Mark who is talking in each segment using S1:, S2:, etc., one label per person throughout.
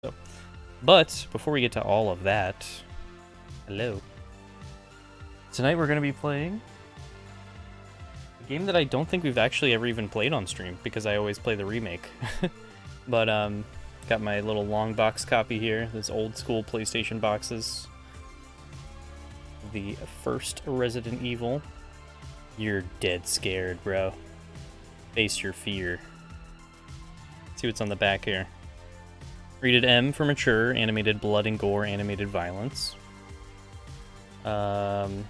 S1: So, but before we get to all of that, hello. Tonight we're going to be playing a game that I don't think we've actually ever even played on stream because I always play the remake. But got my little long box copy here. Those old school PlayStation boxes. The first Resident Evil. You're dead scared, bro. Face your fear. See what's on the back here. Rated M for mature, animated blood and gore, animated violence. What's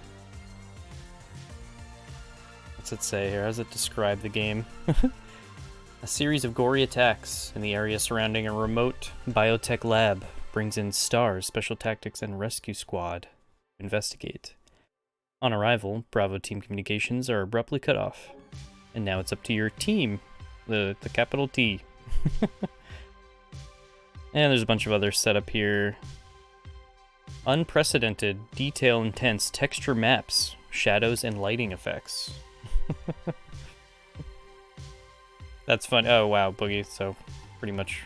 S1: it say here? How does it describe the game? A series of gory attacks in the area surrounding a remote biotech lab brings in STARS, Special Tactics and Rescue Squad, to investigate. On arrival, Bravo Team communications are abruptly cut off. And now it's up to your team, the capital T. And there's a bunch of other setup here. Unprecedented, detail intense texture maps, shadows and lighting effects. That's fun. Oh wow, Boogie. So pretty much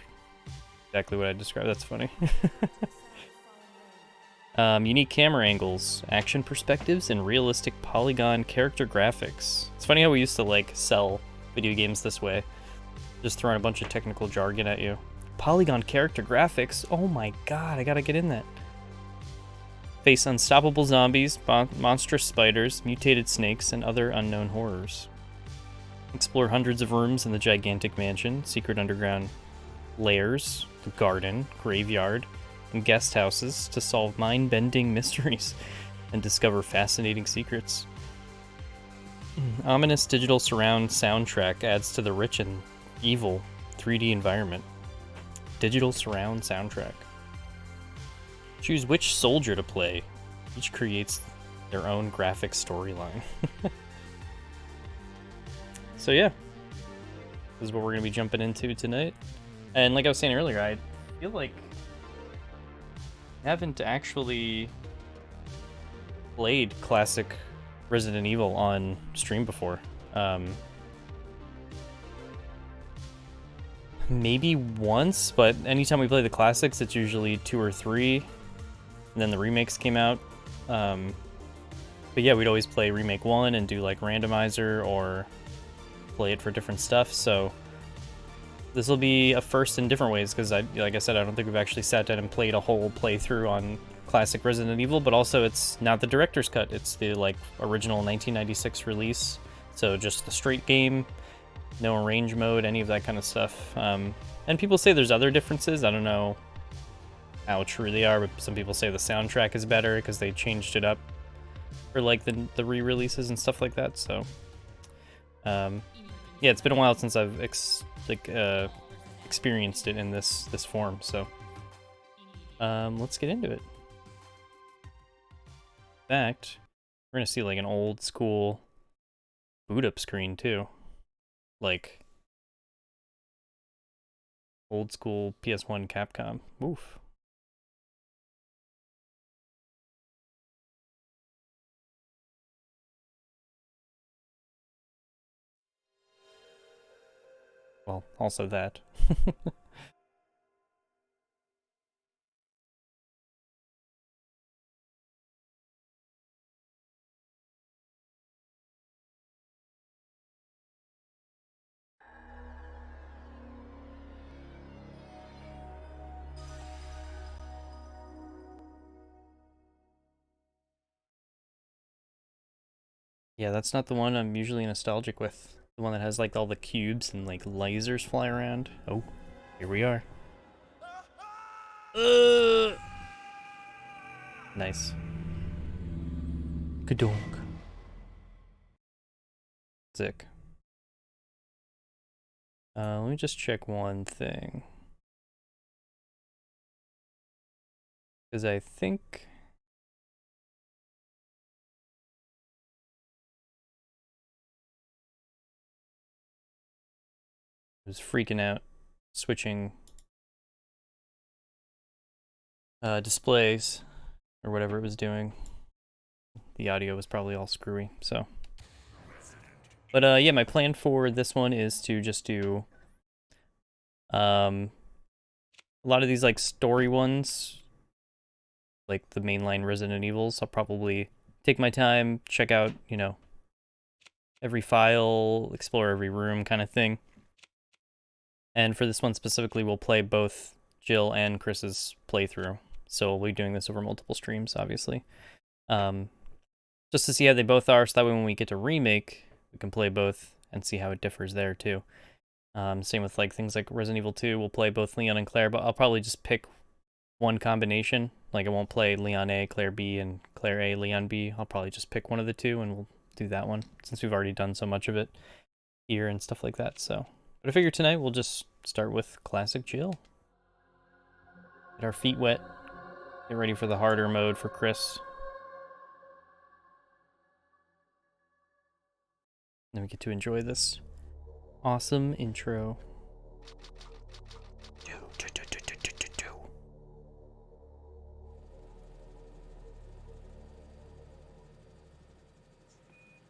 S1: exactly what I described. That's funny. Unique camera angles, action perspectives, and realistic polygon character graphics. It's funny how we used to like sell video games this way. Just throwing a bunch of technical jargon at you. Polygon character graphics? Oh my god, I gotta get in that. Face unstoppable zombies, monstrous spiders, mutated snakes, and other unknown horrors. Explore hundreds of rooms in the gigantic mansion, secret underground lairs, the garden, graveyard, and guest houses to solve mind-bending mysteries and discover fascinating secrets. Ominous digital surround soundtrack adds to the rich and evil 3D environment. Digital surround soundtrack. Choose which soldier to play. Each creates their own graphic storyline. So yeah, this is what we're going to be jumping into tonight. And like I was saying earlier, I feel like I haven't actually played classic Resident Evil on stream before. Maybe once, but anytime we play the classics, it's usually 2 or 3, and then the remakes came out. But yeah, we'd always play Remake 1 and do like randomizer or play it for different stuff, so this will be a first in different ways, because like I said, I don't think we've actually sat down and played a whole playthrough on classic Resident Evil, but also it's not the director's cut, it's the like original 1996 release, so just the straight game, no arrange mode, any of that kind of stuff. And people say there's other differences. I don't know how true they are, but some people say the soundtrack is better because they changed it up for like the re-releases and stuff like that, so yeah, it's been a while since I've experienced it in this form, so let's get into it. In fact, we're gonna see like an old school boot up screen too, like old school PS1 Capcom. Oof. Well, also that. Yeah, that's not the one I'm usually nostalgic with. The one that has like all the cubes and like lasers fly around. Oh, here we are. Nice. Good dog. Sick. Let me just check one thing. Because I think I was freaking out switching displays or whatever it was doing. The audio was probably all screwy, so. But yeah, my plan for this one is to just do A lot of these like story ones, like the mainline Resident Evils, I'll probably take my time, check out, you know, every file, explore every room kind of thing. And for this one specifically, we'll play both Jill and Chris's playthrough. So we'll be doing this over multiple streams, obviously. Just to see how they both are, so that way when we get to remake, we can play both and see how it differs there too. Same with like things like Resident Evil 2, we'll play both Leon and Claire, but I'll probably just pick one combination. Like I won't play Leon A, Claire B, and Claire A, Leon B. I'll probably just pick one of the two and we'll do that one, since we've already done so much of it here and stuff like that. So, but I figure tonight we'll just start with classic Jill. Get our feet wet. Get ready for the harder mode for Chris. Then we get to enjoy this awesome intro.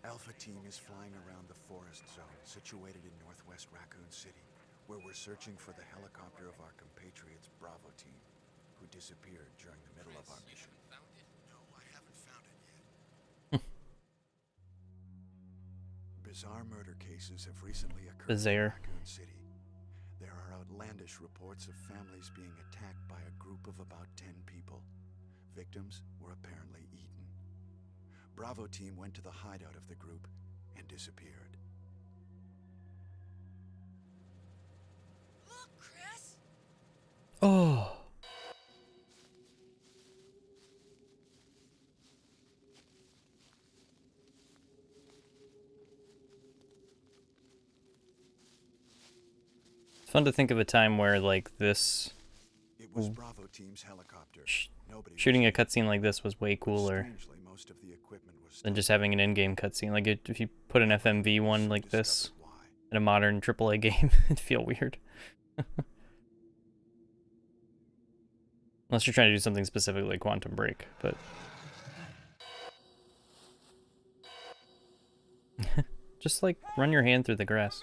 S2: Alpha Team is flying around the forest zone situated in northwest Raccoon City, where we're searching for the helicopter of our compatriots Bravo Team, who disappeared during the middle of our mission. No, I haven't found it yet. Bizarre murder cases have recently occurred in Raccoon City. There are outlandish reports of families being attacked by a group of about 10 people. Victims were apparently eaten. Bravo Team went to the hideout of the group and disappeared.
S3: Look, Chris!
S1: Oh. It's fun to think of a time where like this
S2: It was Bravo Team's helicopter.
S1: shooting a cutscene like this was way cooler than just having an in-game cutscene. Like if you put an FMV one like this in a modern AAA game, it'd feel weird. Unless you're trying to do something specific like Quantum Break, but just like run your hand through the grass.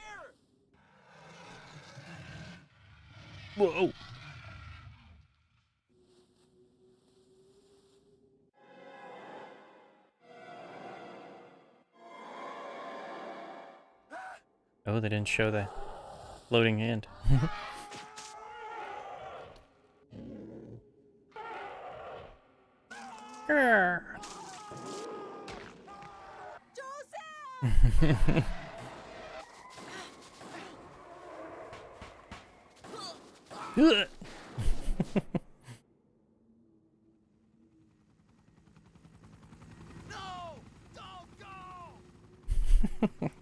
S1: Whoa! Oh, they didn't show the loading hand.
S3: Joseph! No! Don't go!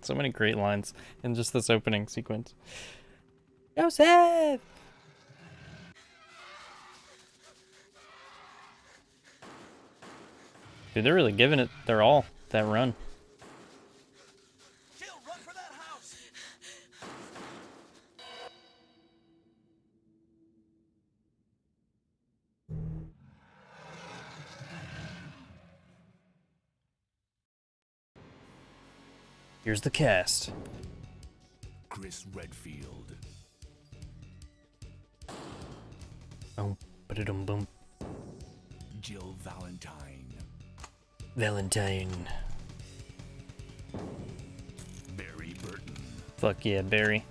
S1: So many great lines in just this opening sequence. Joseph! Dude, they're really giving it their all, that run.
S3: Jill, run for that house!
S1: Here's the cast.
S4: Chris Redfield,
S1: Oh, ba-da-dum bum.
S4: Jill Valentine,
S1: Valentine.
S4: Barry Burton,
S1: Fuck yeah, Barry.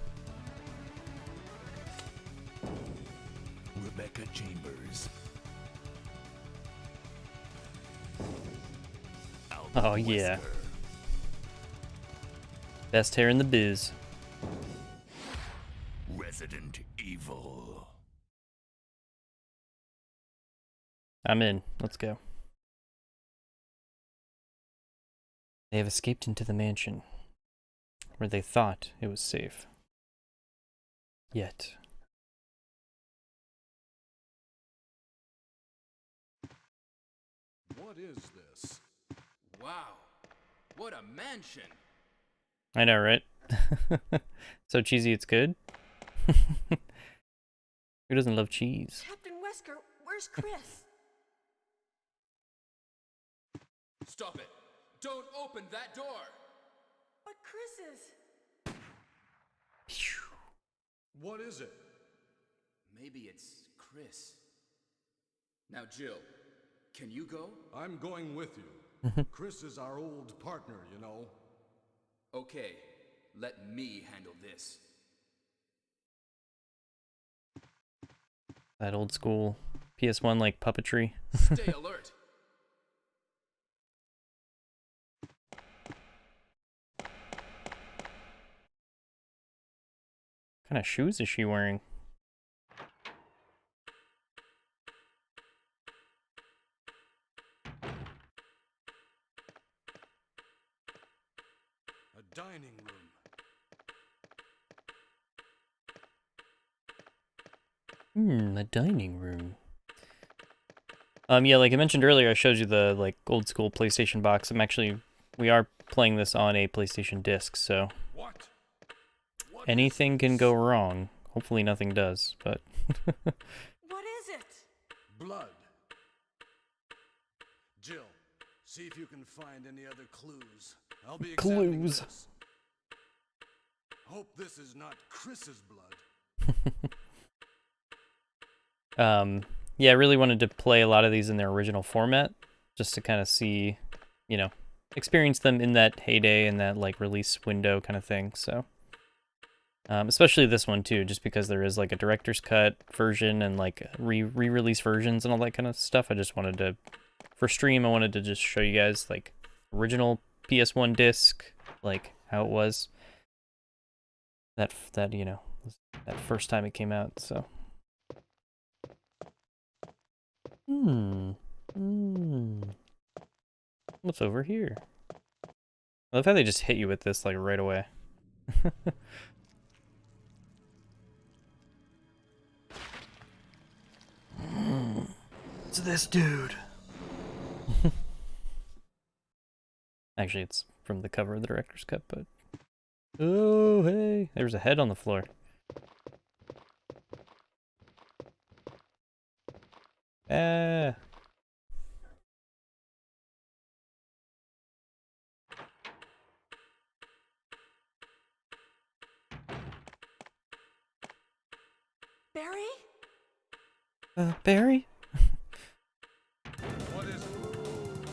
S4: Rebecca Chambers, Albert
S1: Oh yeah.
S4: Wesker,
S1: Best hair in the biz.
S4: Resident Evil.
S1: I'm in. Let's go. They have escaped into the mansion, where they thought it was safe. Yet.
S5: What is this? Wow, what a mansion!
S1: I know, right? So cheesy it's good. Who doesn't love cheese?
S3: Captain Wesker, where's Chris?
S5: Stop it! Don't open that door!
S3: But Chris is...
S5: What is it?
S6: Maybe it's
S5: Chris. Now, Jill, can you go?
S6: I'm going with you. Chris is our old partner, you know.
S5: Okay, let me handle this.
S1: That old school PS1 like puppetry.
S5: Stay alert.
S1: What kind of shoes is she wearing?
S6: A dining room.
S1: A dining room. Yeah, like I mentioned earlier, I showed you the like old school PlayStation box. We are playing this on a PlayStation disc, so
S6: What?
S1: anything can go wrong. Hopefully nothing does, but
S3: What is it?
S6: Blood. Jill, see if you can find any other clues. I'll be examining
S1: Clues.
S6: this. Hope this is not Chris's blood.
S1: Yeah, I really wanted to play a lot of these in their original format, just to kind of see, you know, experience them in that heyday and that like release window kind of thing. So, especially this one too, just because there is like a director's cut version and like re-release versions and all that kind of stuff. I just wanted to, for stream, I wanted to just show you guys like original PS1 disc, like how it was. That you know, that first time it came out. So. What's over here? I love how they just hit you with this like right away. It's this dude. Actually, it's from the cover of the director's cut, but oh hey, there's a head on the floor. Ah.
S3: Barry?
S1: Barry?
S6: What is it?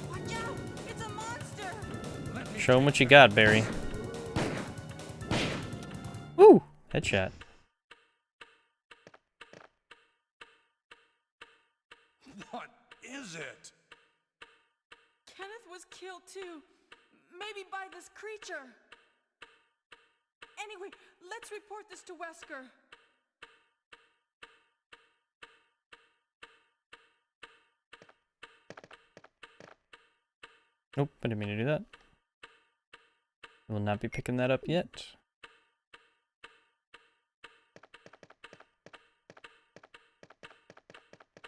S3: Watch out! It's a monster!
S1: Show him what you got, Barry. Woo! Headshot.
S6: What is it?
S3: Kenneth was killed too. Maybe by this creature. Anyway, let's report this to Wesker.
S1: Nope, I didn't mean to do that. Will not be picking that up yet.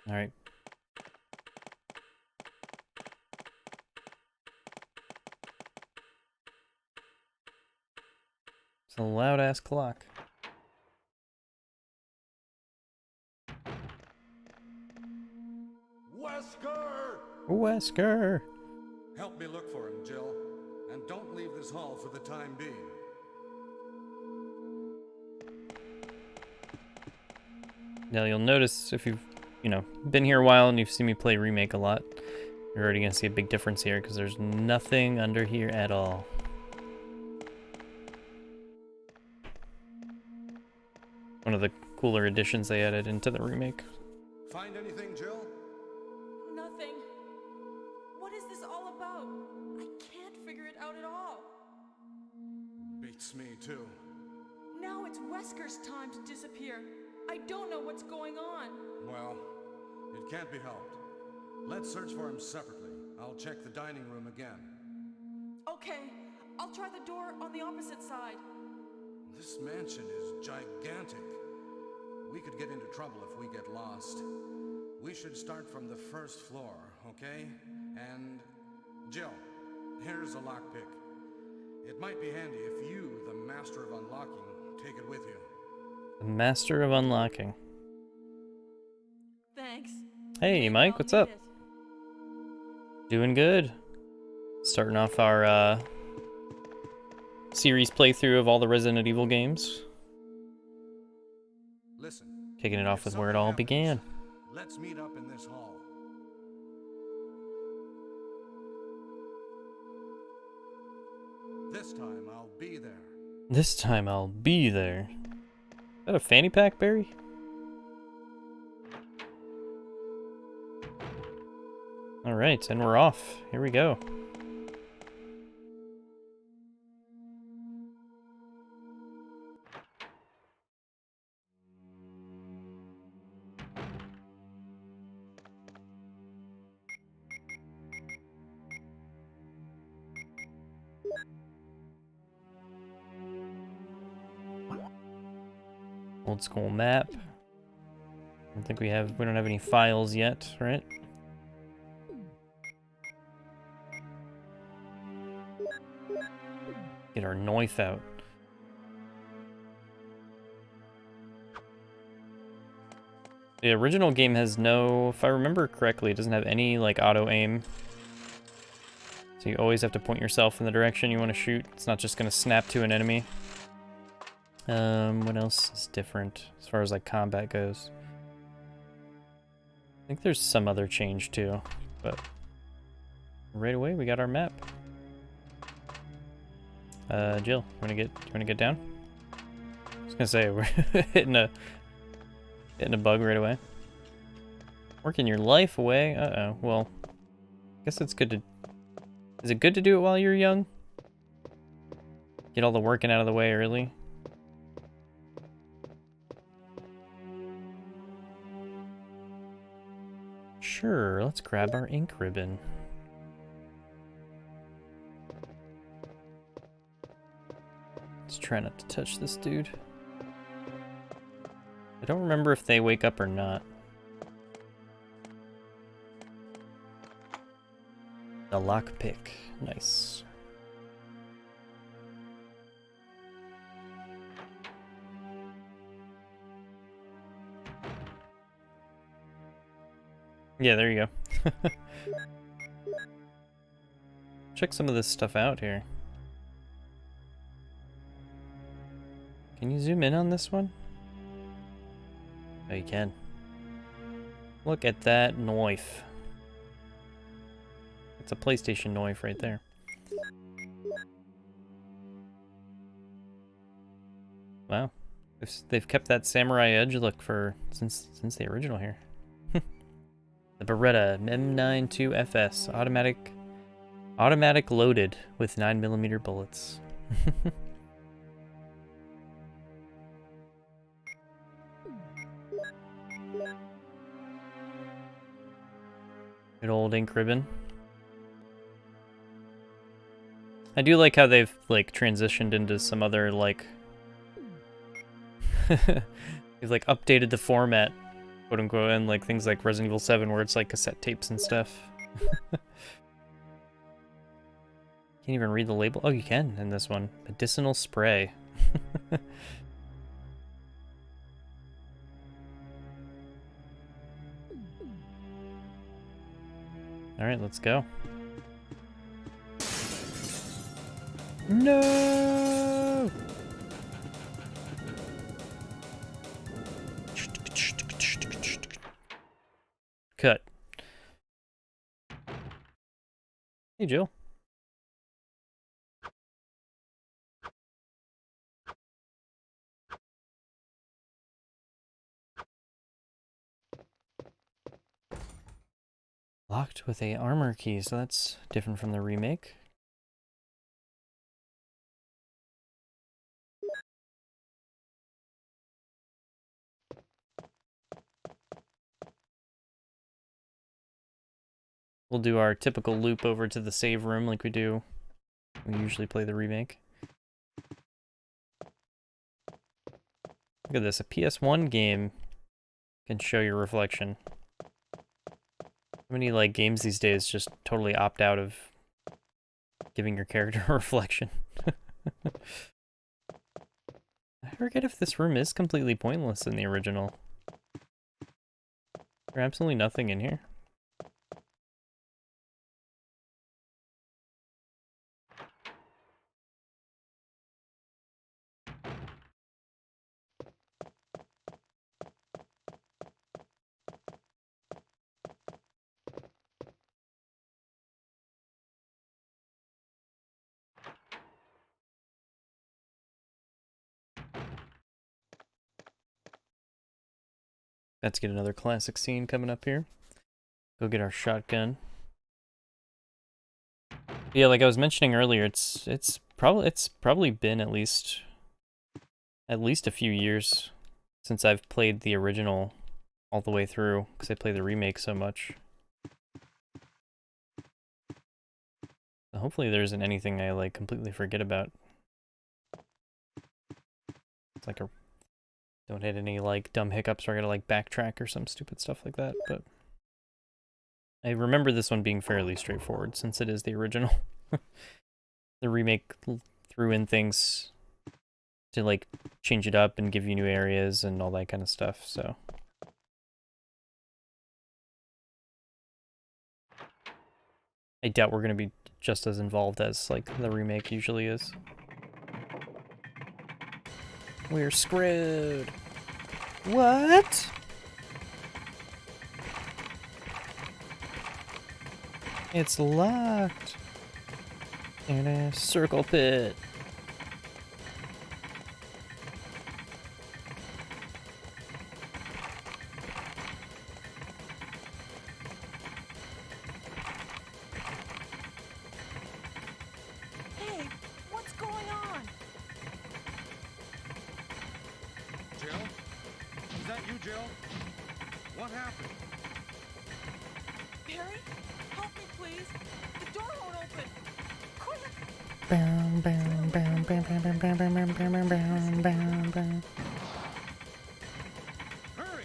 S1: Alright. It's a loud ass clock.
S6: Wesker!
S1: Wesker!
S6: Help me look for him, Jill. And don't leave this hall for the time being.
S1: Now you'll notice if you've, you know, been here a while and you've seen me play Remake a lot, you're already going to see a big difference here because there's nothing under here at all. One of the cooler additions they added into the Remake.
S6: Find anything, Jill?
S3: Nothing. What is this all about? I can't figure it out at all.
S6: Beats me, too.
S3: Now it's Wesker's time to disappear. I don't know what's going on.
S6: Well, it can't be helped. Let's search for him separately. I'll check the dining room again.
S3: Okay, I'll try the door on the opposite side.
S6: This mansion is gigantic. We could get into trouble if we get lost. We should start from the first floor, okay? And Jill, here's a lockpick. It might be handy if you, the master of unlocking, take it with you.
S1: The Master of Unlocking.
S3: Thanks.
S1: Hey,
S3: Maybe
S1: Mike,
S3: I'll
S1: what's
S3: need
S1: up?
S3: it.
S1: Doing good. Starting off our series playthrough of all the Resident Evil games.
S6: Listen.
S1: Kicking it off
S6: if
S1: with where it
S6: something
S1: all
S6: happens,
S1: began.
S6: Let's meet up in this hall. This time I'll be there.
S1: This time I'll be there. Is that a fanny pack, Barry? Alright, and we're off. Here we go. Old school map. I don't think we don't have any files yet, right? Get our knife out. The original game has no, if I remember correctly, it doesn't have any like auto aim. So you always have to point yourself in the direction you want to shoot. It's not just gonna snap to an enemy. What else is different as far as like combat goes? I think there's some other change too, but right away we got our map. Jill, you wanna get down? I was gonna say we're hitting a bug right away. Working your life away. Uh-oh. Well, I guess it's good to. Is it good to do it while you're young? Get all the working out of the way early. Sure, let's grab our ink ribbon. Let's try not to touch this dude. I don't remember if they wake up or not. The lockpick. Nice. Yeah, there you go. Check some of this stuff out here. Can you zoom in on this one? Oh, you can. Look at that knife. It's a PlayStation knife right there. Wow. They've kept that samurai edge look since the original here. The Beretta M92FS automatic loaded with 9mm bullets. Good old ink ribbon. I do like how they've like transitioned into some other like they've like updated the format, quote unquote, and like things like Resident Evil 7 where it's like cassette tapes and stuff. Can't even read the label. Oh, you can in this one. Medicinal spray. Alright, let's go. No! Cut. Hey, Jill. Locked with a armor key, so that's different from the remake. We'll do our typical loop over to the save room like we do. We usually play the remake. Look at this, a PS1 game can show your reflection. How many like games these days just totally opt out of giving your character a reflection? I forget if this room is completely pointless in the original. There's absolutely nothing in here. Let's get another classic scene coming up here. Go get our shotgun. Yeah, like I was mentioning earlier, it's probably been at least a few years since I've played the original all the way through, because I play the remake so much. So hopefully there isn't anything I like completely forget about. It's like don't hit any like dumb hiccups or I gotta like backtrack or some stupid stuff like that, but I remember this one being fairly straightforward since it is the original. The remake threw in things to like change it up and give you new areas and all that kind of stuff, so. I doubt we're gonna be just as involved as like the remake usually is. We're screwed. What? It's locked. In a circle pit.
S3: Hey, what's going on?
S6: Jill? Is that you, Jill? What happened?
S3: Barry, help me, please. The door won't open. Quick!
S1: Bam, bam, bam, bam, bam, bam, bam, bam, bam, bam, bam, bam, bam.
S6: Hurry!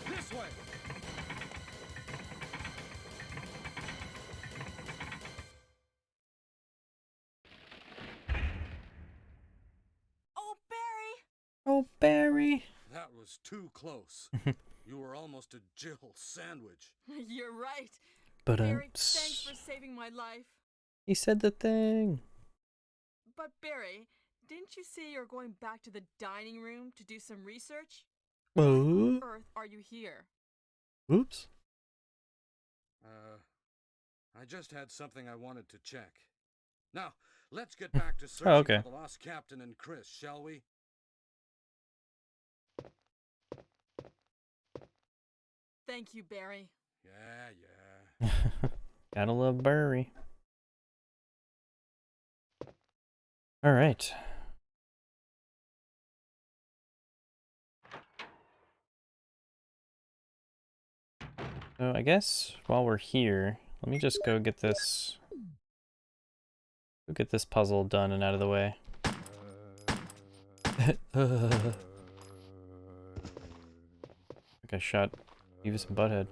S6: This way!
S3: Oh, Barry!
S1: Oh, Barry.
S6: That was too close. You were almost a Jill sandwich.
S3: You're right.
S1: But
S3: Barry, thanks for saving my life.
S1: he said the thing.
S3: But Barry, didn't you say you're going back to the dining room to do some research?
S1: Oh.
S3: Earth, are you here?
S1: Oops.
S6: I just had something I wanted to check. Now, let's get back to searching
S1: okay.
S6: for the lost captain and Chris, shall we?
S3: Thank you, Barry.
S6: Yeah.
S1: Gotta love Barry. All right. So I guess while we're here, let me just go get this puzzle done and out of the way. I think I shot Beavis and Butthead.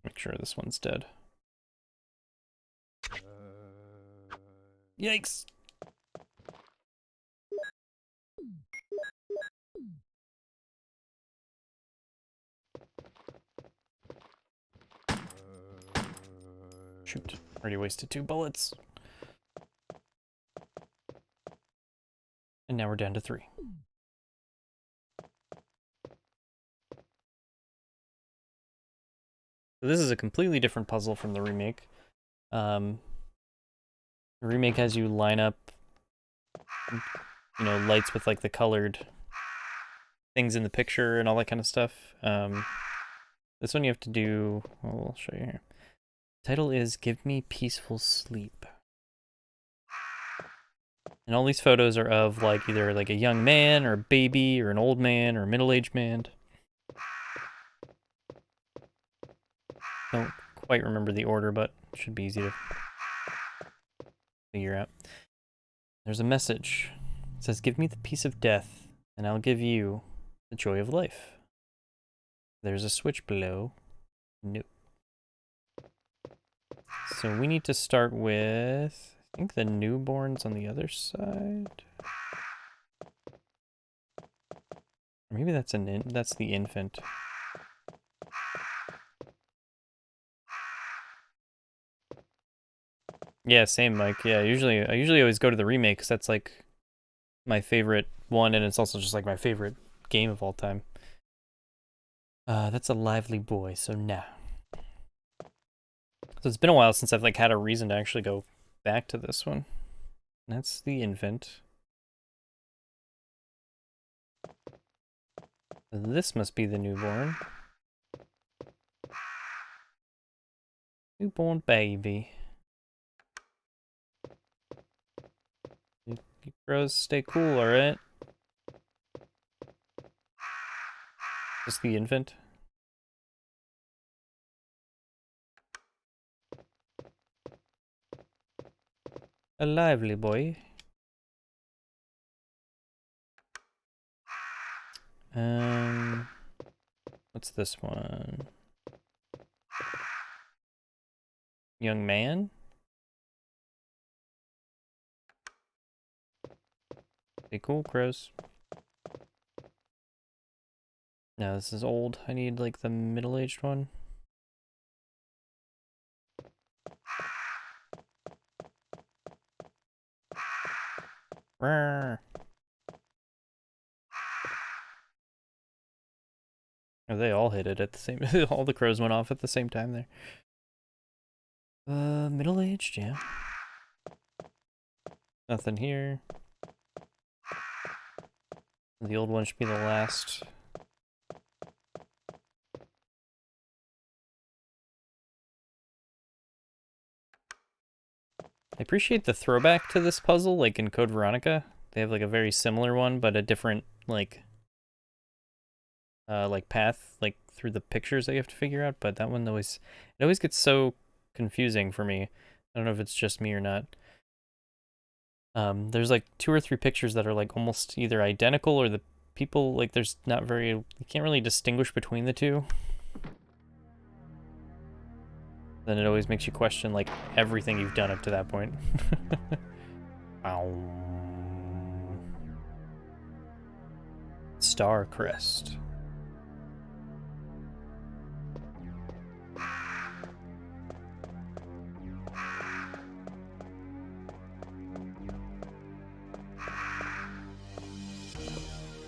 S1: Make sure this one's dead. Yikes! Shoot, already wasted 2 bullets. And now we're down to 3. So this is a completely different puzzle from the remake. The remake has you line up, you know, lights with like the colored things in the picture and all that kind of stuff. This one you have to do, well, I'll show you here. Title is Give Me Peaceful Sleep. And all these photos are of like either like a young man or a baby or an old man or a middle-aged man. Don't quite remember the order, but it should be easy to figure out. There's a message. It says, give me the peace of death, and I'll give you the joy of life. There's a switch below. Nope. So we need to start with, I think the newborn's on the other side. Or maybe that's that's the infant. Yeah, same, Mike. Yeah, I usually always go to the remake because that's like my favorite one, and it's also just like my favorite game of all time. That's a lively boy, so now. So it's been a while since I've like had a reason to actually go back to this one. That's the infant. This must be the newborn. Newborn baby. You crows stay cool, alright? Just the infant. A lively boy. What's this one? Young man? Stay cool, crows. No, this is old. I need like the middle-aged one. Rawr. Oh, they all hit it at the same. All the crows went off at the same time there. Middle-aged, yeah. Nothing here. The old one should be the last. I appreciate the throwback to this puzzle, like in Code Veronica. They have like a very similar one, but a different like path, like through the pictures that you have to figure out. But that one always, it always gets so confusing for me. I don't know if it's just me or not. There's like 2 or 3 pictures that are like almost either identical or the people, like there's not very, you can't really distinguish between the two. Then it always makes you question like everything you've done up to that point. Ow. Star Crest.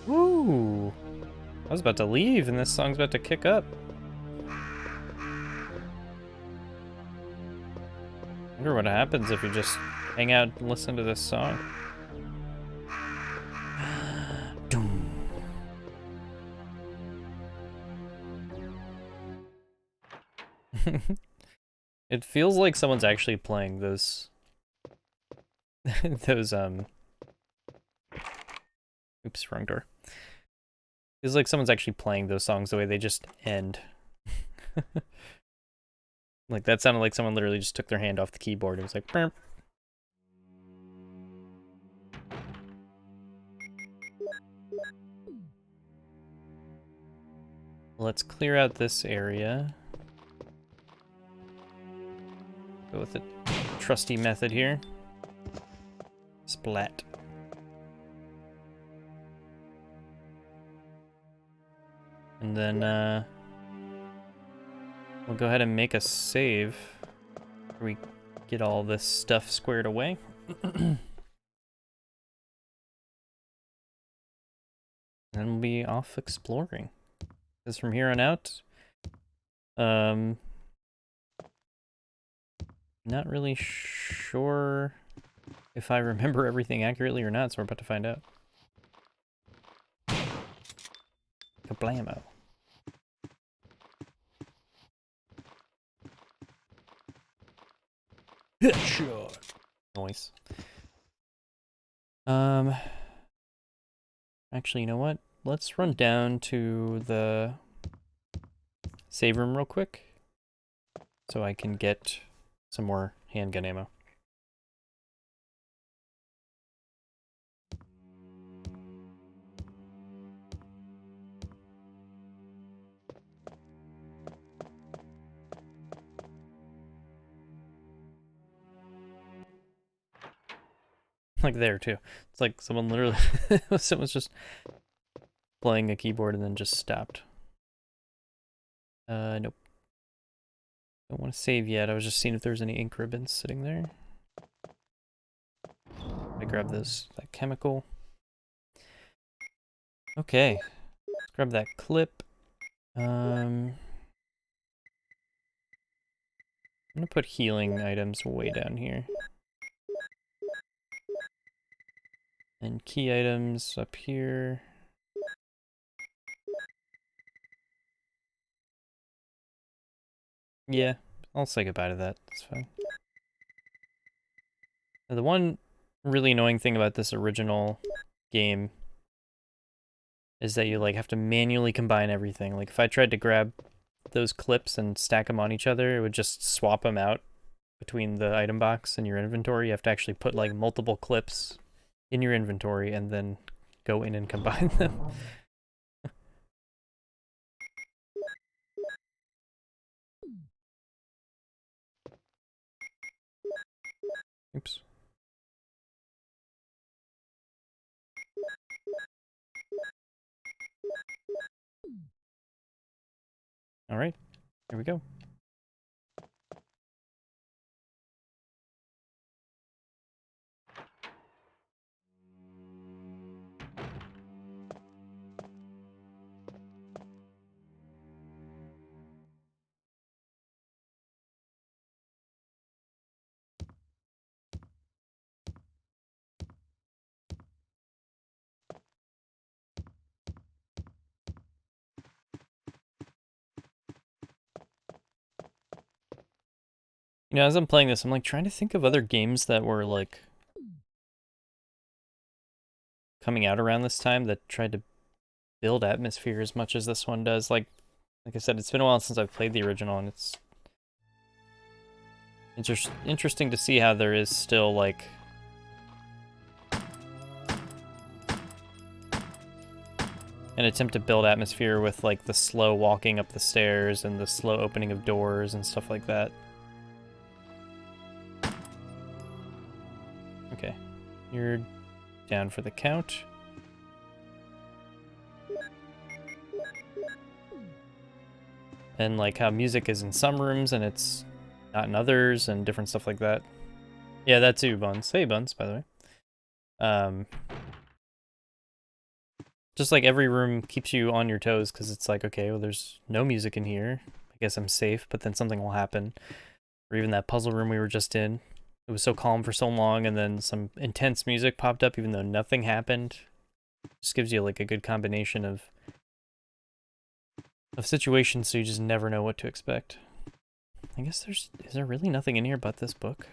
S1: Woo! I was about to leave and this song's about to kick up. I wonder what happens if you just hang out and listen to this song. Doom. It feels like someone's actually playing those those oops, wrong door. Feels like someone's actually playing those songs the way they just end. Like that sounded like someone literally just took their hand off the keyboard. It was like burp. Let's clear out this area. Go with the trusty method here. Splat. And then we'll go ahead and make a save where we get all this stuff squared away. And then we'll be off exploring. Because from here on out, not really sure if I remember everything accurately or not, so we're about to find out. Kablamo. Headshot. Noise. Actually, you know what? Let's run down to the save room real quick so I can get some more handgun ammo. Like there too. It's like someone literally, someone's just playing a keyboard and then just stopped. Nope. Don't want to save yet. I was just seeing if there's any ink ribbons sitting there. I grab that chemical. Okay. Let's grab that clip. I'm gonna put healing items way down here. And key items up here. Yeah, I'll say goodbye to that. That's fine. Now, the one really annoying thing about this original game is that you like have to manually combine everything. Like if I tried to grab those clips and stack them on each other, it would just swap them out between the item box and your inventory. You have to actually put like multiple clips in your inventory and then go in and combine them. Oops. All right, here we go. You know, as I'm playing this, I'm like trying to think of other games that were like coming out around this time that tried to build atmosphere as much as this one does. Like I said, it's been a while since I've played the original, and it's interesting to see how there is still like an attempt to build atmosphere with like the slow walking up the stairs and the slow opening of doors and stuff like that. Okay, you're down for the count. And like how music is in some rooms and it's not in others and different stuff like that. Yeah, that too, Buns. Hey, Buns, by the way. Just like every room keeps you on your toes because it's like, okay, well, there's no music in here. I guess I'm safe, but then something will happen. Or even that puzzle room we were just in. It was so calm for so long, and then some intense music popped up even though nothing happened. Just gives you like a good combination of situations, so you just never know what to expect. I guess is there really nothing in here but this book?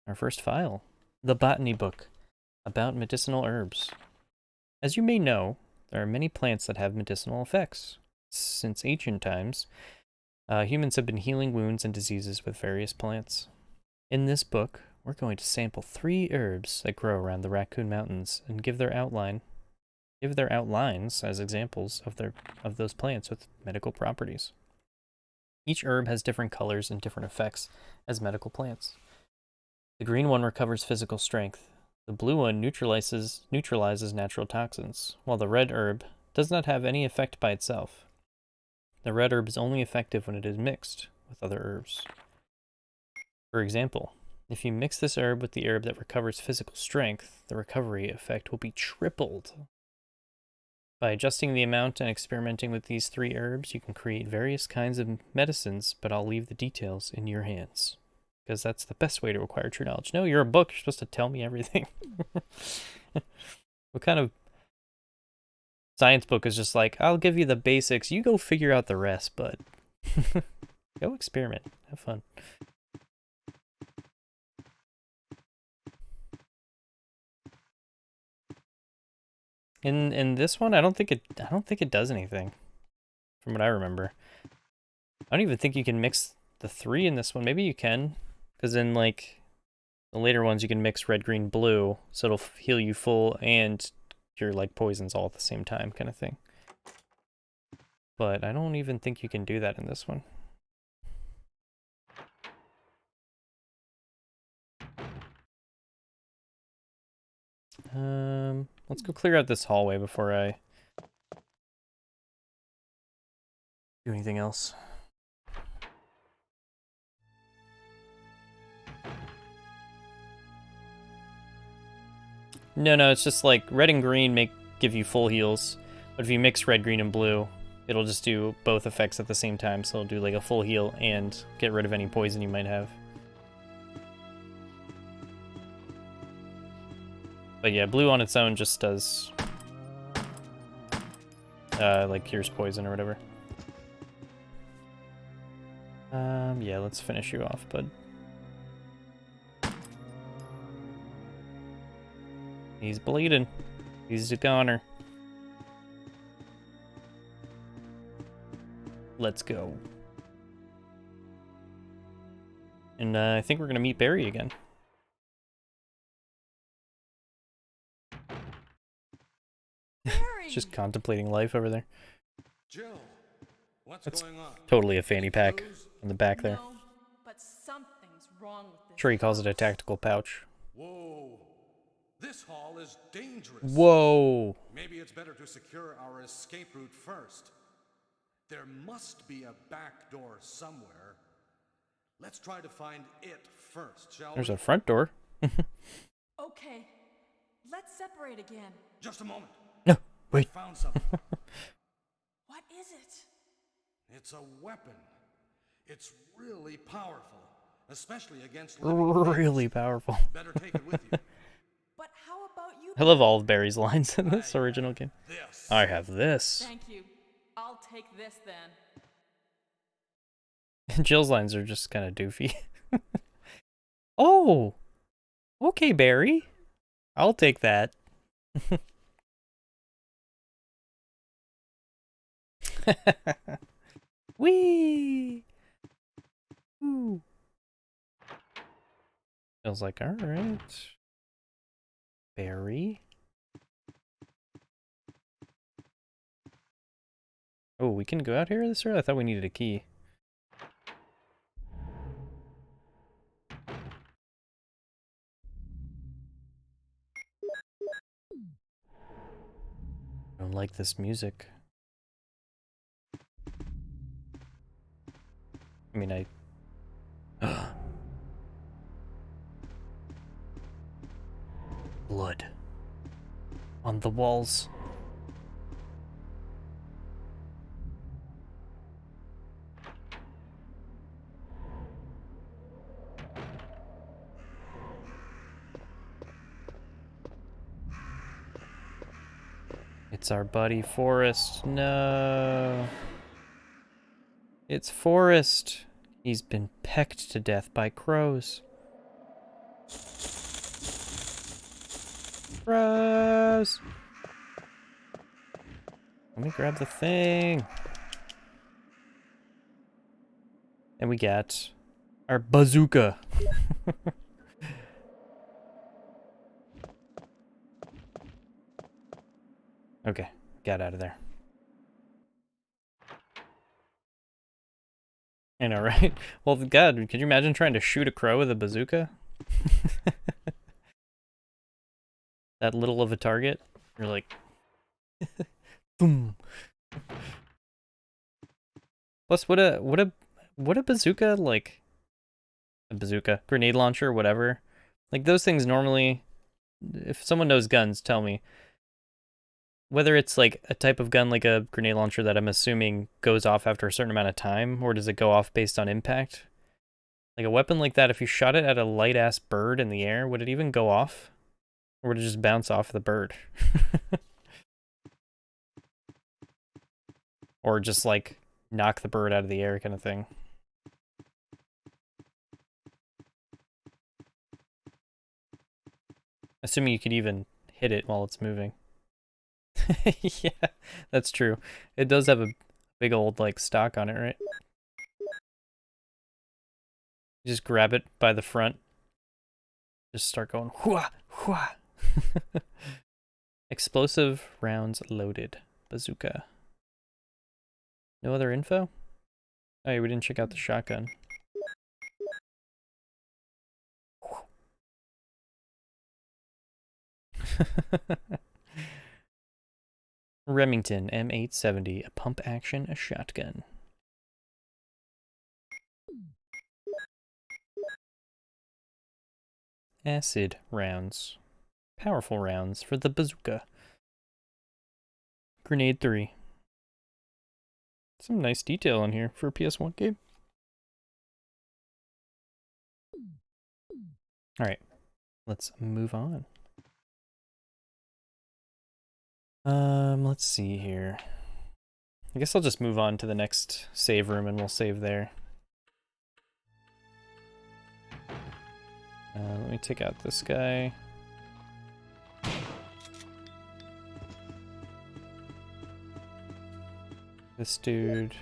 S1: Our first file. The Botany Book, about medicinal herbs. As you may know, there are many plants that have medicinal effects. Since ancient times, humans have been healing wounds and diseases with various plants. In this book, we're going to sample 3 herbs that grow around the Raccoon Mountains and give their outlines as examples of those plants with medical properties. Each herb has different colors and different effects as medical plants. The green one recovers physical strength. The blue one neutralizes natural toxins, while the red herb does not have any effect by itself. The red herb is only effective when it is mixed with other herbs. For example, if you mix this herb with the herb that recovers physical strength, the recovery effect will be tripled. By adjusting the amount and experimenting with these 3 herbs, you can create various kinds of medicines, but I'll leave the details in your hands. Because that's the best way to acquire true knowledge. No, you're a book. You're supposed to tell me everything. What kind of science book is just like, I'll give you the basics. You go figure out the rest, bud. Go experiment. Have fun. In this one, I don't think it does anything. From what I remember. I don't even think you can mix the 3 in this one. Maybe you can. Because in, like, the later ones, you can mix red, green, blue, so it'll heal you full and your, like, poisons all at the same time kind of thing. But I don't even think you can do that in this one. Let's go clear out this hallway before I do anything else. No, it's just like red and green give you full heals, but if you mix red, green, and blue, It'll just do both effects at the same time, so it'll do like a full heal and get rid of any poison you might have. But yeah, blue on its own just does like cures poison or whatever. Yeah, let's finish you off, bud. He's bleeding. He's a goner. Let's go. And I think we're gonna meet Barry again.
S3: Barry!
S1: Just contemplating life over there.
S6: Jill, what's
S1: That's
S6: going on?
S1: totally a fanny pack
S6: Blues?
S1: in the back there.
S3: No, but something's wrong with this.
S1: Sure, he calls it a
S3: house.
S1: tactical pouch.
S6: Whoa. This hall is dangerous.
S1: Whoa!
S6: Maybe it's better to secure our escape route first. There must be a back door somewhere. Let's try to find it first, shall
S1: There's
S6: we?
S1: a front door.
S3: Okay, let's separate again.
S6: Just a moment.
S1: No, wait.
S6: Found something.
S3: What is it?
S6: It's a weapon. It's really powerful, especially against living things.
S1: Really powerful.
S6: Better take it with you.
S3: But how about you?
S1: I love all of Barry's lines in this
S6: I
S1: original
S6: have
S1: game.
S6: This.
S1: I have this.
S3: Thank you. I'll take this then.
S1: Jill's lines are just kind of doofy. Oh! Okay, Barry. I'll take that. Whee! Ooh. Feels like, alright. Barry. Oh, we can go out here this early? I thought we needed a key. I don't like this music. I mean, I... Blood. On the walls. It's our buddy Forrest. No. It's Forrest. He's been pecked to death by crows. Crows! Let me grab the thing. And we got our bazooka. Okay, got out of there. I know, right? Well, God, could you imagine trying to shoot a crow with a bazooka? That little of a target? You're like... Boom. Plus, what a bazooka, like... A bazooka, grenade launcher, whatever. Like, those things normally... If someone knows guns, tell me. Whether it's like a type of gun like a grenade launcher that I'm assuming goes off after a certain amount of time, or does it go off based on impact? Like a weapon like that, if you shot it at a light-ass bird in the air, would it even go off? Or would it just bounce off the bird? Or just like knock the bird out of the air kind of thing. Assuming you could even hit it while it's moving. Yeah, that's true. It does have a big old, like, stock on it, right? You just grab it by the front. Just start going, hua, hua. Explosive rounds loaded. Bazooka. No other info? Oh, yeah, we didn't check out the shotgun. Remington M870, a pump action, a shotgun. Acid rounds. Powerful rounds for the bazooka. Grenade 3. Some nice detail in here for a PS1 game. Alright, let's move on. Let's see here. I guess I'll just move on to the next save room and we'll save there. Let me take out this guy. This dude.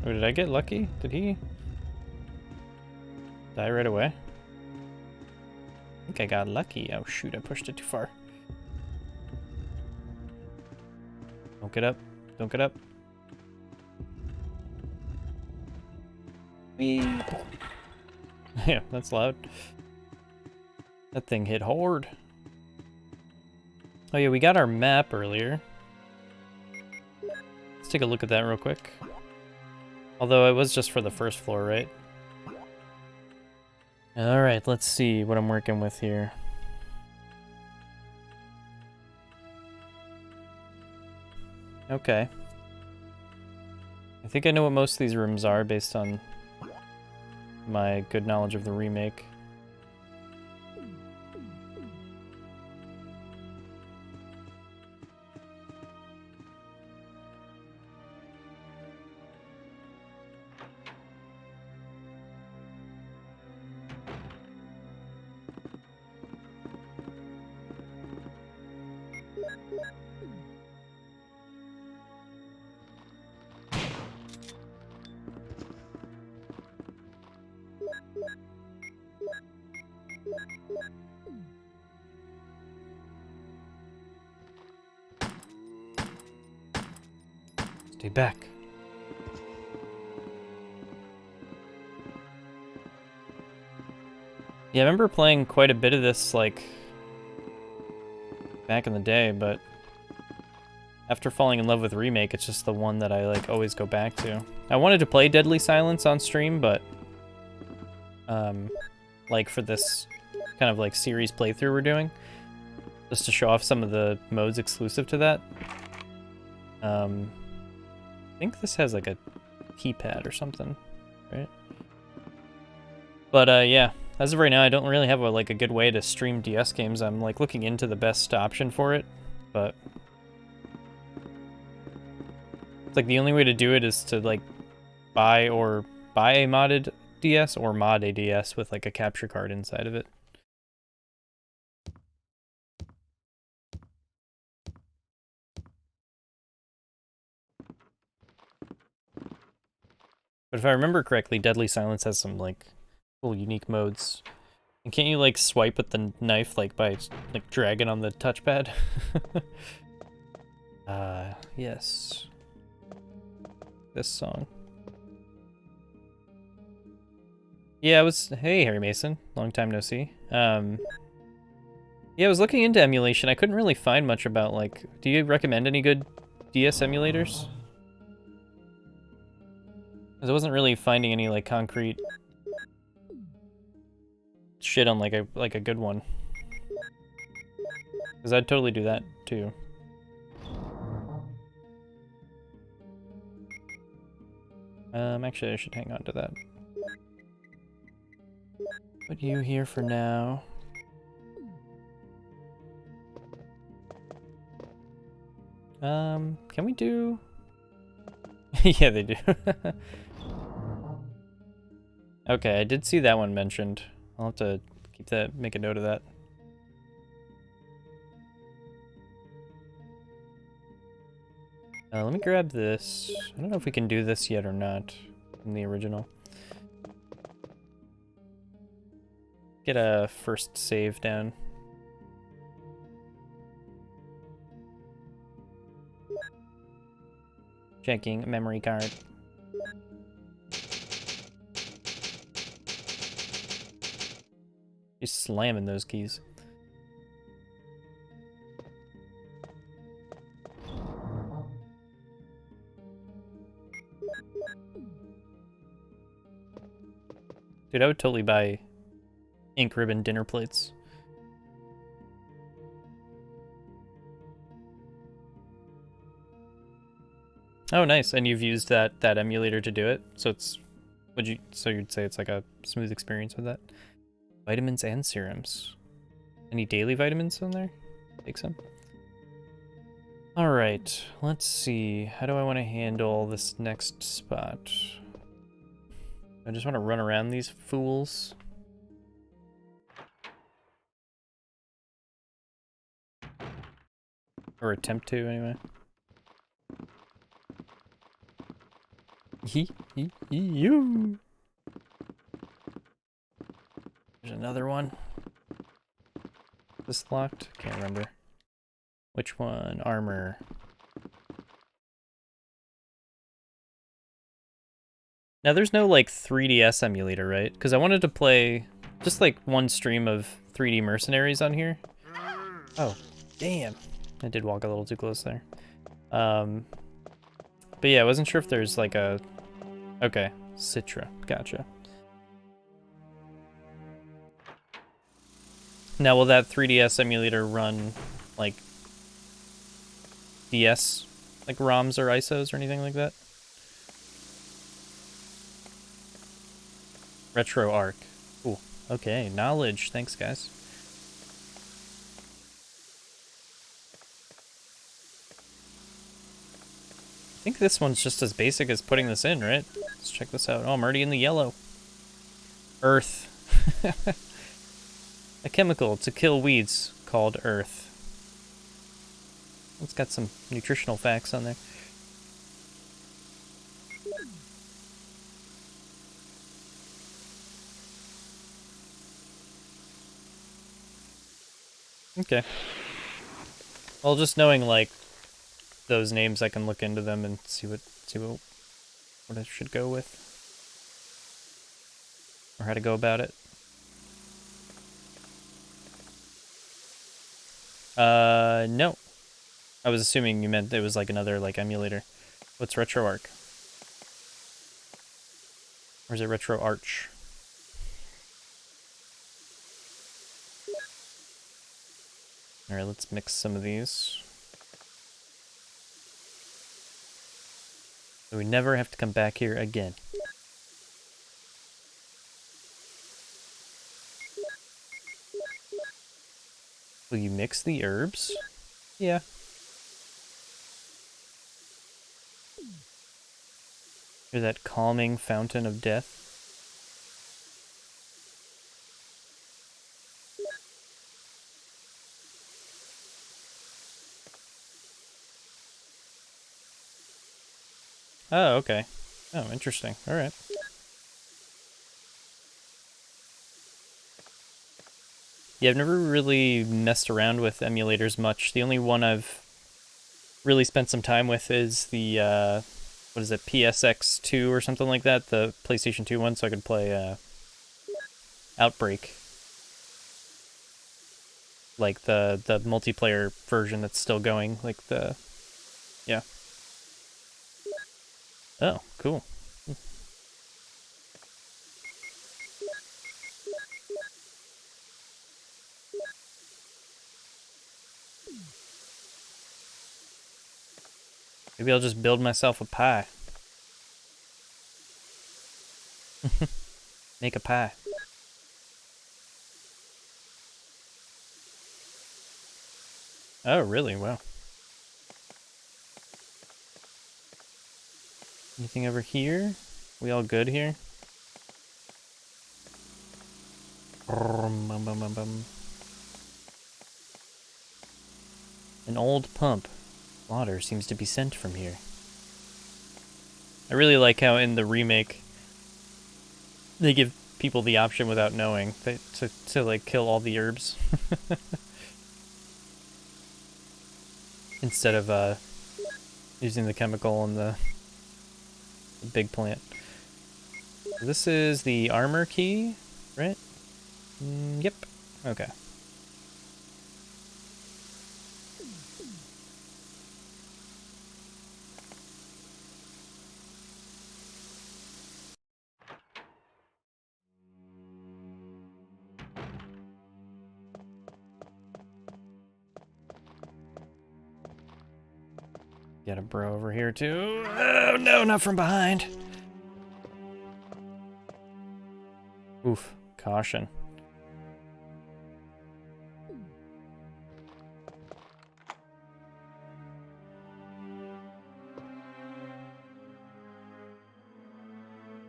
S1: Oh, did I get lucky? Did he die right away? I think I got lucky. Oh shoot, I pushed it too far. Don't get up. Don't get up. Whee! Yeah, that's loud. That thing hit hard. Oh yeah, we got our map earlier. Let's take a look at that real quick. Although it was just for the first floor, right? Alright, let's see what I'm working with here. Okay. I think I know what most of these rooms are based on my good knowledge of the remake. Stay back. Yeah, I remember playing quite a bit of this, like, back in the day, but after falling in love with Remake, it's just the one that I, like, always go back to. I wanted to play Deadly Silence on stream, but, like, for this kind of, like, series playthrough we're doing, just to show off some of the modes exclusive to that. I think this has like a keypad or something, right? But yeah, as of right now, I don't really have a good way to stream DS games. I'm like looking into the best option for it, but it's like the only way to do it is to like buy a modded DS or mod a DS with like a capture card inside of it. But if I remember correctly, Deadly Silence has some, like, cool unique modes. And can't you, like, swipe with the knife, like, by, like, dragging on the touchpad? Yes. This song. Yeah, hey, Harry Mason. Long time no see. Yeah, I was looking into emulation. I couldn't really find much about, like, do you recommend any good DS emulators? Because I wasn't really finding any, like, concrete shit on, like, a good one. Because I'd totally do that, too. Actually, I should hang on to that. Put you here for now. Can we do... Yeah, they do. Okay, I did see that one mentioned. I'll have to make a note of that. Let me grab this. I don't know if we can do this yet or not in the original. Get a first save down. Checking memory card. Just slamming those keys. Dude, I would totally buy ink ribbon dinner plates. Oh, nice. And you've used that emulator to do it? So it's so you'd say it's like a smooth experience with that? Vitamins and serums. Any daily vitamins in there? Take some. Alright, let's see. How do I want to handle this next spot? I just want to run around these fools. Or attempt to, anyway. You. There's another one. This locked? Can't remember. Which one? Armor. Now there's no like 3DS emulator, right? Because I wanted to play just like one stream of 3D Mercenaries on here. Oh, damn. I did walk a little too close there. But yeah, I wasn't sure if there's like a... Okay, Citra. Gotcha. Now will that 3DS emulator run like DS, like ROMs or ISOs or anything like that? Retro Arc. Cool. Okay, knowledge. Thanks, guys. I think this one's just as basic as putting this in, right? Let's check this out. Oh, I'm already in the yellow. Earth. A chemical to kill weeds called Earth. It's got some nutritional facts on there. Okay. Well, just knowing like those names, I can look into them and see what I should go with, or how to go about it. No. I was assuming you meant it was like another like emulator. What's RetroArch? Or is it RetroArch? Alright, let's mix some of these. So we never have to come back here again. Will you mix the herbs? Yeah. Hear that calming fountain of death? Oh, okay. Oh, interesting. Alright. Yeah, I've never really messed around with emulators much. The only one I've really spent some time with is the, what is it, PSX2 or something like that, the PlayStation 2 one, so I could play, Outbreak. Like the multiplayer version that's still going, like the, yeah. Oh, cool. Maybe I'll just build myself a pie. Make a pie. Oh, really? Wow. Anything over here? We all good here? An old pump. Water seems to be sent from here. I really like how in the remake they give people the option without knowing to like kill all the herbs instead of using the chemical and the big plant. This is the armor key, right? Yep. Okay. Get a bro over here too. Oh no, not from behind. Oof, caution.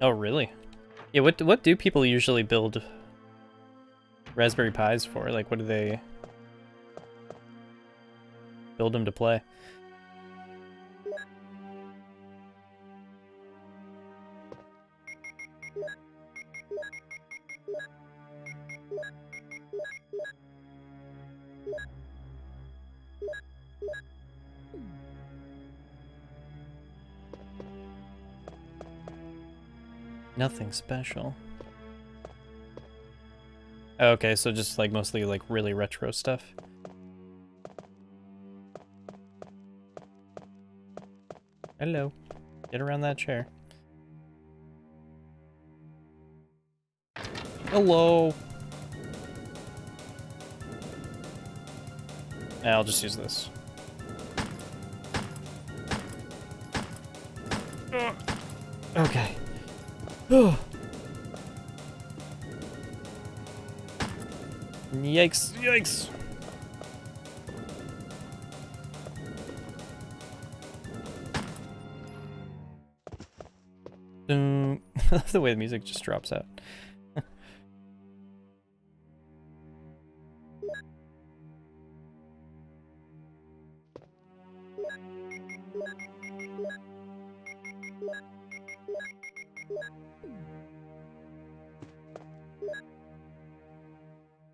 S1: Oh, really? Yeah, what do people usually build Raspberry Pis for? Like, what do they build them to play? Nothing special. Okay, so just like mostly like really retro stuff. Hello. Get around that chair. Hello. I'll just use this. Okay. Yikes, yikes. I love the way the music just drops out.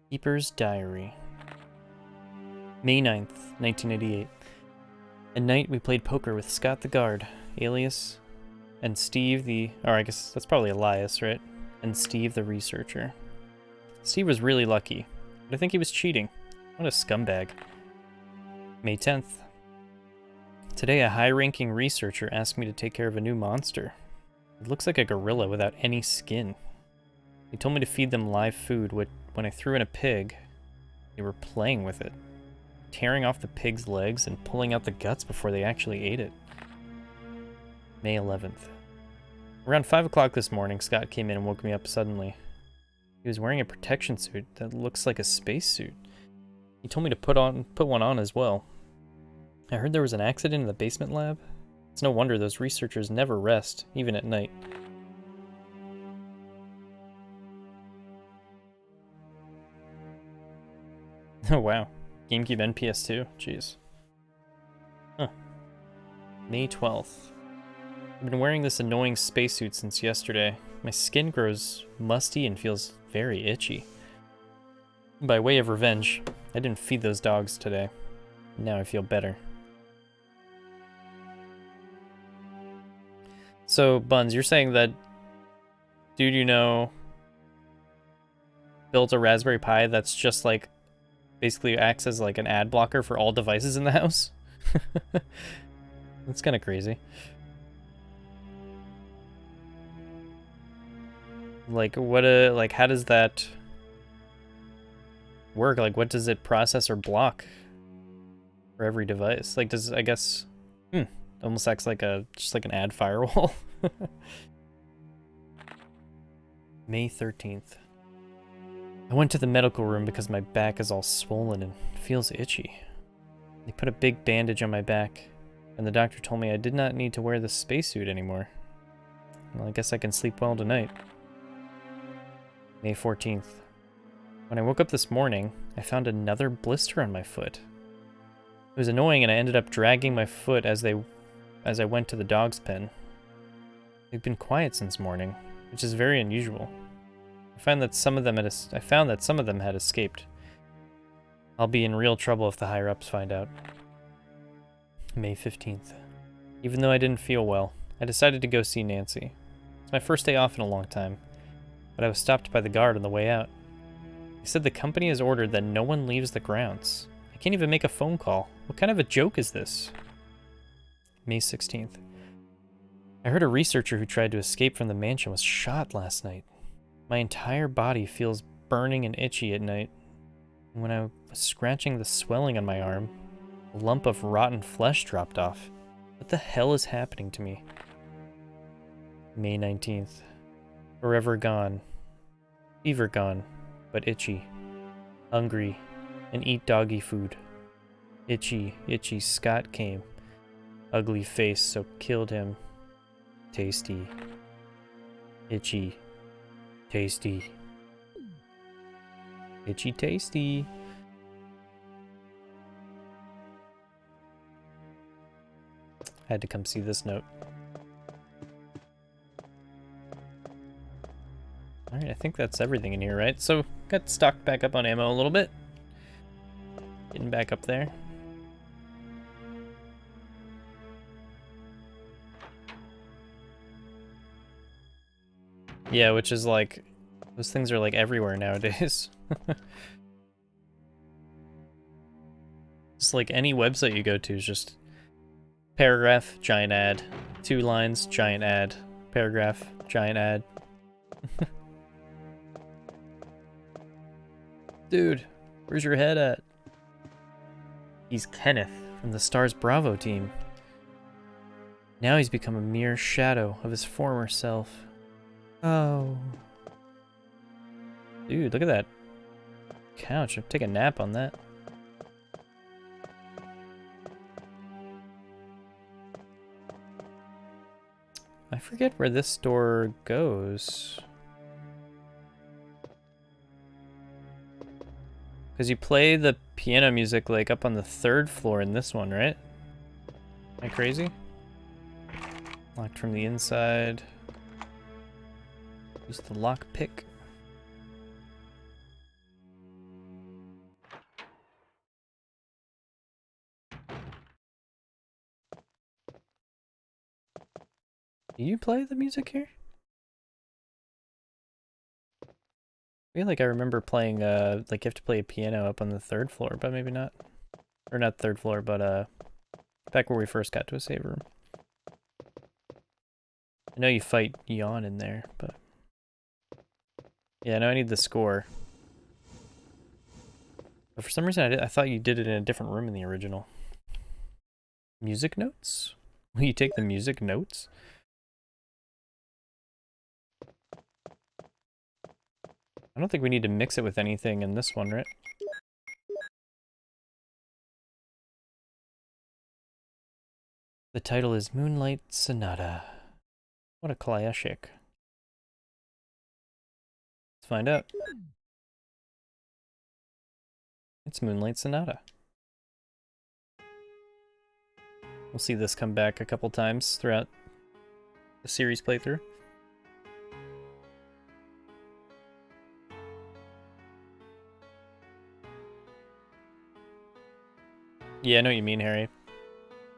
S1: Keeper's Diary. May 9th, 1988. At night, we played poker with Scott the Guard, Alias, and Steve the... Or I guess that's probably Elias, right? And Steve the Researcher. Steve was really lucky, but I think he was cheating. What a scumbag. May 10th. Today, a high-ranking researcher asked me to take care of a new monster. It looks like a gorilla without any skin. He told me to feed them live food, which, when I threw in a pig, they were playing with it, tearing off the pig's legs and pulling out the guts before they actually ate it. May 11th. Around 5 o'clock this morning, Scott came in and woke me up suddenly. He was wearing a protection suit that looks like a spacesuit. He told me to put one on as well. I heard there was an accident in the basement lab. It's no wonder those researchers never rest, even at night. Oh wow. GameCube and PS2? Jeez. Huh. May 12th. I've been wearing this annoying spacesuit since yesterday. My skin grows musty and feels very itchy. By way of revenge, I didn't feed those dogs today. Now I feel better. So, Buns, you're saying that dude you know built a Raspberry Pi that's just like basically acts as like an ad blocker for all devices in the house? That's kind of crazy. Like like how does that work? Like what does it process or block for every device? Like does I guess almost acts like just like an ad firewall. May 13th. I went to the medical room because my back is all swollen and feels itchy. They put a big bandage on my back, and the doctor told me I did not need to wear the spacesuit anymore. Well, I guess I can sleep well tonight. May 14th. When I woke up this morning, I found another blister on my foot. It was annoying, and I ended up dragging my foot as I went to the dog's pen. They've been quiet since morning, which is very unusual. I found that some of them had escaped. I'll be in real trouble if the higher-ups find out. May 15th. Even though I didn't feel well, I decided to go see Nancy. It's my first day off in a long time, but I was stopped by the guard on the way out. He said the company has ordered that no one leaves the grounds. I can't even make a phone call. What kind of a joke is this? May 16th. I heard a researcher who tried to escape from the mansion was shot last night. My entire body feels burning and itchy at night. When I was scratching the swelling on my arm, a lump of rotten flesh dropped off. What the hell is happening to me? May 19th. Forever gone. Fever gone, but itchy. Hungry, and eat doggy food. Itchy, itchy, Scott came. Ugly face, so killed him. Tasty. Itchy. Tasty. Itchy tasty. Had to come see this note. Alright, I think that's everything in here, right? So, got stocked back up on ammo a little bit. Getting back up there. Yeah, which is like, those things are like everywhere nowadays. It's like any website you go to is just paragraph, giant ad, 2 lines, giant ad, paragraph, giant ad. Dude, where's your head at? He's Kenneth from the Stars Bravo team. Now he's become a mere shadow of his former self. Oh. Dude, look at that couch. I'd take a nap on that. I forget where this door goes. Because you play the piano music like up on the 3rd floor in this one, right? Am I crazy? Locked from the inside. Use the lock pick. Do you play the music here? I feel like I remember playing, like you have to play a piano up on the 3rd floor, but maybe not. Or not 3rd floor, but, back where we first got to a save room. I know you fight Yawn in there, but... Yeah, I know I need the score. But for some reason, I thought you did it in a different room in the original. Music notes? Will you take the music notes? I don't think we need to mix it with anything in this one, right? The title is Moonlight Sonata. What a classic. Let's find out. It's Moonlight Sonata. We'll see this come back a couple times throughout the series playthrough. Yeah, I know what you mean, Harry.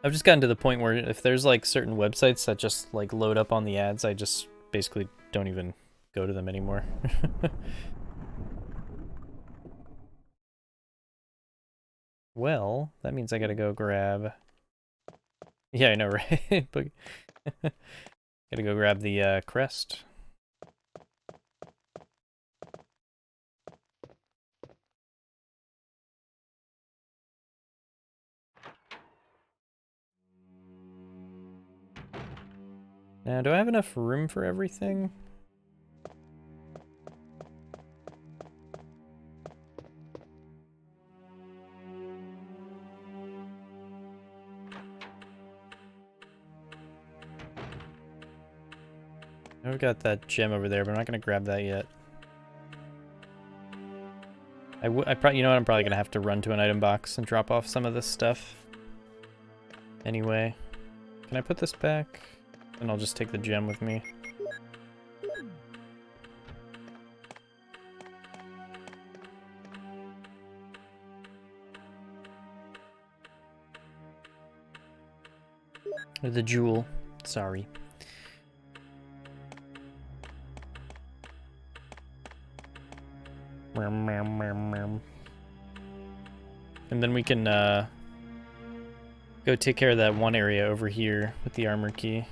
S1: I've just gotten to the point where if there's like certain websites that just like load up on the ads, I just basically don't even go to them anymore. Well, that means I gotta go grab... Yeah, I know, right? But gotta go grab the crest. Now, do I have enough room for everything? I've got that gem over there, but I'm not gonna grab that yet. I probably, you know what, I'm probably gonna have to run to an item box and drop off some of this stuff. Anyway, can I put this back? And I'll just take the gem with me. Or the jewel, sorry. And then we can go take care of that one area over here with the armor key.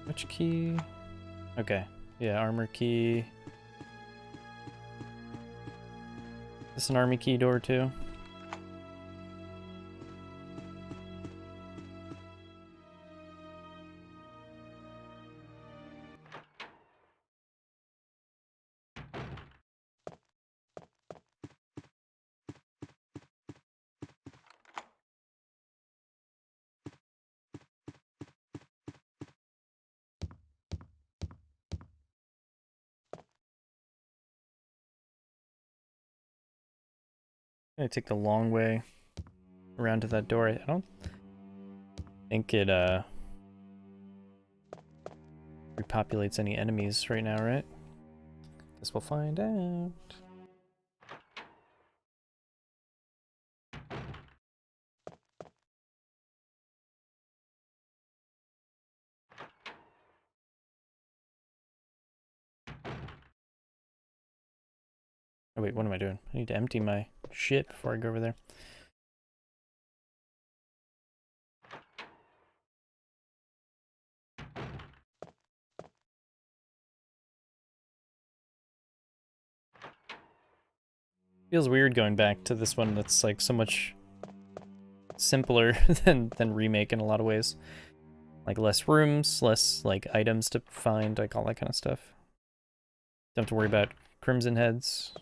S1: Which key? Okay. Yeah, armor key. This an army key door too? I'm gonna take the long way around to that door. I don't think it repopulates any enemies right now, right? Guess we'll find out. Oh wait, what am I doing? I need to empty my shit before I go over there. Feels weird going back to this one that's like so much simpler than Remake in a lot of ways. Like less rooms, less like items to find, like all that kind of stuff. Don't have to worry about crimson heads.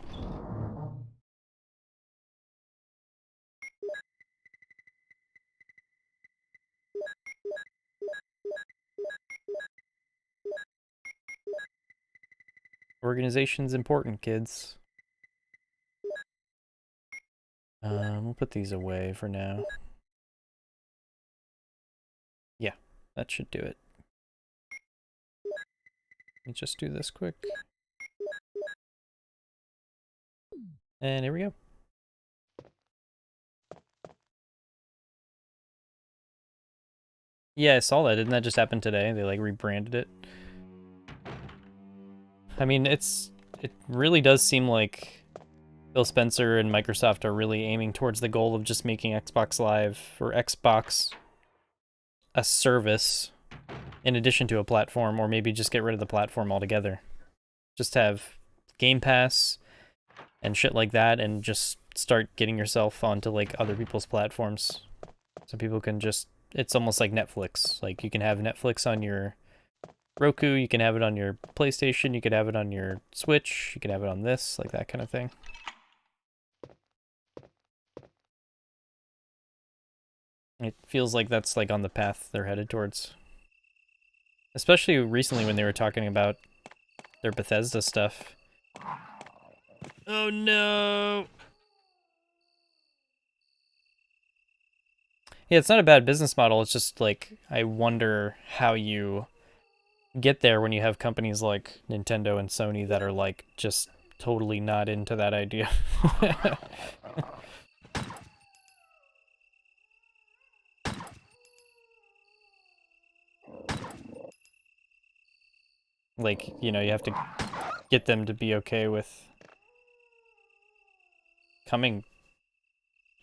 S1: Organization's important, kids. We'll put these away for now. Yeah, that should do it. Let me just do this quick. And here we go. Yeah, I saw that. Didn't that just happen today? They like rebranded it. I mean, it really does seem like Phil Spencer and Microsoft are really aiming towards the goal of just making Xbox Live or Xbox a service in addition to a platform, or maybe just get rid of the platform altogether. Just have Game Pass and shit like that, and just start getting yourself onto like other people's platforms. So people can just, it's almost like Netflix. Like you can have Netflix on your Roku, you can have it on your PlayStation, you could have it on your Switch, you can have it on this, like that kind of thing. It feels like that's like on the path they're headed towards. Especially recently when they were talking about their Bethesda stuff. Oh no! Yeah, it's not a bad business model, it's just like, I wonder how you get there when you have companies like Nintendo and Sony that are like, just totally not into that idea. Like, you know, you have to get them to be okay with coming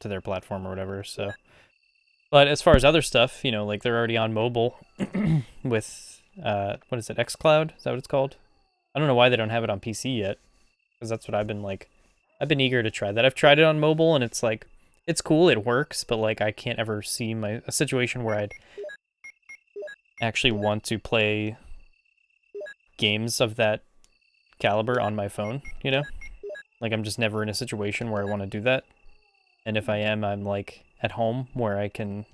S1: to their platform or whatever, so. But as far as other stuff, you know, like they're already on mobile with, what is it, xCloud? Is that what it's called? I don't know why they don't have it on PC yet, because that's what I've been eager to try that. I've tried it on mobile, and it's like, it's cool, it works, but like I can't ever see a situation where I'd actually want to play games of that caliber on my phone, you know? Like I'm just never in a situation where I want to do that. And if I am, I'm like at home where I can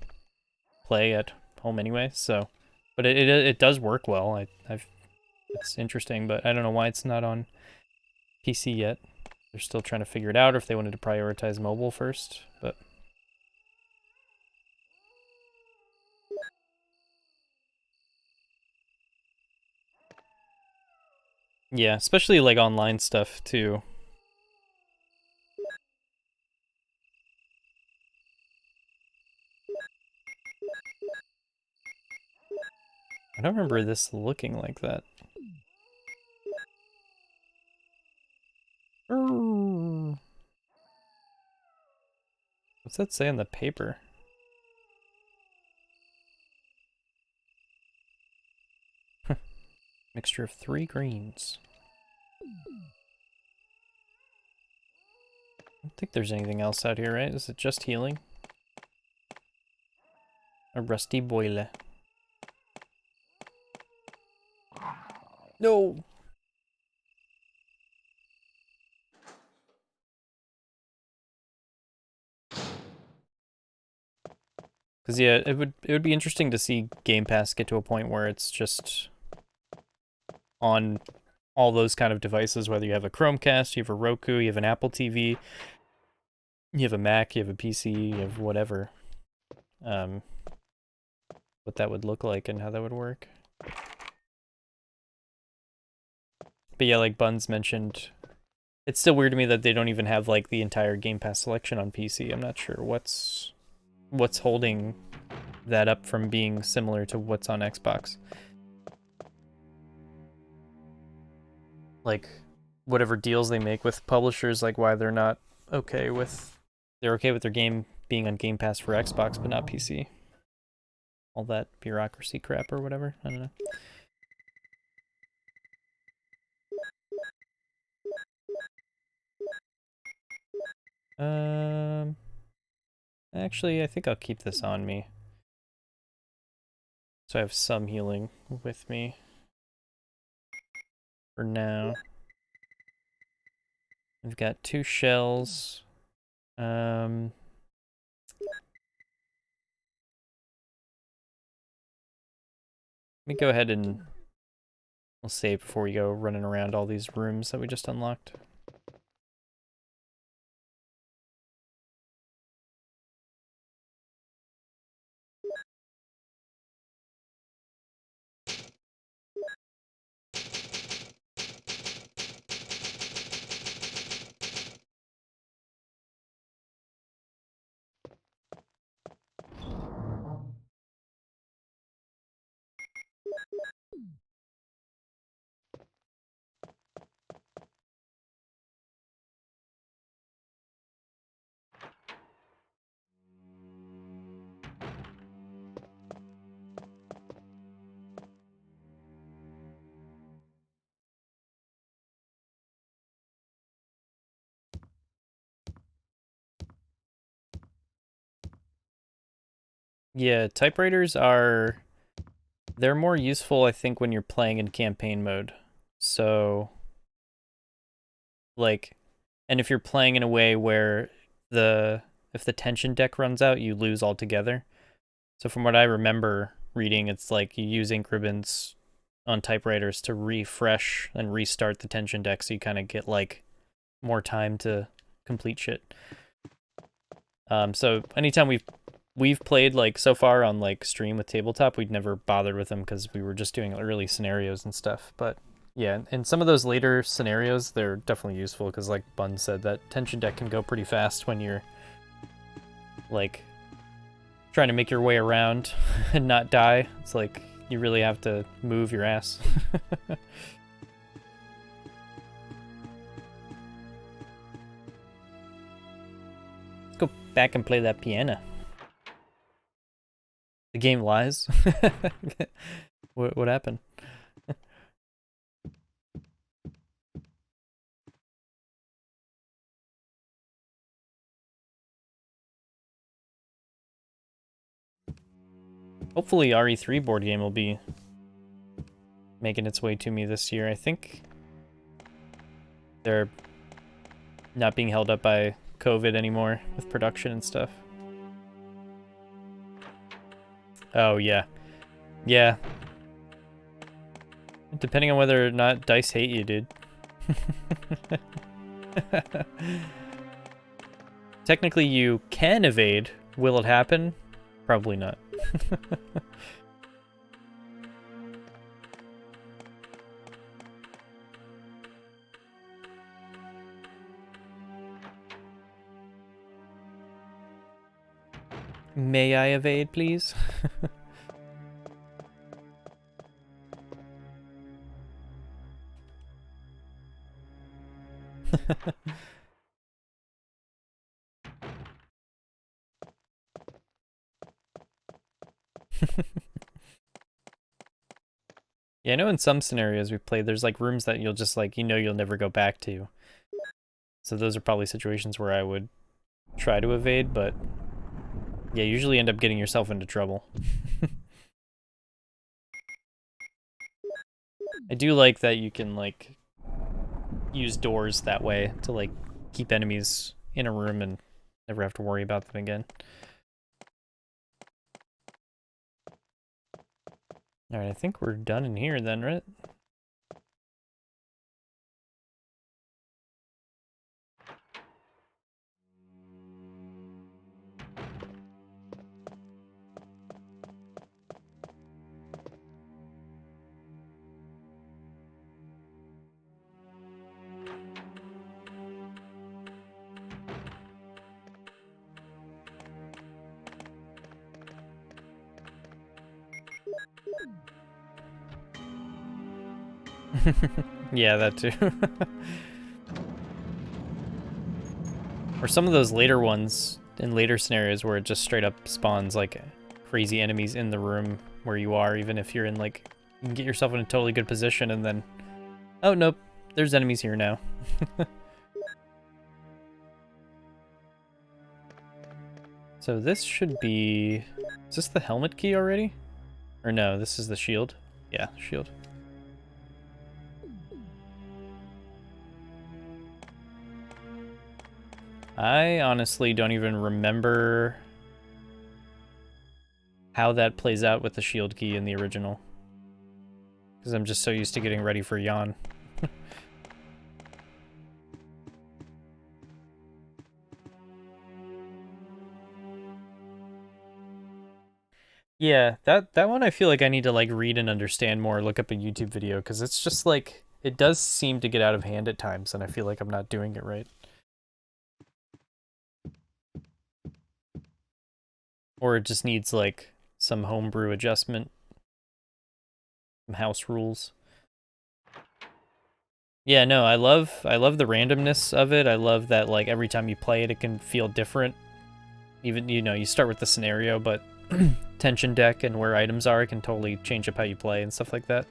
S1: play at home anyway, so. But it does work well. It's interesting, but I don't know why it's not on PC yet. They're still trying to figure it out, or if they wanted to prioritize mobile first, but. Yeah, especially like online stuff too. I don't remember this looking like that. What's that say on the paper? Mixture of 3 greens. I don't think there's anything else out here, right? Is it just healing? A rusty boiler. No! Because yeah, it would be interesting to see Game Pass get to a point where it's just on all those kind of devices, whether you have a Chromecast, you have a Roku, you have an Apple TV, you have a Mac, you have a PC, you have whatever. What that would look like and how that would work. But yeah, like Buns mentioned, it's still weird to me that they don't even have like the entire Game Pass selection on PC. I'm not sure what's holding that up from being similar to what's on Xbox. Like whatever deals they make with publishers, like why they're not okay with their game being on Game Pass for Xbox but not PC. All that bureaucracy crap or whatever. I don't know. Actually, I think I'll keep this on me. So I have some healing with me for now. I've got 2 shells. Let me go ahead and we'll save before we go running around all these rooms that we just unlocked. Yeah, typewriters they're more useful, I think, when you're playing in campaign mode. So, like, and if you're playing in a way where if the tension deck runs out, you lose altogether. So from what I remember reading, it's like you use ink ribbons on typewriters to refresh and restart the tension deck so you kind of get, like, more time to complete shit. So anytime we've played, like, so far on, like, stream with tabletop, we'd never bothered with them because we were just doing early scenarios and stuff. But yeah, in some of those later scenarios, they're definitely useful because, like Bun said, that tension deck can go pretty fast when you're, like, trying to make your way around and not die. It's like you really have to move your ass. Let's go back and play that piano. The game lies. What happened? Hopefully RE3 board game will be making its way to me this year. I think they're not being held up by COVID anymore with production and stuff. Oh, yeah. Yeah. Depending on whether or not DICE hate you, dude. Technically, you can evade. Will it happen? Probably not. May I evade, please? Yeah, I know in some scenarios we've played, there's like rooms that you'll just like, you'll never go back to. So those are probably situations where I would try to evade, but yeah, usually end up getting yourself into trouble. I do like that you can like use doors that way to like keep enemies in a room and never have to worry about them again. Alright, I think we're done in here then, right? Yeah, that too. Or some of those later ones in later scenarios where it just straight up spawns like crazy enemies in the room where you are, even if you're in like, you can get yourself in a totally good position and then, oh nope, there's enemies here now. So this should be, is this the helmet key already? Or no, this is the shield. Yeah, shield. I honestly don't even remember how that plays out with the shield key in the original. Because I'm just so used to getting ready for yawn. Yeah, that one I feel like I need to like read and understand more, look up a YouTube video, because it's just like, it does seem to get out of hand at times, and I feel like I'm not doing it right. Or it just needs like some homebrew adjustment, some house rules. Yeah, no, I love the randomness of it. I love that like every time you play it, it can feel different. Even, you start with the scenario, but tension deck and where items are can totally change up how you play and stuff like that.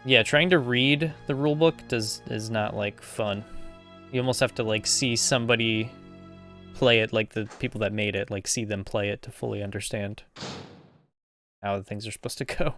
S1: Yeah, trying to read the rulebook is not like fun. You almost have to like see somebody play it, like the people that made it, like see them play it to fully understand how the things are supposed to go.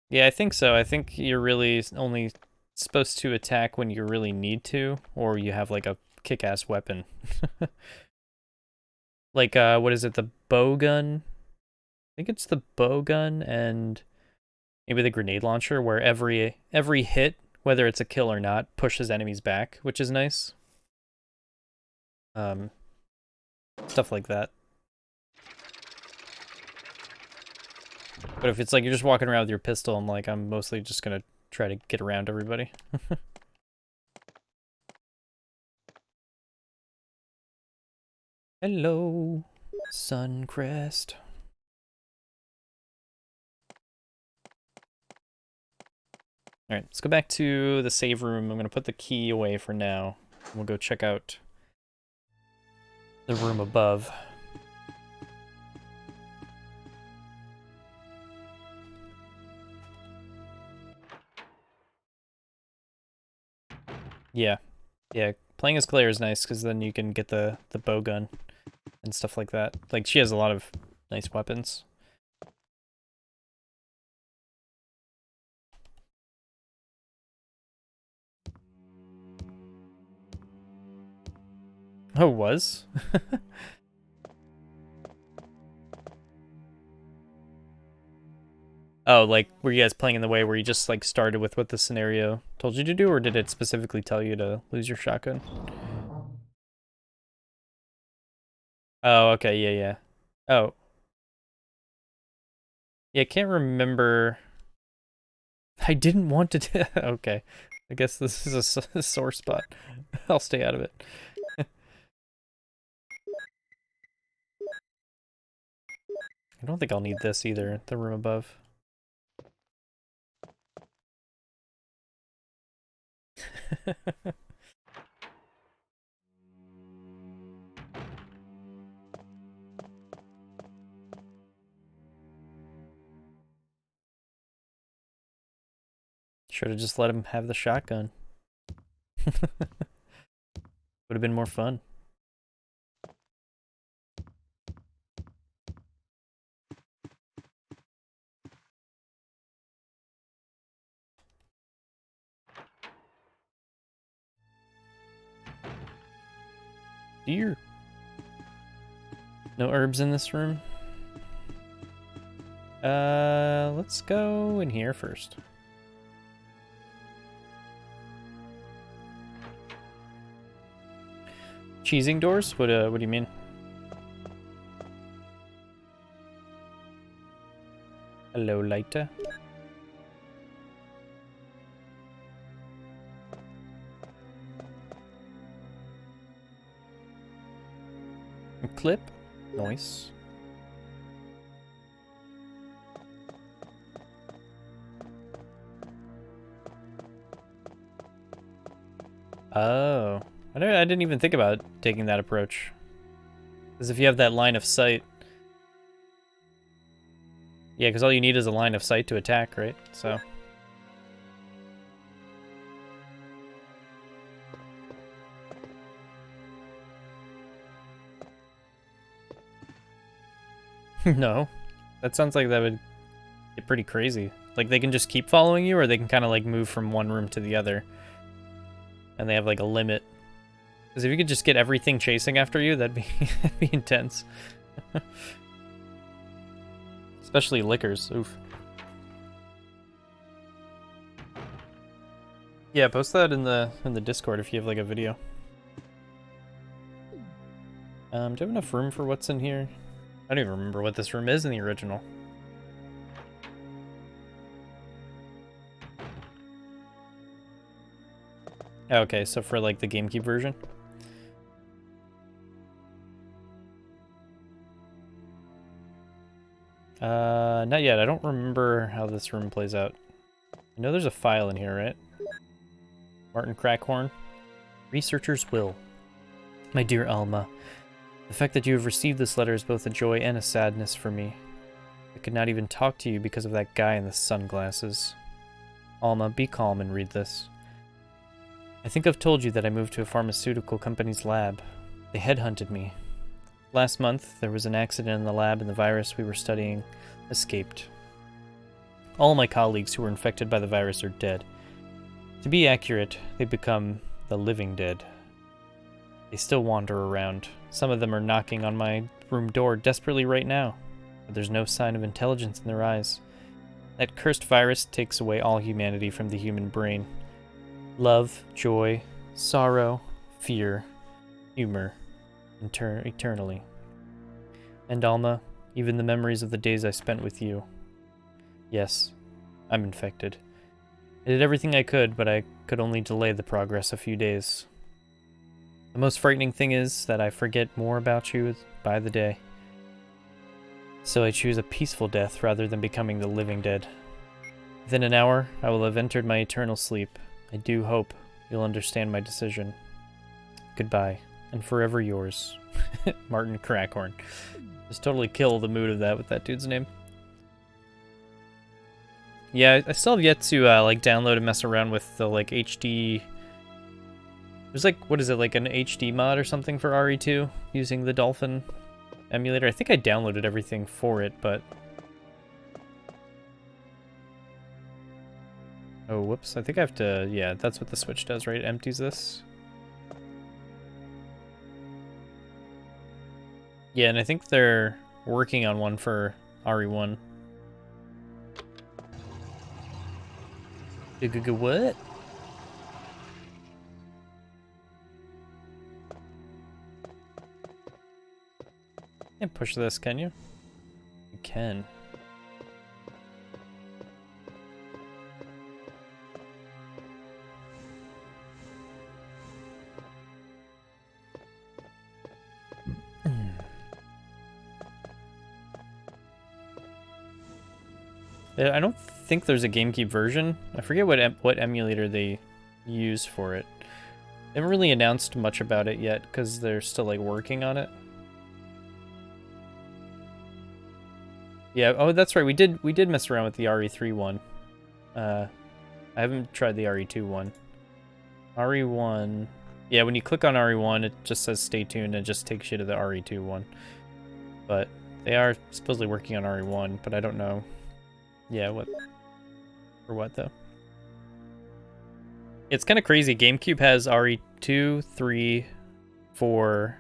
S1: Yeah, I think so. I think you're really only supposed to attack when you really need to, or you have like a kick-ass weapon. Like, what is it, the bow gun? I think it's the bow gun and maybe the grenade launcher, where every hit, whether it's a kill or not, pushes enemies back, which is nice. Stuff like that. But if it's like you're just walking around with your pistol, and like I'm mostly just gonna try to get around everybody. Hello, Suncrest. Alright, let's go back to the save room. I'm gonna put the key away for now. We'll go check out the room above. Yeah. Yeah, playing as Claire is nice, because then you can get the bow gun and stuff like that. Like, she has a lot of nice weapons. Oh, it was? Oh, like, were you guys playing in the way where you just, like, started with what the scenario told you to do, or did it specifically tell you to lose your shotgun? Oh, okay, yeah, yeah. Oh. Yeah, I can't remember. I didn't want to okay. I guess this is a sore spot. I'll stay out of it. I don't think I'll need this either, the room above. Should have just let him have the shotgun. Would have been more fun. Deer. No herbs in this room. Let's go in here first. Cheesing doors? What do you mean? Hello, Lita. A clip? Nice. Oh. I didn't even think about taking that approach. Because if you have that line of sight... Yeah, because all you need is a line of sight to attack, right? So... No. That sounds like that would get pretty crazy. Like, they can just keep following you, or they can kind of, like, move from one room to the other. And they have, like, a limit. Because if you could just get everything chasing after you, that'd be, that'd be intense. Especially lickers. Oof. Yeah, post that in the Discord if you have, like, a video. Do you have enough room for what's in here? I don't even remember what this room is in the original. Okay, so for, like, the GameCube version? Not yet. I don't remember how this room plays out. I know there's a file in here, right? Martin Crackhorn. Researcher's will. My dear Alma, the fact that you have received this letter is both a joy and a sadness for me. I could not even talk to you because of that guy in the sunglasses. Alma, be calm and read this. I think I've told you that I moved to a pharmaceutical company's lab. They headhunted me. Last month, there was an accident in the lab and the virus we were studying escaped. All my colleagues who were infected by the virus are dead. To be accurate, they become the living dead. They still wander around. Some of them are knocking on my room door desperately right now, but there's no sign of intelligence in their eyes. That cursed virus takes away all humanity from the human brain. Love, joy, sorrow, fear, humor, eternally. And Alma, even the memories of the days I spent with you. Yes, I'm infected. I did everything I could, but I could only delay the progress a few days. The most frightening thing is that I forget more about you by the day. So I choose a peaceful death rather than becoming the living dead. Within an hour, I will have entered my eternal sleep. I do hope you'll understand my decision. Goodbye, and forever yours, Martin Crackhorn. Just totally kill the mood of that with that dude's name. Yeah, I still have yet to like download and mess around with the like HD. There's like, what is it, like an HD mod or something for RE2 using the Dolphin emulator. I think I downloaded everything for it, but oh, whoops. I think I have to, yeah, that's what the Switch does, right? It empties this. Yeah, and I think they're working on one for RE1. What? Can't push this, can you? You can. I don't think there's a GameCube version. I forget what emulator they use for it. They haven't really announced much about it yet because they're still like working on it. Yeah, oh that's right. We did mess around with the RE3 one. I haven't tried the RE2 one. RE1. Yeah, when you click on RE1, it just says stay tuned and it just takes you to the RE2 one. But they are supposedly working on RE1, but I don't know. Yeah, what for what though? It's kind of crazy. GameCube has RE2, 3, 4,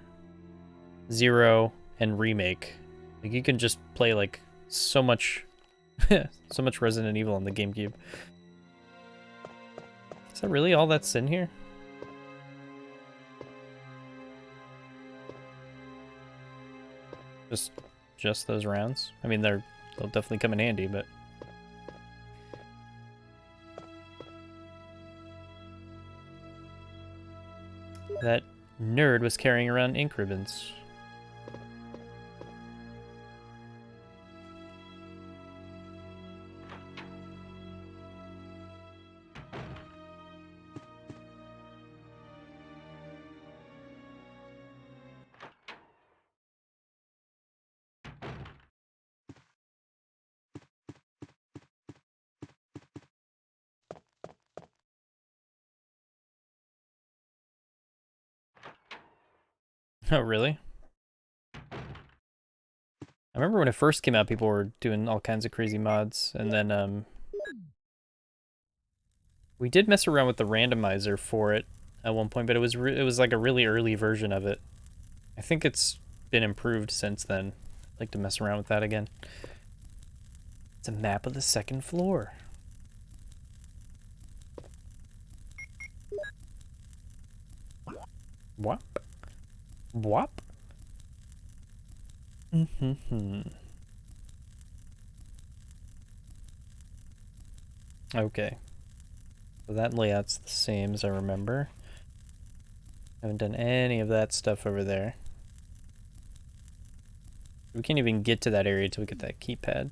S1: 0, and Remake. Like you can just play like so much so much Resident Evil on the GameCube. Is that really all that's in here? Just those rounds? I mean, they'll definitely come in handy, but that nerd was carrying around ink ribbons. Oh, really? I remember when it first came out, people were doing all kinds of crazy mods, and then we did mess around with the randomizer for it at one point, but it was like a really early version of it. I think it's been improved since then. I'd like to mess around with that again. It's a map of the second floor. Whop. Whop. Okay. So that layout's the same as I remember. Haven't done any of that stuff over there. We can't even get to that area till we get that keypad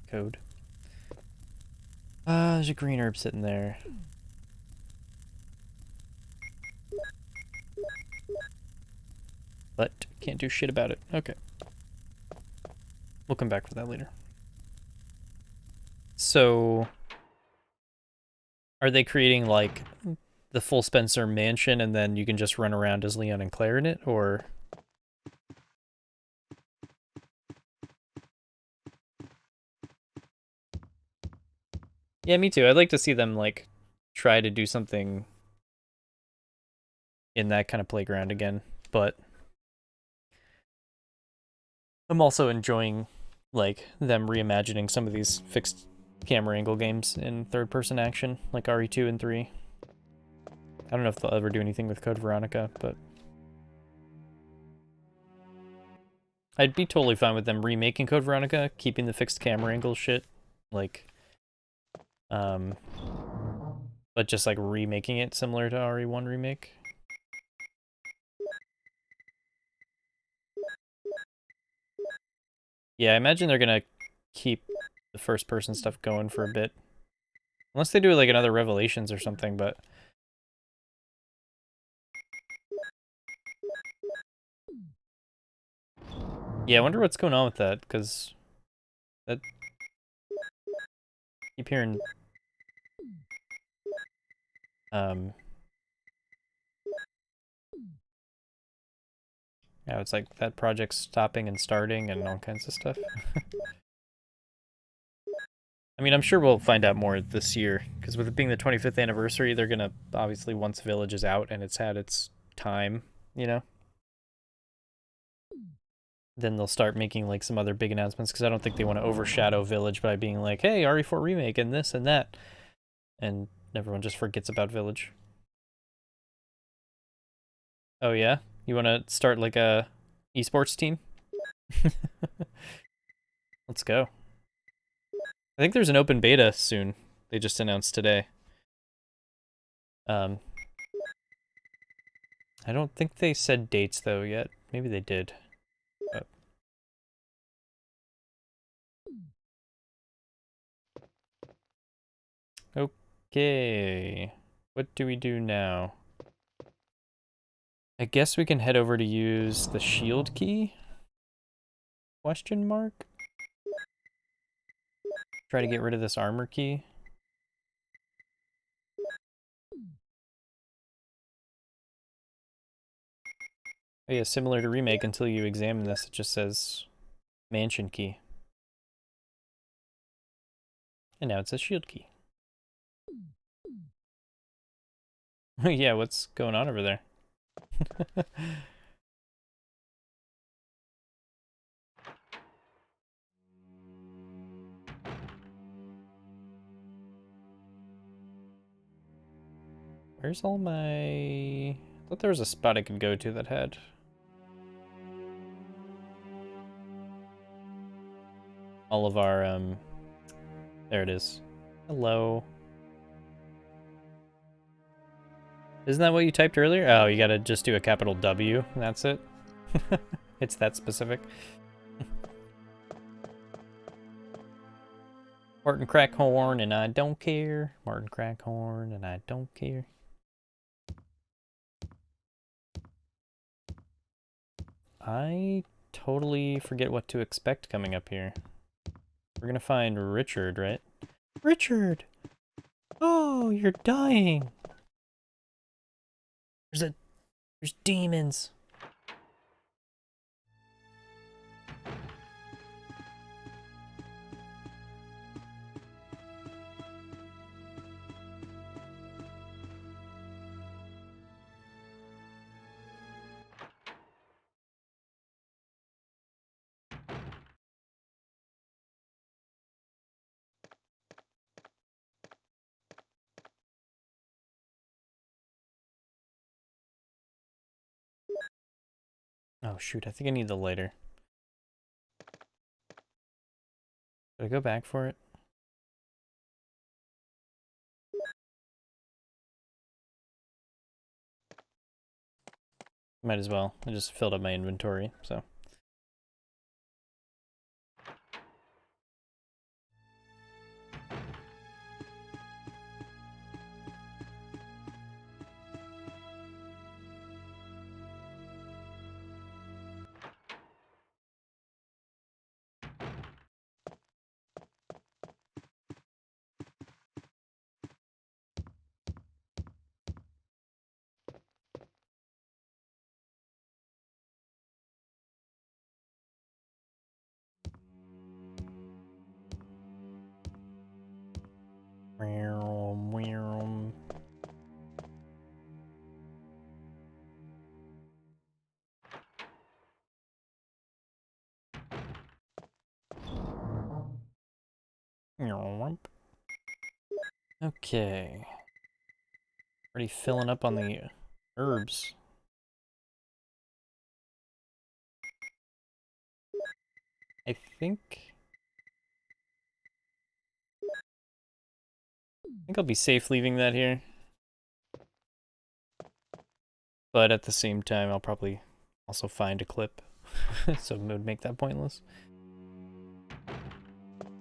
S1: code. There's a green herb sitting there. But can't do shit about it. Okay. We'll come back for that later. So, are they creating like the full Spencer mansion and then you can just run around as Leon and Claire in it, or? Yeah, me too. I'd like to see them like try to do something in that kind of playground again, but I'm also enjoying like them reimagining some of these fixed camera angle games in third-person action, like RE2 and 3. I don't know if they'll ever do anything with Code Veronica, but I'd be totally fine with them remaking Code Veronica, keeping the fixed camera angle shit, like, but just like remaking it similar to RE1 Remake. Yeah, I imagine they're gonna keep the first-person stuff going for a bit. Unless they do like another Revelations or something, but... Yeah, I wonder what's going on with that, because... that... keep hearing... Yeah, it's like that project's stopping and starting and all kinds of stuff. I mean, I'm sure we'll find out more this year, because with it being the 25th anniversary, they're gonna, obviously, once Village is out and it's had its time, you know? Then they'll start making, like, some other big announcements, because I don't think they want to overshadow Village by being like, hey, RE4 Remake and this and that. And everyone just forgets about Village. Oh, yeah? You want to start, like, a esports team? Let's go. I think there's an open beta soon. They just announced today. I don't think they said dates though yet. Maybe they did. But... Okay. What do we do now? I guess we can head over to use the shield key? Question mark? Try to get rid of this armor key. Oh yeah, similar to Remake, until you examine this, it just says mansion key. And now it says shield key. Yeah, what's going on over there? Where's all my... I thought there was a spot I could go to that had... all of our, there it is. Hello. Isn't that what you typed earlier? Oh, you gotta just do a capital W, and that's it? It's that specific. Martin Crackhorn, and I don't care. Martin Crackhorn, and I don't care. I totally forget what to expect coming up here. We're gonna find Richard, right? Richard! Oh, you're dying! There's demons! Oh shoot, I think I need the lighter. Should I go back for it? Might as well. I just filled up my inventory, so. Okay. Already filling up on the herbs. I think I'll be safe leaving that here. But at the same time, I'll probably also find a clip. So it would make that pointless.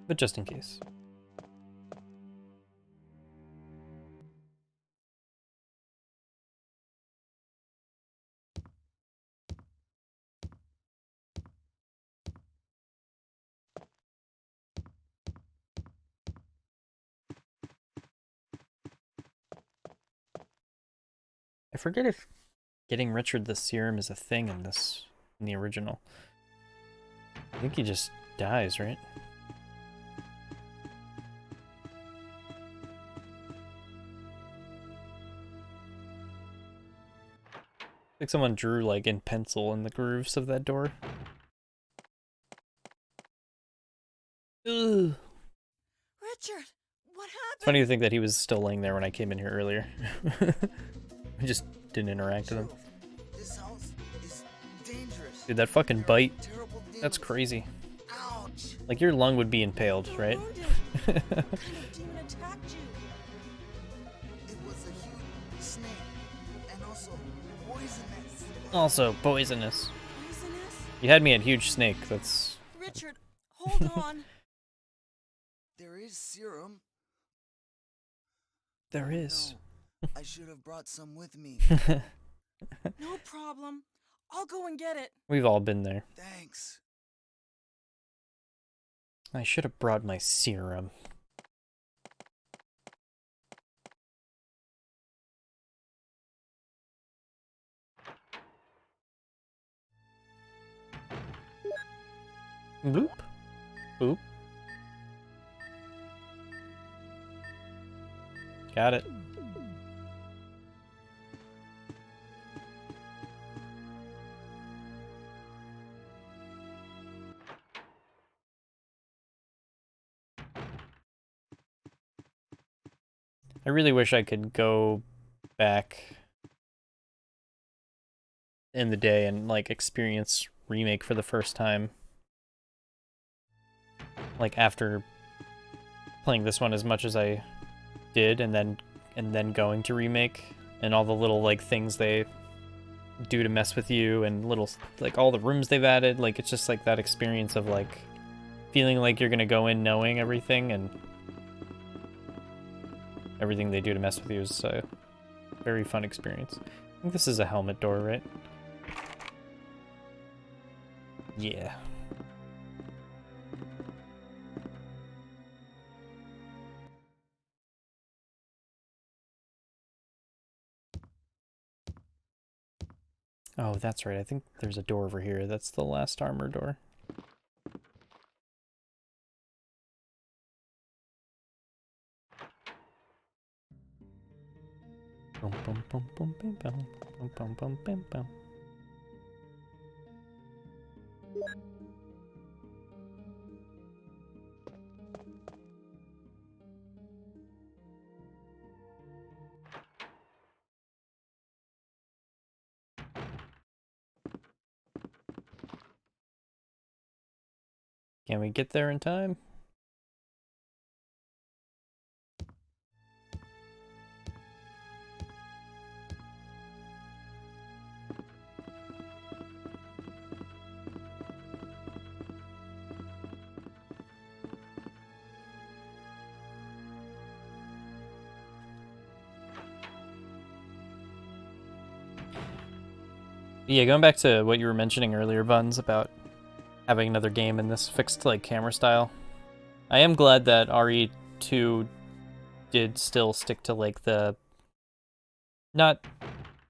S1: But just in case. I forget if getting Richard the serum is a thing in the original. I think he just dies, right? Like someone drew like in pencil in the grooves of that door. Ugh.
S3: Richard, what happened?
S1: It's funny to think that he was still laying there when I came in here earlier. I just didn't interact with him.
S7: This house is dangerous.
S1: Dude, that fucking bite,
S7: Terrible demons.
S1: that's crazy.
S7: Ouch.
S1: Like your lung would be impaled,
S3: You're
S1: right?
S3: wounded. What kind of demon attacked you?
S7: It was a huge snake and also poisonous.
S1: Also poisonous.
S3: Poisonous?
S1: You had me at huge snake, that's...
S3: Richard, hold on.
S7: There is serum.
S1: There is.
S7: No, I should have brought some with me.
S3: No problem. I'll go and get it.
S1: We've all been there.
S7: Thanks.
S1: I should have brought my serum. Bloop. Boop. Got it. I really wish I could go back in the day and like experience Remake for the first time. Like after playing this one as much as I did and then going to Remake and all the little like things they do to mess with you and little like all the rooms they've added, like it's just like that experience of like feeling like you're gonna go in knowing everything, and everything they do to mess with you is a very fun experience. I think this is a helmet door, right? Yeah. Oh, that's right. I think there's a door over here. That's the last armor door. Bum, bum, bum, bum, bum, bum, bum, bum, bum, bum, bum. Can we get there in time? Yeah, going back to what you were mentioning earlier, Buns, about having another game in this fixed like camera style. I am glad that RE2 did still stick to like the not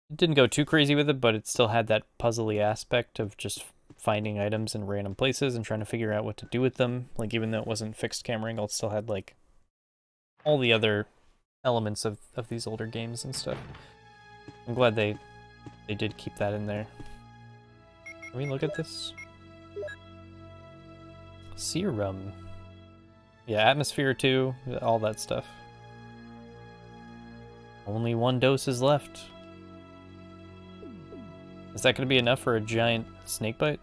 S1: it didn't go too crazy with it, but it still had that puzzly aspect of just finding items in random places and trying to figure out what to do with them. Like even though it wasn't fixed camera angle, it still had like all the other elements of these older games and stuff. I'm glad they did keep that in there. Can we look at this? Serum. Yeah, atmosphere too, all that stuff. Only one dose is left. Is that going to be enough for a giant snake bite?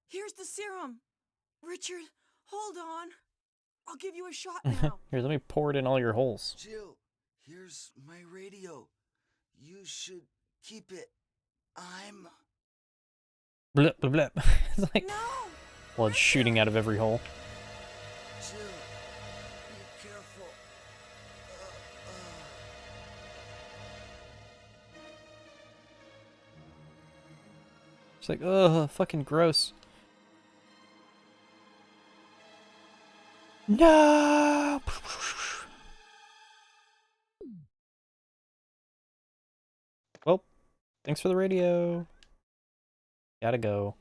S3: Here's the serum. Richard, hold on. I'll give you a shot now.
S1: Here, let me pour it in all your holes.
S7: Jill, here's my radio. You should keep it. I'm...
S1: Blip, blip, blip. It's like
S3: No!
S1: blood shooting out of every hole.
S7: Jill, be careful.
S1: It's like, ugh, fucking gross. No! Well, thanks for the radio. Gotta go.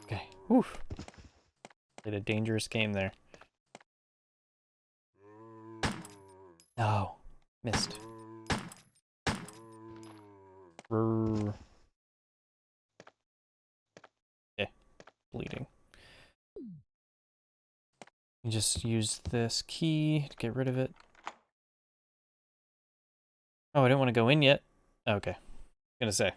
S1: Okay, whew. Played a dangerous game there. Oh, missed. Brrr. Okay, bleeding. You just use this key to get rid of it. Oh, I didn't want to go in yet. Okay, gonna say.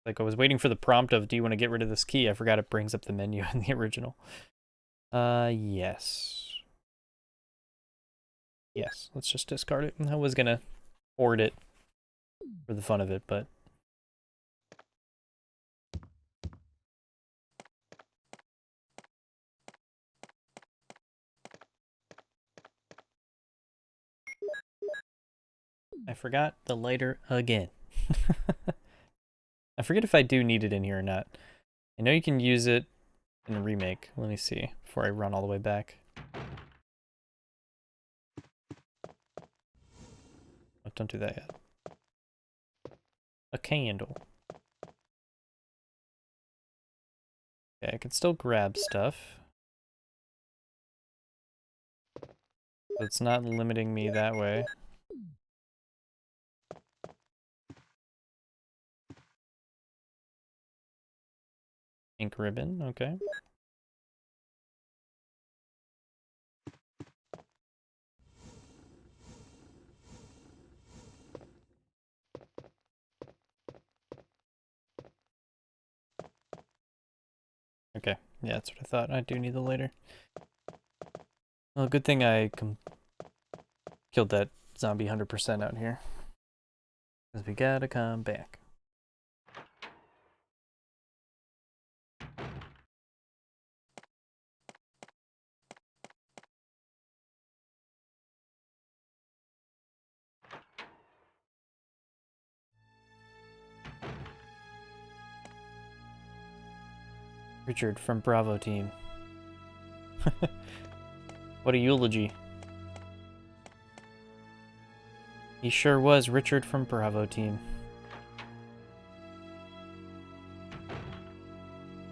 S1: Like I was waiting for the prompt of, do you want to get rid of this key? I forgot it brings up the menu in the original. Yes. Yes, let's just discard it. I was gonna hoard it for the fun of it, but... I forgot the lighter again. I forget if I do need it in here or not. I know you can use it in a remake. Let me see before I run all the way back. Oh, don't do that yet. A candle. Okay, I can still grab stuff. It's not limiting me that way. Ink ribbon, okay. Okay, yeah, that's what I thought. I do need the lighter. Well, good thing I killed that zombie 100% out here. Because we gotta come back. Richard from Bravo team. What a eulogy. He sure was Richard from Bravo team.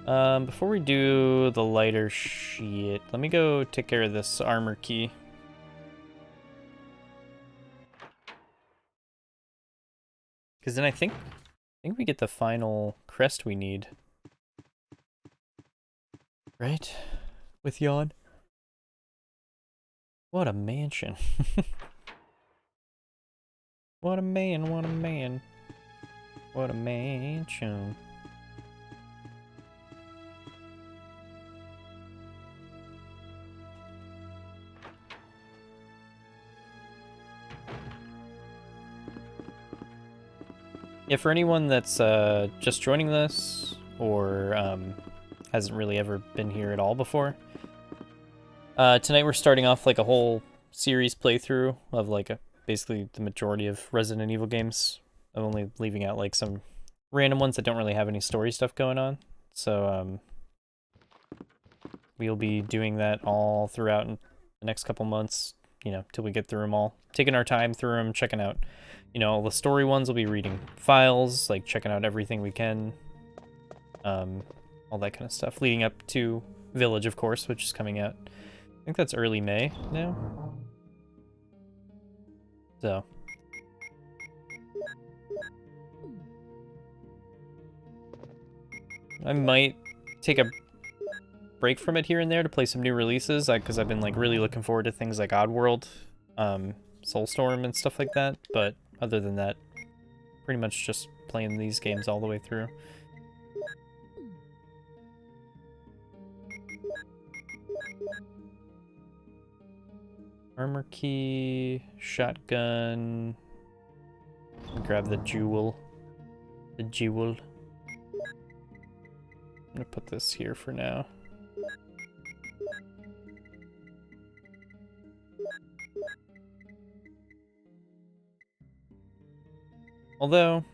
S1: Before we do the lighter shit, let me go take care of this armor key. Because then I think we get the final crest we need. Right? With Yawn. What a mansion. What a man, what a man. What a mansion. Yeah, for anyone that's just joining this, or hasn't really ever been here at all before, tonight we're starting off like a whole series playthrough of like basically the majority of Resident Evil games. I'm only leaving out like some random ones that don't really have any story stuff going on. So we'll be doing that all throughout in the next couple months, you know, till we get through them all. Taking our time through them, checking out, you know, all the story ones. We'll be reading files, like checking out everything we can. All that kind of stuff. Leading up to Village, of course, which is coming out. I think that's early May now. So. I might take a break from it here and there to play some new releases, because I've been like really looking forward to things like Oddworld, Soulstorm and stuff like that, but other than that, pretty much just playing these games all the way through. Armor key, shotgun, grab the jewel. The jewel. I'm gonna put this here for now. Although,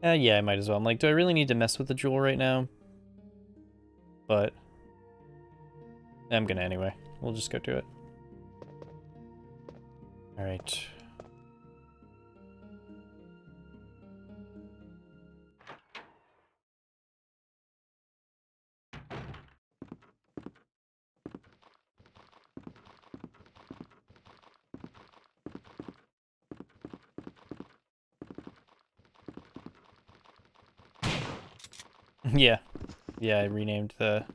S1: yeah, I might as well. I'm like, do I really need to mess with the jewel right now? But I'm gonna anyway. We'll just go do it. All right. Yeah. Yeah, I renamed got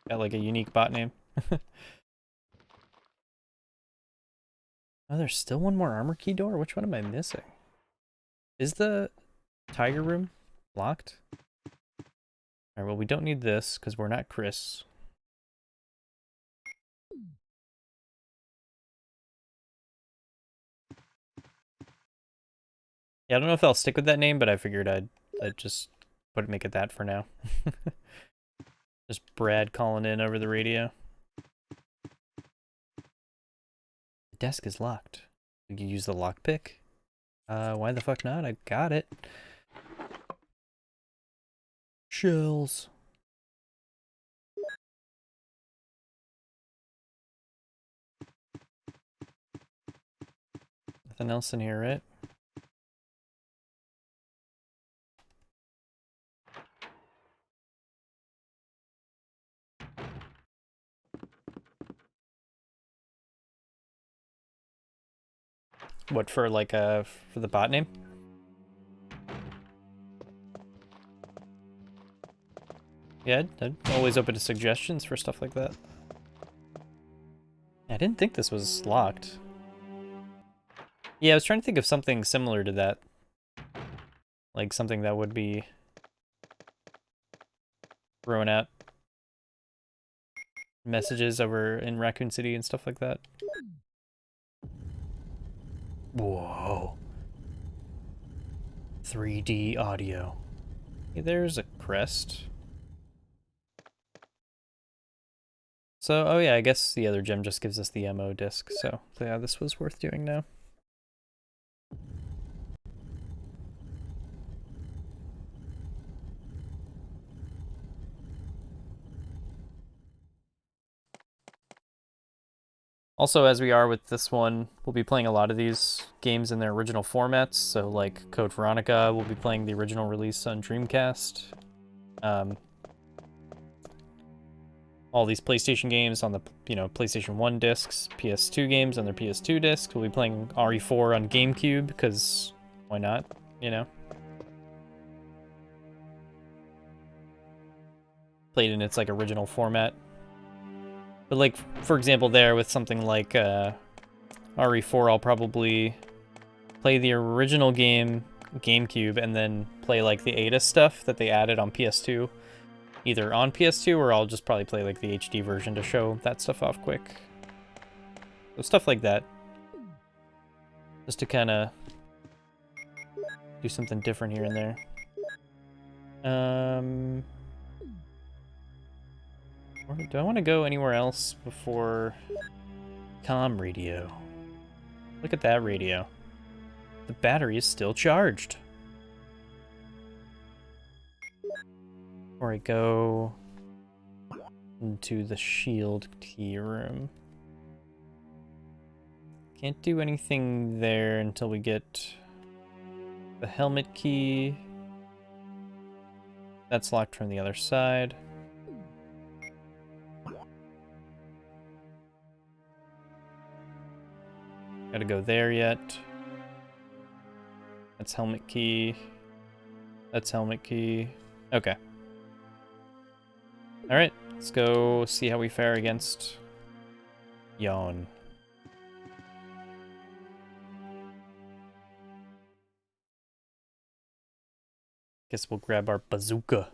S1: like a unique bot name. Oh, there's still one more armor key door? Which one am I missing? Is the tiger room locked? Alright, well, we don't need this because we're not Chris. Yeah, I don't know if I'll stick with that name, but I figured I'd just make it that for now. Just Brad calling in over the radio. The desk is locked. We can use the lockpick? Why the fuck not? I got it. Shells. Nothing else in here, right? What, for like for the bot name? Yeah, I'm always open to suggestions for stuff like that. I didn't think this was locked. Yeah, I was trying to think of something similar to that. Like something that would be throwing out messages over in Raccoon City and stuff like that. Whoa. 3D audio. Okay, there's a crest. So, oh yeah, I guess the other gem just gives us the MO disc, so yeah, this was worth doing now. Also, as we are with this one, we'll be playing a lot of these games in their original formats, so like Code Veronica, we'll be playing the original release on Dreamcast. All these PlayStation games on the, PlayStation 1 discs, PS2 games on their PS2 discs. We'll be playing RE4 on GameCube, because why not, Played in its, like, original format. But, like, for example, there with something like RE4, I'll probably play the original game, GameCube, and then play, like, the ADA stuff that they added on PS2. Either on PS2, or I'll just probably play, like, the HD version to show that stuff off quick. So stuff like that. Just to kind of do something different here and there. Do I want to go anywhere else before comm radio? Look at that radio. The battery is still charged. Before I go into the shield key room. Can't do anything there until we get the helmet key. That's locked from the other side. Gotta go there yet. That's helmet key. That's helmet key. Okay. Alright, let's go see how we fare against Yawn. Guess we'll grab our bazooka.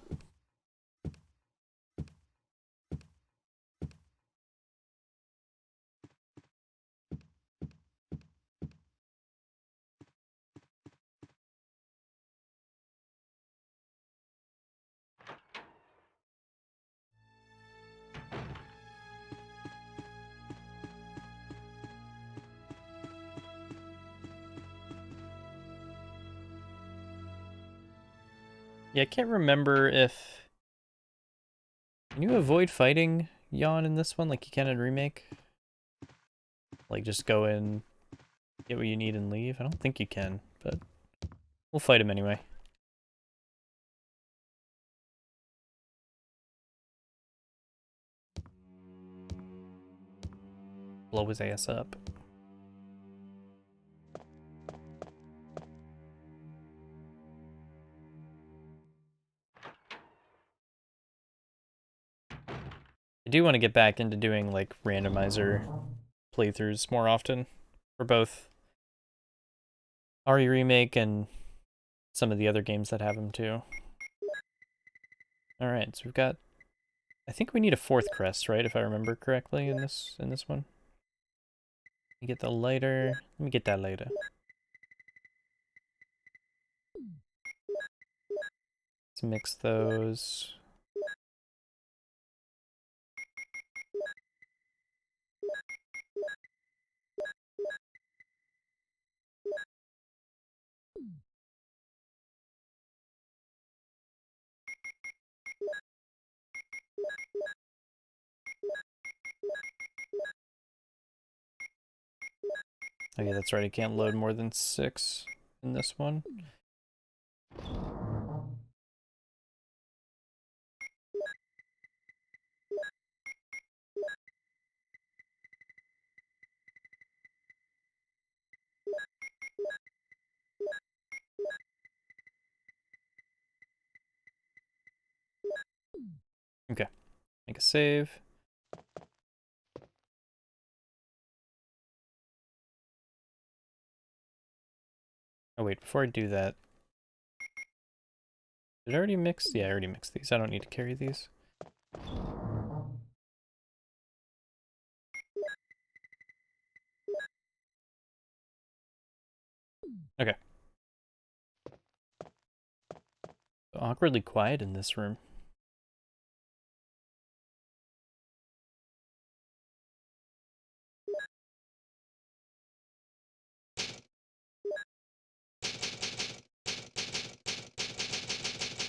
S1: Yeah, I can't remember if... Can you avoid fighting Yawn in this one like you can in Remake? Like, just go in, get what you need, and leave? I don't think you can, but we'll fight him anyway. Blow his ass up. I do want to get back into doing, like, randomizer playthroughs more often for both RE Remake and some of the other games that have them too. All right, so we've got. I think we need a 4th crest, right? If I remember correctly in this one. Let me get the lighter. Let me get that lighter. Let's mix those. Oh yeah, that's right. I can't load more than 6 in this one. Okay, make a save. Oh wait, before I do that, did I already mix? Yeah, I already mixed these. I don't need to carry these. Okay. Awkwardly quiet in this room.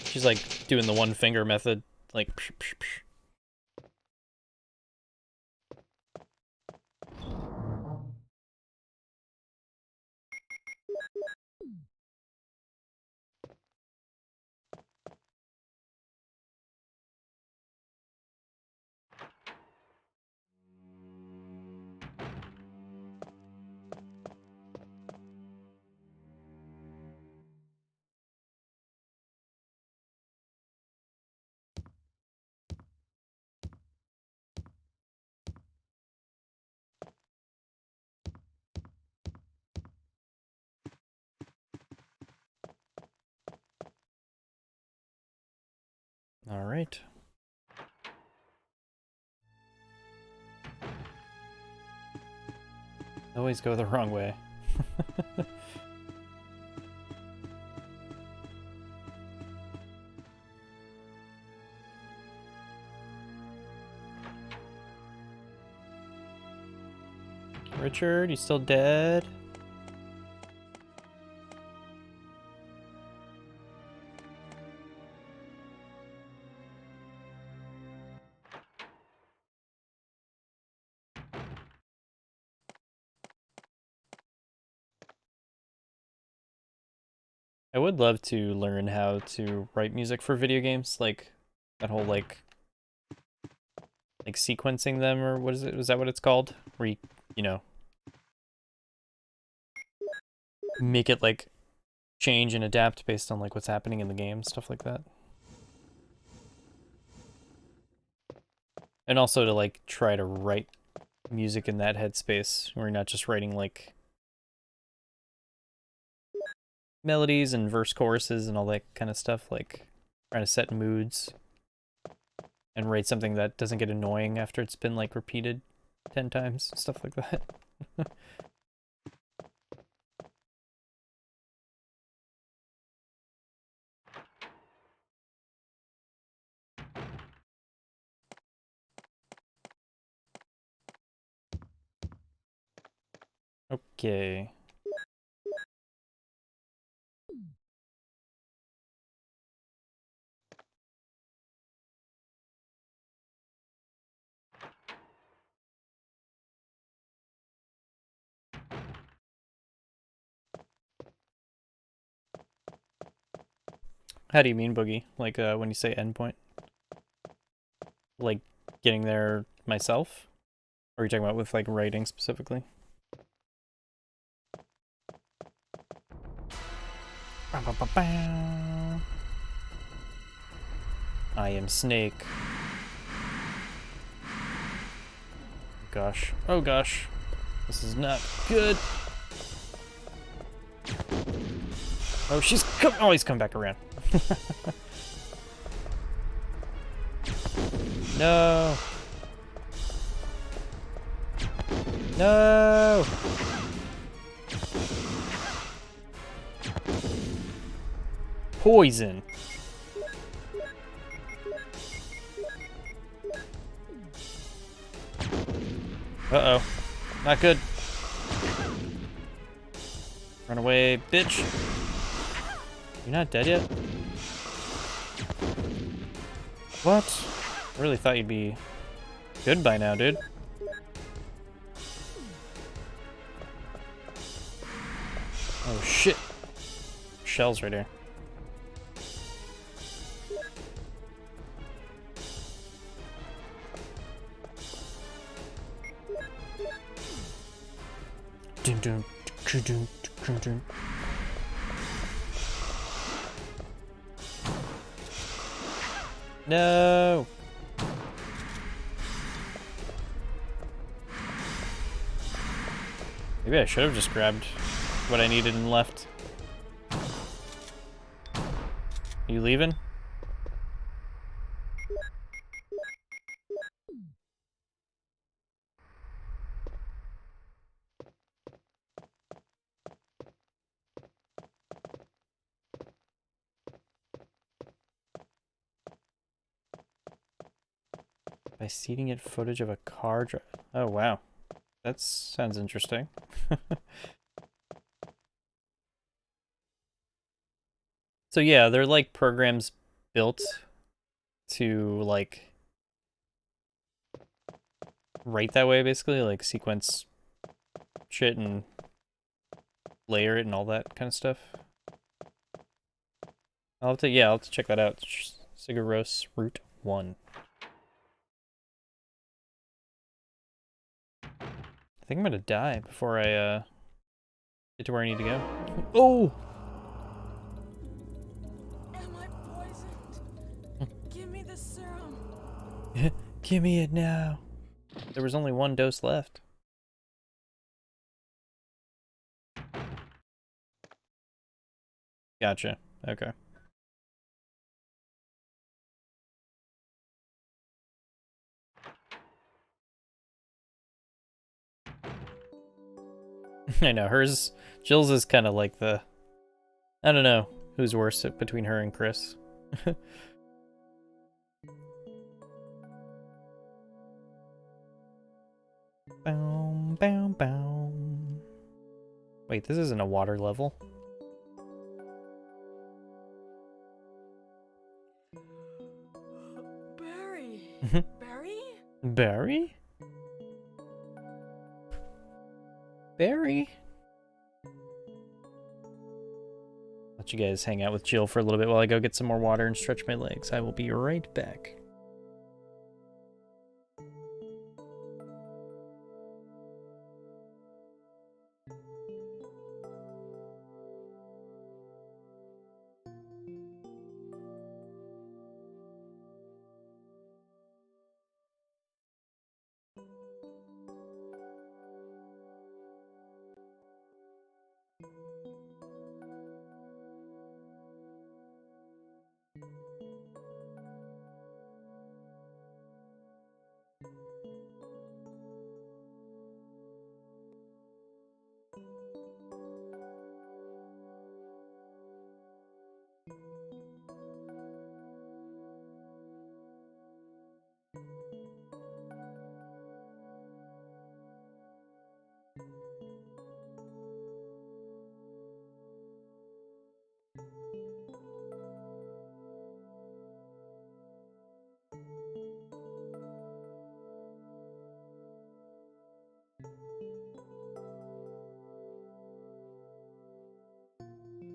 S1: She's like doing the 1-finger method, like psh, psh, psh. All right. Always go the wrong way. Richard, you still dead? I would love to learn how to write music for video games, like that whole like sequencing them, or what is it? Is that what it's called? Where you know, make it like change and adapt based on like what's happening in the game, stuff like that. And also to like try to write music in that headspace where you're not just writing like melodies and verse choruses and all that kind of stuff, like trying to set moods and write something that doesn't get annoying after it's been like repeated 10 times, stuff like that. Okay. How do you mean, Boogie? Like when you say endpoint? Like getting there myself? Or are you talking about with like writing specifically? I am Snake. Gosh. Oh gosh. This is not good. Oh, she's come. Oh, he's come back around. No. No. Poison. Uh-oh. Not good. Run away, bitch. You're not dead yet? What? I really thought you'd be good by now, dude. Oh, shit. Shells right here. Dun dun dun dun dun dun. No. Maybe I should have just grabbed what I needed and left. You leaving? By seeding it footage of a car drive. Oh, wow. That sounds interesting. So yeah, they're like programs built to like write that way, basically, like sequence shit and layer it and all that kind of stuff. I'll have to check that out. Sigaros Route 1. I think I'm gonna die before I get to where I need to go. Oh!
S3: Am I poisoned? Give me the serum.
S1: Give me it now. There was only one dose left. Gotcha. Okay. I know, Jill's is kind of like the, I don't know who's worse between her and Chris. Boom, boom, boom. Wait, this isn't a water level.
S3: Barry. Barry?
S1: Barry? Barry? Let you guys hang out with Jill for a little bit while I go get some more water and stretch my legs. I will be right back.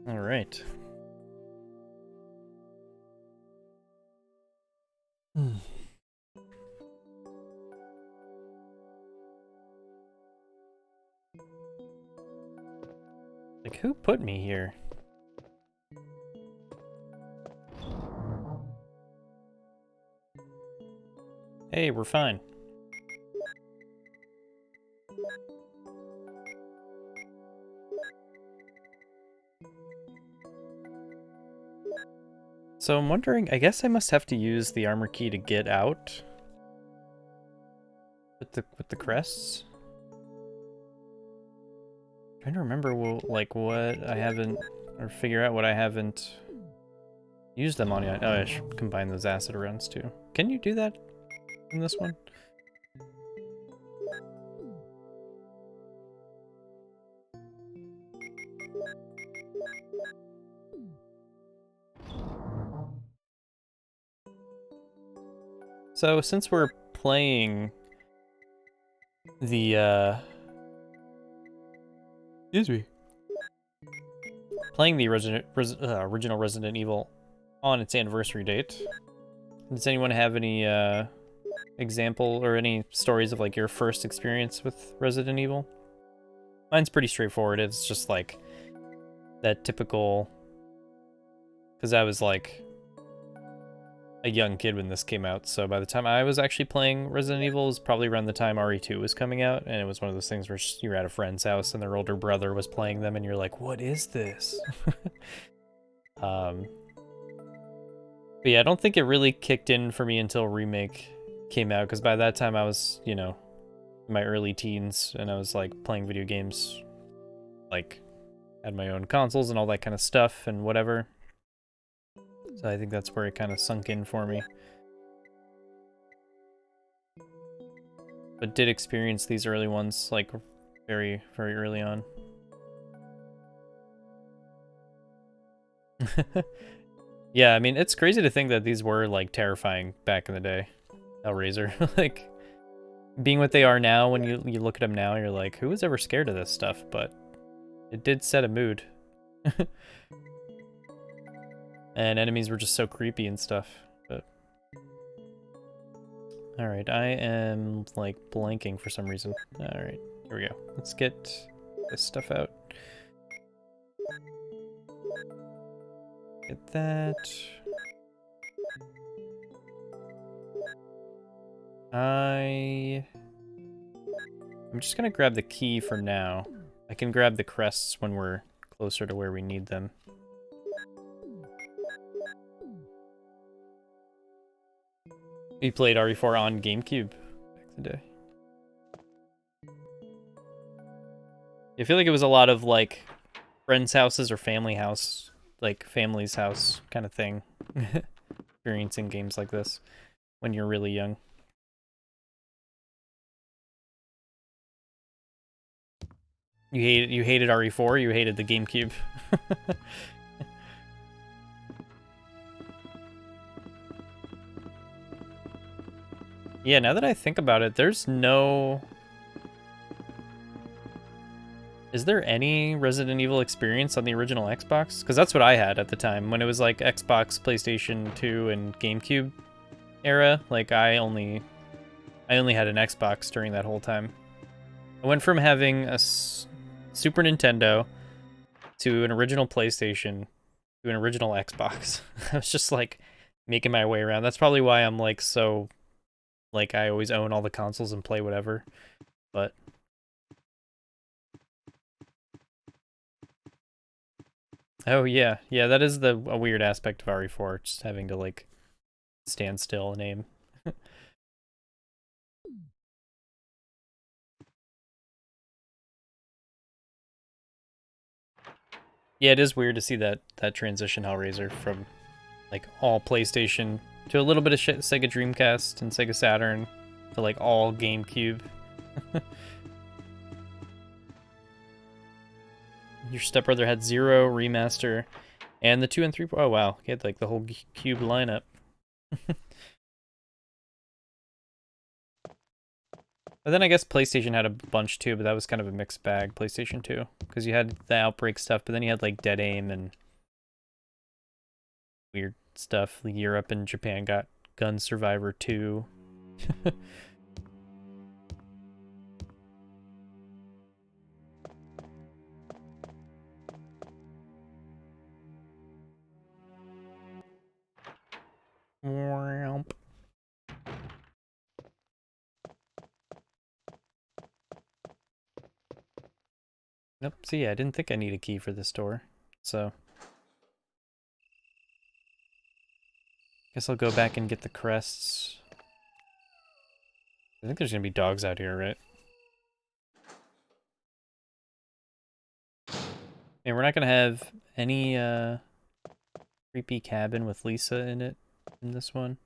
S1: All right. Like, who put me here? Hey, we're fine. So I'm wondering, I guess I must have to use the armor key to get out with the crests. I'm trying to remember what I haven't, or figure out what I haven't used them on yet. Oh, I should combine those acid runs too. Can you do that in this one? So since we're playing the excuse me, playing the original Resident Evil on its anniversary date, does anyone have any example or any stories of like your first experience with Resident Evil? Mine's pretty straightforward. It's just like that typical, because I was like a young kid when this came out, so by the time I was actually playing Resident Evil, it was probably around the time RE2 was coming out, and it was one of those things where you were at a friend's house and their older brother was playing them, and you're like, what is this? But yeah, I don't think it really kicked in for me until Remake came out, because by that time I was, you know, in my early teens, and I was like playing video games, like had my own consoles and all that kind of stuff and whatever. So I think that's where it kind of sunk in for me. But did experience these early ones, like, very, very early on. Yeah, I mean, it's crazy to think that these were, like, terrifying back in the day. Hellraiser. Like, being what they are now, when you look at them now, you're like, who was ever scared of this stuff? But it did set a mood. And enemies were just so creepy and stuff. But alright, I am like blanking for some reason. Alright, here we go. Let's get this stuff out. Get that. I'm just gonna grab the key for now. I can grab the crests when we're closer to where we need them. We played RE4 on GameCube back in the day. I feel like it was a lot of like friends' houses or family house, like family's house kind of thing. Experiencing games like this when you're really young. You hated RE4, you hated the GameCube. Yeah, now that I think about it, there's no... Is there any Resident Evil experience on the original Xbox? Because that's what I had at the time, when it was like Xbox, PlayStation 2, and GameCube era. Like, I only had an Xbox during that whole time. I went from having a Super Nintendo to an original PlayStation to an original Xbox. I was just like making my way around. That's probably why I'm like so... Like, I always own all the consoles and play whatever, but... Oh, yeah. Yeah, that is a weird aspect of RE4, just having to, like, stand still and aim. Yeah, it is weird to see that transition Hellraiser from, like, all PlayStation to a little bit of Sega Dreamcast and Sega Saturn to, like, all GameCube. Your stepbrother had 0 remaster, and the 2 and 3. Oh wow, he had like the whole cube lineup. But then I guess PlayStation had a bunch too, but that was kind of a mixed bag. PlayStation 2, because you had the Outbreak stuff, but then you had like Dead Aim and weird stuff. Europe and Japan got Gun Survivor 2. Nope, so yeah, I didn't think I need a key for this door, so... Guess I'll go back and get the crests. I think there's gonna be dogs out here, right? And we're not gonna have any creepy cabin with Lisa in it in this one.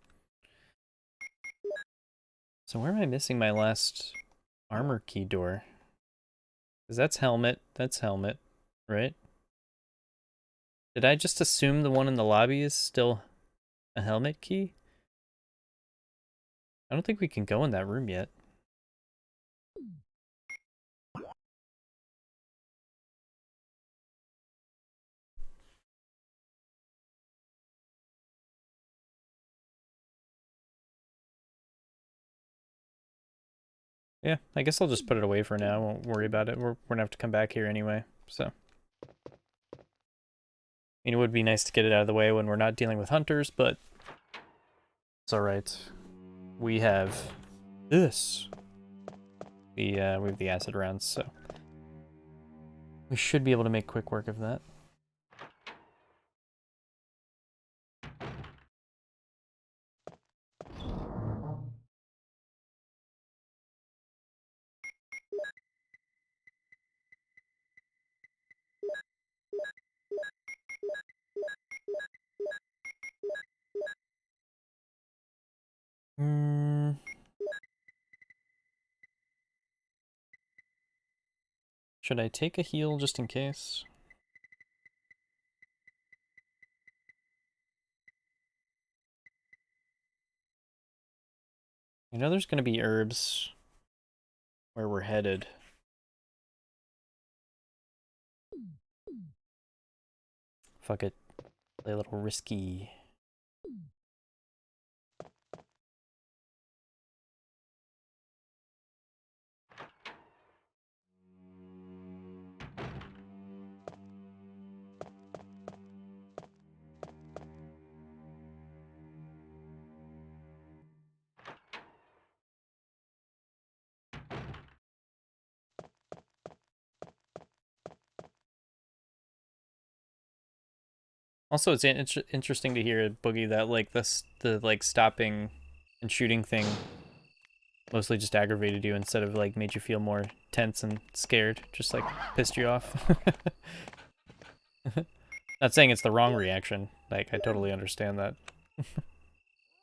S1: So where am I missing my last armor key door? Because that's helmet, right? Did I just assume the one in the lobby is still a helmet key? I don't think we can go in that room yet. Yeah, I guess I'll just put it away for now. I won't worry about it. We're gonna have to come back here anyway, so. I mean, it would be nice to get it out of the way when we're not dealing with hunters, but it's alright. We have this. We have the acid rounds, so we should be able to make quick work of that. Should I take a heal just in case? You know there's gonna be herbs where we're headed. Fuck it. Play a little risky. Also, it's interesting to hear, Boogie, that like the like stopping and shooting thing mostly just aggravated you instead of like made you feel more tense and scared, just like pissed you off. Not saying it's the wrong reaction. Like I totally understand that.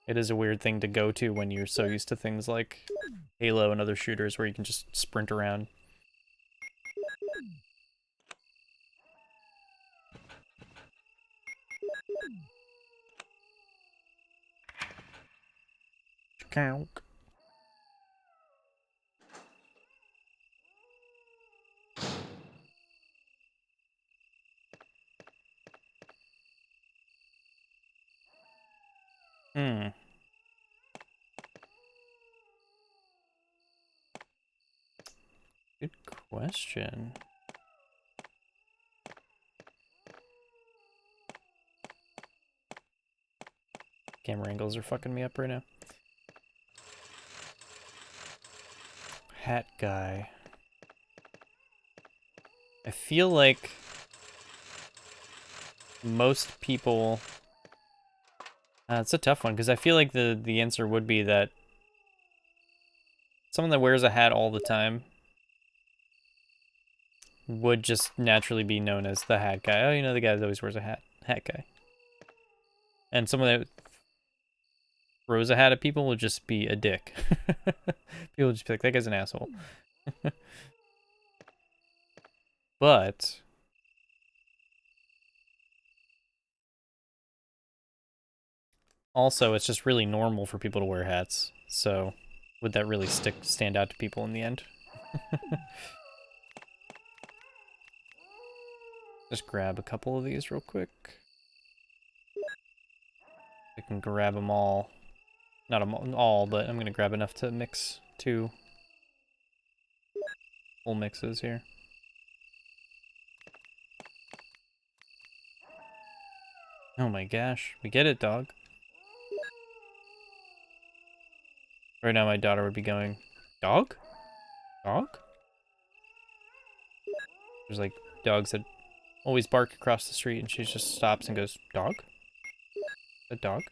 S1: It is a weird thing to go to when you're so used to things like Halo and other shooters where you can just sprint around. Count. Good question. Camera angles are fucking me up right now. Hat guy. I feel like most people... it's a tough one, because I feel like the answer would be that someone that wears a hat all the time would just naturally be known as the hat guy. Oh, you know, the guy that always wears a hat. Hat guy. And someone that throws a hat at people would just be a dick. People would just be like, that guy's an asshole. But... also, it's just really normal for people to wear hats. So, would that really stand out to people in the end? Just grab a couple of these real quick. I can grab them all. Not them all, but I'm going to grab enough to mix 2 full mixes here. Oh my gosh. We get it, dog. Right now my daughter would be going, dog? Dog? There's like dogs that always bark across the street and she just stops and goes, dog? A dog?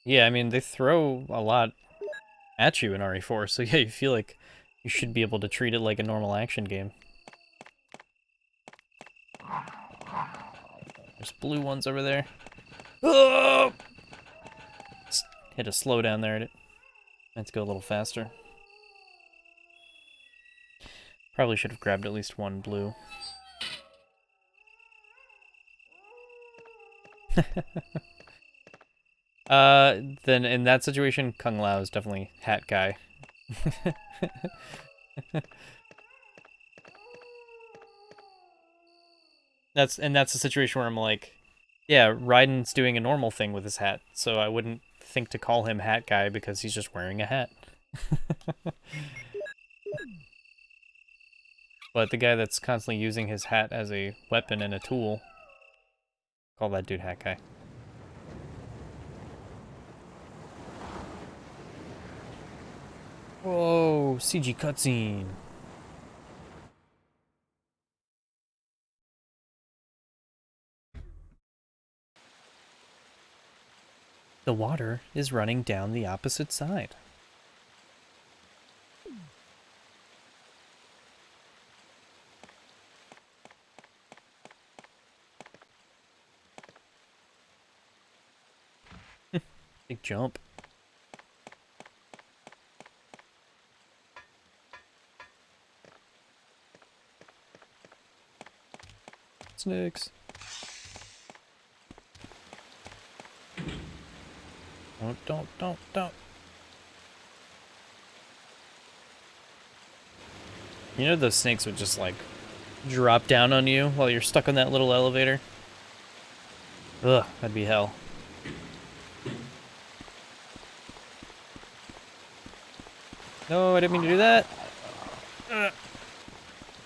S1: Yeah, I mean, they throw a lot at you in RE4, so yeah, you feel like you should be able to treat it like a normal action game. There's blue ones over there. Oh! Hit a slow down there. Let's go a little faster. Probably should have grabbed at least one blue. Then in that situation, Kung Lao is definitely hat guy. That's a situation where I'm like, yeah, Raiden's doing a normal thing with his hat, so I wouldn't think to call him hat guy because he's just wearing a hat. But the guy that's constantly using his hat as a weapon and a tool, call that dude hat guy. Whoa, CG cutscene. The water is running down the opposite side. Big jump. Snakes. Don't. You know those snakes would just, like, drop down on you while you're stuck on that little elevator? Ugh, that'd be hell. No, I didn't mean to do that.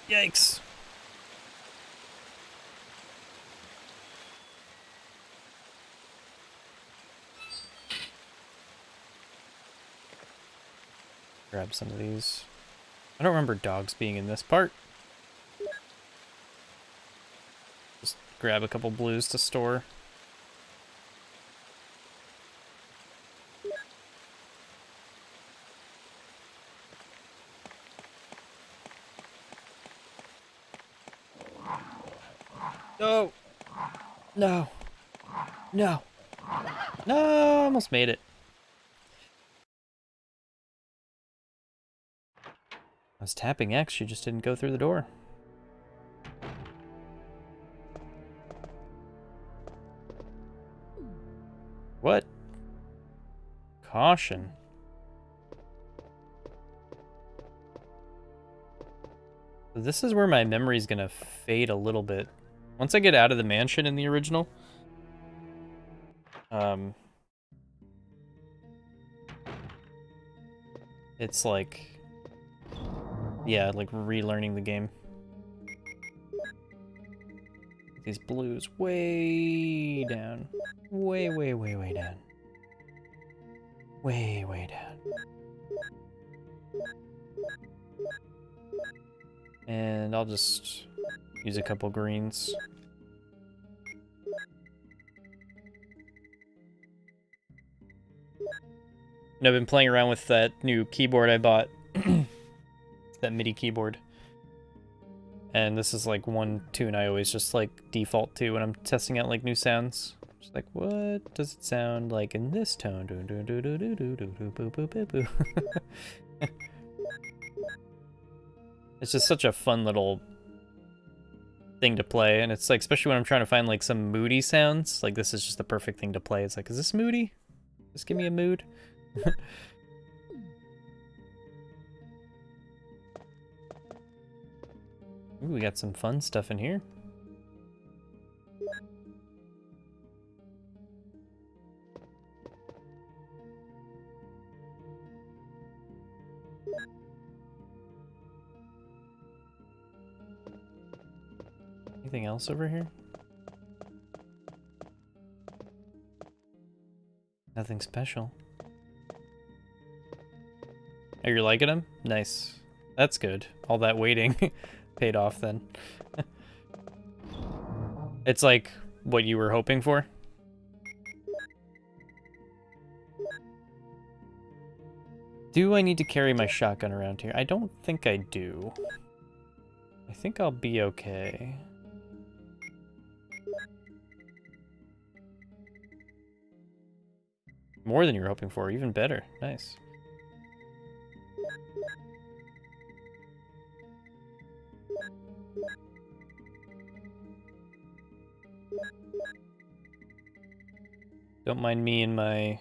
S1: Yikes. Grab some of these. I don't remember dogs being in this part. Just grab a couple blues to store. No! No! No! No! I almost made it. I was tapping X, she just didn't go through the door. What? Caution. This is where my memory's gonna fade a little bit. Once I get out of the mansion in the original, it's like, yeah, like relearning the game. These blues way down. Way down. Way down. And I'll just use a couple greens. And I've been playing around with that new keyboard I bought. That MIDI keyboard. And this is like one tune I always just like default to when I'm testing out like new sounds. Just like, what does it sound like in this tone? It's just such a fun little thing to play, and it's like, especially when I'm trying to find like some moody sounds, like this is just the perfect thing to play. It's like, is this moody? Just give me a mood. Ooh, we got some fun stuff in here. Anything else over here? Nothing special. Oh, you're liking them? Nice. That's good. All that waiting paid off then. It's like what you were hoping for. Do I need to carry my shotgun around here? I don't think I do. I think I'll be okay. More than you were hoping for, even better. Nice. Don't mind me and my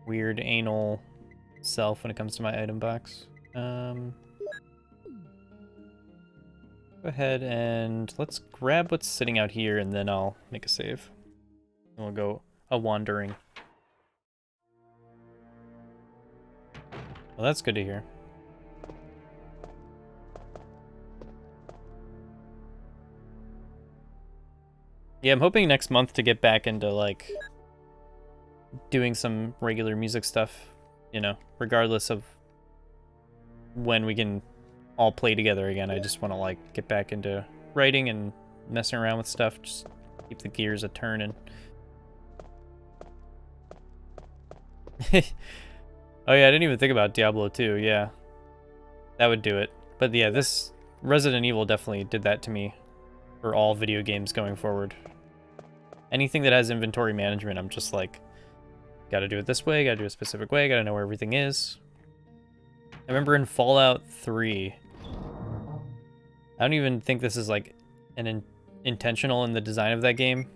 S1: weird anal self when it comes to my item box. Go ahead and let's grab what's sitting out here and then I'll make a save. And we'll go a wandering. Well, that's good to hear. Yeah, I'm hoping next month to get back into, like, doing some regular music stuff, you know, regardless of when we can all play together again. I just want to, like, get back into writing and messing around with stuff, just keep the gears a-turning. Oh yeah, I didn't even think about Diablo 2, yeah. That would do it. But yeah, this Resident Evil definitely did that to me for all video games going forward. Anything that has inventory management, I'm just like, gotta do it this way, gotta do it a specific way, gotta know where everything is. I remember in Fallout 3, I don't even think this is like intentional in the design of that game,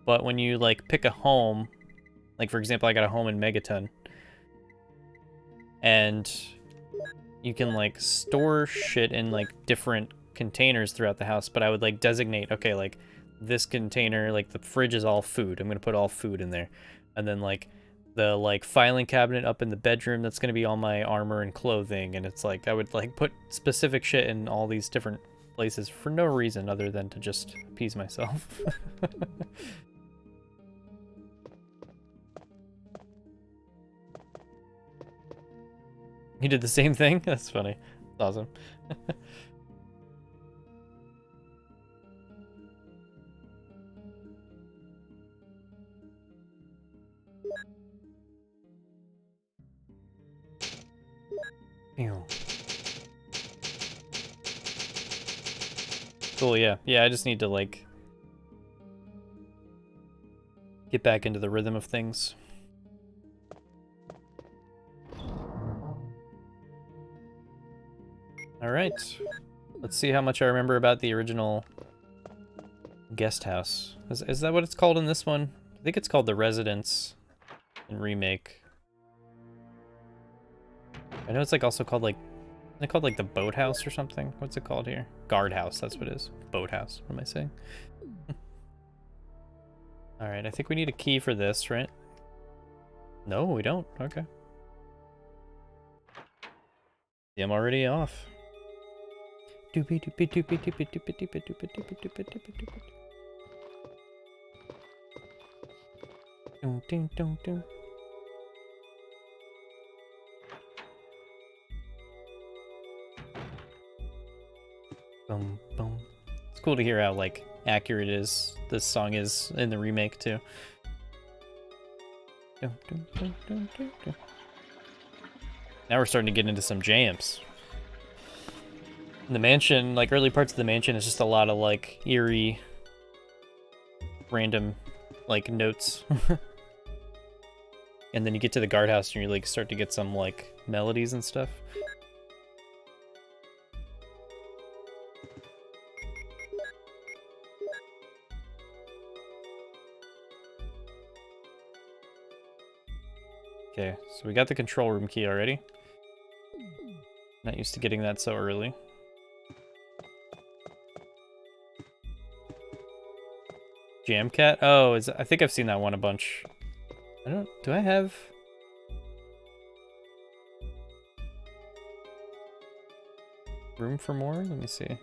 S1: but when you like pick a home, like for example, I got a home in Megaton, and you can like store shit in like different containers throughout the house, but I would like designate, okay, like this container, like the fridge is all food. I'm gonna put all food in there. And then like the like filing cabinet up in the bedroom, that's gonna be all my armor and clothing. And it's like I would like put specific shit in all these different places for no reason other than to just appease myself. You did the same thing? That's funny. That's awesome. Ew. Cool, yeah. Yeah, I just need to, like, get back into the rhythm of things. Alright. Let's see how much I remember about the original guest house. Is that what it's called in this one? I think it's called the Residence in Remake. I know it's like also called like, isn't it called like the Boathouse or something? What's it called here? Guardhouse, that's what it is. Boathouse, what am I saying? Alright, I think we need a key for this, right? No, we don't. Okay. Yeah, I'm already off. Doopy doopy doopy doopy doopy doopy doopy doopy doopy doopy doopy. Dun dun dun dun. Boom boom. It's cool to hear how like accurate this song is in the remake too. Dun, dun, dun, dun, dun, dun. Now we're starting to get into some jams. In the mansion, like early parts of the mansion, is just a lot of like eerie, random, like notes. And then you get to the guardhouse and you like start to get some like melodies and stuff. Okay, so we got the control room key already. Not used to getting that so early. Jam Cat? Oh, I think I've seen that one a bunch. Do I have... room for more? Let me see.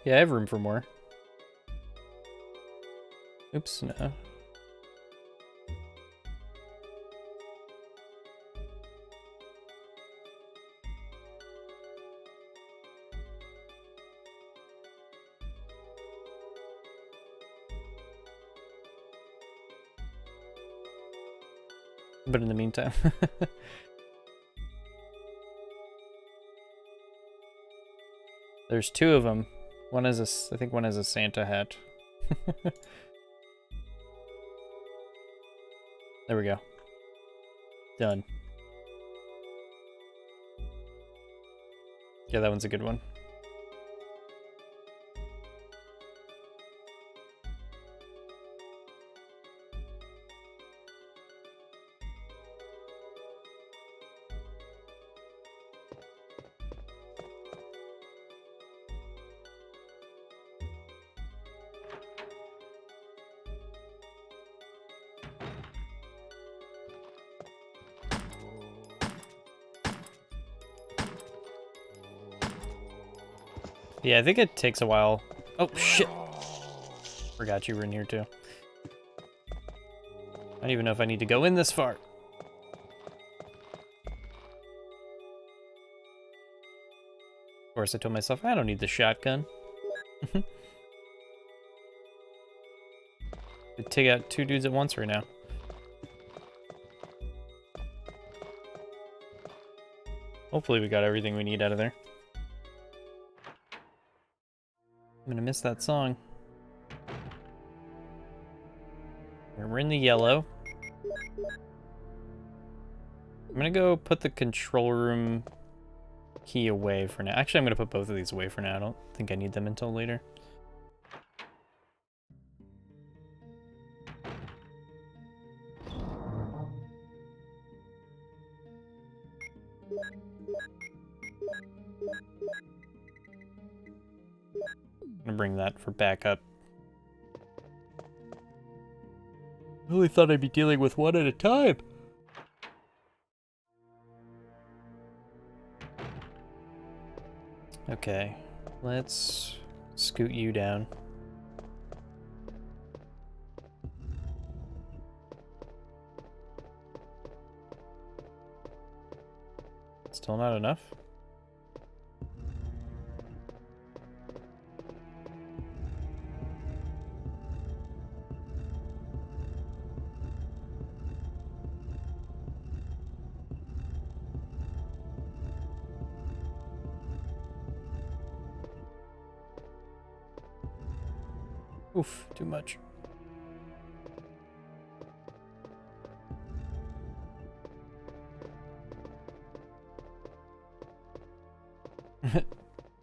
S1: Yeah, I have room for more. Oops, no. But in the meantime. There's two of them. One has a, I think one has a Santa hat. There we go. Done. Yeah, that one's a good one. Yeah, I think it takes a while. Oh, shit. Forgot you were in here, too. I don't even know if I need to go in this far. Of course, I told myself, I don't need the shotgun. We take out two dudes at once right now. Hopefully we got everything we need out of there. I'm gonna miss that song. We're in the yellow. I'm gonna go put the control room key away for now. Actually, I'm gonna put both of these away for now. I don't think I need them until later. I'm gonna bring that for backup. I really thought I'd be dealing with one at a time. Okay, let's scoot you down. Still not enough? Oof, too much. Come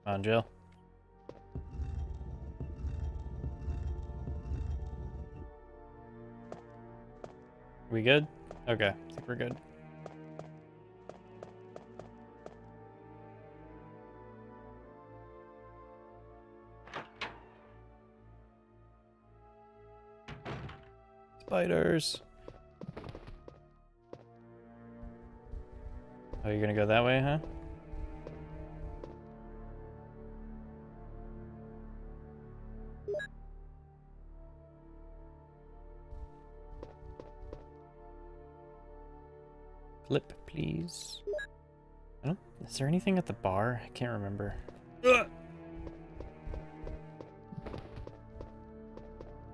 S1: on, Jill. We good? Okay, I think we're good. Spiders. Oh, you're gonna go that way, huh? Flip, please. I don't, is there anything at the bar? I can't remember. Ugh.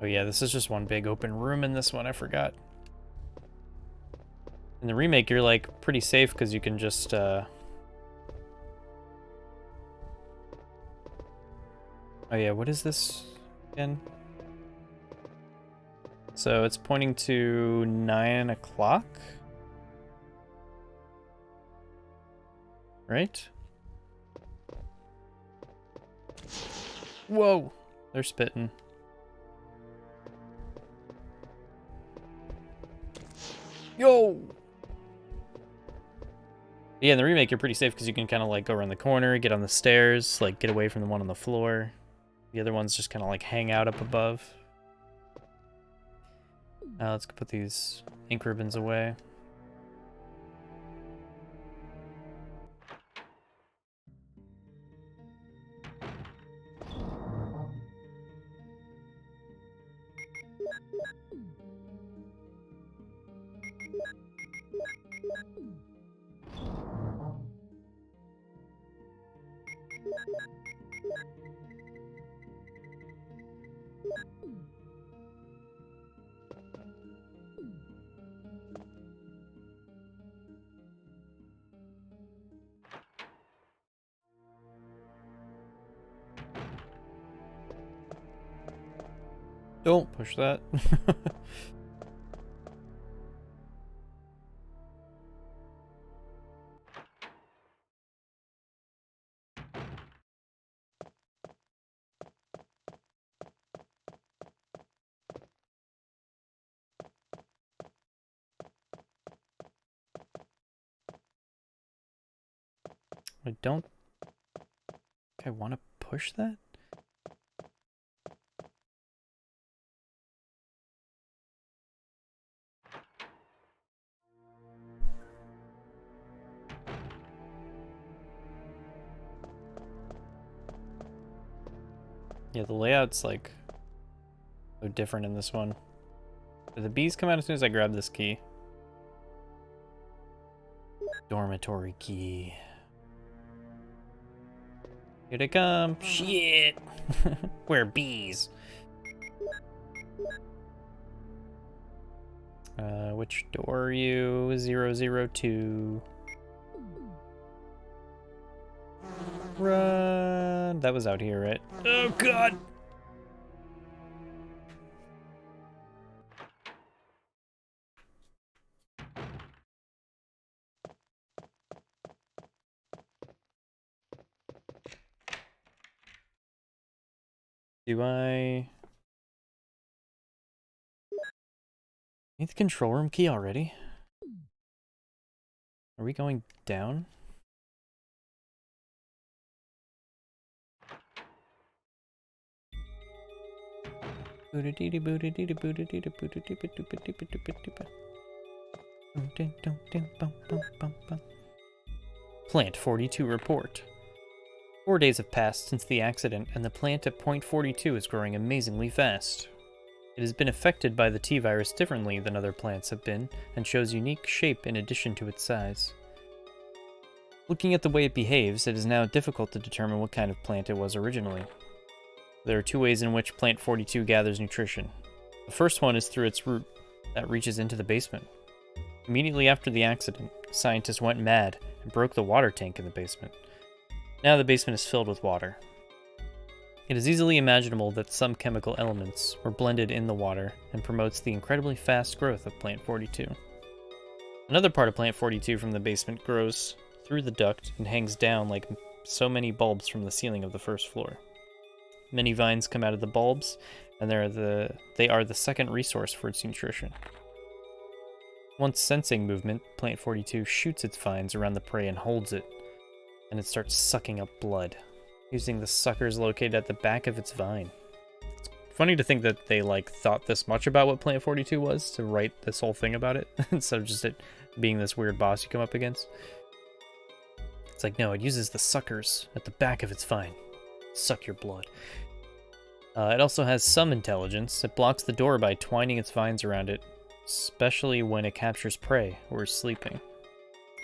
S1: Oh yeah, this is just one big open room in this one, I forgot. In the remake, you're like pretty safe because you can just oh yeah, what is this again? So it's pointing to 9 o'clock? Right? Whoa! They're spitting. Yo! Yeah, in the remake, you're pretty safe because you can kind of like go around the corner, get on the stairs, like get away from the one on the floor. The other ones just kind of like hang out up above. Let's put these ink ribbons away. Don't push that. I don't think I want to push that. Yeah, the layout's like so different in this one. Do the bees come out as soon as I grab this key? Dormitory key. Here they come. Shit! We're bees. Which door are you? 002. Run! That was out here, right? Oh god! Do I need the control room key already? Are we going down? Plant 42 report. 4 days have passed since the accident, and the plant at point 42 is growing amazingly fast. It has been affected by the T-virus differently than other plants have been, and shows unique shape in addition to its size. Looking at the way it behaves, it is now difficult to determine what kind of plant it was originally. There are 2 ways in which Plant 42 gathers nutrition. The first one is through its root that reaches into the basement. Immediately after the accident, scientists went mad and broke the water tank in the basement. Now the basement is filled with water. It is easily imaginable that some chemical elements were blended in the water and promotes the incredibly fast growth of Plant 42. Another part of Plant 42 from the basement grows through the duct and hangs down like so many bulbs from the ceiling of the first floor. Many vines come out of the bulbs, and they are the second resource for its nutrition. Once sensing movement, Plant 42 shoots its vines around the prey and holds it, and it starts sucking up blood, using the suckers located at the back of its vine. It's funny to think that they thought this much about what Plant 42 was to write this whole thing about it, instead of just it being this weird boss you come up against. It's like, no, it uses the suckers at the back of its vine. Suck your blood. It also has some intelligence. It blocks the door by twining its vines around it, especially when it captures prey or is sleeping.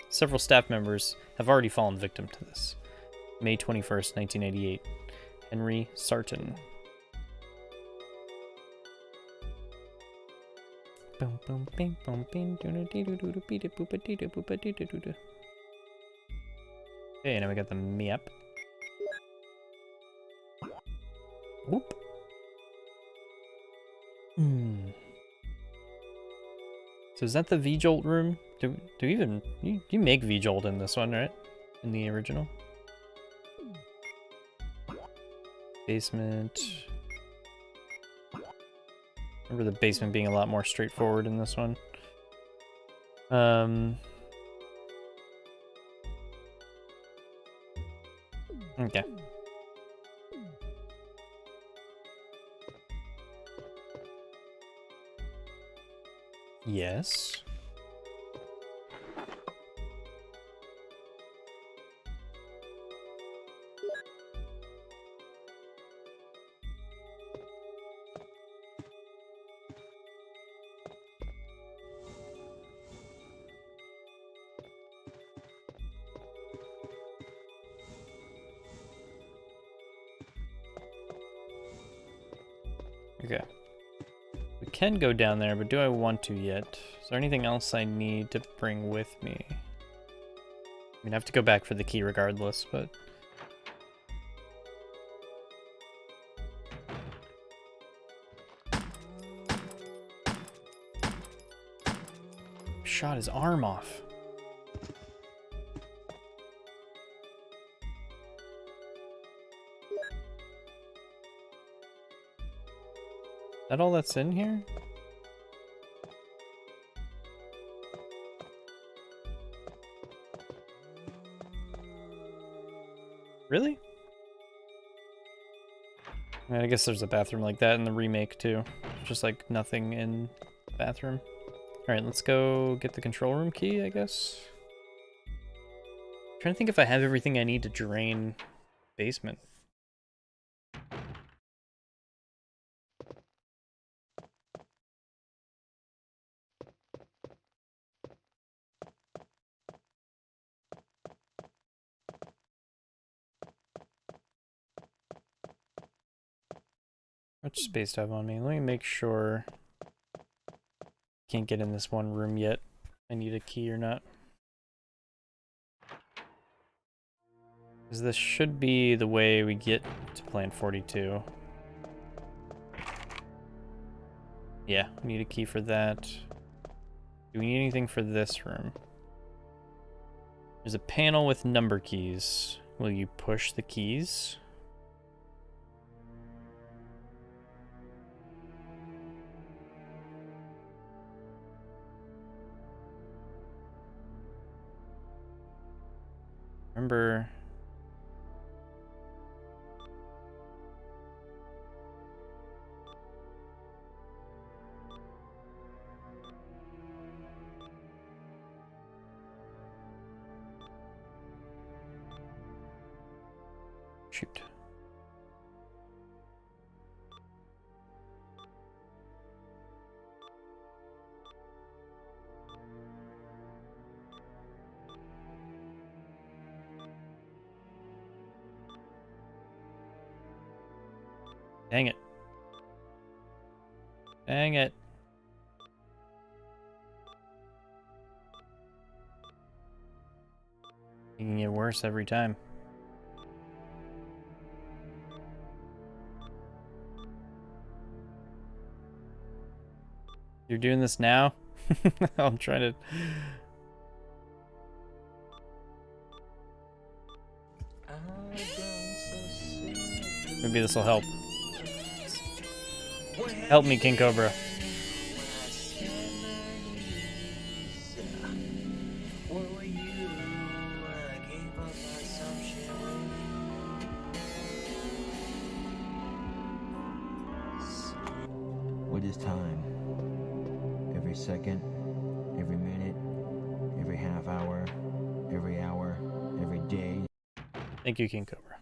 S1: Several staff members have already fallen victim to this. May 21st, 1988. Henry Sarton. Okay, now we got the map. Whoop. So is that the V-Jolt room? Do even you make V-Jolt in this one, right? In the original? Basement. Remember the basement being a lot more straightforward in this one. Okay. Yes. Okay. We can go down there, but do I want to yet? Is there anything else I need to bring with me? I mean, I have to go back for the key regardless, but... shot his arm off. Is that all that's in here? Really? I mean, I guess there's a bathroom like that in the remake too. Just like nothing in the bathroom. Alright, let's go get the control room key, I guess. I'm trying to think if I have everything I need to drain basement. How much space do I have on me? Let me make sure. Can't get in this one room yet. I need a key or not. Because this should be the way we get to Plant 42. Yeah, we need a key for that. Do we need anything for this room? There's a panel with number keys. Will you push the keys? Remember... Shoot. Dang it. Dang it. Making it worse every time. You're doing this now? I'm trying to... Maybe this will help. Help me, King Cobra.
S8: What is time? Every second, every minute, every half hour, every day.
S1: Thank you, King Cobra.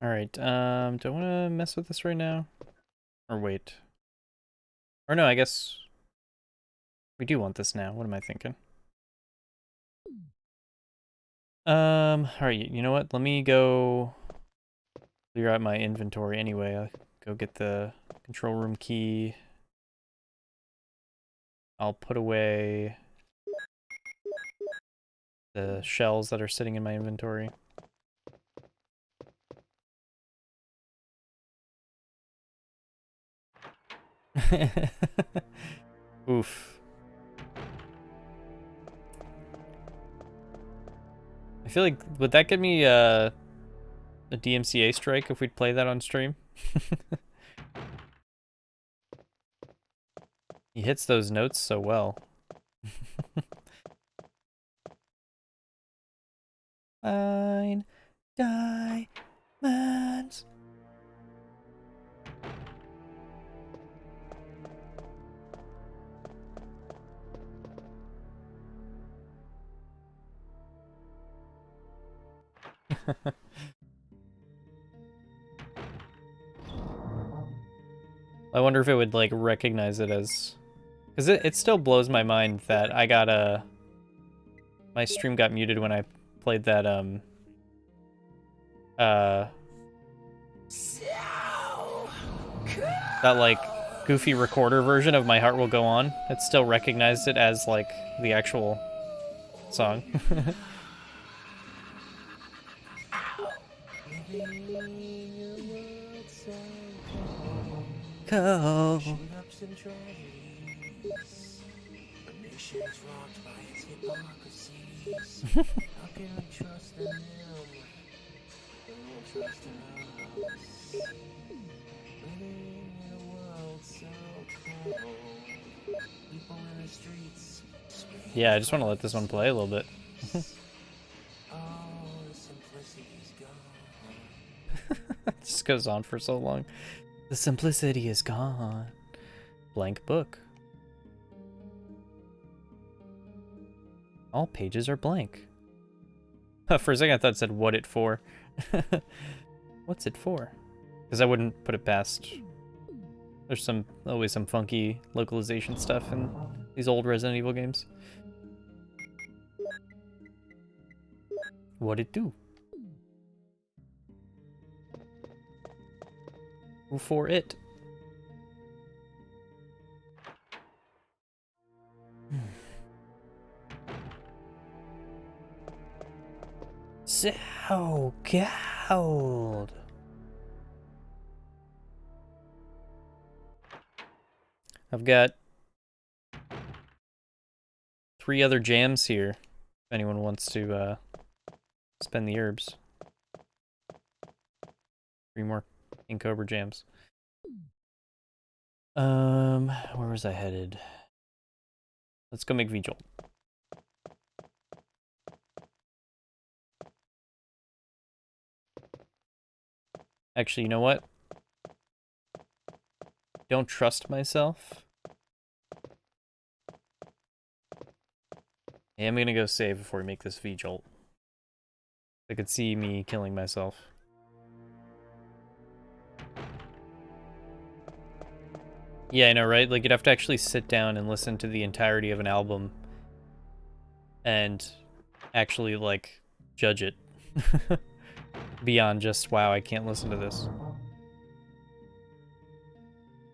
S1: Alright, do I want to mess with this right now? Or wait. Or no, I guess we do want this now. What am I thinking? Alright, you know what? Let me go clear out my inventory anyway. I'll go get the control room key. I'll put away the shells that are sitting in my inventory. Oof. I feel like, would that get me a DMCA strike if we'd play that on stream? He hits those notes so well. Fine diamonds. I wonder if it would like recognize it as, because it still blows my mind that I got my stream got muted when I played that that like goofy recorder version of My Heart Will Go On. It still recognized it as like the actual song. cold.
S9: Ups and tragedies. The nation's rocked by its hypocrisies. How can we trust in them? They won't trust in us. Living in a world so cold. People in the streets.
S1: Yeah, I just want to let this one play a little bit.
S9: Oh, the simplicity's gone.
S1: It just goes on for so long. The simplicity is gone. Blank book. All pages are blank. For a second I thought it said what it for. What's it for? Because I wouldn't put it past. There's always some funky localization stuff in these old Resident Evil games. What it do? Who for it? So cold. I've got 3 other jams here. If anyone wants to spend the herbs. 3 more King Cobra jams. Where was I headed? Let's go make V-Jolt. Actually, you know what? Don't trust myself. Yeah, I'm gonna go save before we make this V-Jolt. I could see me killing myself. Yeah, I know, right? Like, you'd have to actually sit down and listen to the entirety of an album and actually, like, judge it. Beyond just, wow, I can't listen to this.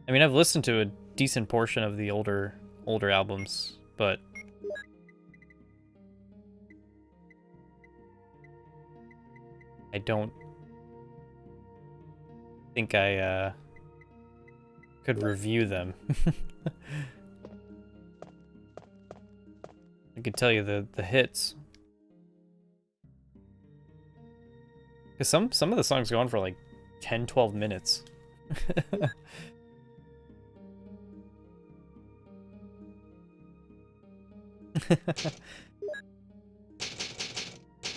S1: I mean, I've listened to a decent portion of the older albums, but I don't think I could review them. I could tell you the hits. Because some of the songs go on for like 10, 12 minutes.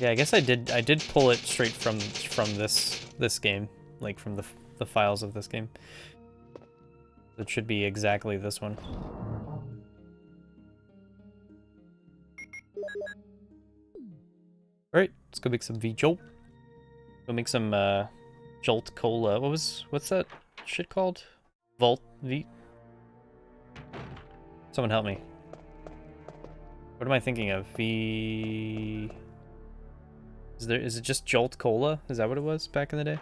S1: Yeah, I guess I did pull it straight from this game, like from the files of this game. It should be exactly this one. Alright, let's go make some V-Jolt. Go make some Jolt Cola. What's that shit called? Volt V? Someone help me. What am I thinking of? V... Is it just Jolt Cola? Is that what it was back in the day?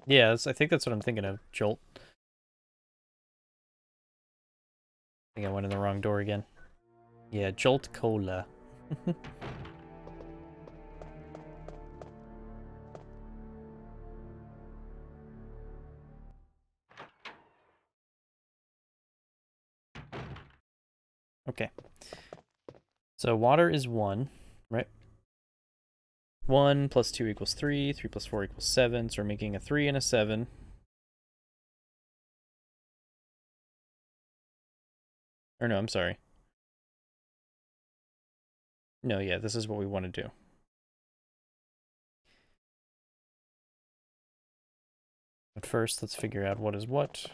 S1: Yeah, I think that's what I'm thinking of. Jolt. I think I went in the wrong door again. Yeah, Jolt Cola. Okay. So water is 1, right? 1 plus 2 equals 3. 3 plus 4 equals 7. So we're making a 3 and a 7. Or no, I'm sorry. No, yeah, this is what we want to do. But first, let's figure out what is what.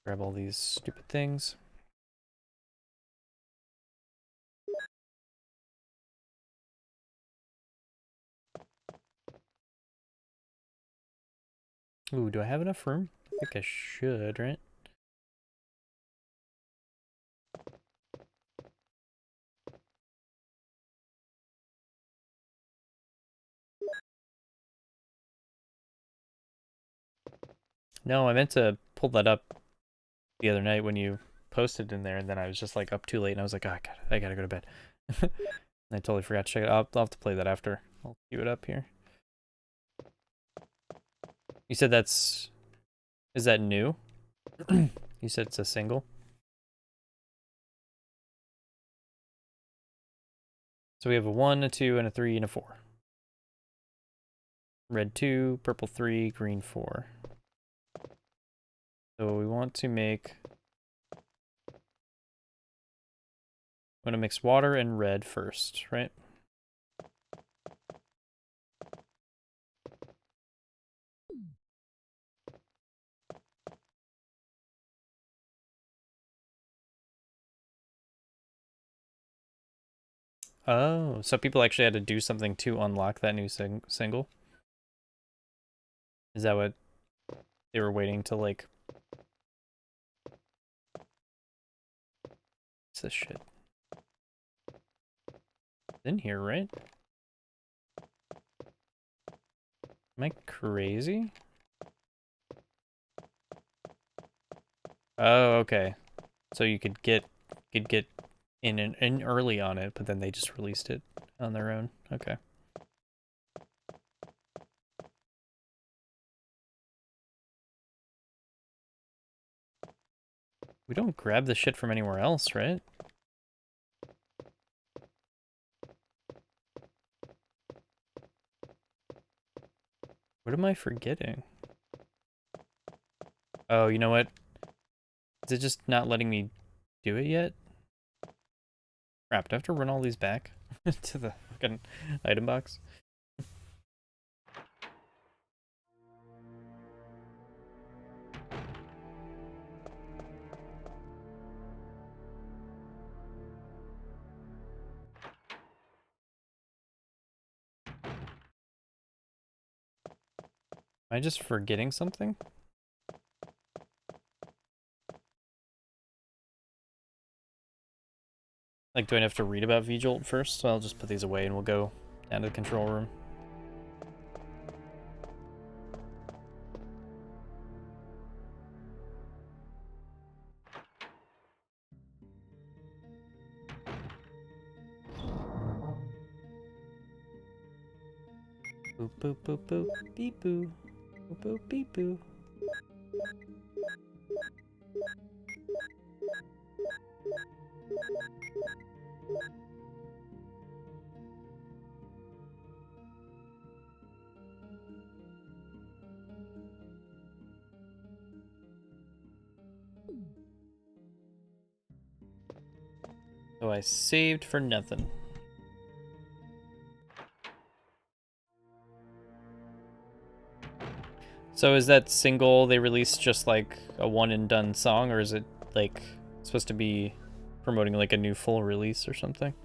S1: Grab all these stupid things. Ooh, do I have enough room? I think I should, right? No, I meant to pull that up the other night when you posted in there, and then I was just like up too late, and I was like, oh, I gotta go to bed. I totally forgot to check it out. I'll have to play that after. I'll queue it up here. You said that's... Is that new? You said it's a single? So we have a 1, a 2, and a 3, and a 4. Red 2, purple 3, green 4. So we want to make... I'm going to mix water and red first, right? Oh, so people actually had to do something to unlock that new single? Is that what they were waiting to, like... What's this shit? It's in here, right? Am I crazy? Oh, okay. So you could get in early on it, but then they just released it on their own. Okay. We don't grab the shit from anywhere else, right? What am I forgetting? Oh, you know what? Is it just not letting me do it yet? Crap, do I have to run all these back to the fucking item box? Am I just forgetting something? Like, do I have to read about VJolt first? So I'll just put these away and we'll go down to the control room. Boop boop boop boop beep boo. Boop boop beep boo. So I saved for nothing. So is that single they released just like a one and done song, or is it like supposed to be promoting like a new full release or something?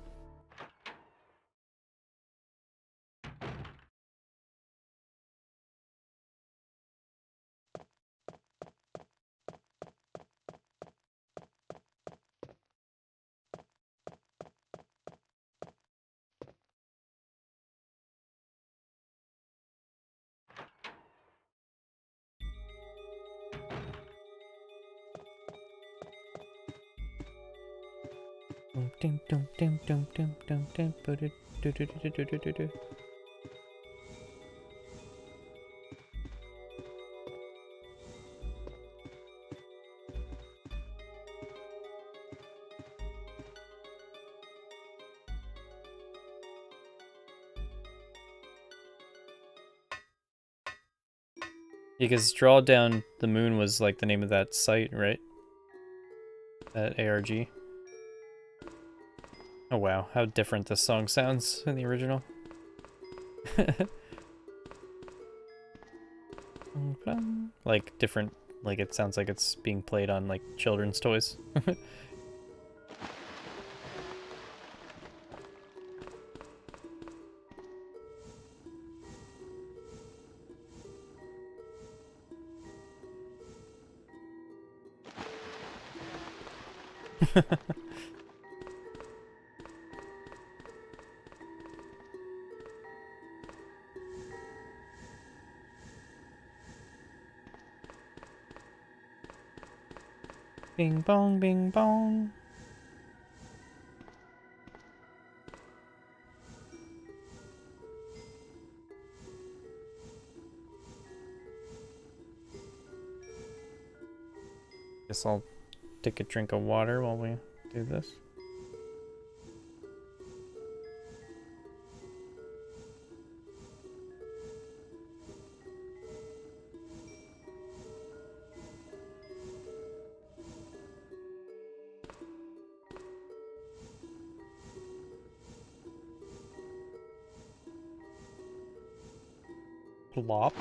S1: Because Draw Down the Moon was like the name of that site, right? That ARG. Oh wow, how different this song sounds in the original. Like different, like it sounds like it's being played on like children's toys. Bing bong, bing bong. Guess I'll take a drink of water while we do this. Plop.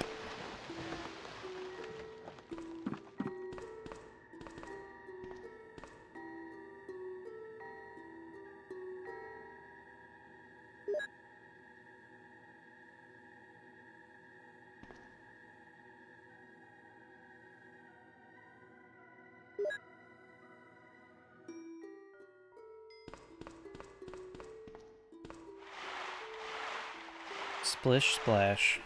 S1: Splish splash.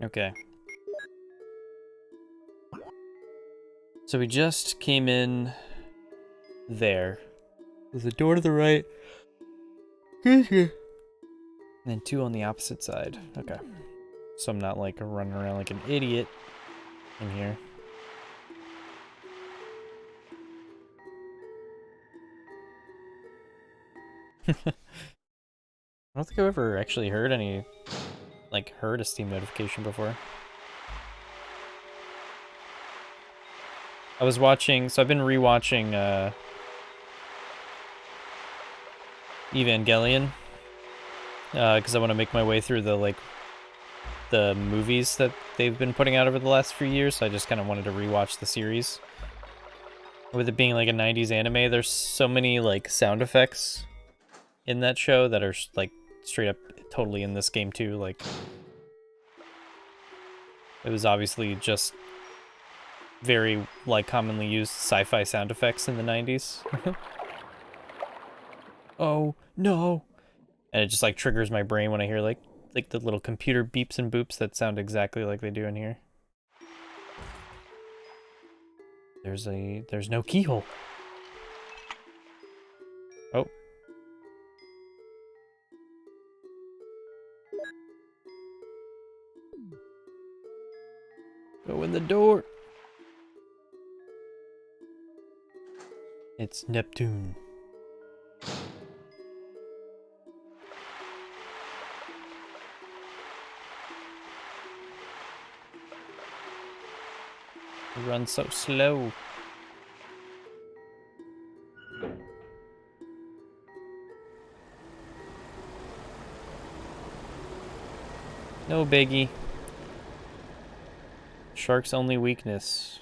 S1: Okay. So we just came in there. There's a door to the right. And then two on the opposite side. Okay. So I'm not like running around like an idiot in here. I don't think I've ever actually heard a Steam notification before. I was watching, so I've been rewatching Evangelion because I want to make my way through the movies that they've been putting out over the last few years. So I just kind of wanted to rewatch the series. With it being like a 90s anime, there's so many like sound effects in that show that are like straight up totally in this game too. Like it was obviously just very like commonly used sci-fi sound effects in the 90s. Oh no. And it just like triggers my brain when I hear like the little computer beeps and boops that sound exactly like they do in here. There's no keyhole. Oh. Go in the door. It's Neptune. You run so slow. No biggie. Shark's only weakness.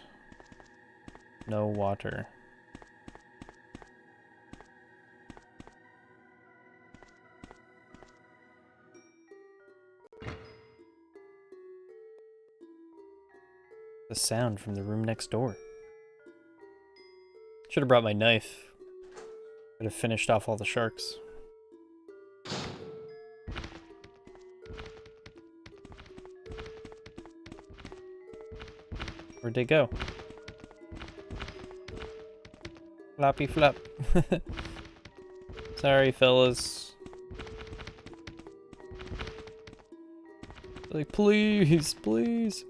S1: No water. The sound from the room next door. Should have brought my knife. Could have finished off all the sharks. Where'd they go? Floppy flop. Sorry, fellas. Like, please, please.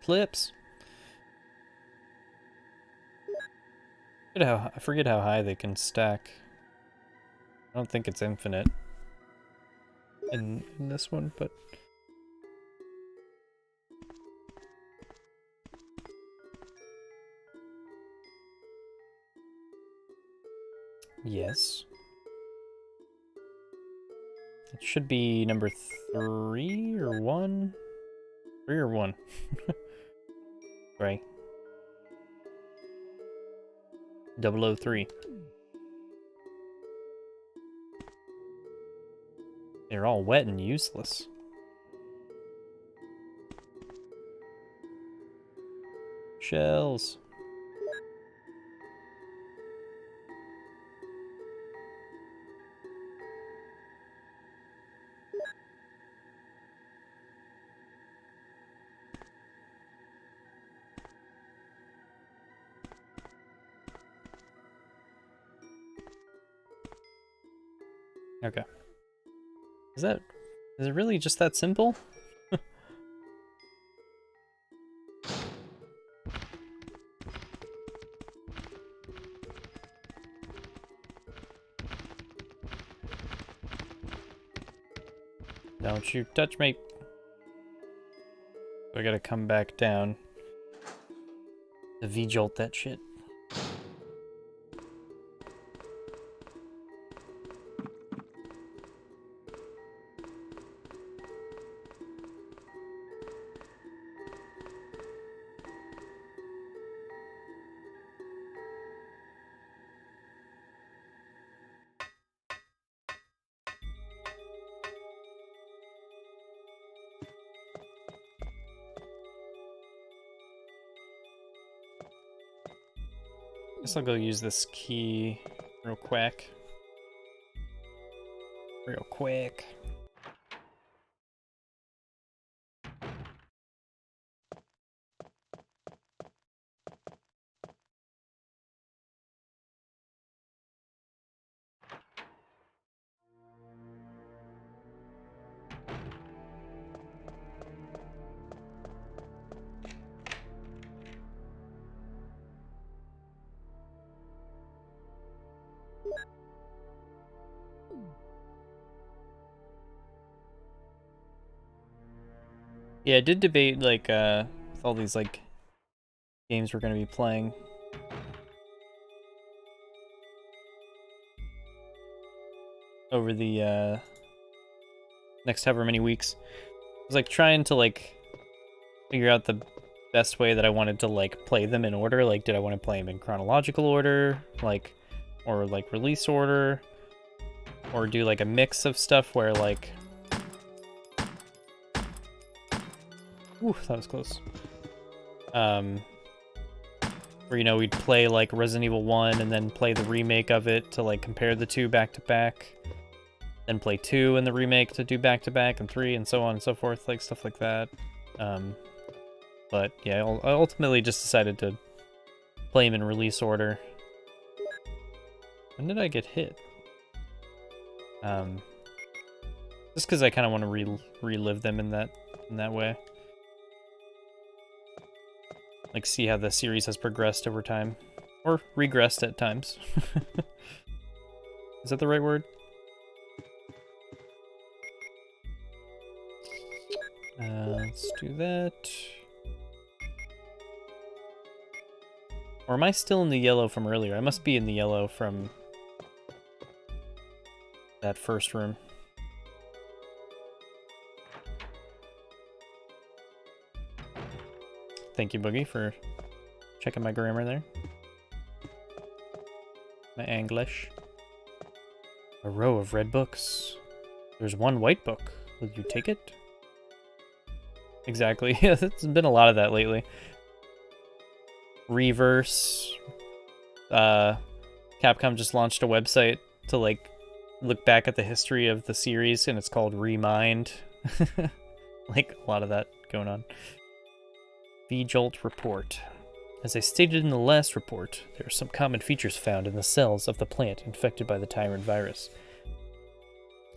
S1: Flips. I forget how high they can stack. I don't think it's infinite in this one, but yes. It should be number 3 or 1? 3 or 1. Right. 003. They're all wet and useless. Shells. Okay. Is it really just that simple? Don't you touch me. I gotta come back down to V-jolt that shit. Guess I'll go use this key real quick. Real quick. Yeah, I did debate, like, with all these, like, games we're gonna be playing. Over the, next however many weeks. I was, like, trying to, like, figure out the best way that I wanted to, like, play them in order. Like, did I want to play them in chronological order? Like, or, like, release order? Or do, like, a mix of stuff where, like... Ooh, that was close. Where, you know, we'd play, like, Resident Evil 1 and then play the remake of it to, like, compare the two back-to-back. Then play 2 and the remake to do back-to-back, and 3, and so on and so forth, like, stuff like that. But, yeah, I ultimately just decided to play them in release order. When did I get hit? Just because I kind of want to relive them in that way. Like, see how the series has progressed over time. Or regressed at times. Is that the right word? Let's do that. Or am I still in the yellow from earlier? I must be in the yellow from that first room. Thank you, Boogie, for checking my grammar there. My English. A row of red books. There's one white book. Will you take it? Exactly. Yeah, there's been a lot of that lately. Reverse. Capcom just launched a website to, like, look back at the history of the series, and it's called Remind. Like, a lot of that going on. V-Jolt report. As I stated in the last report, there are some common features found in the cells of the plant infected by the Tyrant virus.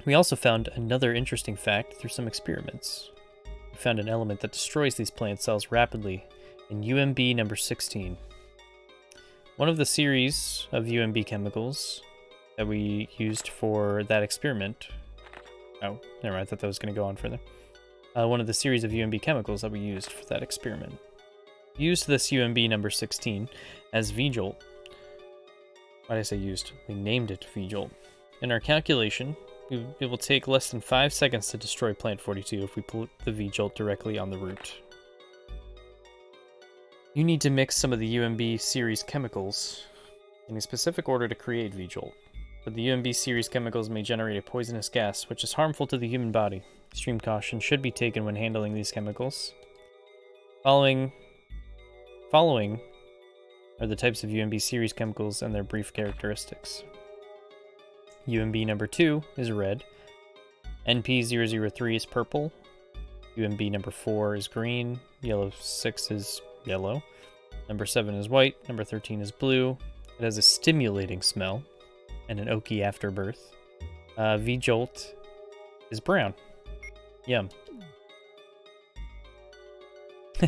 S1: We also found another interesting fact through some experiments. We found an element that destroys these plant cells rapidly in UMB number 16. One of the series of UMB chemicals that we used for that experiment... Oh, never mind, I thought that was going to go on further. One of the series of UMB chemicals that we used for that experiment. Used this UMB number 16 as V-Jolt. Why did I say used? We named it V-Jolt. In our calculation, it will take less than 5 seconds to destroy Plant 42 if we put the V-Jolt directly on the root. You need to mix some of the UMB series chemicals in a specific order to create V-Jolt. But the UMB series chemicals may generate a poisonous gas, which is harmful to the human body. Extreme caution should be taken when handling these chemicals. Following are the types of UMB series chemicals and their brief characteristics. UMB number 2 is red. NP003 is purple. UMB number 4 is green. Yellow 6 is yellow. Number 7 is white. Number 13 is blue. It has a stimulating smell and an oaky afterbirth. V-Jolt is brown. Yum.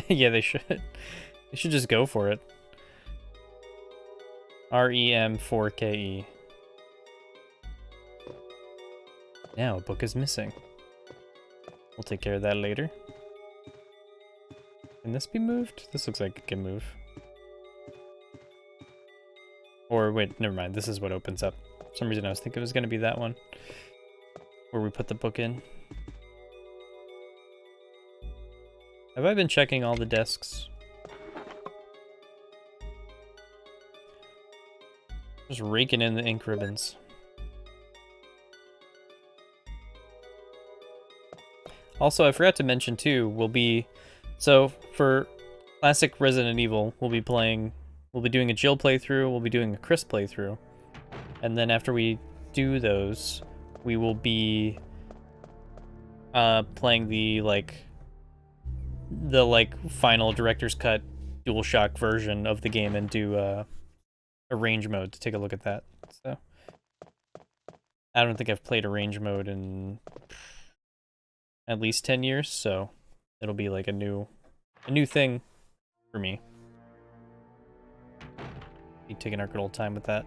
S1: Yeah, they should. They should just go for it. REM4KE. Now a book is missing. We'll take care of that later. Can this be moved? This looks like it can move. Or wait, never mind. This is what opens up. For some reason I was thinking it was going to be that one. Where we put the book in. Have I been checking all the desks? Just raking in the ink ribbons. Also, I forgot to mention too, so for classic Resident Evil, we'll be doing a Jill playthrough, we'll be doing a Chris playthrough. And then after we do those, we will be playing the final director's cut DualShock version of the game and do a range mode to take a look at that. So I don't think I've played a range mode in at least 10 years, so it'll be like a new thing for me. Be taking our good old time with that.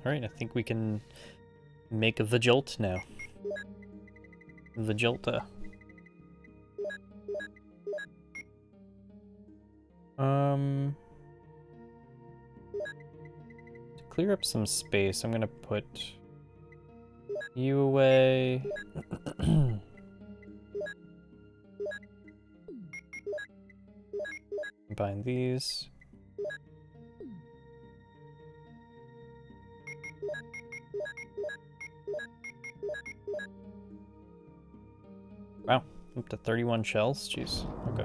S1: Alright, I think we can make a Vijolt now. Vijolta. To clear up some space, I'm gonna put you away. Combine these. Wow, up to 31 shells? Jeez, okay.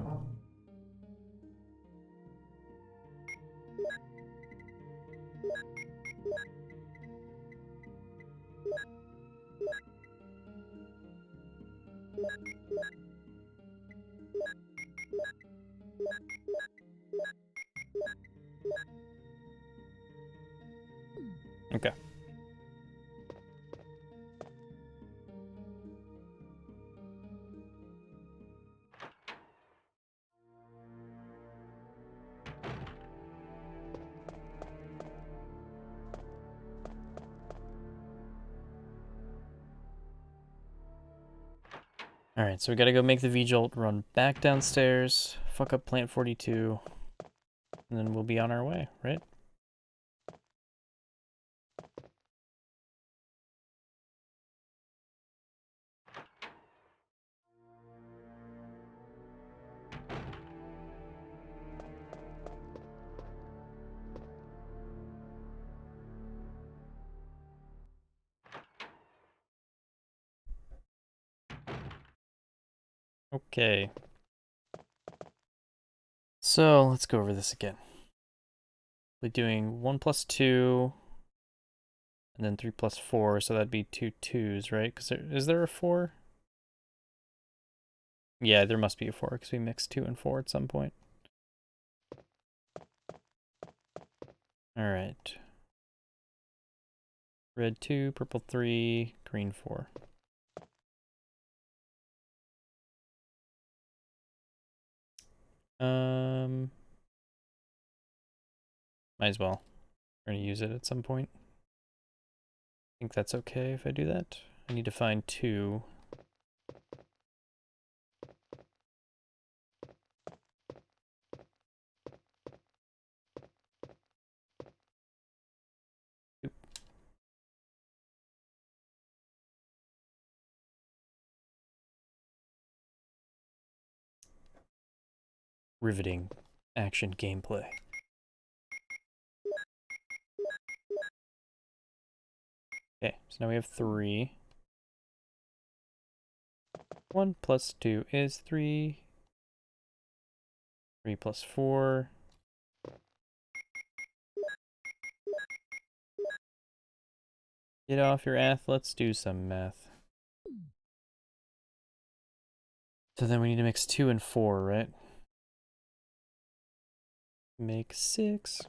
S1: Okay. Alright, so we gotta go make the V-Jolt, run back downstairs, fuck up Plant 42, and then we'll be on our way, right? Okay. So let's go over this again. We're doing 1 plus 2, and then 3 plus 4, so that'd be 2 2s, right? Because is there a 4? Yeah, there must be a 4, because we mixed 2 and 4 at some point. Alright. Red 2, purple 3, green 4. Might as well. We're gonna use it at some point. I think that's okay if I do that. I need to find 2. Riveting action gameplay. Okay, so now we have 3. 1 plus 2 is 3. 3 plus 4. Get off your ass, let's do some math. So then we need to mix 2 and 4, right? Make 6.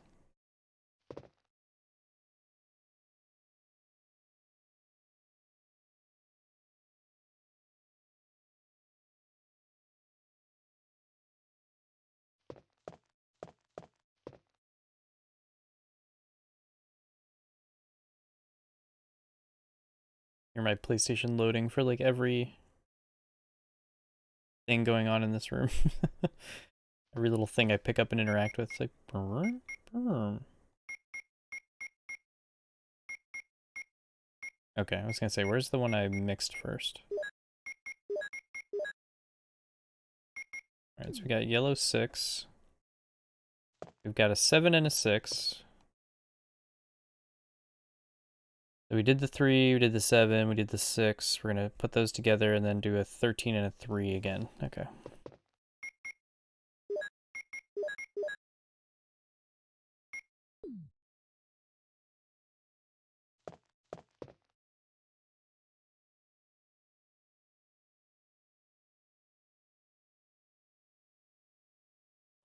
S1: Hear my PlayStation loading for like every thing going on in this room. Every little thing I pick up and interact with, it's like brr, brr. Okay, I was gonna say, where's the one I mixed first? Alright, so we got yellow 6. We've got a 7 and a 6. So we did the 3, we did the 7, we did the 6. We're gonna put those together and then do a 13 and a 3 again. Okay.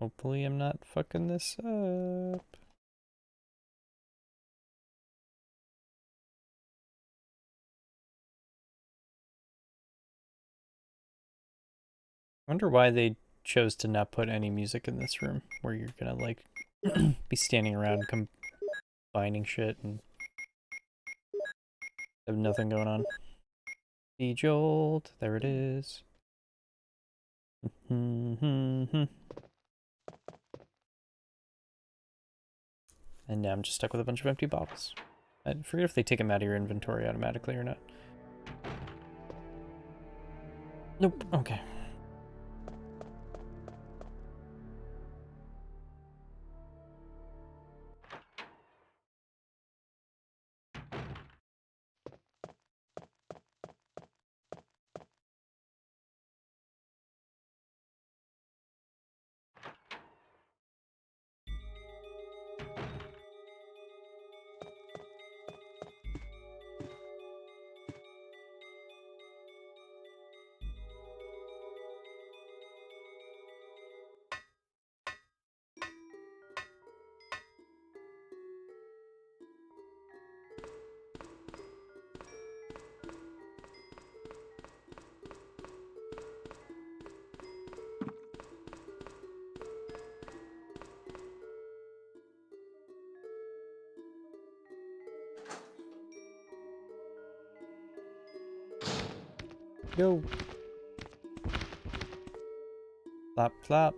S1: Hopefully I'm not fucking this up. I wonder why they chose to not put any music in this room, where you're gonna like be standing around combining shit and have nothing going on. Jolt, there it is. And now I'm just stuck with a bunch of empty bottles. I forget if they take them out of your inventory automatically or not. Nope, okay. Go. Flop, flop.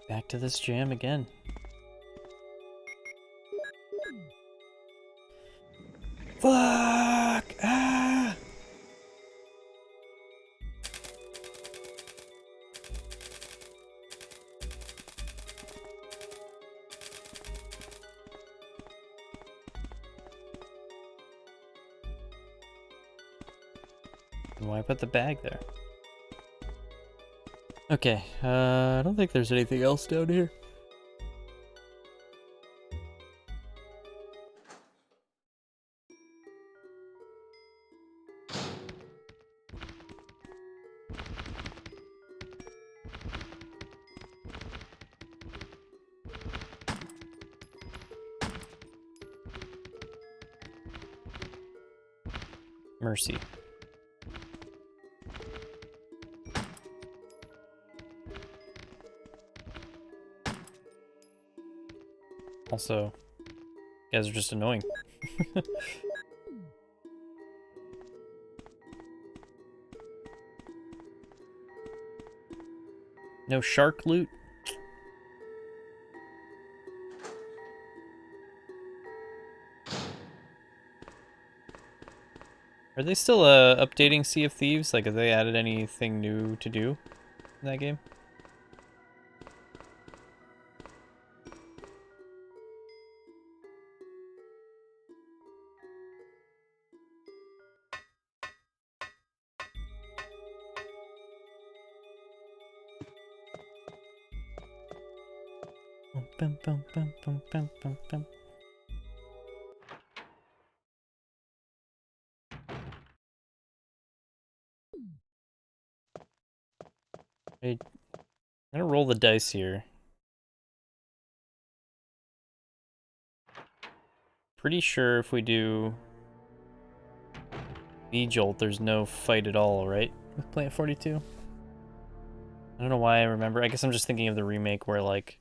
S1: Back to this jam again. Fuck! Ah! Why put the bag there? Okay, I don't think there's anything else down here. Mercy. Also, you guys are just annoying. No shark loot? Are they still updating Sea of Thieves? Like, have they added anything new to do in that game? Bum, bum, bum, bum, bum, bum, bum. I'm gonna roll the dice here. Pretty sure if we do V-Jolt, there's no fight at all, right? With Plant 42? I don't know why I remember. I guess I'm just thinking of the remake where, like,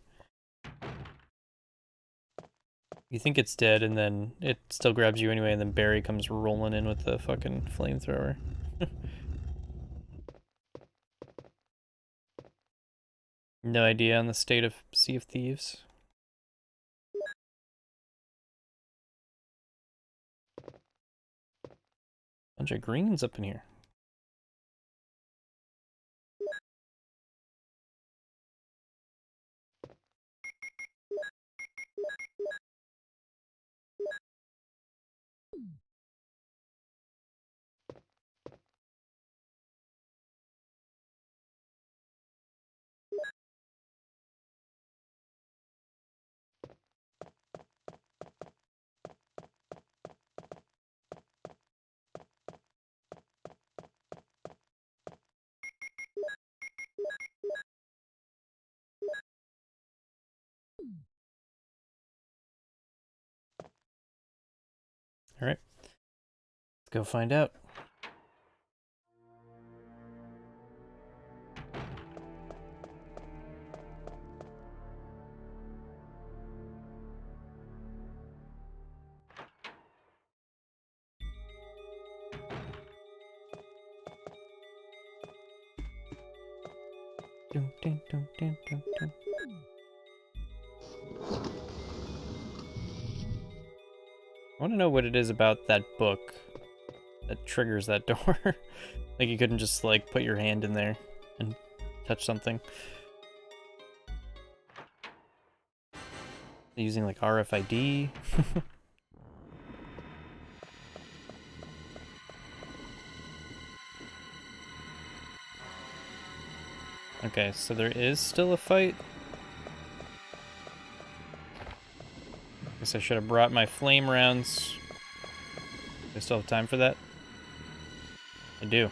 S1: you think it's dead and then it still grabs you anyway, and then Barry comes rolling in with the fucking flamethrower. No idea on the state of Sea of Thieves. Bunch of greens up in here. All right, let's go find out. Dun, dun, dun, dun, dun, dun. I want to know what it is about that book that triggers that door. Like you couldn't just like put your hand in there and touch something. Using like RFID. Okay, so there is still a fight. Guess I should have brought my flame rounds. I still have time for that? I do.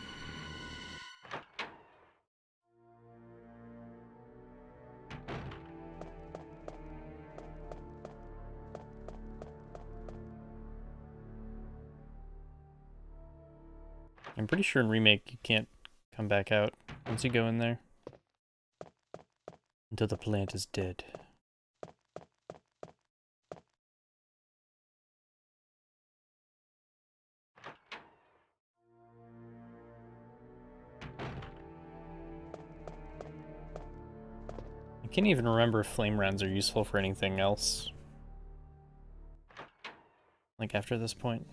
S1: I'm pretty sure in Remake you can't come back out once you go in there. Until the plant is dead. I can't even remember if flame rounds are useful for anything else. Like after this point.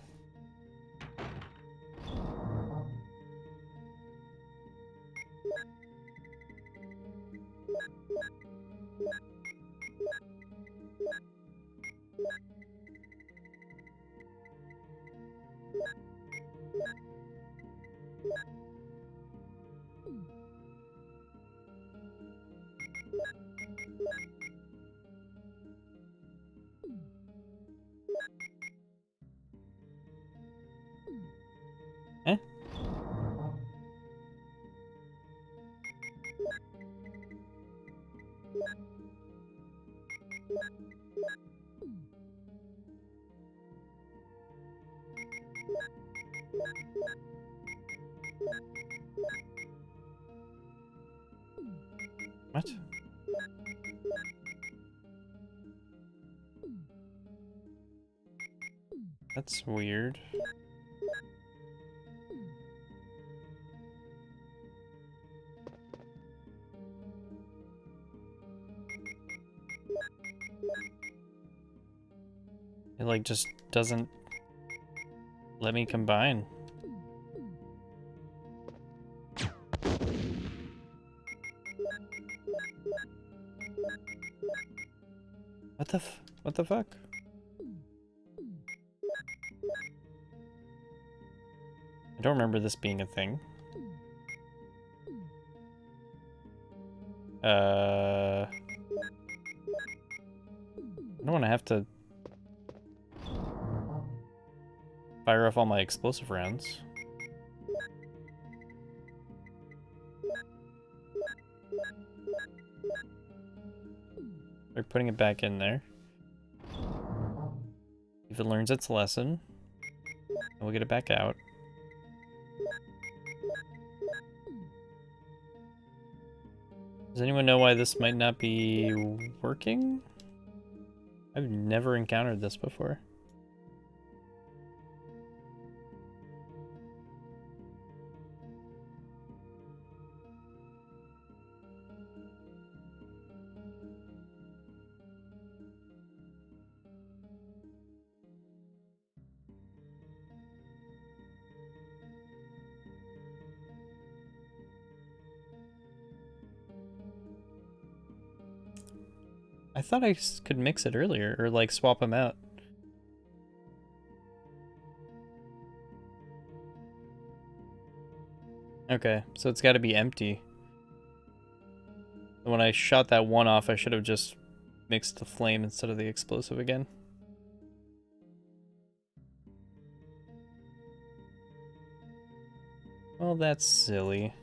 S1: Eh? What? That's weird. It like just doesn't let me combine. What the fuck? I don't remember this being a thing. I don't want to have to fire off all my explosive rounds. putting it back in there. If it learns its lesson, we'll get it back out. Does anyone know why this might not be working? I've never encountered this before. I thought I could mix it earlier, or like swap them out. Okay, so it's got to be empty. When I shot that one off, I should have just mixed the flame instead of the explosive again. Well, that's silly.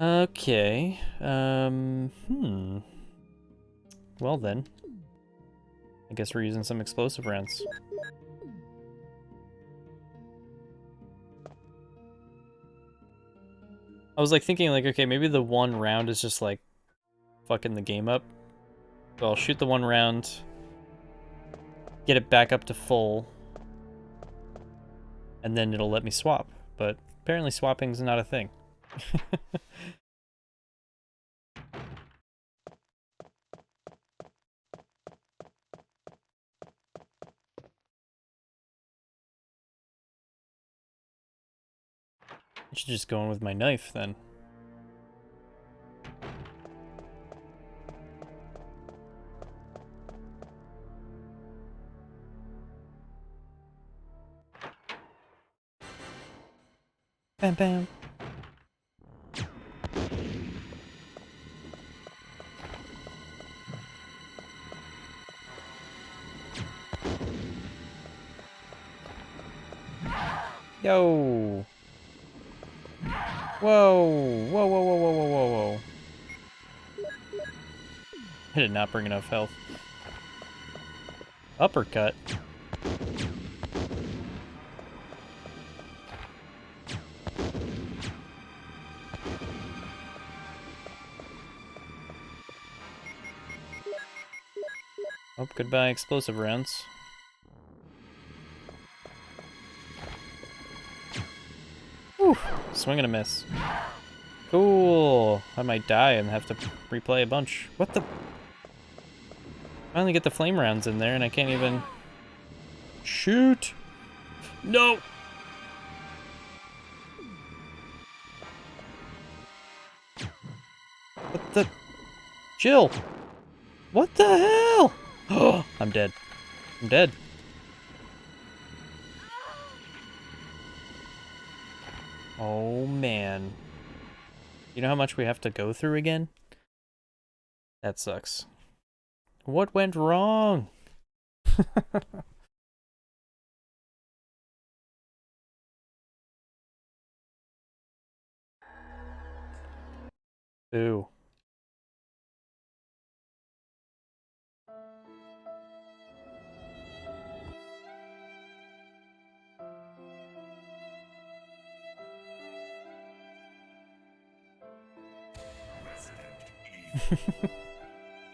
S1: Okay. Well then. I guess we're using some explosive rounds. I was like thinking like, okay, maybe the one round is just like fucking the game up. So I'll shoot the one round, get it back up to full, and then it'll let me swap. But apparently swapping's not a thing. I should just go in with my knife then. Bam bam. Yo. Whoa. Whoa, whoa, whoa, whoa, whoa, whoa, whoa. I did not bring enough health. Uppercut. Oh, goodbye explosive rounds. Whew, swing and a miss. Cool. I might die and have to replay a bunch. What the? Finally get the flame rounds in there and I can't even shoot. No. What the? Jill. What the hell? Oh, I'm dead. I'm dead. Oh, man. You know how much we have to go through again? That sucks. What went wrong? Ooh.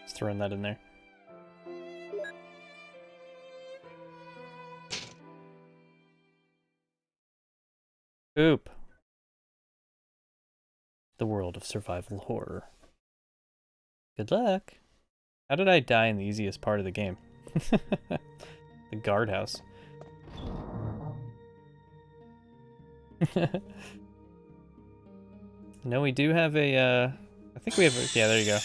S1: Just throwing that in there. Oop. The world of survival horror. Good luck. How did I die in the easiest part of the game? The guardhouse. No, we do have a, I think we have a, yeah, there you go.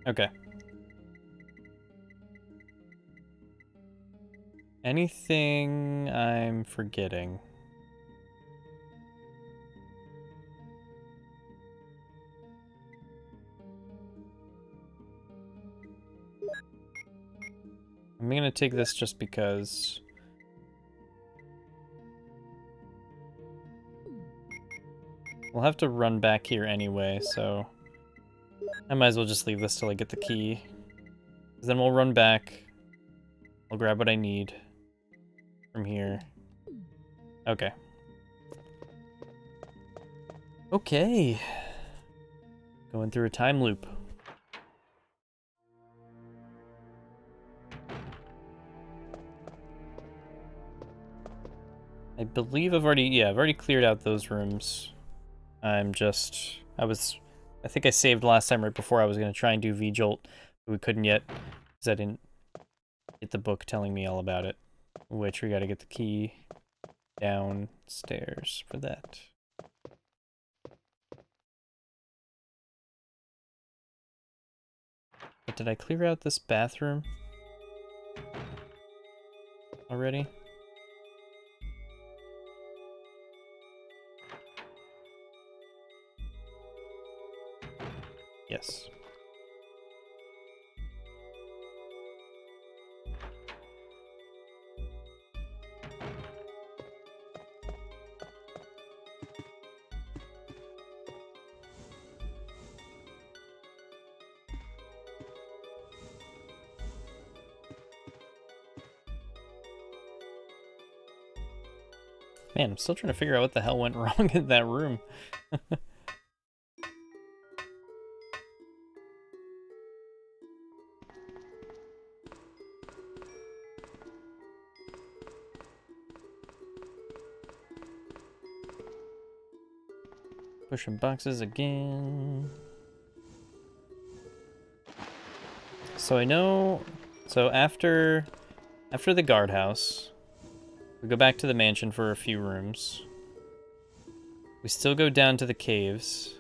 S1: Okay. Anything I'm forgetting? I'm gonna take this just because. We'll have to run back here anyway, so I might as well just leave this till I get the key. 'Cause then we'll run back. I'll grab what I need from here. Okay. Okay. Going through a time loop. I believe I've already cleared out those rooms. I think I saved last time right before I was going to try and do V-Jolt, but we couldn't yet because I didn't get the book telling me all about it, which we got to get the key downstairs for that. But did I clear out this bathroom already? Yes. Man, I'm still trying to figure out what the hell went wrong in that room. Pushing boxes again. So I know, so after the guardhouse, we go back to the mansion for a few rooms. We still go down to the caves.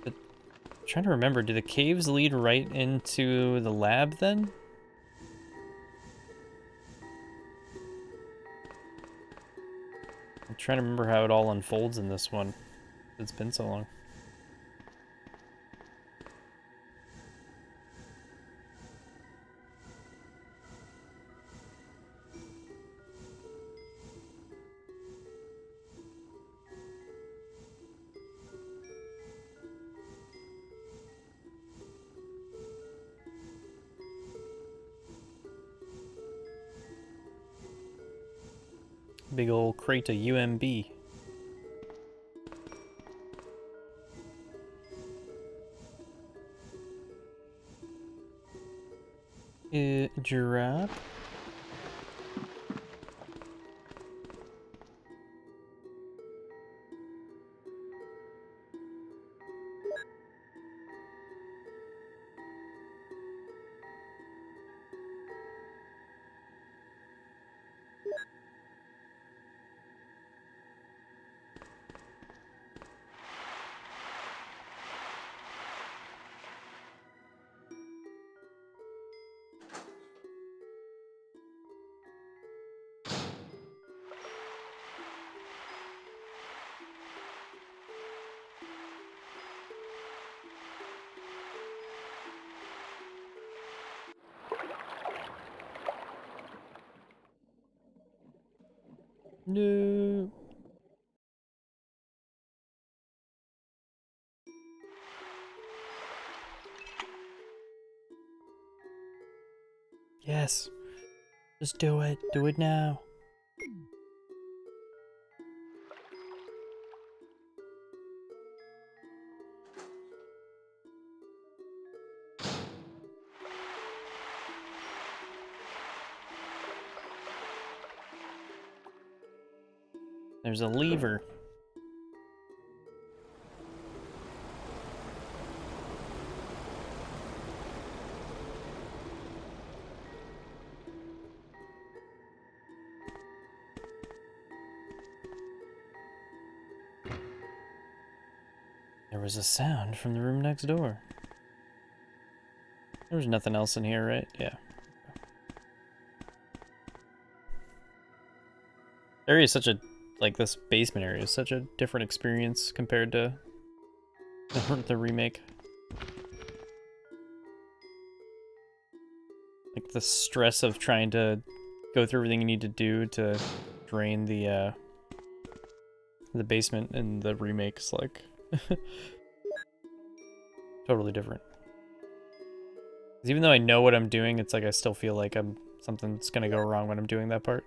S1: But I'm trying to remember, do the caves lead right into the lab then? I'm trying to remember how it all unfolds in this one. It's been so long. Big old crate of UMB. Drop. No. Yes. Just do it. Do it now. There's a lever. There was a sound from the room next door. There was nothing else in here, right? Yeah. Area is such a, like, this basement area is such a different experience compared to the remake. like the stress of trying to go through everything you need to do to drain the basement in the remakes, like totally different. 'Cause even though I know what I'm doing, it's like I still feel like something's gonna go wrong when I'm doing that part.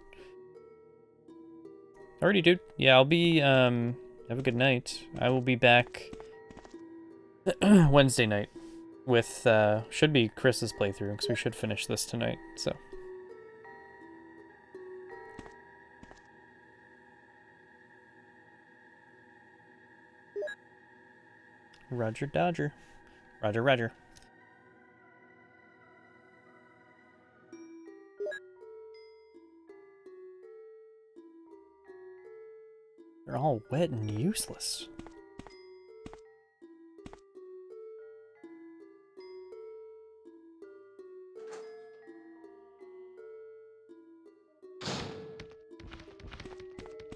S1: Alrighty, dude. Yeah, I'll be have a good night. I will be back Wednesday night with should be Chris's playthrough, because we should finish this tonight, so. Roger Dodger. Roger, Roger. They're all wet and useless.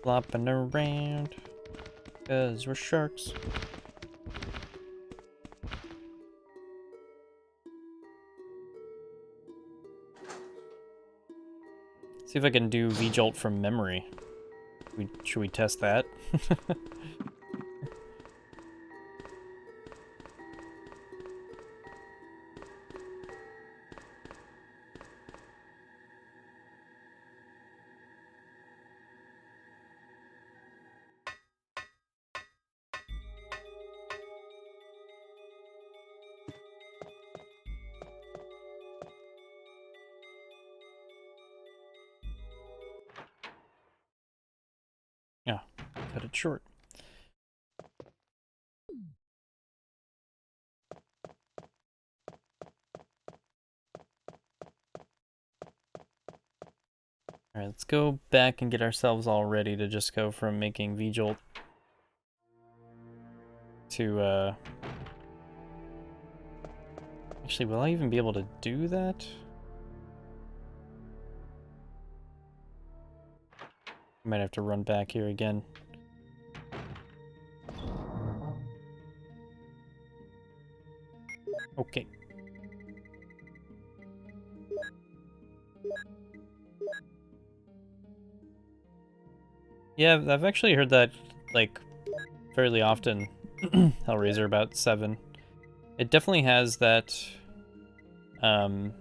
S1: Flopping around, 'cause we're sharks. See if I can do V-Jolt from memory. Should we test that? Yeah, cut it short. Alright, let's go back and get ourselves all ready to just go from making V-Jolt to, Actually, will I even be able to do that? I might have to run back here again. Okay. Yeah, I've actually heard that, like, fairly often. Hellraiser about 7. It definitely has that, I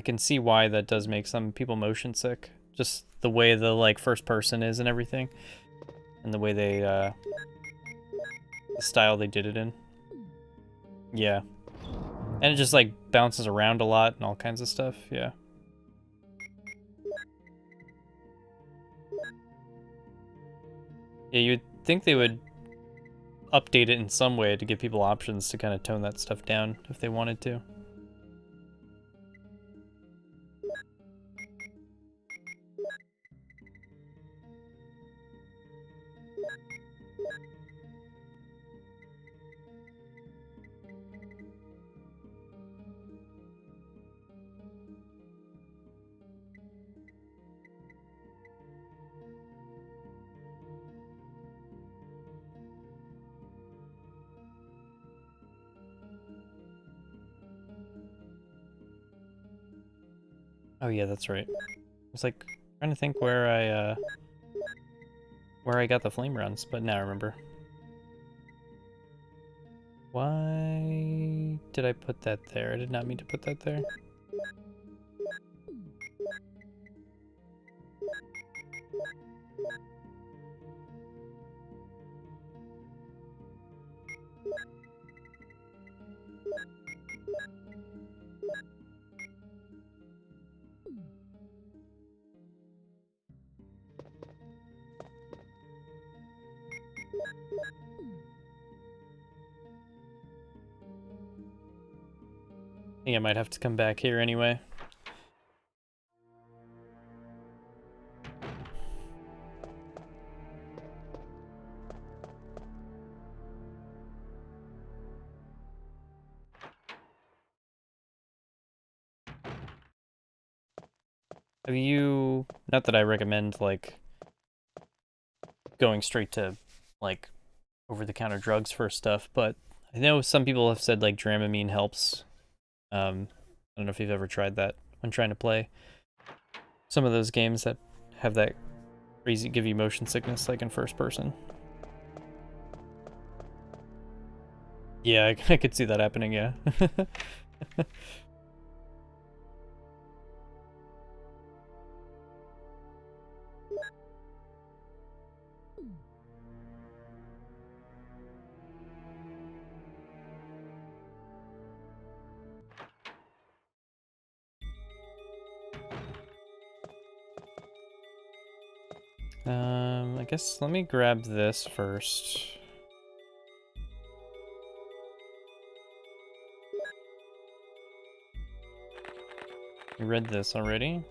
S1: can see why that does make some people motion sick. Just the way the, like, first person is and everything. And the way they, the style they did it in. Yeah. And it just, like, bounces around a lot and all kinds of stuff, yeah. Yeah, you'd think they would update it in some way to give people options to kind of tone that stuff down if they wanted to. Oh yeah, that's right. I was like trying to think where I got the flame runs, but now I remember. Why did I put that there? I did not mean to put that there. I think I might have to come back here anyway. Have you, not that I recommend, like, going straight to, like, over-the-counter drugs for stuff, but I know some people have said, like, Dramamine helps don't know if you've ever tried that when trying to play some of those games that have that crazy, give you motion sickness, like in first person. Yeah, I could see that happening, yeah. I guess let me grab this first. You read this already?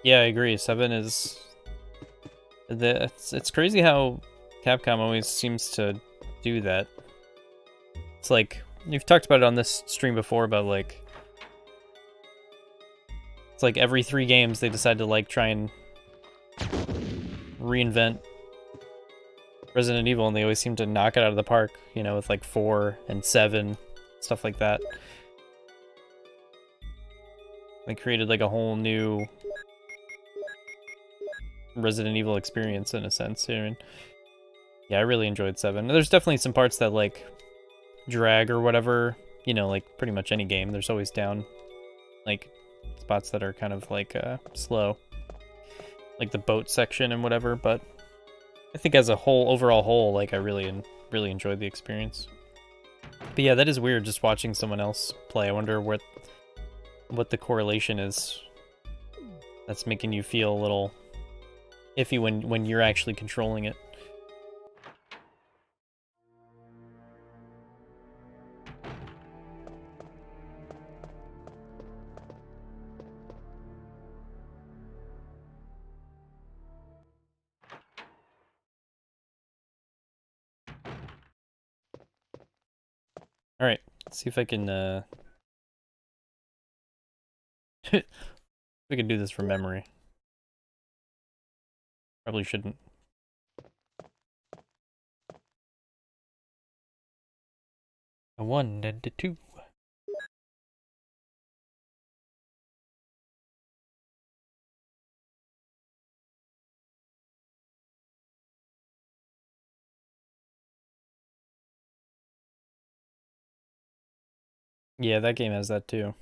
S1: Yeah, I agree. 7 is... It's crazy how Capcom always seems to do that. It's like, you've talked about it on this stream before, about like... It's like every 3 games they decide to like try and reinvent Resident Evil, and they always seem to knock it out of the park, you know, with like 4 and 7, stuff like that. They created like a whole new Resident Evil experience in a sense. I mean, yeah, I really enjoyed 7. There's definitely some parts that like drag or whatever, you know, like pretty much any game. There's always down like spots that are kind of like slow, like the boat section and whatever. But I think as a whole, overall whole, like I really enjoyed the experience. But yeah, that is weird just watching someone else play. I wonder what the correlation is that's making you feel a little iffy when you're actually controlling it. All right, let's see if I can we can do this from memory. Probably shouldn't. A 1 and a 2. Yeah, that game has that too.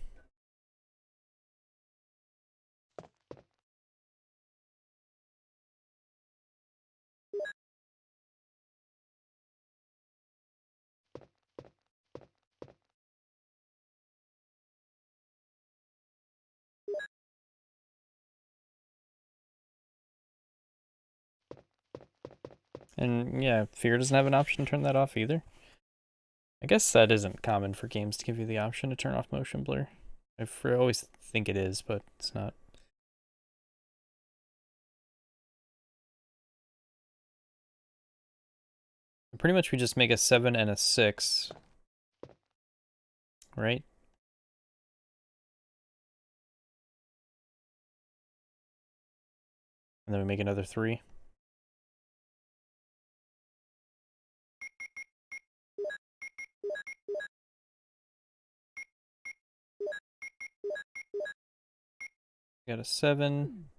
S1: And yeah, Fear doesn't have an option to turn that off either. I guess that isn't common for games to give you the option to turn off motion blur. I always think it is, but it's not. And pretty much we just make a 7 and a 6. Right? And then we make another 3. Got a 7.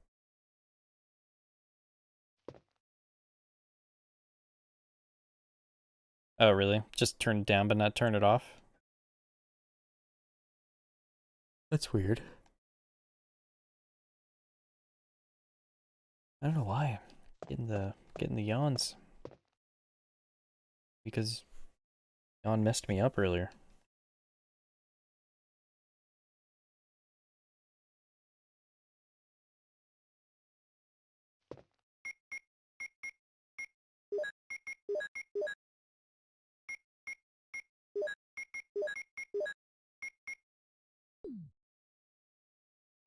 S1: Oh, really? Just turn it down but not turn it off? That's weird. I don't know why. Getting the yawns. Because yawn messed me up earlier.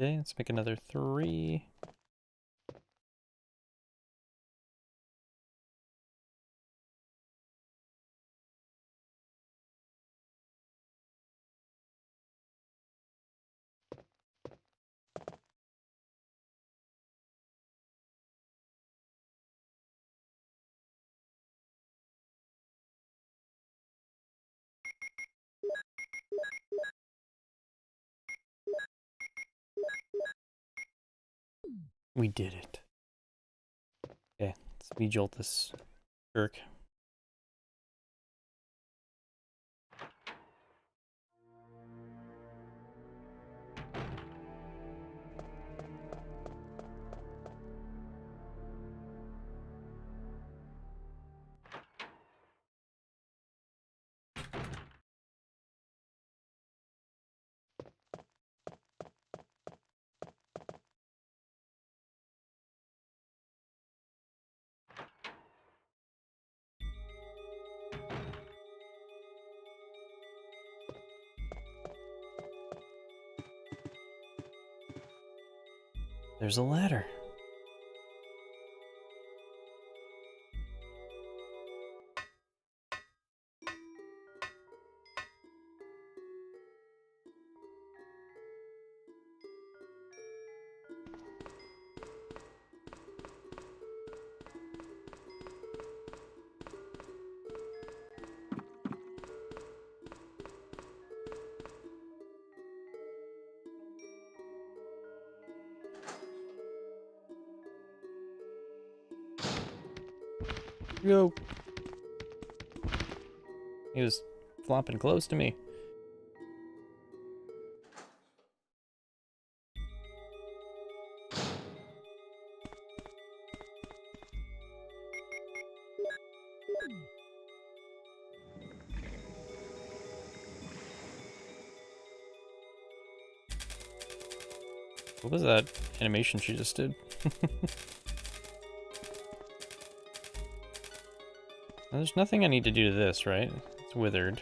S1: Okay, let's make another 3. We did it. Okay, let's V-jolt this jerk. There's a ladder. Yo. He was flopping close to me. What was that animation she just did? There's nothing I need to do to this, right? It's withered.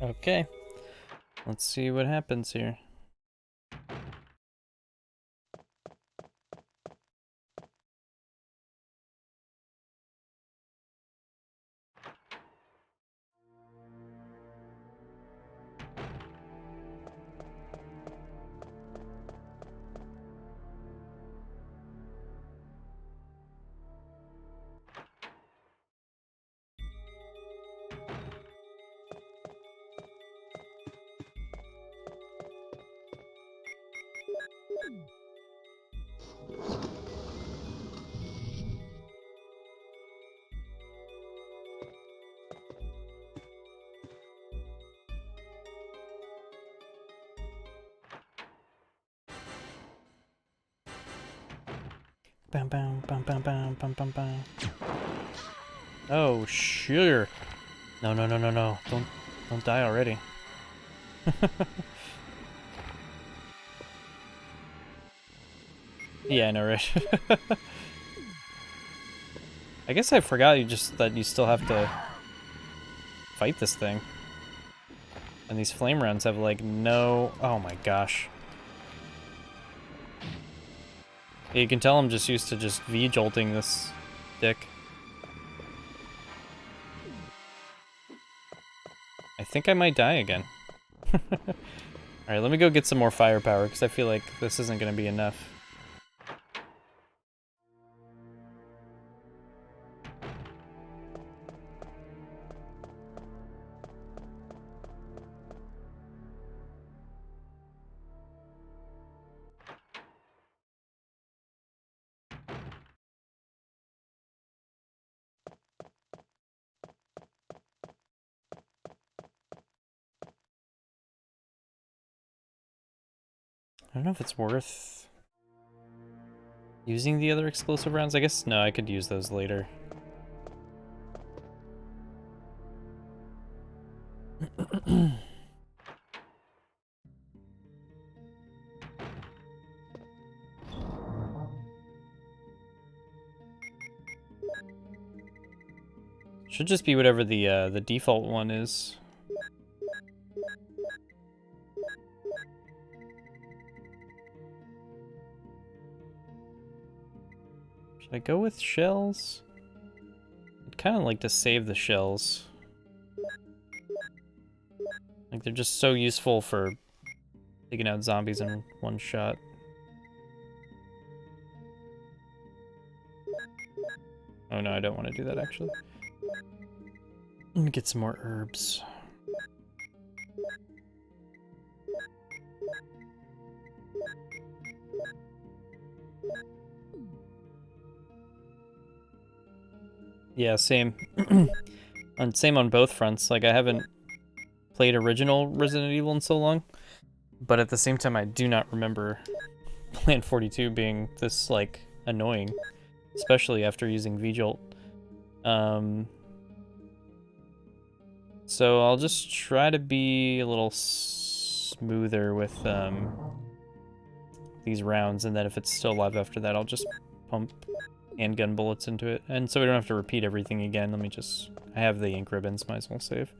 S1: Okay, let's see what happens here. Bam, bam, bam, bam, bam, bam, bam, bam. Oh, sure. No, no, no, no, no. Don't die already. Yeah, I know, right? I guess I forgot that you still have to fight this thing. And these flame rounds have like no... Oh my gosh. Yeah, you can tell I'm just used to just V-jolting this dick. I think I might die again. Alright, let me go get some more firepower, because I feel like this isn't going to be enough. I don't know if it's worth using the other explosive rounds. I guess, no, I could use those later. Should just be whatever the default one is. Should I go with shells? I'd kind of like to save the shells. Like, they're just so useful for taking out zombies in one shot. Oh no, I don't want to do that actually. Let me get some more herbs. Yeah, same. And same on both fronts. Like, I haven't played original Resident Evil in so long, but at the same time, I do not remember Plan 42 being this, like, annoying, especially after using V-Jolt. So I'll just try to be a little smoother with these rounds, and then if it's still alive after that, I'll just pump handgun bullets into it. And so we don't have to repeat everything again, let me just... I have the ink ribbons, might as well save.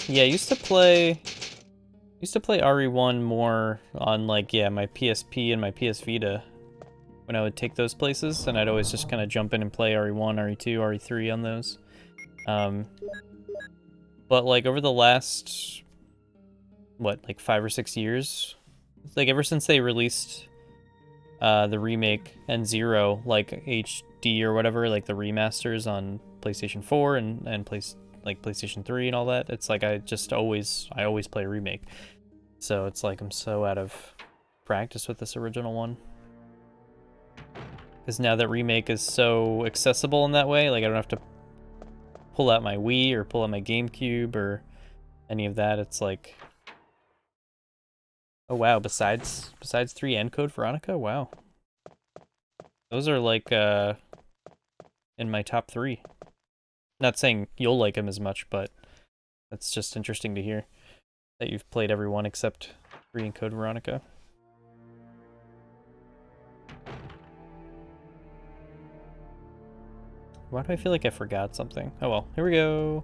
S1: Yeah, I used to play RE1 more on, like, yeah, my PSP and my PS Vita when I would take those places, and I'd always just kind of jump in and play RE1, RE2, RE3 on those. But, like, over the last, what, like 5 or 6 years? Like, ever since they released the remake and Zero, like, HD or whatever, like, the remasters on PlayStation 4 and PlayStation 3 and all that, it's like I always play remake. So it's like I'm so out of practice with this original one. Because now that remake is so accessible in that way, like I don't have to pull out my Wii or pull out my GameCube or any of that. It's like, oh wow, besides 3 and Code Veronica, wow. Those are like in my top 3. Not saying you'll like them as much, but that's just interesting to hear that you've played every one except 3 and Code Veronica. Why do I feel like I forgot something? Oh well, here we go.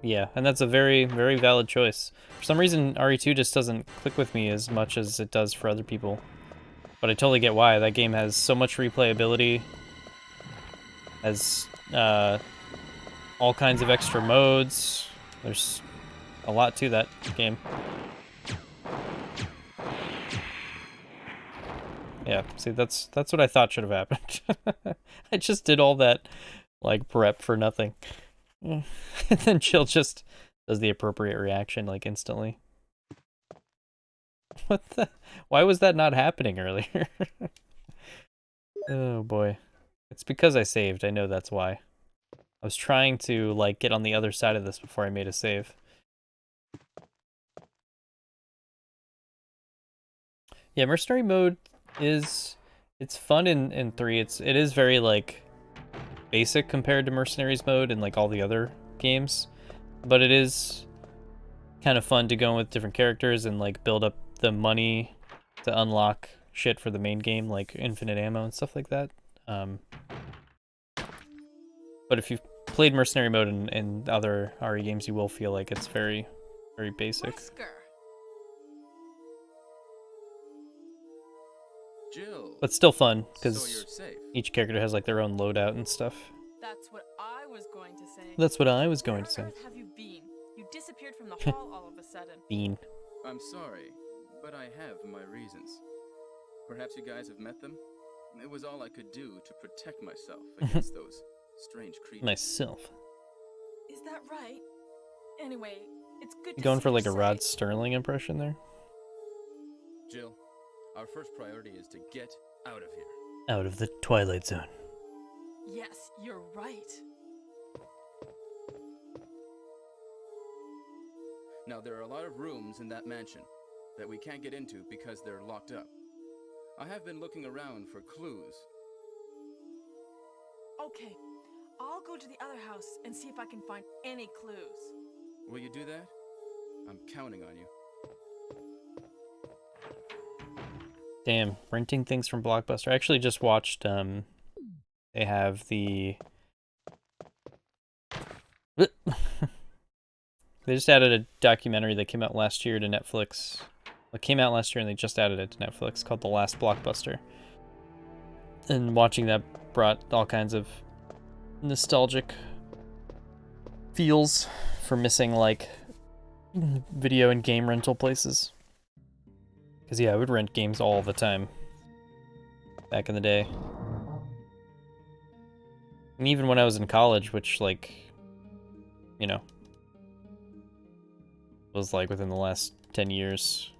S1: Yeah, and that's a very, very valid choice. For some reason, RE2 just doesn't click with me as much as it does for other people. But I totally get why. That game has so much replayability. Has all kinds of extra modes. There's a lot to that game. Yeah, see, that's what I thought should have happened. I just did all that, like, prep for nothing. And then Jill just does the appropriate reaction, like, instantly. What the? Why was that not happening earlier? Oh, boy. It's because I saved. I know that's why. I was trying to, like, get on the other side of this before I made a save. Yeah, Mercenary mode it's fun in 3. It is very, like, basic compared to Mercenaries mode and, like, all the other games. But it is kind of fun to go in with different characters and, like, build up the money to unlock shit for the main game, like infinite ammo and stuff like that. But if you've played Mercenary mode in other RE games, you will feel like it's very, very basic.
S3: Wesker.
S6: Jill.
S1: But still fun,
S6: So
S1: because
S6: you're safe.
S1: each character has like their own loadout and stuff.
S3: That's what I was going to say.
S1: That's what I was going to say.
S3: Where on earth have you been? You disappeared from the hall all of a sudden.
S1: Bean.
S6: I'm sorry, but I have my reasons. Perhaps you guys have met them? It was all I could do to protect myself against those strange creatures.
S1: Myself.
S3: Is that right? Anyway, it's good
S1: You
S3: to
S1: going
S3: see
S1: for like
S3: you're
S1: a Rod
S3: safe.
S1: Sterling impression there?
S6: Jill, our first priority is to get out of here.
S1: Out of the Twilight Zone.
S3: Yes, you're right.
S6: Now, there are a lot of rooms in that mansion that we can't get into because they're locked up. I have been looking around for clues.
S3: Okay, I'll go to the other house and see if I can find any clues.
S5: Will you do that? I'm counting on you.
S1: Damn, renting things from Blockbuster. I actually just watched, they have the... They just added a documentary that came out last year to Netflix. It came out last year and they just added it to Netflix, called The Last Blockbuster. And watching that brought all kinds of nostalgic feels for missing, like, video and game rental places. Because, yeah, I would rent games all the time back in the day. And even when I was in college, which, like, you know, was, like, within the last 10 years.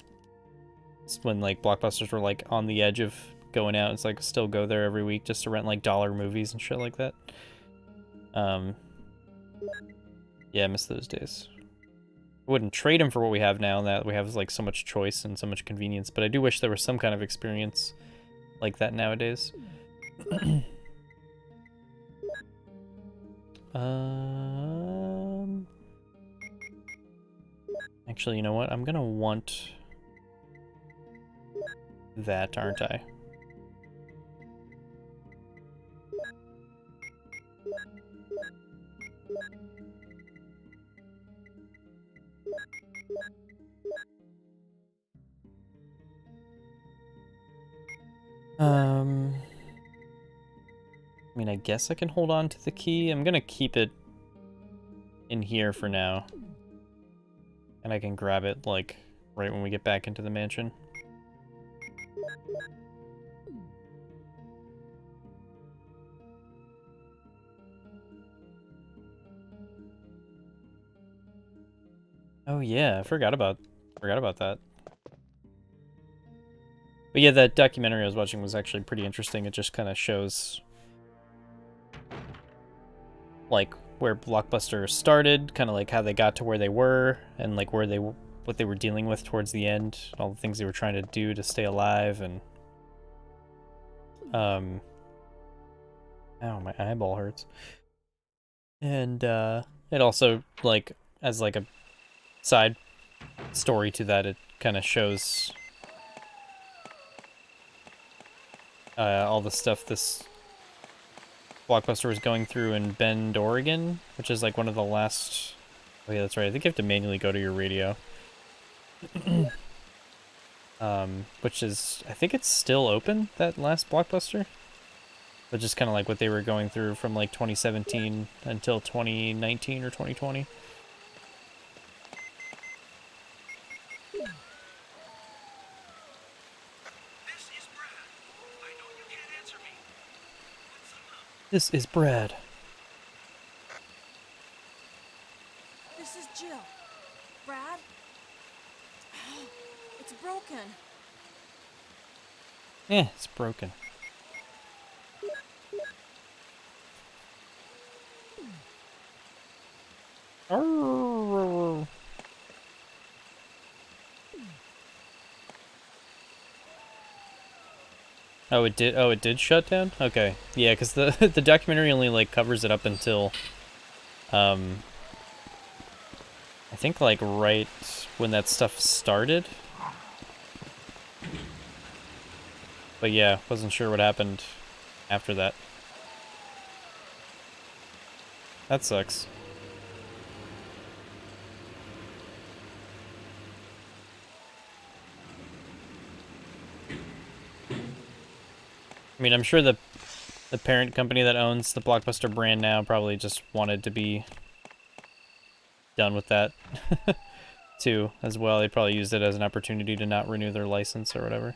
S1: It's when, like, Blockbusters were, like, on the edge of going out. It's, like, still go there every week just to rent, like, dollar movies and shit like that. Yeah, I miss those days. I wouldn't trade them for what we have now, that we have, like, so much choice and so much convenience, but I do wish there was some kind of experience like that nowadays. Actually, you know what? I'm gonna want that, aren't I? I mean, I guess I can hold on to the key. I'm gonna keep it in here for now. And I can grab it, like, right when we get back into the mansion. Oh yeah, I forgot about that. But yeah, that documentary I was watching was actually pretty interesting. It just kind of shows, like, where Blockbuster started, kind of like how they got to where they were, and like where they what they were dealing with towards the end, all the things they were trying to do to stay alive, and ow, my eyeball hurts. And it also, like, as like a side story to that, it kind of shows all the stuff this Blockbuster was going through in Bend, Oregon, which is like one of the last... Oh yeah, that's right. I think you have to manually go to your radio. Which is... I think it's still open, that last Blockbuster. But just kind of like what they were going through from like 2017 until 2019 or 2020. This is Brad.
S3: This is Jill. Brad? It's broken.
S1: It's broken. Oh, it did. Oh, it did shut down. Okay, yeah, because the the documentary only like covers it up until, I think like right when that stuff started. But yeah, wasn't sure what happened after that. That sucks. I mean, I'm sure the parent company that owns the Blockbuster brand now probably just wanted to be done with that too, as well. They probably used it as an opportunity to not renew their license or whatever.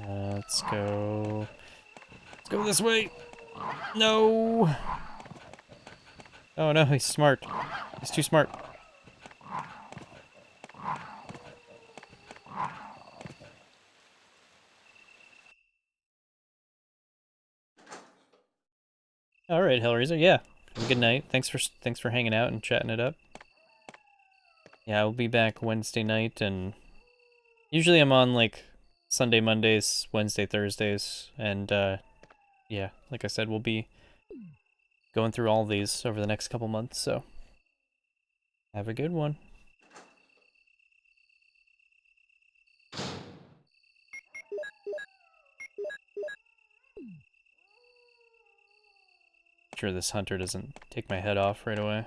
S1: Let's go. Let's go this way. No. Oh no, he's smart. He's too smart. All right, Hellraiser. Yeah. Have a good night. Thanks for hanging out and chatting it up. Yeah, I'll be back Wednesday night, and usually I'm on like Sunday, Mondays, Wednesday, Thursdays, and yeah, like I said, we'll be going through all these over the next couple months. So have a good one. Sure, this hunter doesn't take my head off right away.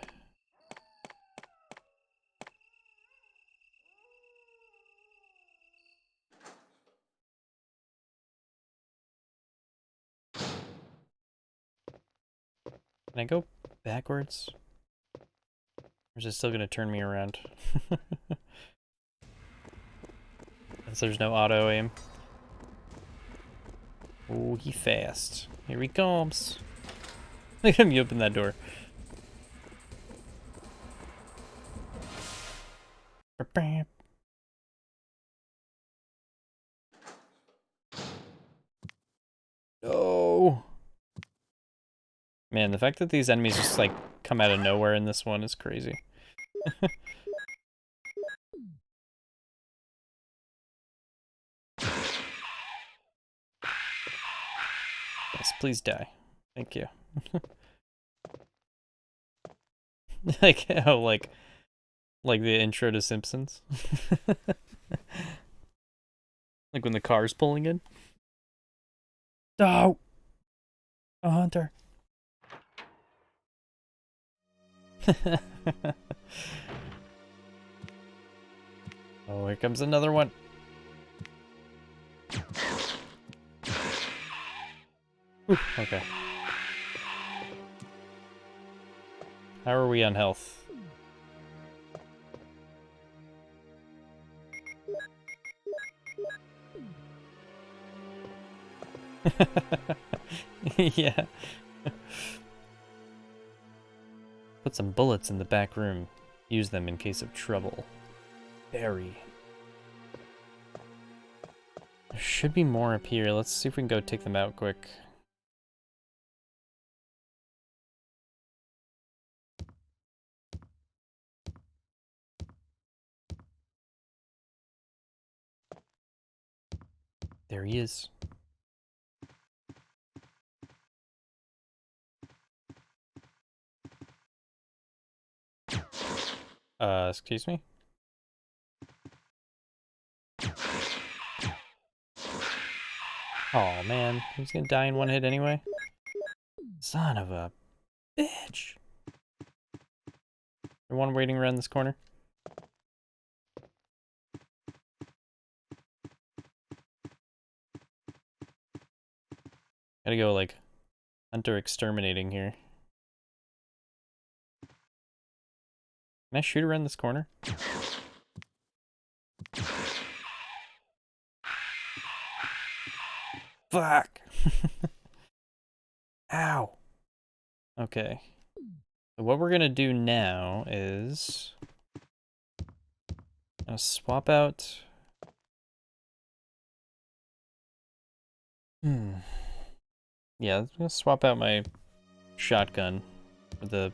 S1: Can I go backwards? Or is it still gonna turn me around? Since there's no auto aim. Oh, he fast. Here he comes. Look at him, you open that door. No. Man, the fact that these enemies just like come out of nowhere in this one is crazy. Yes, please die. Thank you. Like how like the intro to Simpsons. Like when the car's pulling in. Oh, a hunter. Oh, here comes another one. Ooh, okay. How are we on health? Yeah. Put some bullets in the back room. Use them in case of trouble. Berry. There should be more up here. Let's see if we can go take them out quick. There he is. Excuse me? Oh man, he was gonna die in one hit anyway. Son of a bitch. There's one waiting around this corner. Gotta go like hunter exterminating here. Can I shoot around this corner? Fuck! Ow! Okay. So what we're gonna do now is... I'm gonna swap out... Yeah, I'm gonna swap out my shotgun with the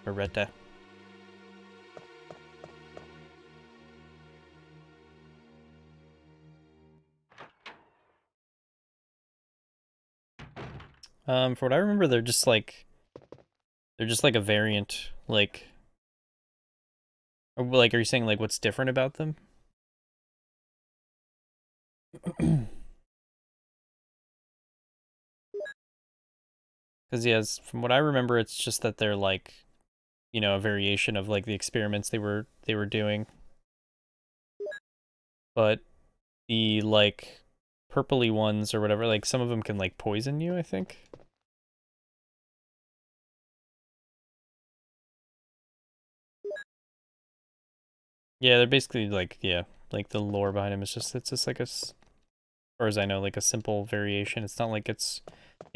S1: Beretta. For what I remember, they're just like a variant, like, or like, are you saying like what's different about them? Because yes, from what I remember, it's just that they're like, you know, a variation of like the experiments they were doing. But the like purpley ones or whatever, like some of them can like poison you, I think. Yeah, they're basically like, yeah, like the lore behind them is just, it's just like a, as far as I know, like a simple variation. It's not like it's,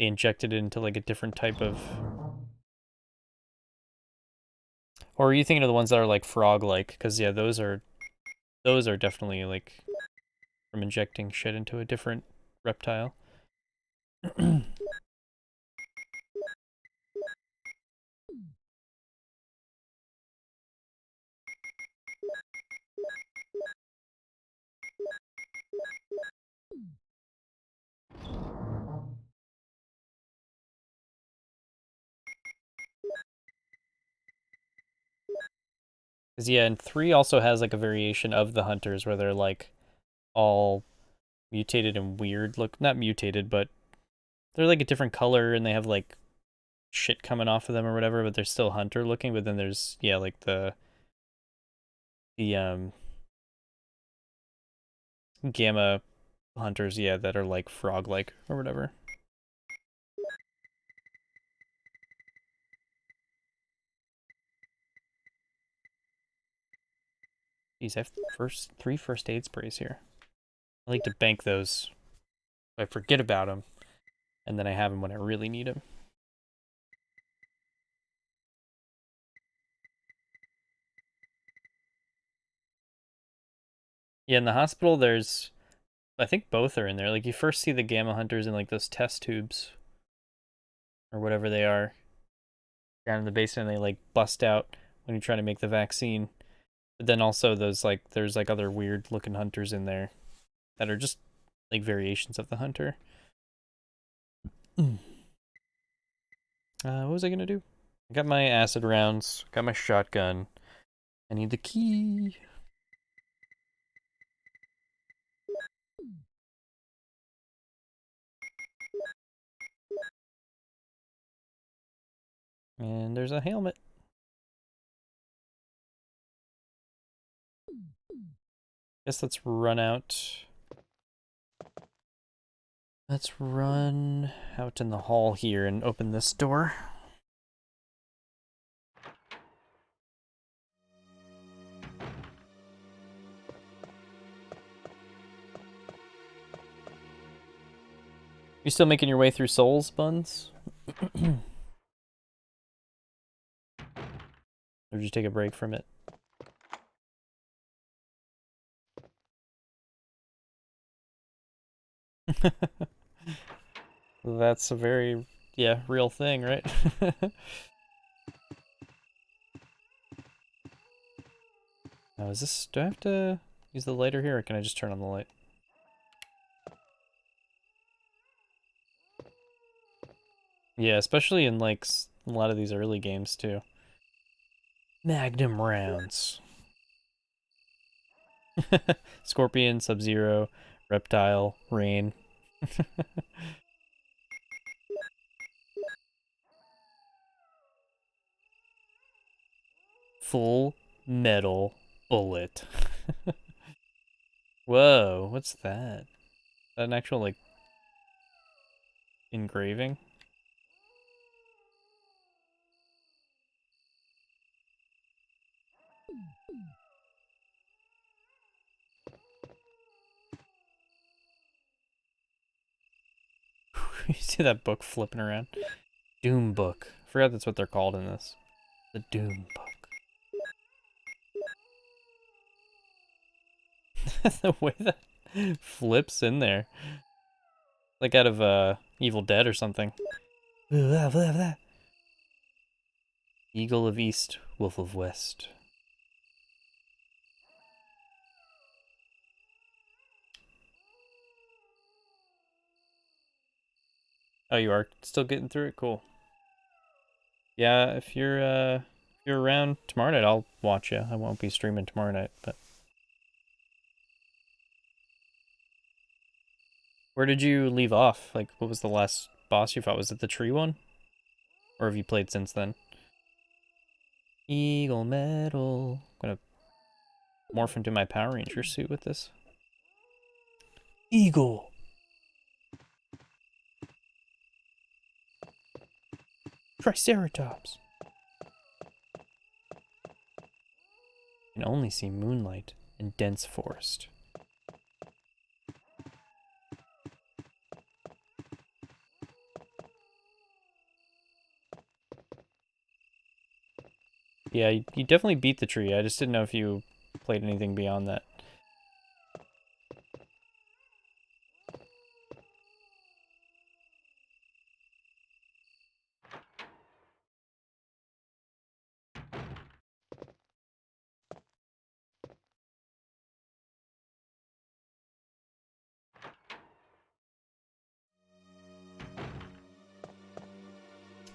S1: they injected it into like a different type of... Or are you thinking of the ones that are like frog-like? Because yeah, those are definitely like from injecting shit into a different reptile. Because, yeah, and 3 also has, like, a variation of the hunters where they're, like, all mutated and weird. Look, not mutated, but they're, like, a different color and they have, like, shit coming off of them or whatever, but they're still hunter looking. But then there's, yeah, like, the gamma hunters, yeah, that are, like, frog-like or whatever. Jeez, I have 3 first aid sprays here. I like to bank those. I forget about them, and then I have them when I really need them. Yeah, in the hospital, there's... I think both are in there. Like, you first see the gamma hunters in, like, those test tubes. Or whatever they are. Down in the basement, they, like, bust out when you're trying to make the vaccine. But then also those, like, there's, like, other weird-looking hunters in there that are just, like, variations of the hunter. What was I gonna do? I got my acid rounds, got my shotgun. I need the key. And there's a helmet. Guess let's run out. Let's run out in the hall here and open this door. You still making your way through Souls, Buns? Or did you take a break from it? That's a very, yeah, real thing, right? Now, is this... Do I have to use the lighter here, or can I just turn on the light? Yeah, especially in, like, a lot of these early games, too. Magnum rounds. Scorpion, Sub-Zero, Reptile, Rain. Full metal bullet. Whoa, what's that? Is that an actual, like, engraving? You see that book flipping around? Doom book. I forgot that's what they're called in this. The Doom book. The way that flips in there. Like out of Evil Dead or something. Blah, blah, blah. Eagle of East, Wolf of West. Oh, you are still getting through it? Cool. Yeah, if you're around tomorrow night, I'll watch you. I won't be streaming tomorrow night, but... Where did you leave off? Like, what was the last boss you fought? Was it the tree one? Or have you played since then? Eagle Metal. I'm gonna morph into my Power Ranger suit with this. Eagle! Triceratops! You can only see moonlight in dense forest. Yeah, you definitely beat the tree. I just didn't know if you played anything beyond that.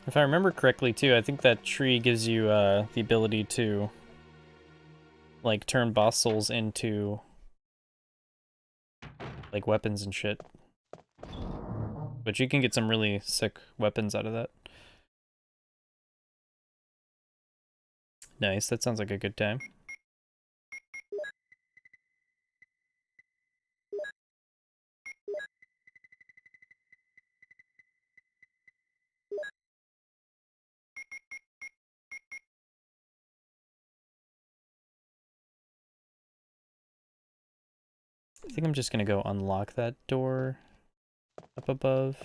S1: If I remember correctly, too, I think that tree gives you the ability to like turn boss souls into like weapons and shit. But you can get some really sick weapons out of that. Nice, that sounds like a good time. I think I'm just gonna go unlock that door up above.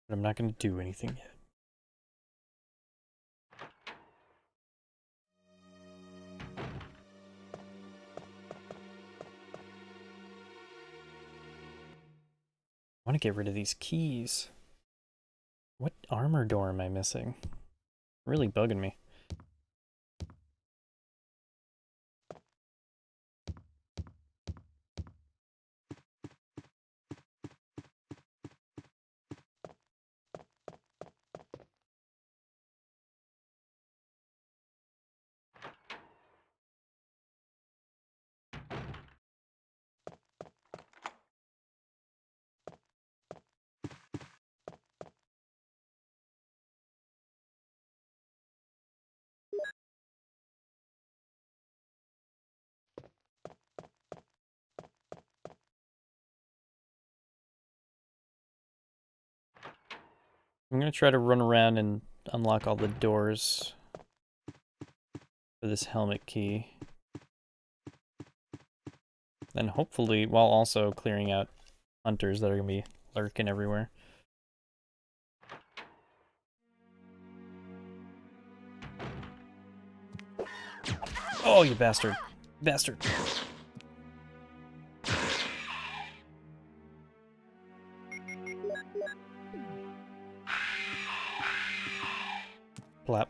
S1: But I'm not gonna do anything yet. I want to get rid of these keys. What armor door am I missing? Really bugging me. I'm gonna try to run around and unlock all the doors for this helmet key. And hopefully, while also clearing out hunters that are gonna be lurking everywhere. Oh, you bastard. Bastard. Plap.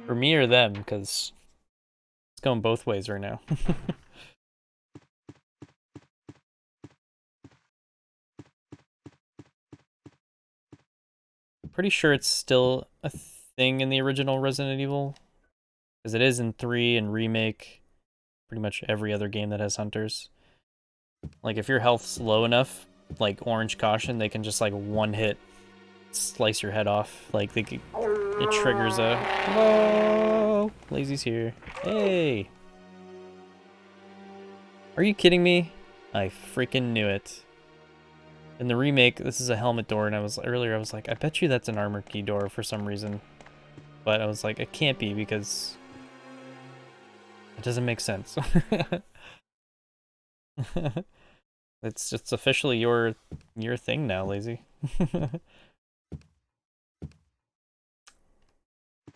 S1: For me or them, because it's going both ways right now. Pretty sure it's still a thing in the original Resident Evil, because it is in 3 and Remake, pretty much every other game that has hunters. Like, if your health's low enough, like Orange Caution, they can just, like, one hit slice your head off. Like, it triggers a... Whoa! Lazy's here. Hey! Are you kidding me? I freaking knew it. In the remake, this is a helmet door, and I was like, I bet you that's an armor key door for some reason. But I was like, it can't be because it doesn't make sense. It's officially your thing now, Lazy.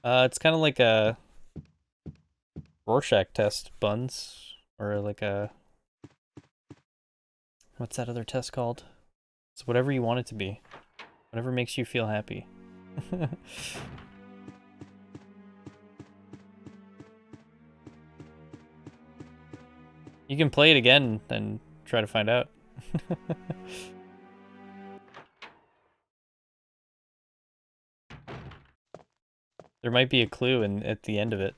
S1: It's kind of like a Rorschach test, Buns, or like a what's that other test called? It's whatever you want it to be. Whatever makes you feel happy. You can play it again and try to find out. There might be a clue at the end of it.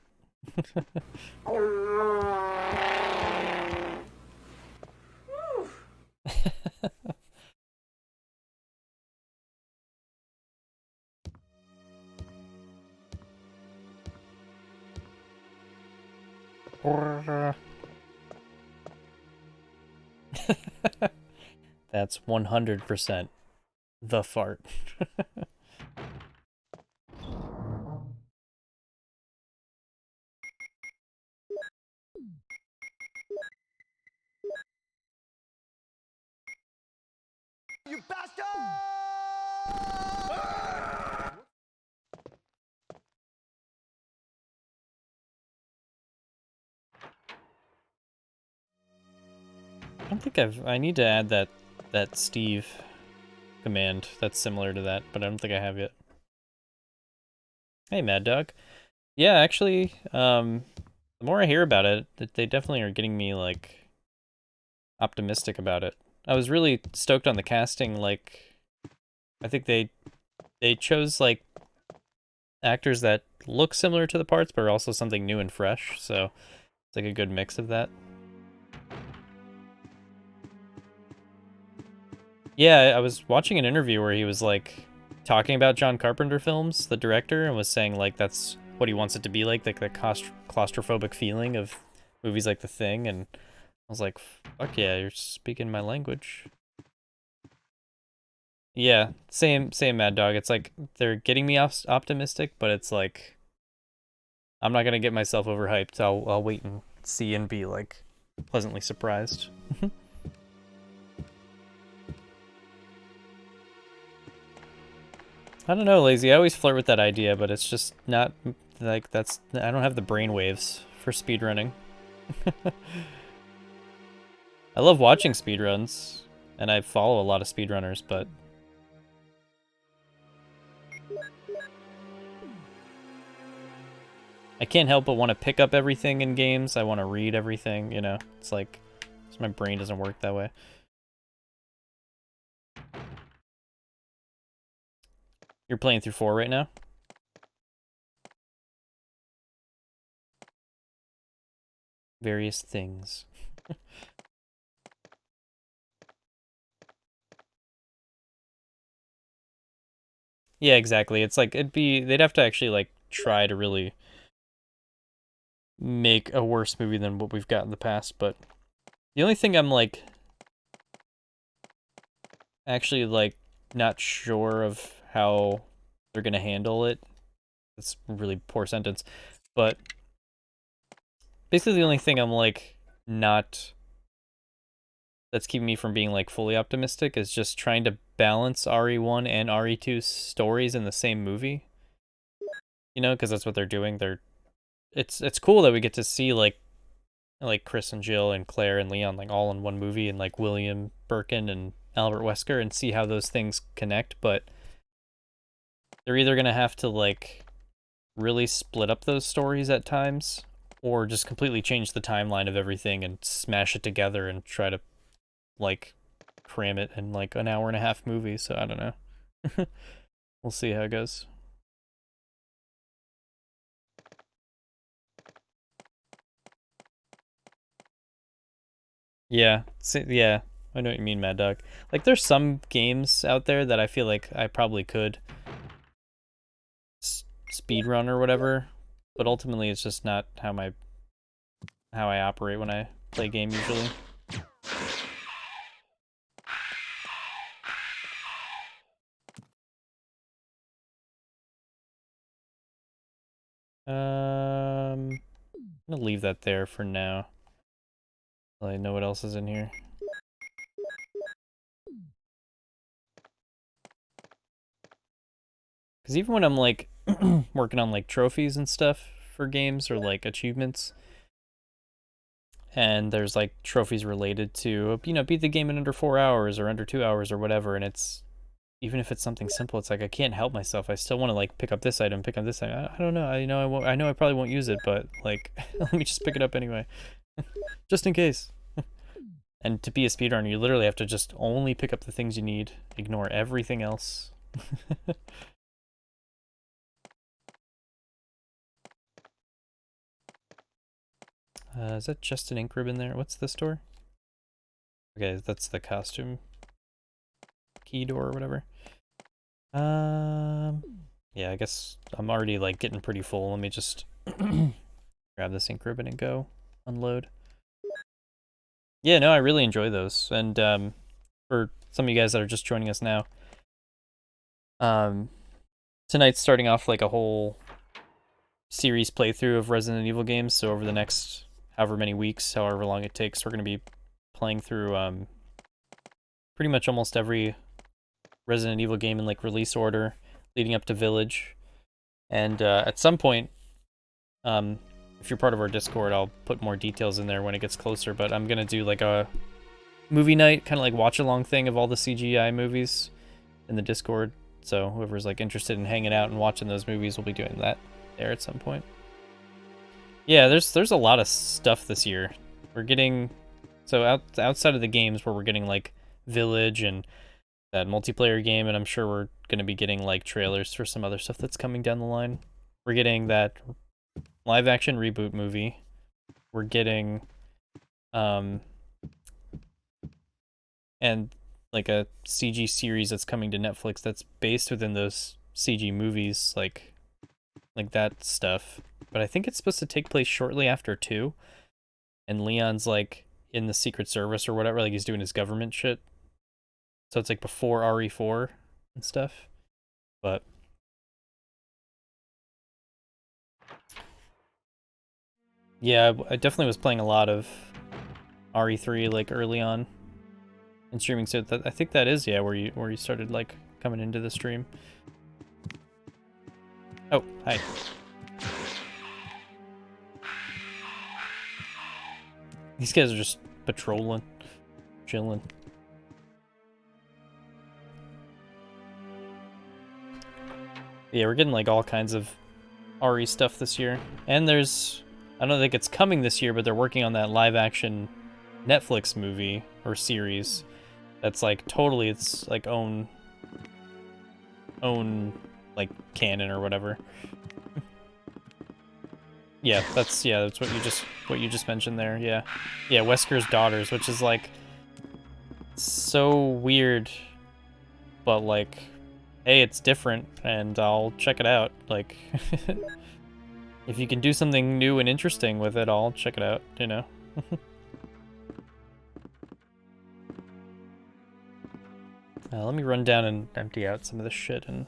S1: That's 100% the fart.
S7: You bastard!
S1: I don't think I need to add that Steve command that's similar to that, but I don't think I have yet. Hey, Mad Dog. Yeah, actually, the more I hear about it, they definitely are getting me, like, optimistic about it. I was really stoked on the casting, like, I think they chose, like, actors that look similar to the parts, but are also something new and fresh, so it's like a good mix of that. Yeah, I was watching an interview where he was, like, talking about John Carpenter films, the director, and was saying, like, that's what he wants it to be like the claustrophobic feeling of movies like The Thing, and I was like, fuck yeah, you're speaking my language. Yeah, same Mad Dog. It's like they're getting me optimistic, but it's like I'm not gonna get myself overhyped. I'll wait and see and be like pleasantly surprised. I don't know, Lazy. I always flirt with that idea, but it's just not like I don't have the brainwaves for speedrunning. I love watching speedruns, and I follow a lot of speedrunners, but I can't help but want to pick up everything in games. I want to read everything, you know? It's like, my brain doesn't work that way. You're playing through 4 right now? Various things. Yeah, exactly. It's like, they'd have to actually, like, try to really make a worse movie than what we've got in the past, but the only thing I'm, like, actually, like, not sure of how they're gonna handle it. That's a really poor sentence. But basically the only thing I'm, like, not... that's keeping me from being, like, fully optimistic is just trying to balance RE1 and RE2 stories in the same movie. You know, because that's what they're doing. It's cool that we get to see, like Chris and Jill and Claire and Leon, like, all in one movie, and, like, William Birkin and Albert Wesker, and see how those things connect, but they're either gonna have to, like, really split up those stories at times, or just completely change the timeline of everything and smash it together and try to, like, cram it in, like, an hour and a half movie, so I don't know. We'll see how it goes. Yeah, yeah, I know what you mean, Mad Dog. Like, there's some games out there that I feel like I probably could speedrun or whatever, but ultimately it's just not how I operate when I play a game usually. I'm gonna leave that there for now. I know what else is in here. Because even when I'm, like, working on, like, trophies and stuff for games or, like, achievements, and there's, like, trophies related to, you know, beat the game in under 4 hours or under 2 hours or whatever, and it's, even if it's something simple, it's like I can't help myself. I still want to, like, pick up this item, pick up this item. I don't know. I know I won't. I know I probably won't use it, but, like, let me just pick it up anyway, just in case. And to be a speedrunner, you literally have to just only pick up the things you need, ignore everything else. Is that just an ink ribbon there? What's the store? Okay, that's the costume key door or whatever. Yeah, I guess I'm already, like, getting pretty full. Let me just grab this ink ribbon and go unload. Yeah, no, I really enjoy those. And for some of you guys that are just joining us now, tonight's starting off, like, a whole series playthrough of Resident Evil games. So over the next however many weeks, however long it takes, we're going to be playing through pretty much almost every Resident Evil game in, like, release order, leading up to Village. And at some point, if you're part of our Discord, I'll put more details in there when it gets closer, but I'm gonna do, like, a movie night, kind of like watch-along thing of all the CGI movies in the Discord So whoever's like interested in hanging out and watching those movies will be doing that there at some point. Yeah, there's a lot of stuff this year. We're getting outside of the games where we're getting like Village and that multiplayer game, and I'm sure we're gonna be getting like trailers for some other stuff that's coming down the line. We're getting that live action reboot movie. We're getting and like a CG series that's coming to Netflix that's based within those CG movies, like that stuff. But I think it's supposed to take place shortly after 2, and Leon's like in the Secret Service or whatever, like he's doing his government shit. So it's like before RE4 and stuff. But yeah, I definitely was playing a lot of RE3 like early on in streaming. So I think that is where you started like coming into the stream. Oh, hi. These guys are just patrolling, chilling. Yeah, we're getting like all kinds of RE stuff this year. And I don't think it's coming this year, but they're working on that live action Netflix movie or series that's like totally its like own like canon or whatever. Yeah, that's what you just mentioned there. Yeah. Yeah, Wesker's Daughters, which is like so weird, but like hey, it's different and I'll check it out. Like if you can do something new and interesting with it, I'll check it out, you know. Let me run down and empty out some of this shit and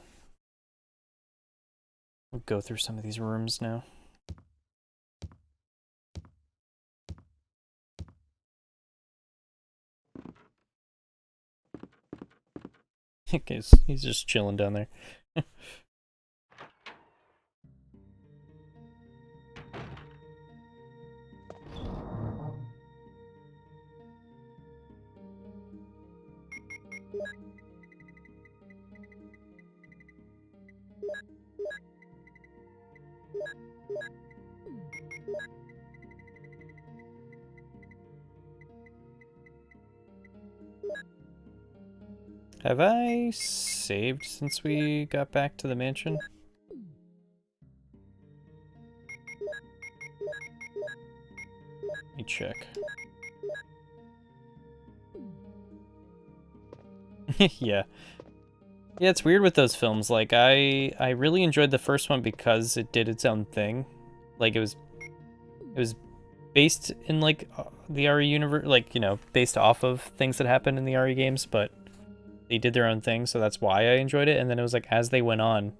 S1: we'll go through some of these rooms now. Okay, he's just chilling down there. Have I saved since we got back to the mansion? Let me check. Yeah. Yeah, it's weird with those films. Like, I really enjoyed the first one because it did its own thing. Like, it was based in, like, the RE universe, like, you know, based off of things that happened in the RE games, but they did their own thing, so that's why I enjoyed it. And then it was like, as they went on,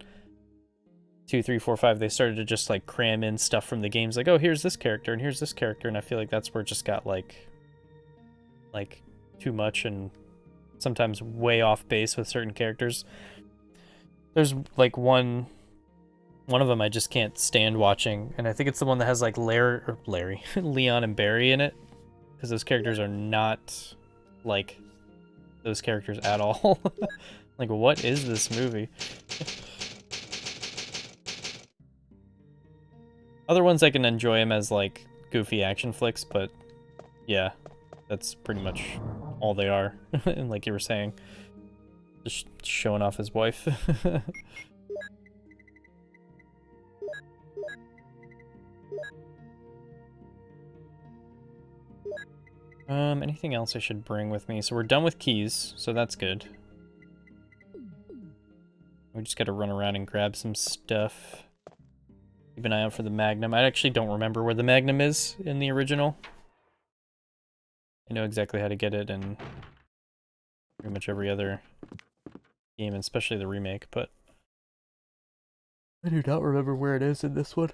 S1: 2, 3, 4, 5, they started to just like cram in stuff from the games, like, oh, here's this character and here's this character, and I feel like that's where it just got like too much and sometimes way off base with certain characters. There's like one of them I just can't stand watching, and I think it's the one that has like Larry, Leon and Barry in it, because those characters are not like those characters at all. Like, what is this movie? Other ones I can enjoy them as like goofy action flicks, but yeah, that's pretty much all they are. And like you were saying, just showing off his wife. Anything else I should bring with me? So we're done with keys, so that's good. We just gotta run around and grab some stuff. Keep an eye out for the Magnum. I actually don't remember where the Magnum is in the original. I know exactly how to get it in pretty much every other game, especially the remake, but I do not remember where it is in this one.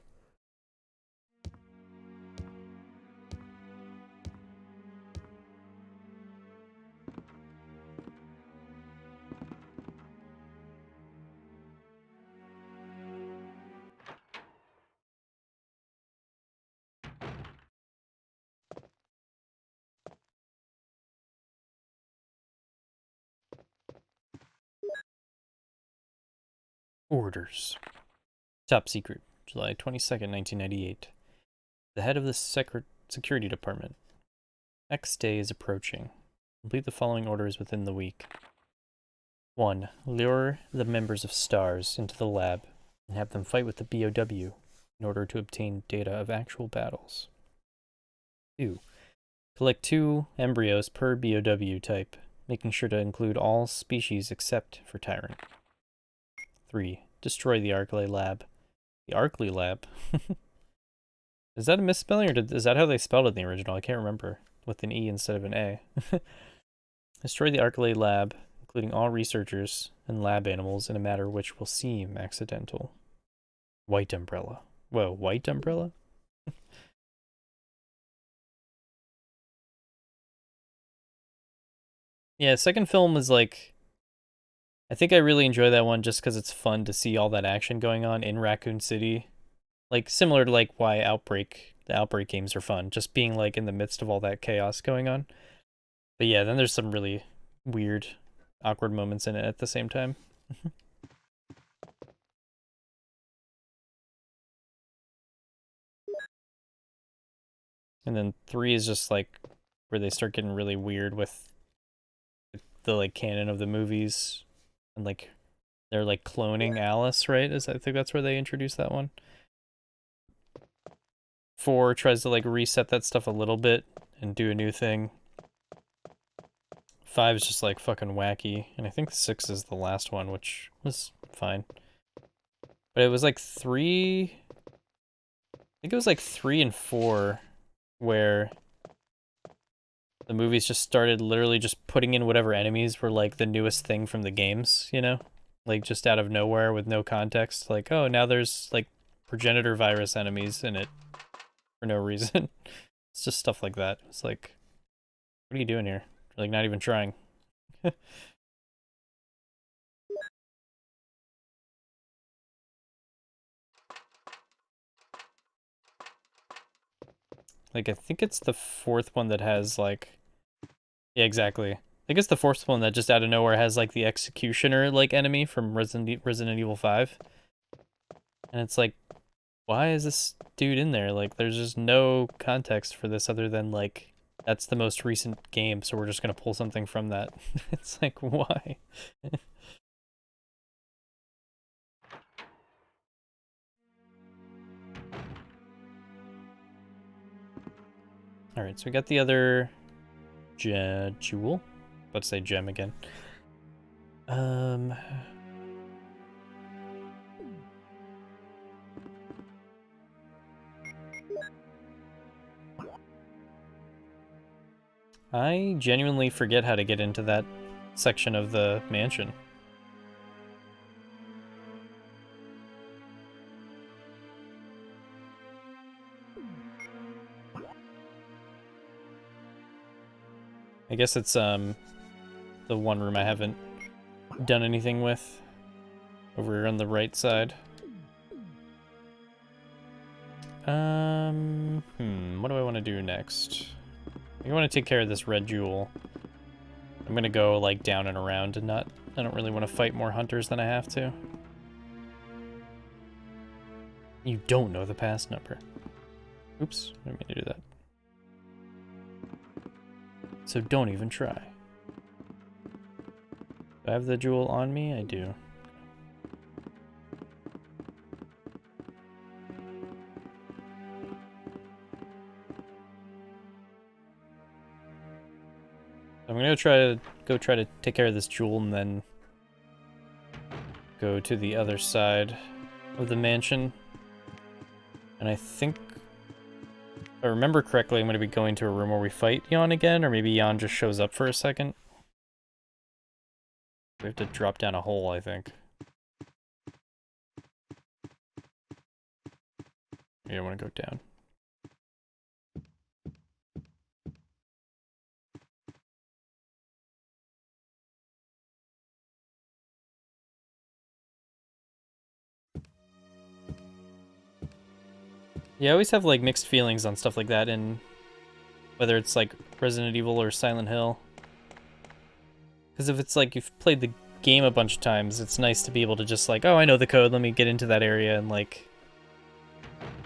S1: Orders. Top secret, July 22nd, 1998. The head of the security department. X day is approaching. Complete the following orders within the week. 1. Lure the members of STARS into the lab and have them fight with the BOW in order to obtain data of actual battles. 2. Collect 2 embryos per BOW type, making sure to include all species except for Tyrant. 3. Destroy the Arklay lab. The Arklay lab? Is that a misspelling, or is that how they spelled it in the original? I can't remember. With an E instead of an A. Destroy the Arklay lab, including all researchers and lab animals, in a matter which will seem accidental. White umbrella. Whoa, white umbrella? Yeah, second film is like... I think I really enjoy that one just because it's fun to see all that action going on in Raccoon City. Like, similar to like why the Outbreak games are fun. Just being like in the midst of all that chaos going on. But yeah, then there's some really weird, awkward moments in it at the same time. And then 3 is just like where they start getting really weird with the like canon of the movies, and like they're like cloning Alice, right? I think that's where they introduced that one. 4 tries to like reset that stuff a little bit and do a new thing. 5 is just like fucking wacky, and I think 6 is the last one, which was fine. But it was like 3... I think it was like 3 and 4 where the movies just started literally just putting in whatever enemies were like the newest thing from the games, you know? Like just out of nowhere with no context. Like, oh, now there's like progenitor virus enemies in it for no reason. It's just stuff like that. It's like, what are you doing here? You're like not even trying. Like, I think it's the 4th one that has, like... Yeah, exactly. I think it's the 4th one that just out of nowhere has, like, the Executioner, like, enemy from Resident Evil 5. And it's like, why is this dude in there? Like, there's just no context for this other than, like, that's the most recent game, so we're just gonna pull something from that. It's like, why? Alright, so we got the other jewel. About to say gem again. I genuinely forget how to get into that section of the mansion. I guess it's the one room I haven't done anything with over on the right side. What do I want to do next? I want to take care of this red jewel. I'm gonna go like down and around and I don't really want to fight more hunters than I have to. You don't know the pass number. Oops, I didn't mean to do that. So don't even try. Do I have the jewel on me? I do. I'm gonna try to take care of this jewel and then go to the other side of the mansion. And I think, if I remember correctly, I'm going to be going to a room where we fight Jan again, or maybe Jan just shows up for a second. We have to drop down a hole, I think. You don't want to go down. Yeah, I always have like mixed feelings on stuff like that, and whether it's like Resident Evil or Silent Hill. Because if it's like you've played game a bunch of times, it's nice to be able to just like, oh, I know the code, let me get into that area and like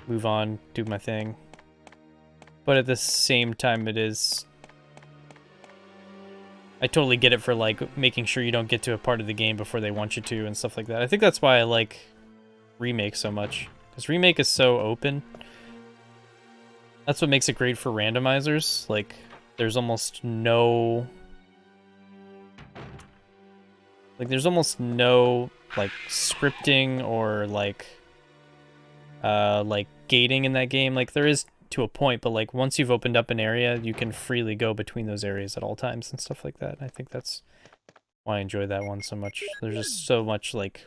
S1: move on, do my thing. But at the same time, I totally get it for like making sure you don't get to a part of the game before they want you to and stuff like that. I think that's why I like Remake so much, because Remake is so open. That's what makes it great for randomizers. Like, there's almost no... like, scripting or, like gating in that game. Like, there is to a point, but, like, once you've opened up an area, you can freely go between those areas at all times and stuff like that. I think that's why I enjoy that one so much. There's just so much, like,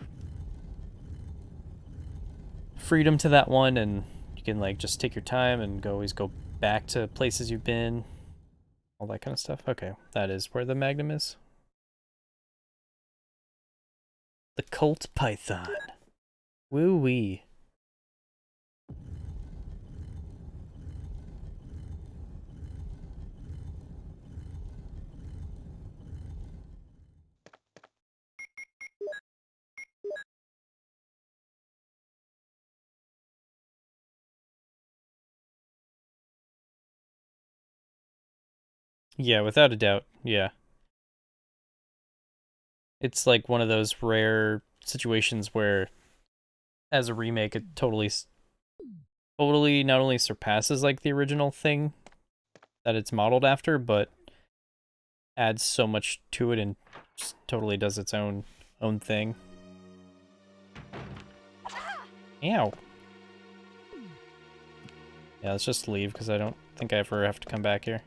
S1: freedom to that one, and you can, like, just take your time and always go back to places you've been. All that kind of stuff. Okay, that is where the Magnum is. The Colt Python. Woo-wee. Yeah, without a doubt. Yeah. It's like one of those rare situations where, as a remake, it totally not only surpasses like the original thing that it's modeled after, but adds so much to it and just totally does its own thing. Ow. Yeah, let's just leave because I don't think I ever have to come back here.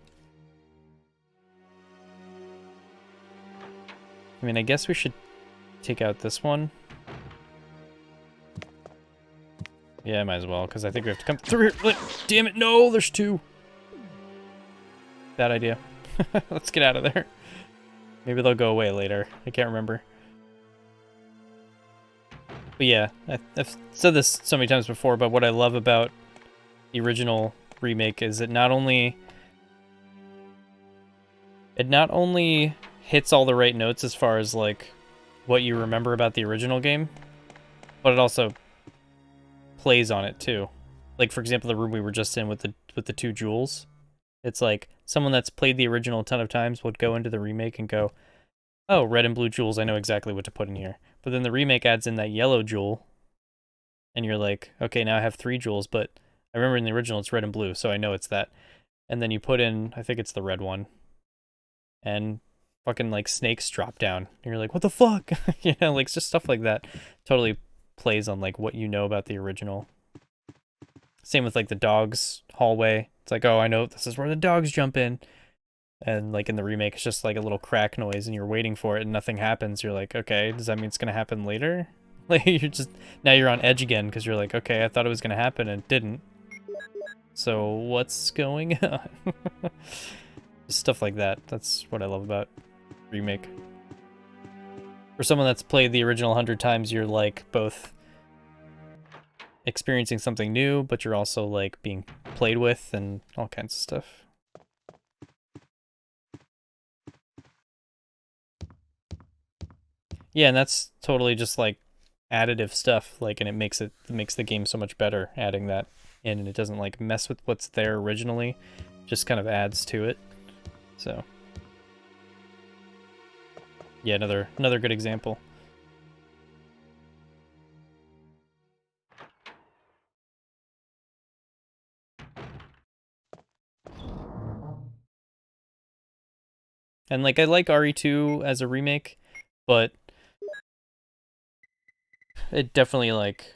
S1: I mean, I guess we should take out this one. Yeah, might as well, because I think we have to come through here. Damn it, no, there's two. Bad idea. Let's get out of there. Maybe they'll go away later. I can't remember. But yeah, I've said this so many times before, but what I love about the original remake is it not only hits all the right notes as far as like what you remember about the original game, but it also plays on it too. Like, for example, the room we were just in with the two jewels. It's like someone that's played the original a ton of times would go into the remake and go, oh, red and blue jewels, I know exactly what to put in here. But then the remake adds in that yellow jewel, and you're like, okay, now I have 3 jewels, but I remember in the original it's red and blue, so I know it's that. And then you put in, I think it's the red one, and fucking like snakes drop down. And you're like, what the fuck? You know, like just stuff like that totally plays on like what you know about the original. Same with like the dogs hallway. It's like, oh, I know this is where the dogs jump in. And like in the remake, it's just like a little crack noise and you're waiting for it and nothing happens. You're like, okay, does that mean it's going to happen later? Like now you're on edge again because you're like, okay, I thought it was going to happen and it didn't. So what's going on? Stuff like that. That's what I love about remake. For someone that's played the original 100 times, you're like both experiencing something new, but you're also like being played with and all kinds of stuff. Yeah, and that's totally just like additive stuff, like, and it makes the game so much better adding that in, and it doesn't like mess with what's there originally, just kind of adds to it. So yeah, another good example. And like I like RE2 as a remake, but it definitely like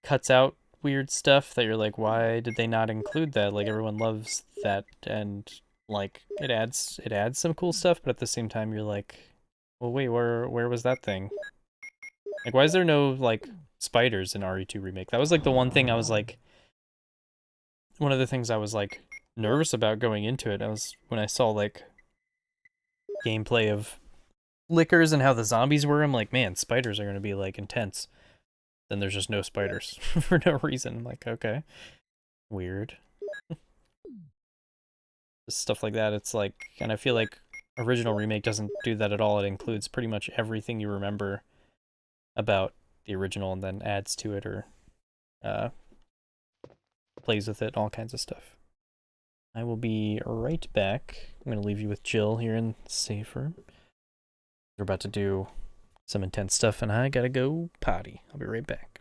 S1: cuts out weird stuff that you're like, why did they not include that? Like everyone loves that, and like it adds some cool stuff, but at the same time you're like, well, wait, where was that thing? Like, why is there no like spiders in RE2 remake? That was like the one thing I was like, one of the things I was like nervous about going into it. I was when I saw like gameplay of lickers and how the zombies were. I'm like, man, spiders are gonna be like intense. Then there's just no spiders for no reason. I'm like, okay, weird. Stuff like that. It's like, and I feel like original remake doesn't do that at all. It includes pretty much everything you remember about the original and then adds to it or plays with it, all kinds of stuff. I will be right back. I'm going to leave you with Jill here in the safe room. We're about to do some intense stuff, and I gotta go potty. I'll be right back.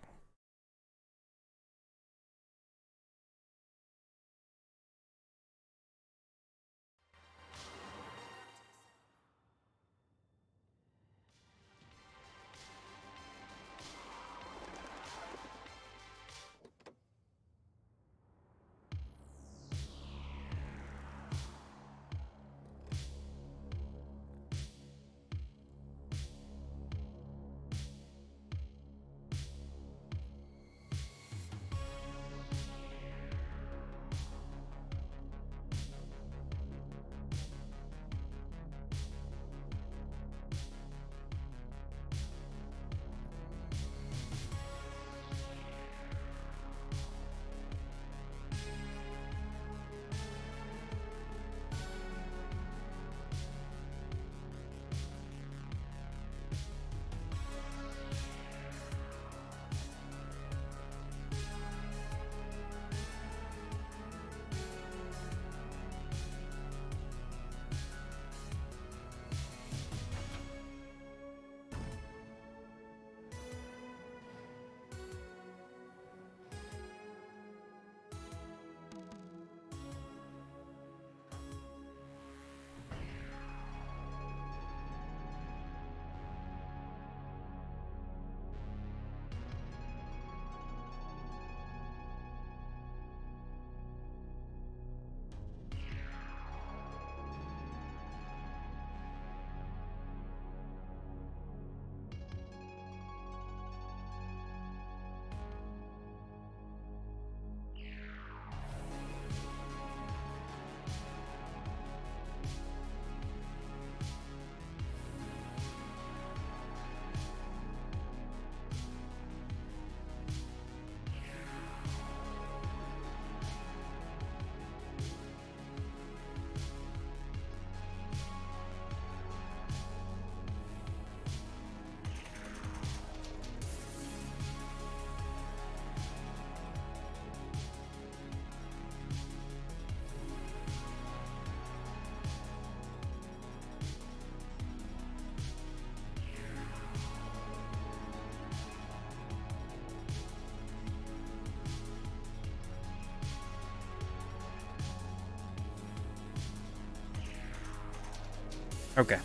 S1: Okay.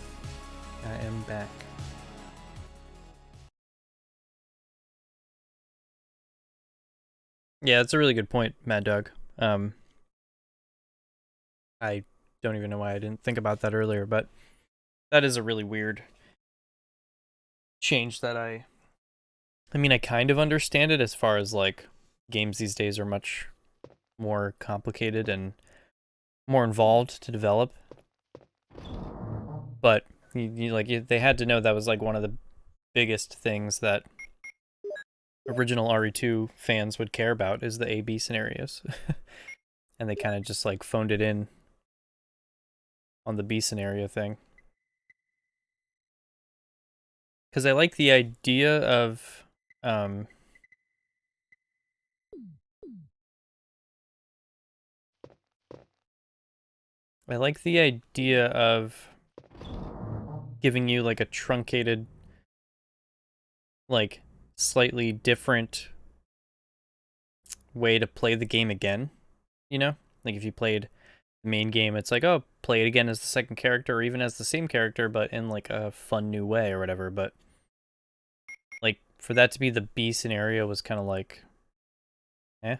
S1: I am back. Yeah, that's a really good point, Mad Dog. I don't even know why I didn't think about that earlier, but that is a really weird change that I mean, I kind of understand it as far as like games these days are much more complicated and more involved to develop. But they had to know that was like one of the biggest things that original RE2 fans would care about is the A/B scenarios. And they kind of just like phoned it in on the B scenario thing. Because I like the idea of I like the idea of giving you like a truncated, like slightly different way to play the game again, you know? Like if you played the main game, it's like, oh, play it again as the second character or even as the same character, but in like a fun new way or whatever. But like for that to be the B scenario was kind of like, eh.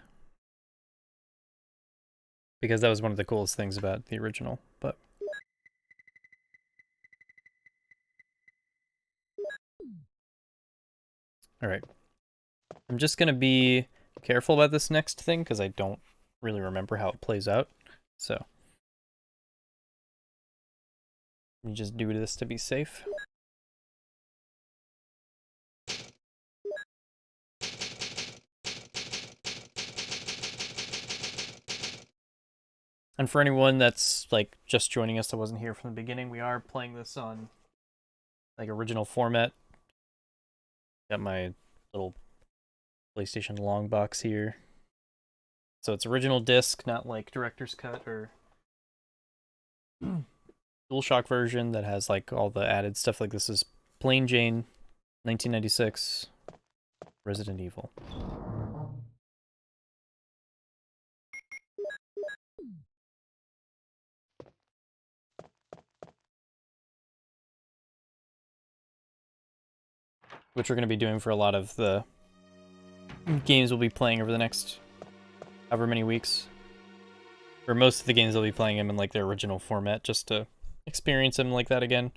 S1: Because that was one of the coolest things about the original, but. Alright. I'm just gonna be careful about this next thing, because I don't really remember how it plays out, so. You just do this to be safe. And for anyone that's like just joining us that wasn't here from the beginning, we are playing this on like original format. Got my little PlayStation long box here. So it's original disc, not like director's cut or DualShock version that has like all the added stuff. Like this is Plain Jane, 1996, Resident Evil. Which we're going to be doing for a lot of the games we'll be playing over the next however many weeks. For most of the games, I'll be playing them in like their original format just to experience them like that again.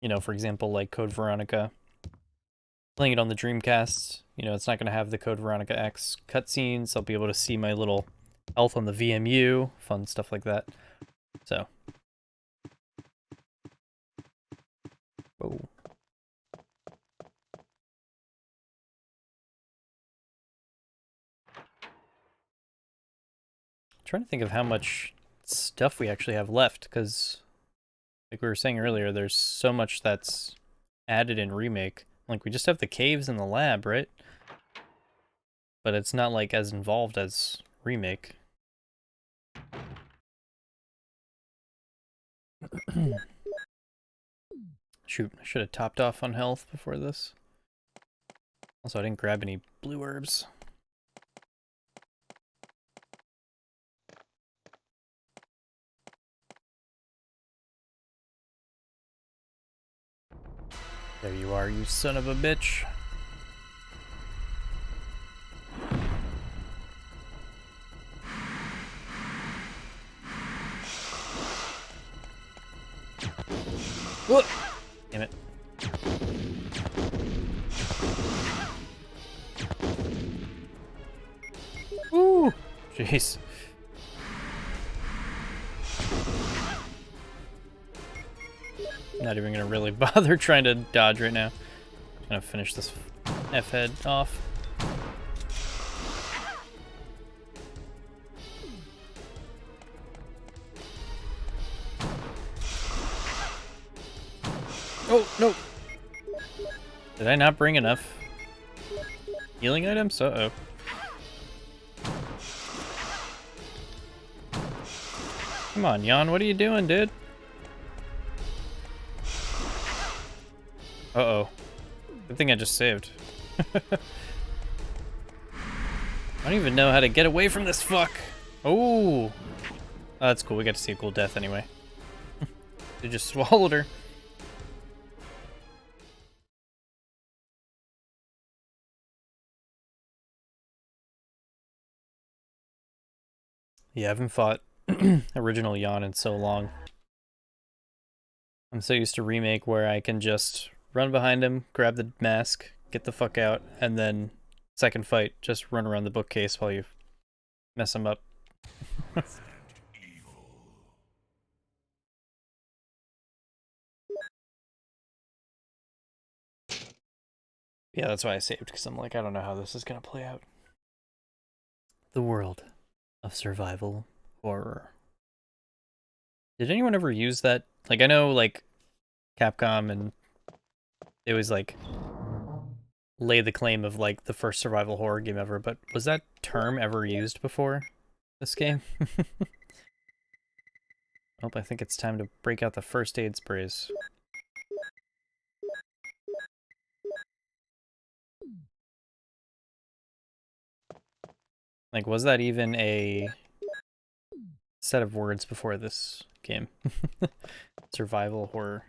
S1: You know, for example, like Code Veronica. Playing it on the Dreamcast, you know, it's not going to have the Code Veronica X cutscenes. I'll be able to see my little health on the VMU, fun stuff like that. So. Whoa. Trying to think of how much stuff we actually have left, because like we were saying earlier, there's so much that's added in Remake. Like we just have the caves in the lab, right? But it's not like as involved as Remake. Shoot, I should have topped off on health before this. Also, I didn't grab any blue herbs. There you are, you son of a bitch. Whoa! Damn it. Woo! Jeez. Not even gonna really bother trying to dodge right now. I'm gonna finish this F-head off. Oh, no! Did I not bring enough healing items? Uh-oh. Come on, Jan, what are you doing, dude? Uh-oh. Good thing I just saved. I don't even know how to get away from this fuck. Oh, that's cool. We got to see a cool death anyway. They just swallowed her. Yeah, I haven't fought original Jan in so long. I'm so used to Remake where I can just run behind him, grab the mask, get the fuck out, and then second fight, just run around the bookcase while you mess him up. Yeah, that's why I saved, because I'm like, I don't know how this is going to play out. The world of survival horror. Did anyone ever use that? Like, I know, like, Capcom and it was, like, lay the claim of, like, the first survival horror game ever, but was that term ever used before this game? Oh, I think it's time to break out the first aid sprays. Like, was that even a set of words before this game? Survival horror.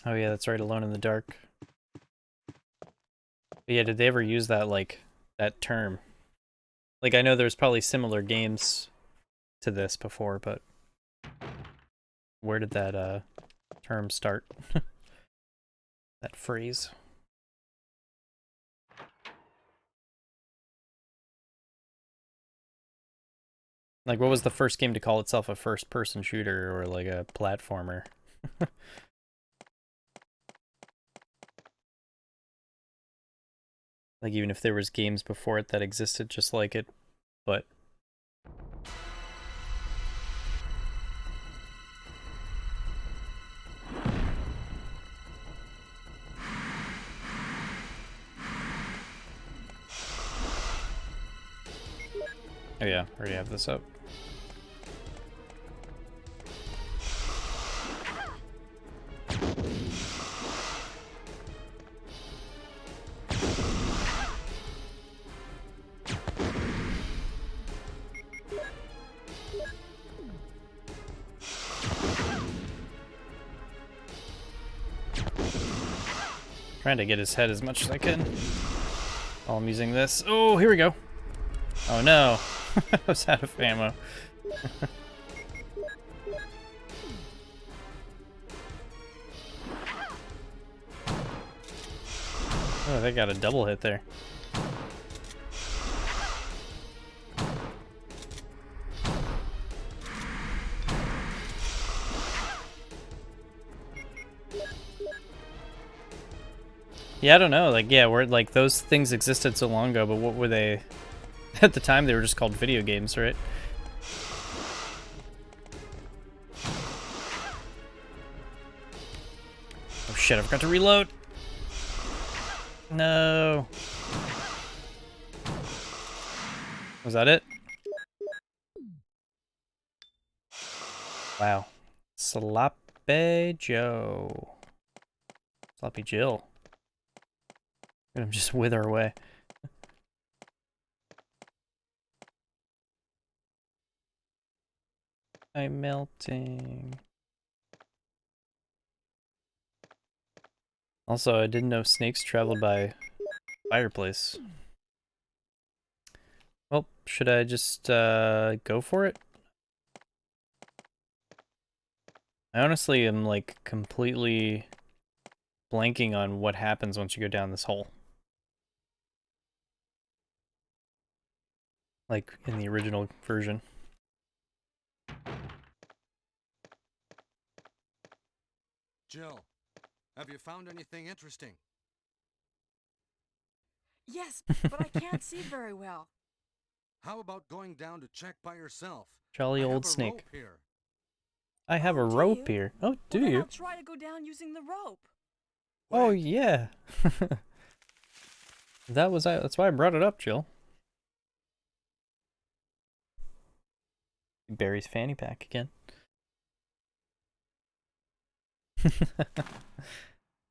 S1: Oh yeah, that's right, Alone in the Dark. But yeah, did they ever use that, like, that term? Like, I know there's probably similar games to this before, but Where did that term start? That phrase. Like, what was the first game to call itself a first-person shooter or like a platformer? Like, even if there was games before it that existed just like it, but... Oh yeah, already have this up. Trying to get his head as much as I can while I'm using this. Oh, here we go. Oh no, I was out of ammo. Oh, they got a double hit there. Yeah, I don't know. Like, yeah, we're like those things existed so long ago, but what were they? At the time, they were just called video games, right? Oh shit! I forgot to reload. No. Was that it? Wow. Sloppy Joe. Sloppy Jill. Let him just wither away. I'm melting. Also, I didn't know snakes traveled by fireplace. Well, should I just go for it? I honestly am like completely blanking on what happens once you go down this hole. Like in the original version.
S6: Jill, have you found anything interesting?
S3: Yes, but I can't see very well.
S6: How about going down to check by yourself?
S1: Jolly
S6: I have
S1: old
S6: a
S1: snake.
S6: rope here.
S1: I have a
S3: do
S1: rope
S3: you?
S1: here. Oh, do
S3: Well, then
S1: you?
S3: I'll try to go down using the rope.
S1: Oh
S6: Wait.
S1: yeah. That's why I brought it up, Jill. Barry's fanny pack again.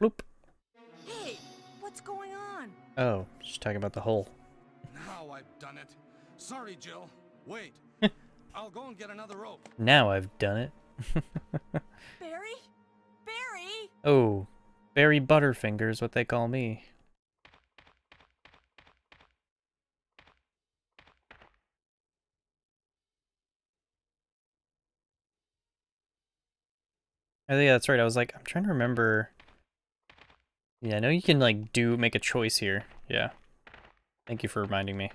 S1: Bloop.
S3: Hey, what's going on?
S1: Oh, just talking about the hole.
S6: Now I've done it. Sorry, Jill. Wait. I'll go and get another rope.
S1: Now I've done it.
S3: Barry? Barry?
S1: Oh, Barry Butterfingers, what they call me. I think that's right. I was like, I'm trying to remember. Yeah, I know you can like make a choice here. Yeah. Thank you for reminding me.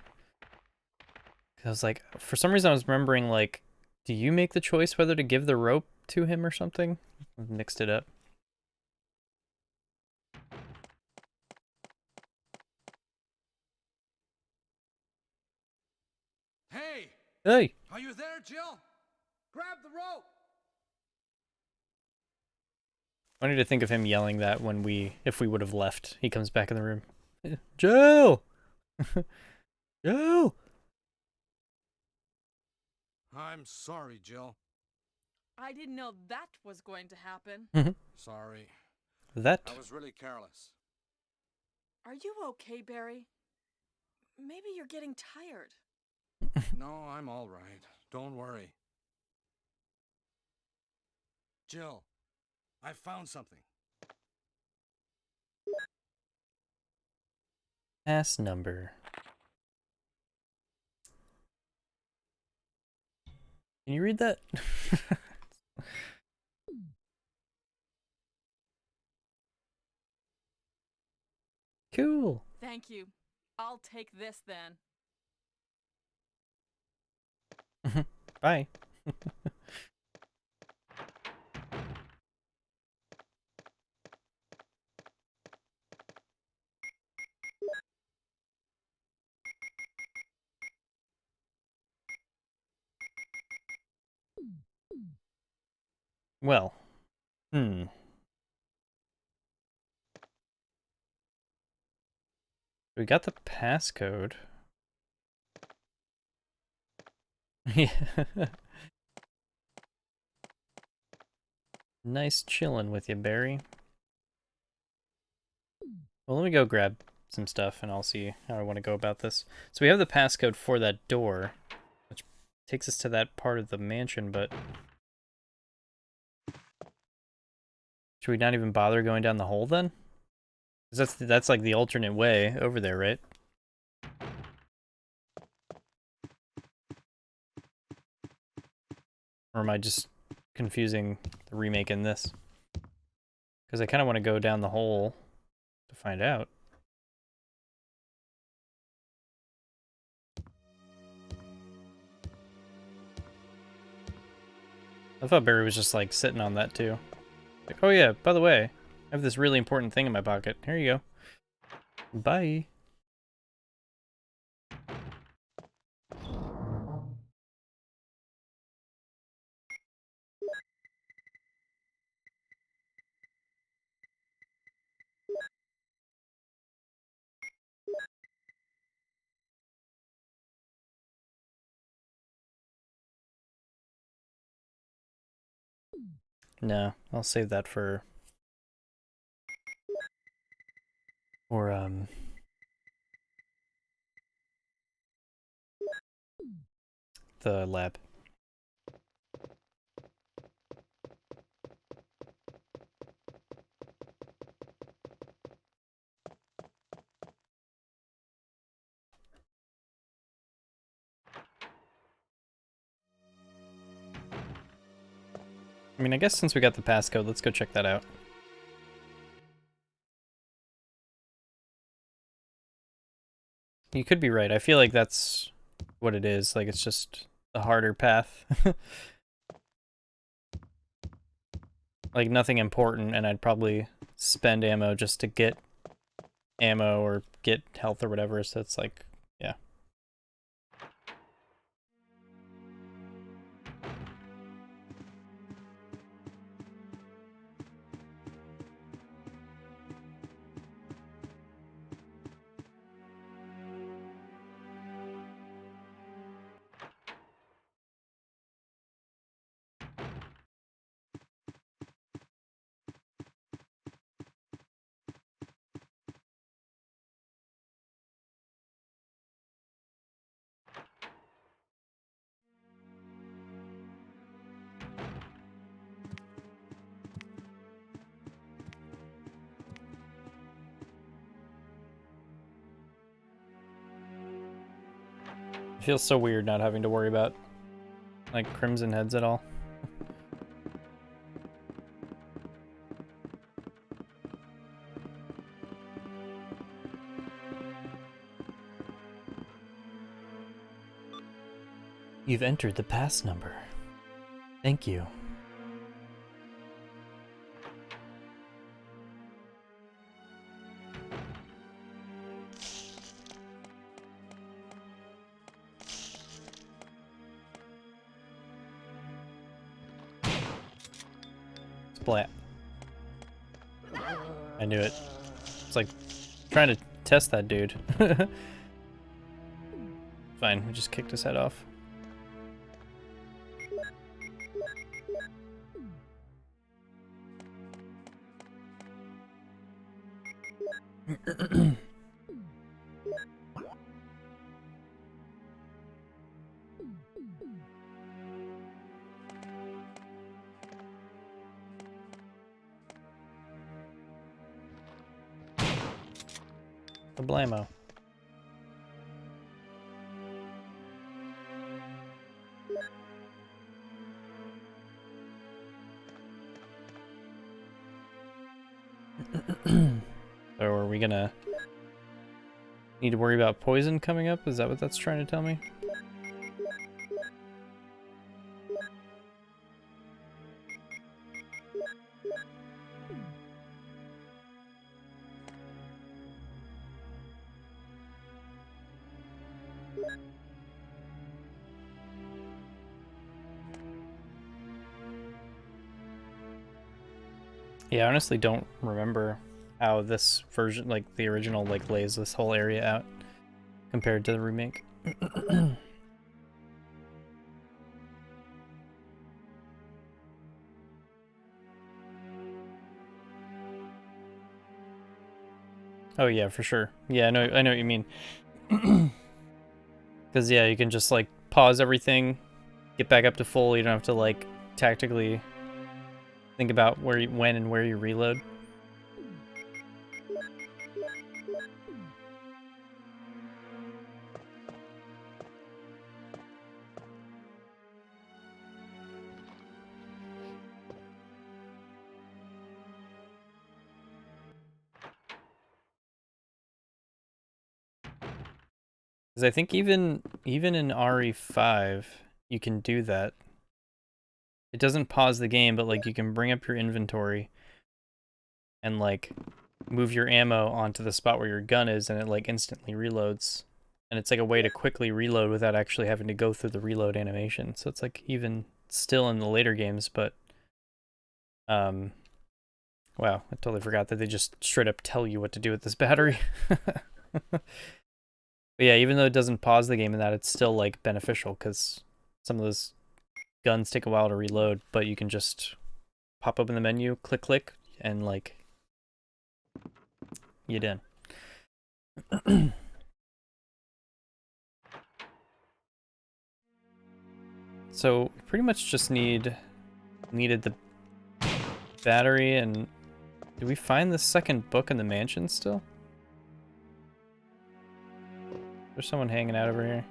S1: 'Cause I was like, for some reason I was remembering like, do you make the choice whether to give the rope to him or something? I mixed it up.
S6: Hey!
S1: Hey!
S6: Are you there, Jill? Grab the rope!
S1: Funny to think of him yelling that if we would have left. He comes back in the room. Jill! Jill!
S6: I'm sorry, Jill.
S3: I didn't know that was going to happen.
S6: Sorry.
S1: That?
S6: I was really careless.
S3: Are you okay, Barry? Maybe you're getting tired.
S6: No, I'm all right. Don't worry. Jill, I found something.
S1: Pass number. Can you read that? Cool.
S3: Thank you. I'll take this then.
S1: Bye. Well, we got the passcode. Yeah. Nice chilling with you, Barry. Well, let me go grab some stuff and I'll see how I want to go about this. So we have the passcode for that door, which takes us to that part of the mansion, but should we not even bother going down the hole then? 'Cause that's like the alternate way over there, right? Or am I just confusing the remake and this? Because I kind of want to go down the hole to find out. I thought Barry was just like sitting on that too. Like, oh yeah, by the way, I have this really important thing in my pocket. Here you go. Bye. No, I'll save that for the lab. I mean, I guess since we got the passcode, let's go check that out. You could be right. I feel like that's what it is. Like, it's just a harder path. Like, nothing important, and I'd probably spend ammo just to get ammo or get health or whatever, so it's like, yeah. It feels so weird not having to worry about, like, crimson heads at all. You've entered the pass number. Thank you. Splat. I knew it. It's like trying to test that dude. Fine, we just kicked his head off. The blammo. So are we gonna Need to worry about poison coming up? Is that what that's trying to tell me? Yeah, I honestly don't remember how this version, like the original, like lays this whole area out compared to the remake. Oh yeah, for sure. Yeah, I know what you mean. Because yeah, you can just like pause everything, get back up to full. You don't have to like tactically think about where you, when and where you reload. 'Cause I think even in RE5, you can do that. It doesn't pause the game, but like you can bring up your inventory and like move your ammo onto the spot where your gun is, and it like instantly reloads. And it's like a way to quickly reload without actually having to go through the reload animation. So it's like even still in the later games, but wow, I totally forgot that they just straight up tell you what to do with this battery. But yeah, even though it doesn't pause the game in that, it's still like beneficial because some of those guns take a while to reload, but you can just pop open the menu, click, click, and like you done. So pretty much just needed the battery, and do we find the second book in the mansion still? There's someone hanging out over here.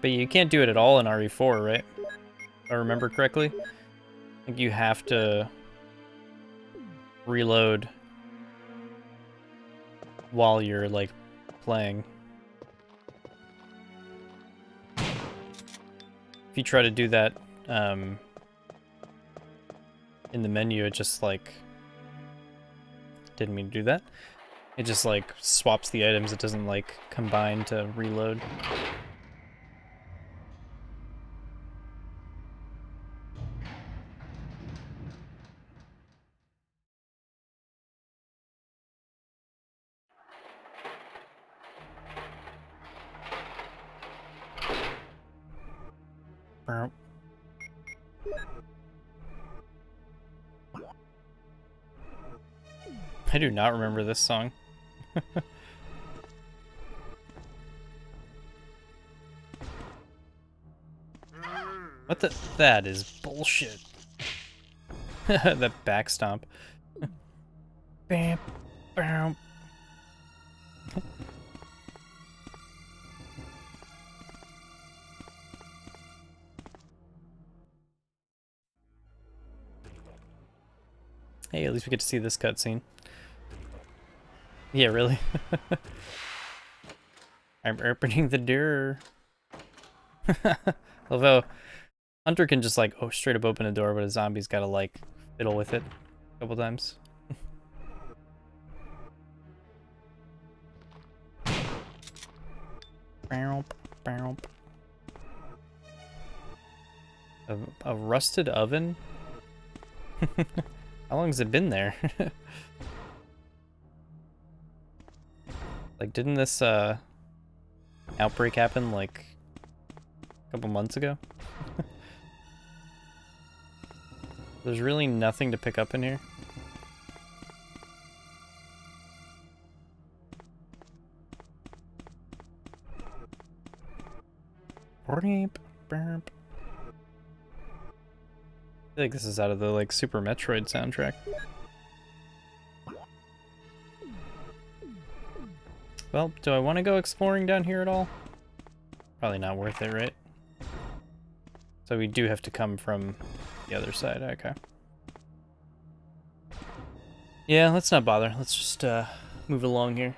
S1: But you can't do it at all in RE4, right? If I remember correctly. I think you have to reload while you're like playing. If you try to do that in the menu, it just like didn't mean to do that. It just like swaps the items. It doesn't like combine to reload. I do not remember this song. What the? That is bullshit. That back stomp. Bam, bam. Hey, at least we get to see this cutscene. Yeah, really? I'm opening the door. Although, Hunter can just like, oh, straight up open a door, but a zombie's gotta like fiddle with it a couple times. A rusted oven? How long has it been there? Like, didn't this outbreak happen like a couple months ago? There's really nothing to pick up in here. I feel like this is out of the like Super Metroid soundtrack. Well, do I want to go exploring down here at all? Probably not worth it, right? So we do have to come from the other side. Okay. Yeah, let's not bother. Let's just move along here.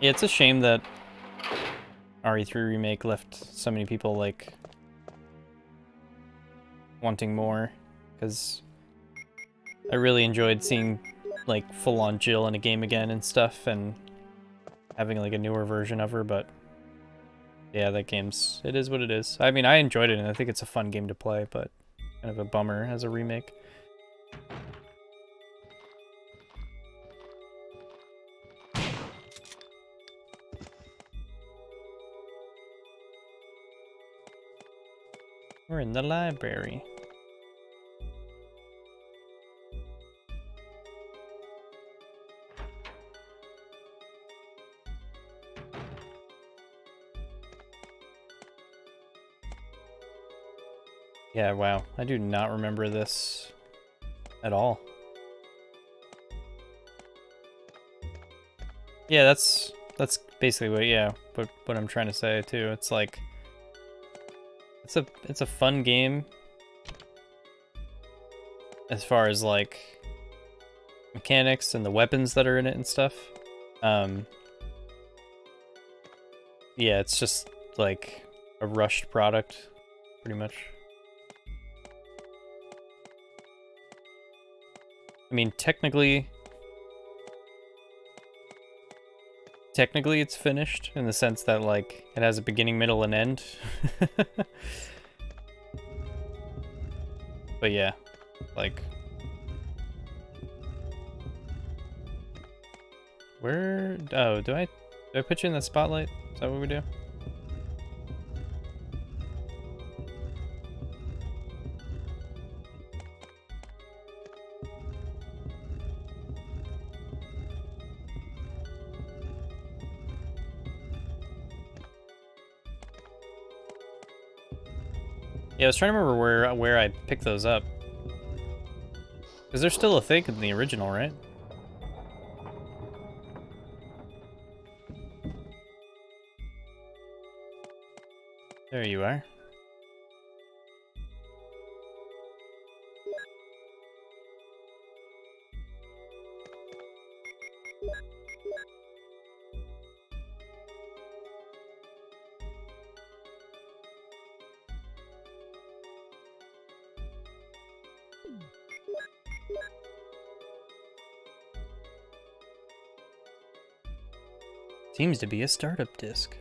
S1: Yeah, it's a shame that RE3 Remake left so many people, like, wanting more, because I really enjoyed seeing, like, full-on Jill in a game again and stuff, and having, like, a newer version of her, but yeah, that game's, it is what it is. I mean, I enjoyed it, and I think it's a fun game to play, but kind of a bummer as a remake. We're in the library. Yeah, wow. I do not remember this at all. Yeah, that's basically what I'm trying to say too. It's like it's a fun game as far as like mechanics and the weapons that are in it and stuff. Yeah, it's just like a rushed product pretty much. I mean, technically it's finished in the sense that like it has a beginning, middle, and end. But yeah, like where? Oh, do I put you in the spotlight? Is that what we do? Yeah, I was trying to remember where I picked those up. Because they're still a thing in the original, right? There you are. Seems to be a startup disk.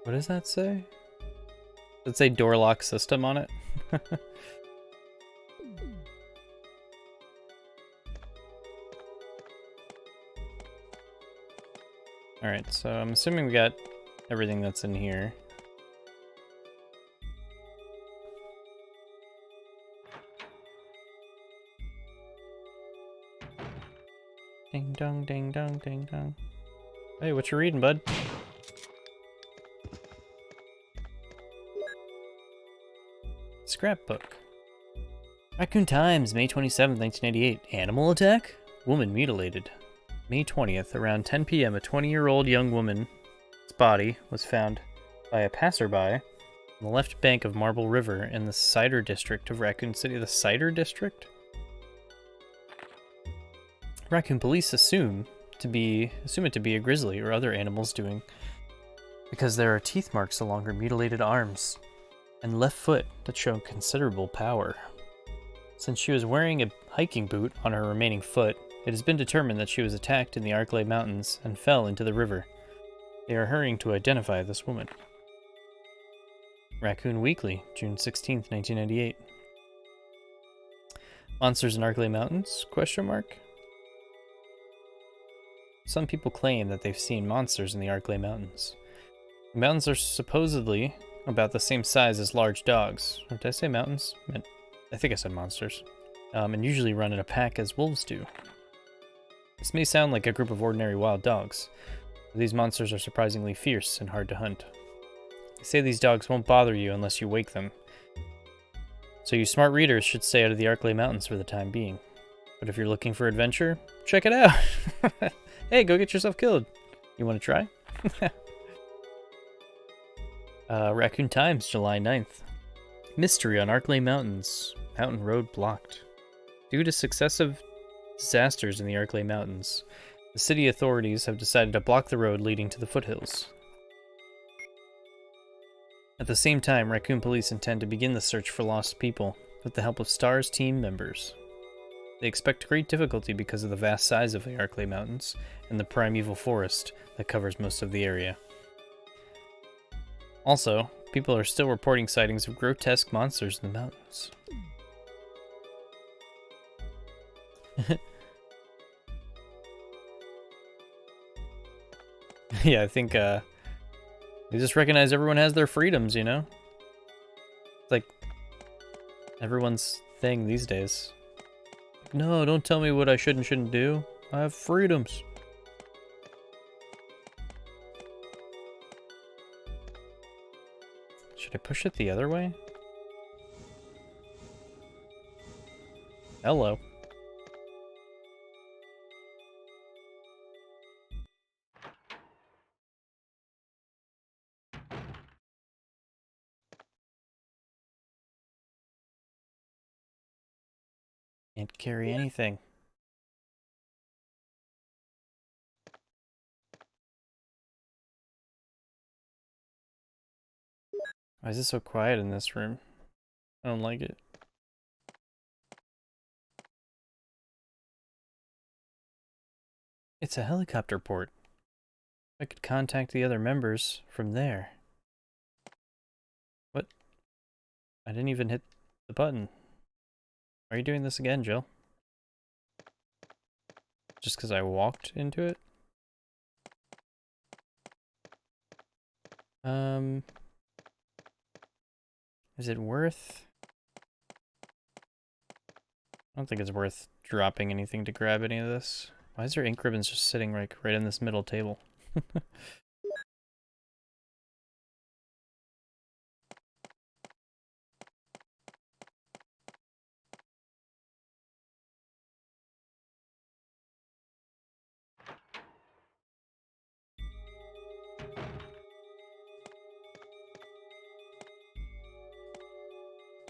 S1: What does that say? Does it say door lock system on it? Alright, so I'm assuming we got everything that's in here. Ding dong, ding dong, ding dong. Hey, what you reading, bud? Scrapbook. Raccoon Times, May 27th, 1988. Animal attack? Woman mutilated. May 20th, around 10 p.m., a 20-year-old young woman's body was found by a passerby on the left bank of Marble River in the Cider District of Raccoon City. The Cider District? Raccoon police assume it to be a grizzly or other animal's doing because there are teeth marks along her mutilated arms and left foot that show considerable power. Since she was wearing a hiking boot on her remaining foot, it has been determined that she was attacked in the Arklay Mountains and fell into the river. They are hurrying to identify this woman. Raccoon Weekly, June 16th, 1998. Monsters in Arklay Mountains? Question mark. Some people claim that they've seen monsters in the Arklay Mountains. The mountains are supposedly about the same size as large dogs. Or did I say mountains? I think I said monsters. And usually run in a pack as wolves do. This may sound like a group of ordinary wild dogs, These monsters are surprisingly fierce and hard to hunt. They say these dogs won't bother you unless you wake them. So you smart readers should stay out of the Arklay Mountains for the time being. But if you're looking for adventure, check it out! Hey, go get yourself killed! You want to try? Raccoon Times, July 9th. Mystery on Arklay Mountains. Mountain road blocked. Due to successive disasters in the Arklay Mountains, the city authorities have decided to block the road leading to the foothills. At the same time, Raccoon Police intend to begin the search for lost people with the help of STAR's team members. They expect great difficulty because of the vast size of the Arklay Mountains and the primeval forest that covers most of the area. Also, people are still reporting sightings of grotesque monsters in the mountains. Yeah, I think, they just recognize everyone has their freedoms, you know? It's like everyone's thing these days. No, don't tell me what I should and shouldn't do. I have freedoms. Should I push it the other way? Hello. Can't carry anything. Why is it so quiet in this room? I don't like it. It's a helicopter port. I could contact the other members from there. What? I didn't even hit the button. Are you doing this again, Jill? Just because I walked into it? Is it worth? I don't think it's worth dropping anything to grab any of this. Why is there ink ribbons just sitting like right in this middle table?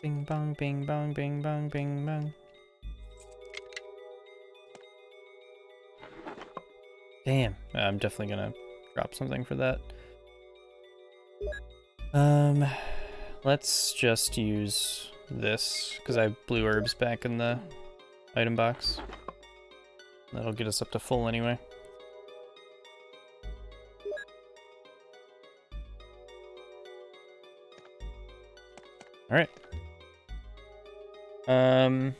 S1: Bing bong, bing bong, bing bong, bing bong. Damn, I'm definitely gonna drop something for that. Let's just use this, because I have blue herbs back in the item box. That'll get us up to full anyway. Alright. Am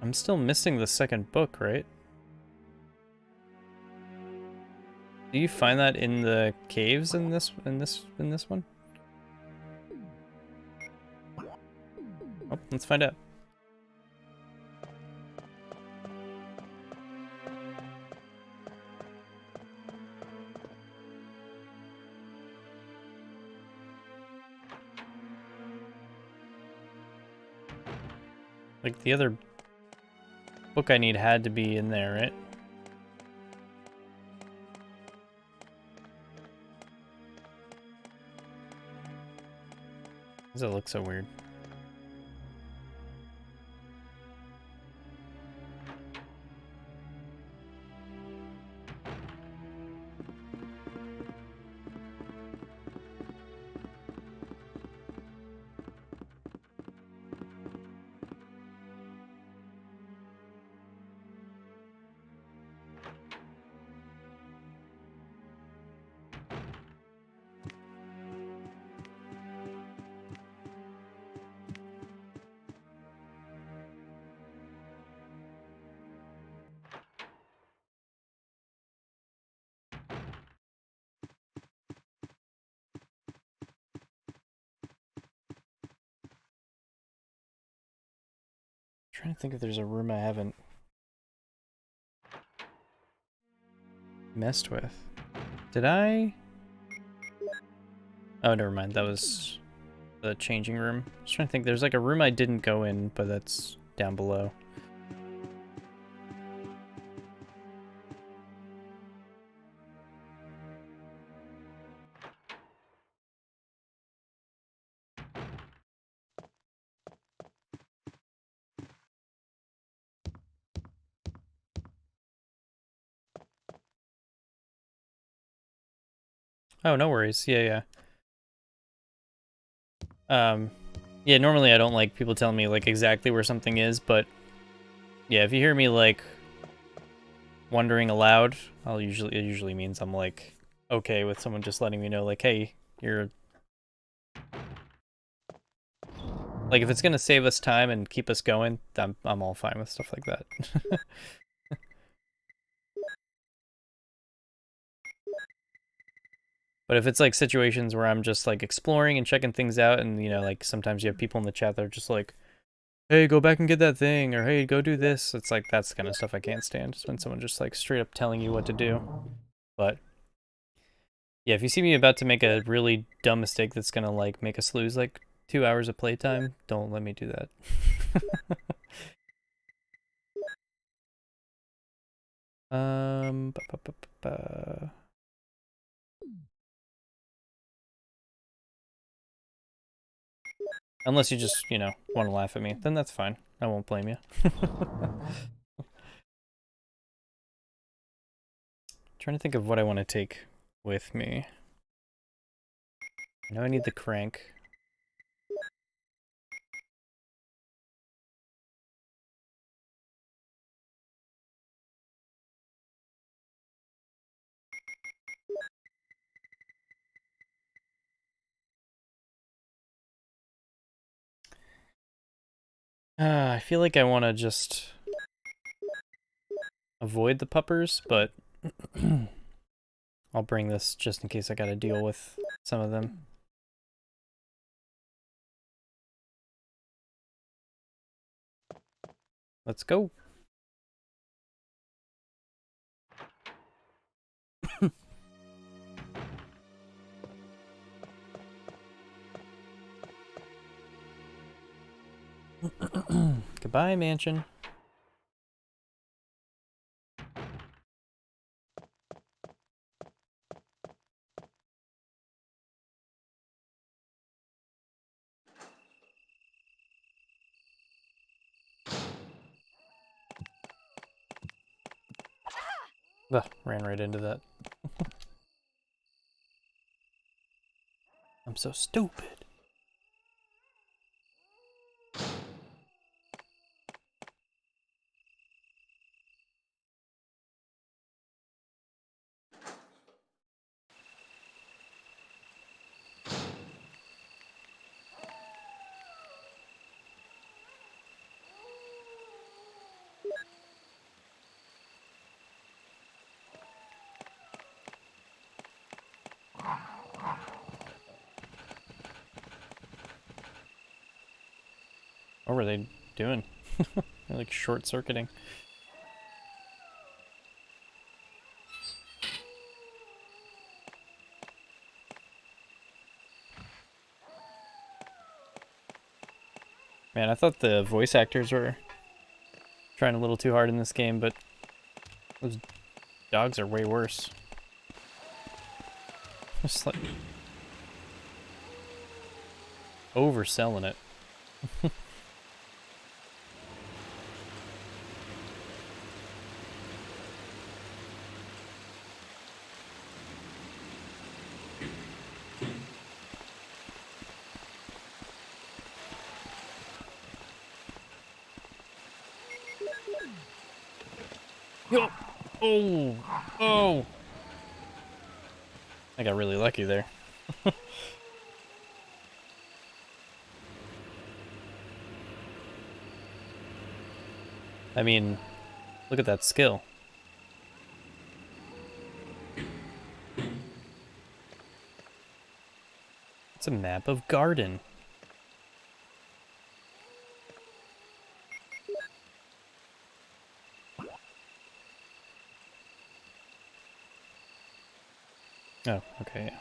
S1: I'm still missing the second book, right? Do you find that in the caves in this one? Oh, let's find out. Like the other book I need had to be in there, right? Does it look so weird? Trying to think if there's a room I haven't messed with. Did I? Oh, never mind. That was the changing room. I was trying to think. There's like a room I didn't go in, but that's down below. Oh, no worries. Yeah, yeah. Yeah, normally I don't like people telling me like exactly where something is, but yeah, if you hear me like wondering aloud, it usually means I'm like okay with someone just letting me know like, hey, you're like, if it's gonna save us time and keep us going, I'm all fine with stuff like that. But if it's like situations where I'm just like exploring and checking things out, and you know, like sometimes you have people in the chat that are just like, hey, go back and get that thing, or hey, go do this. It's like, that's the kind of stuff I can't stand. It's when someone just like straight up telling you what to do. But yeah, if you see me about to make a really dumb mistake that's gonna like make us lose like 2 hours of playtime, don't let me do that. Ba, ba, ba, ba, ba. Unless you just, you know, want to laugh at me, then that's fine. I won't blame you. Trying to think of what I want to take with me. I know I need the crank. I feel like I want to just avoid the puppers, but I'll bring this just in case I gotta deal with some of them. Let's go. Goodbye, mansion. Ugh, ran right into that. I'm so stupid. What were they doing? They're like short-circuiting. Man, I thought the voice actors were trying a little too hard in this game, but those dogs are way worse. Just like overselling it. Yo! Oh! Oh! I got really lucky there. I mean, look at that skill. It's a map of garden. Oh, okay, yeah.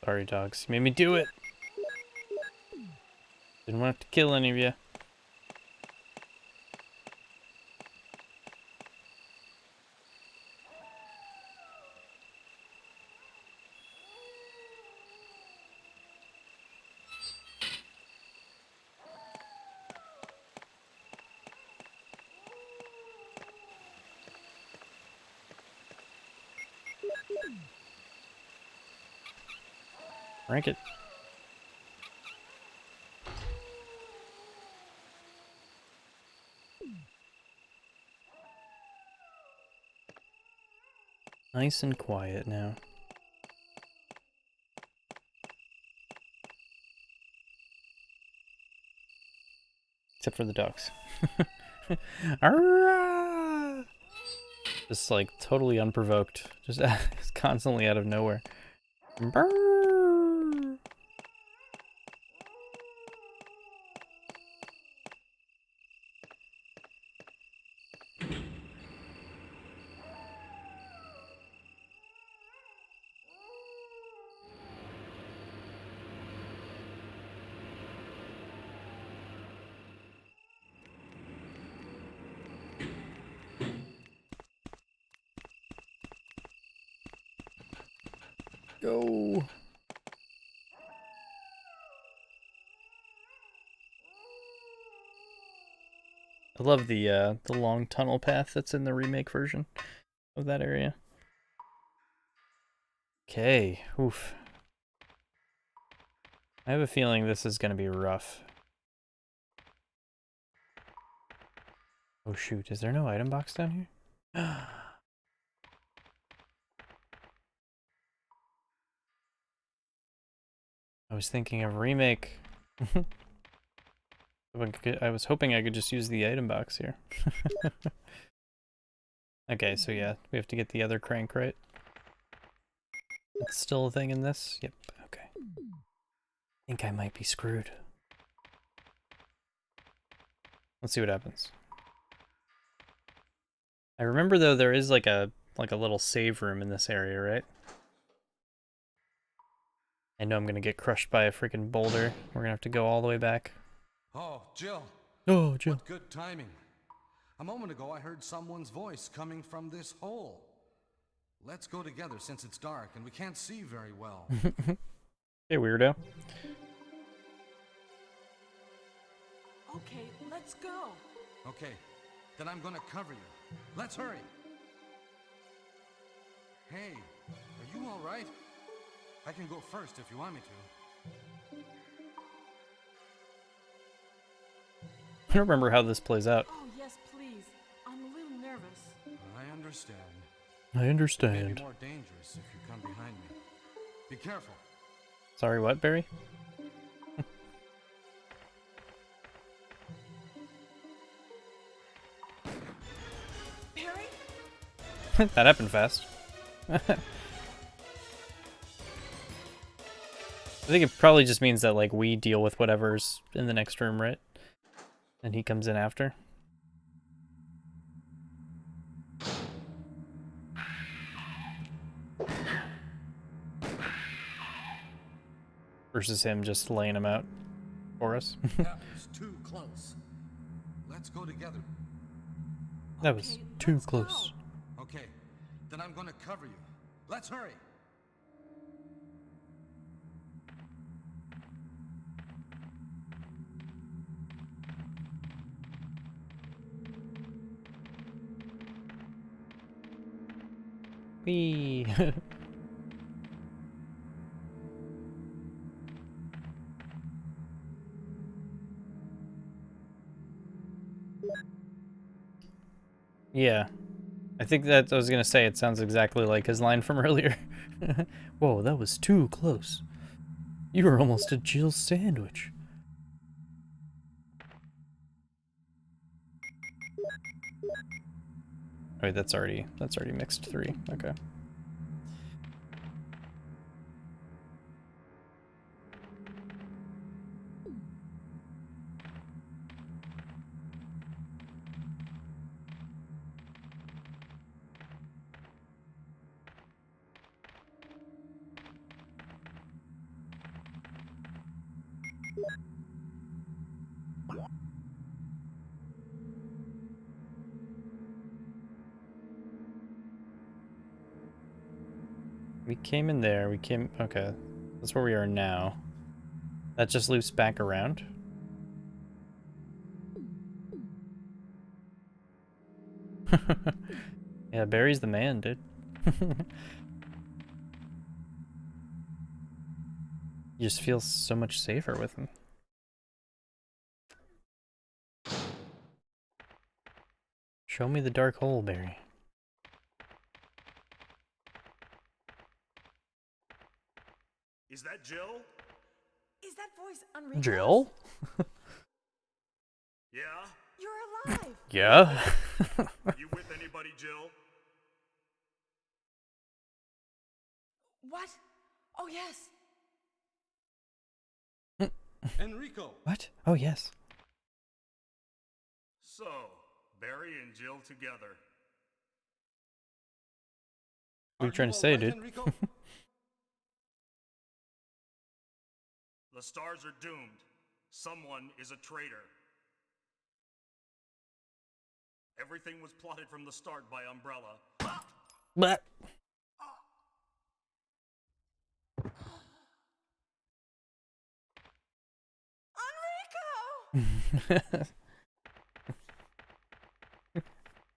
S1: Sorry, dogs. You made me do it. Didn't want to kill any of you. Rank it. Nice and quiet now. Except for the ducks. Arrgh! Just like totally unprovoked. Just constantly out of nowhere. Brrr! Go. I love the long tunnel path that's in the remake version of that area. Okay, oof. I have a feeling this is gonna be rough. Oh shoot, is there no item box down here? I was thinking of remake. I was hoping I could just use the item box here. Okay, so yeah, we have to get the other crank, right? It's still a thing in this? Yep, okay. I think I might be screwed. Let's see what happens. I remember though there is like a little save room in this area, right? I know I'm gonna get crushed by a freaking boulder. We're gonna have to go all the way back.
S6: Oh, Jill.
S1: Oh, Jill.
S6: What good timing. A moment ago I heard someone's voice coming from this hole. Let's go together since it's dark and we can't see very well.
S1: Hey, weirdo.
S3: Okay, let's go.
S6: Okay, then I'm gonna cover you. Let's hurry. Hey, are you all right? I can go first if you want me to.
S1: I don't remember how this plays out.
S3: Oh, yes, please. I'm a little nervous.
S6: I understand.
S1: I understand.
S6: Maybe more dangerous if you come behind me. Be careful.
S1: Sorry, what, Barry?
S3: Barry?
S1: That happened fast. I think it probably just means that, like, we deal with whatever's in the next room, right? And he comes in after. Versus him just laying him out for us.
S6: That was too close. Let's go together.
S1: That was too close.
S6: Okay, then I'm gonna cover you. Let's hurry.
S1: Whee! Yeah. I think that I was gonna say it sounds exactly like his line from earlier. Whoa, that was too close. You were almost a Jill sandwich. Oh, wait, that's already mixed 3. Okay. We came in there, okay. That's where we are now. That just loops back around. Yeah, Barry's the man, dude. You just feel so much safer with him. Show me the dark hole, Barry.
S4: Is that Jill?
S3: Is that voice Enrico's?
S1: Jill?
S4: Yeah?
S3: You're alive!
S1: Yeah?
S4: Are you with anybody, Jill?
S3: What? Oh, yes.
S6: Enrico!
S1: What? Oh, yes.
S4: So, Barry and Jill together.
S1: What are you trying to say, dude?
S6: Enrico?
S4: The stars are doomed. Someone is a traitor. Everything was plotted from the start by Umbrella.
S1: But
S3: Enrico!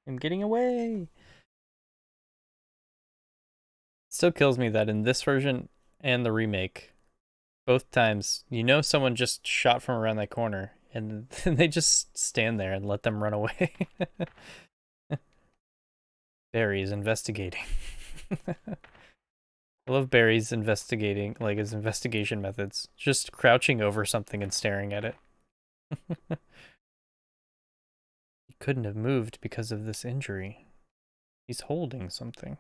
S1: I'm getting away. Still kills me that in this version and the remake, both times, you know someone just shot from around that corner, and they just stand there and let them run away. Barry's investigating. I love Barry's investigating, like his investigation methods. Just crouching over something and staring at it. He couldn't have moved because of this injury. He's holding something.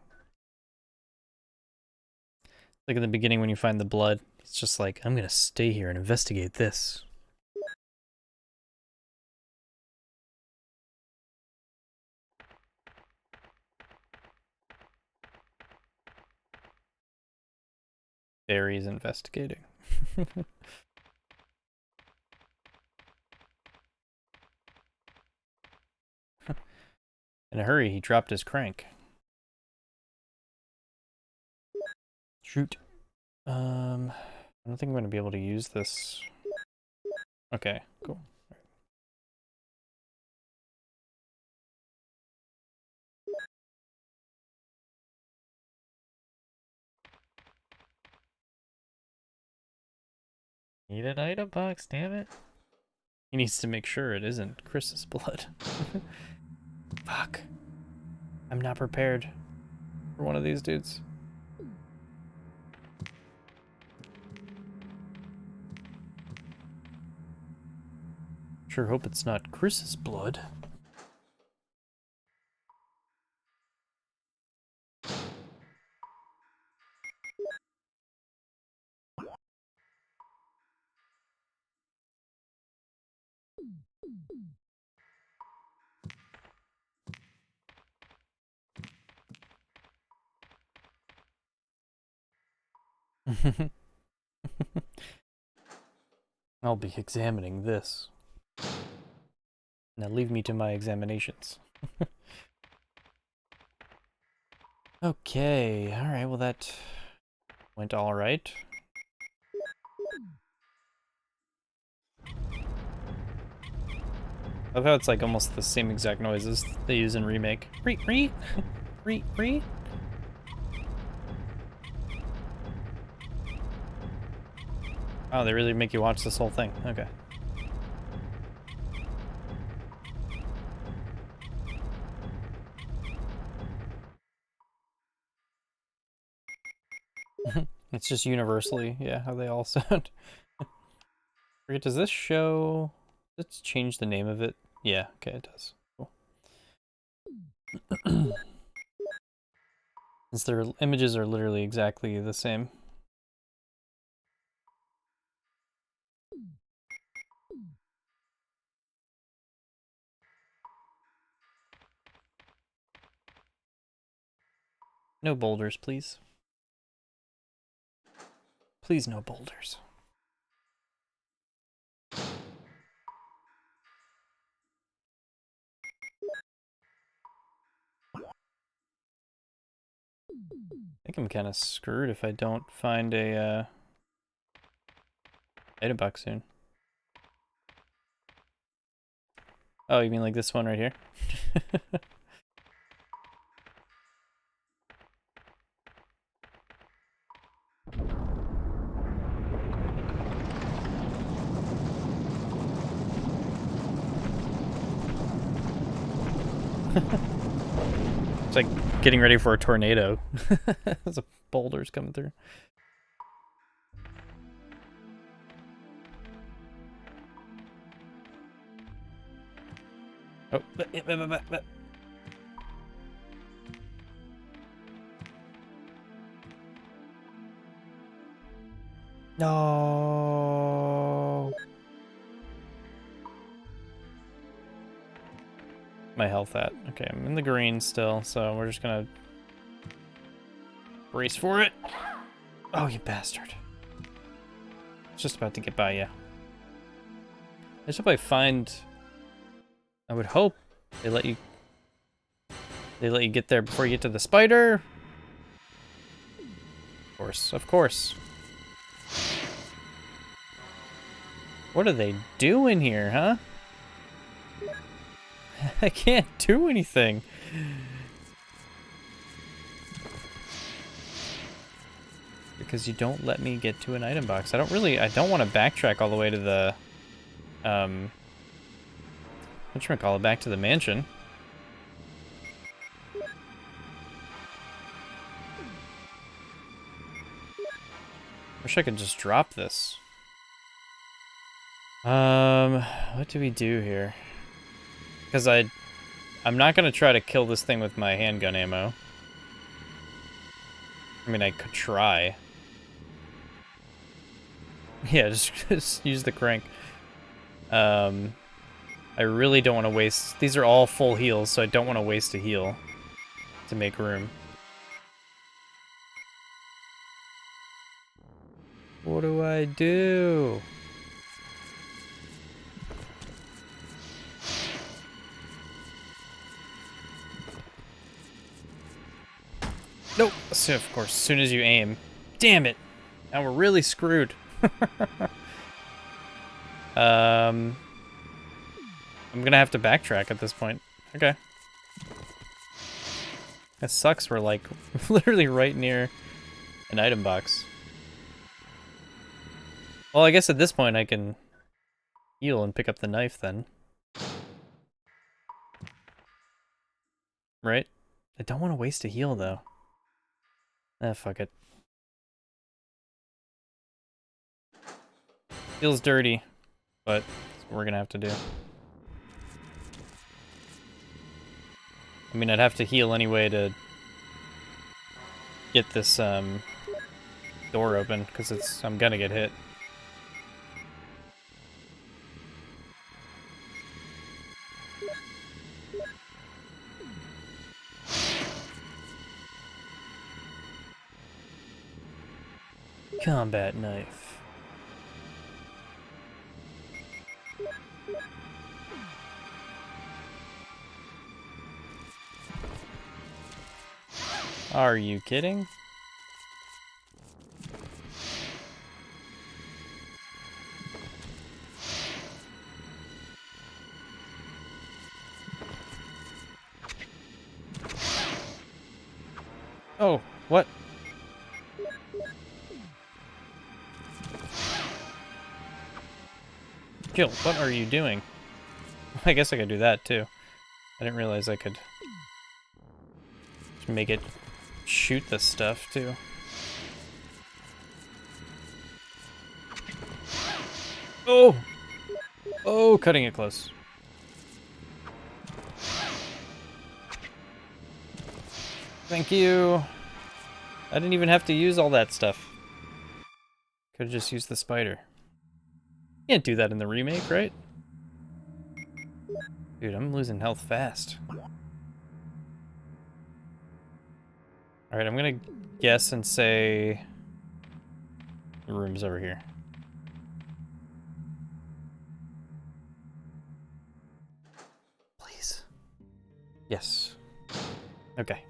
S1: Like in the beginning when you find the blood, it's just like, I'm gonna stay here and investigate this. Barry's investigating. In a hurry, he dropped his crank. Shoot. I don't think I'm gonna be able to use this. Okay, cool. Need an item box, damn it. He needs to make sure it isn't Chris's blood. Fuck. I'm not prepared for one of these dudes. Sure hope it's not Chris's blood. I'll be examining this. Now leave me to my examinations. Okay, alright, well that went alright. I love how it's like almost the same exact noises they use in Remake. Re. Oh, they really make you watch this whole thing. Okay. It's just universally, yeah, how they all sound. Forget, does this show... Let's change the name of it. Yeah, okay, it does. Cool. Since their images are literally exactly the same. No boulders, please. Please, no boulders. I think I'm kind of screwed if I don't find a item box soon. Oh, you mean like this one right here? It's like getting ready for a tornado. There's a boulders coming through. Oh, no. My health at. Okay, I'm in the green still, so we're just gonna brace for it. Oh, you bastard. It's just about to get by you. I just hope I find... I would hope they let you get there before you get to the spider. Of course, of course. What are they doing here, huh? I can't do anything. Because you don't let me get to an item box. I don't want to backtrack all the way to the, whatchamacallit, back to the mansion. Wish I could just drop this. What do we do here? Because I'm not going to try to kill this thing with my handgun ammo. I mean, I could try. Yeah, just use the crank. I really don't want to waste... These are all full heals, so I don't want to waste a heal to make room. What do I do? Nope. So, of course, as soon as you aim. Damn it. Now we're really screwed. I'm gonna have to backtrack at this point. Okay. That sucks. We're like literally right near an item box. Well, I guess at this point I can heal and pick up the knife then. Right? I don't want to waste a heal though. Ah, fuck it. Feels dirty, but that's what we're gonna have to do. I mean, I'd have to heal anyway to get this door open, because I'm gonna get hit. Combat knife. Are you kidding? Oh, what? Jill, what are you doing? I guess I could do that too. I didn't realize I could make it shoot the stuff too. Oh! Oh, cutting it close. Thank you. I didn't even have to use all that stuff. Could have just used the spider. Can't do that in the remake, right? Dude, I'm losing health fast. Alright, I'm gonna guess and say the room's over here. Please. Yes. Okay.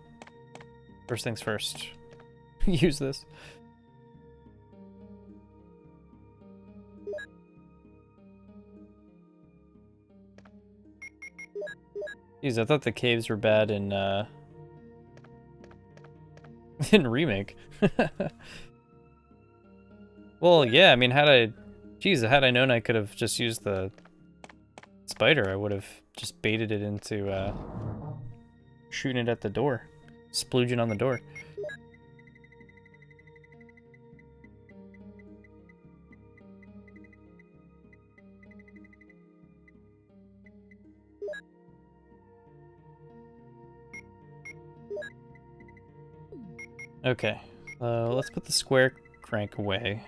S1: First things first. Use this. Jeez, I thought the caves were bad in in remake. Well, yeah, I mean, had I known I could have just used the spider, I would have just baited it into shooting it at the door. Splooging on the door. Okay, let's put the square crank away.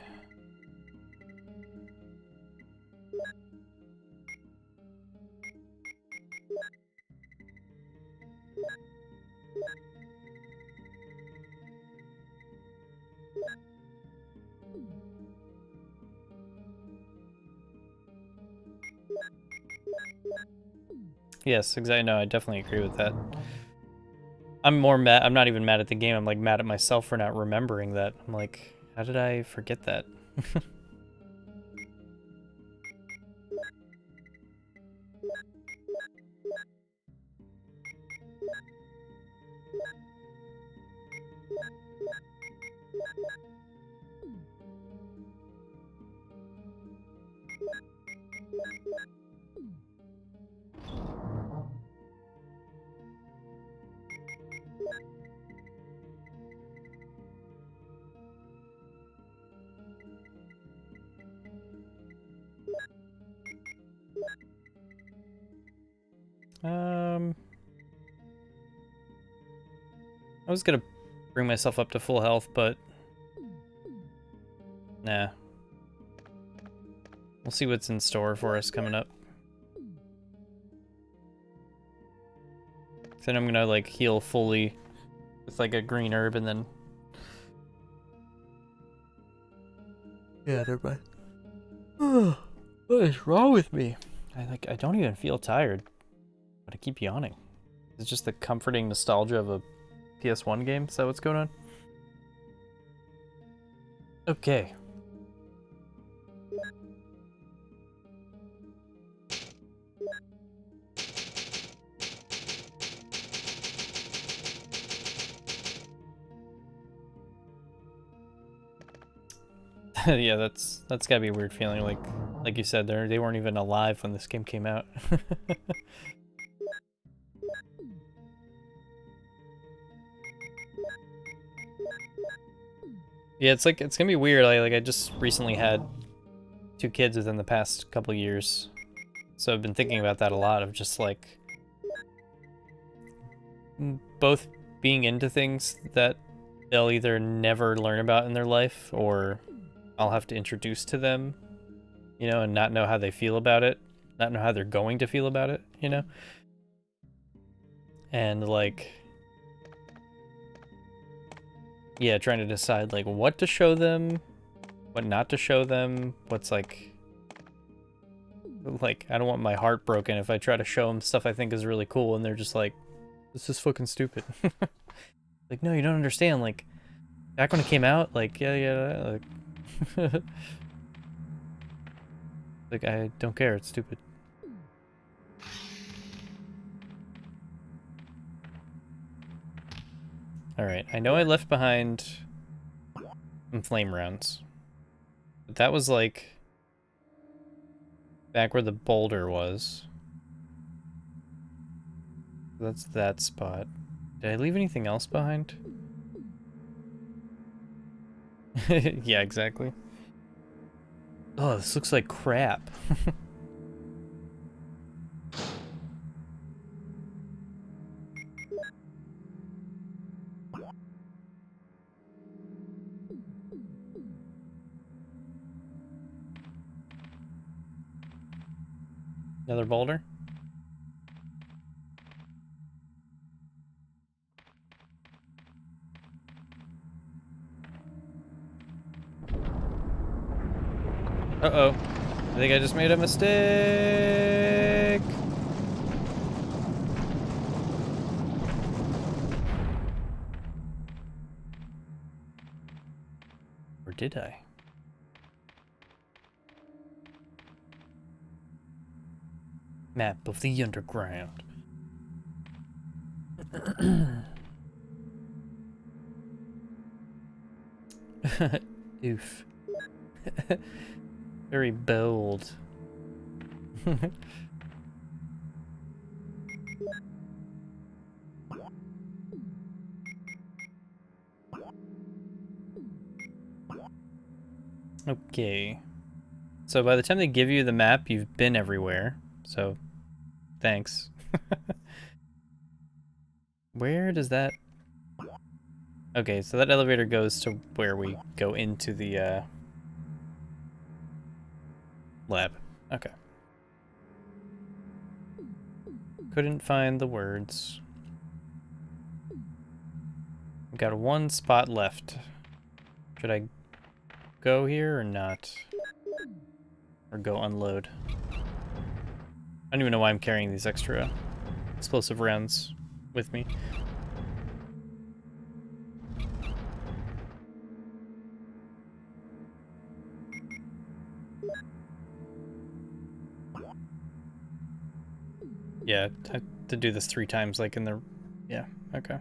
S1: Yes, exactly. No, I definitely agree with that. I'm more mad. I'm not even mad at the game. I'm like mad at myself for not remembering that. I'm like, how did I forget that? I was gonna bring myself up to full health, but nah. We'll see what's in store for us coming up. Then I'm gonna like heal fully with like a green herb and then. Yeah, never mind. What is wrong with me? I don't even feel tired, but I keep yawning. It's just the comforting nostalgia of a PS1 game. Is that what's going on? Okay. Yeah, that's gotta be a weird feeling. Like you said, they weren't even alive when this game came out. Yeah, it's gonna be weird. I just recently had 2 kids within the past couple years, so I've been thinking about that a lot. Of just like both being into things that they'll either never learn about in their life, or I'll have to introduce to them, you know, and not know how they feel about it, not know how they're going to feel about it, you know? And like, yeah, trying to decide like what to show them, what not to show them, what's like, I don't want my heart broken if I try to show them stuff I think is really cool and they're just like, this is fucking stupid. Like, no, you don't understand, like, back when it came out, like, yeah, like, like, I don't care, it's stupid. Alright, I know I left behind some flame rounds. But that was, like, back where the boulder was. That's that spot. Did I leave anything else behind? Yeah, exactly. Oh, this looks like crap. Another boulder? Uh-oh. I think I just made a mistake. Or did I? Map of the underground. Oof. Very bold. Okay. So by the time they give you the map, you've been everywhere. So, thanks. Where does that... Okay, so that elevator goes to where we go into the, lab. Okay. Couldn't find the words. We've got one spot left. Should I go here or not? Or go unload? I don't even know why I'm carrying these extra explosive rounds with me. Yeah, I have to do this 3 times, like in the... Yeah, okay.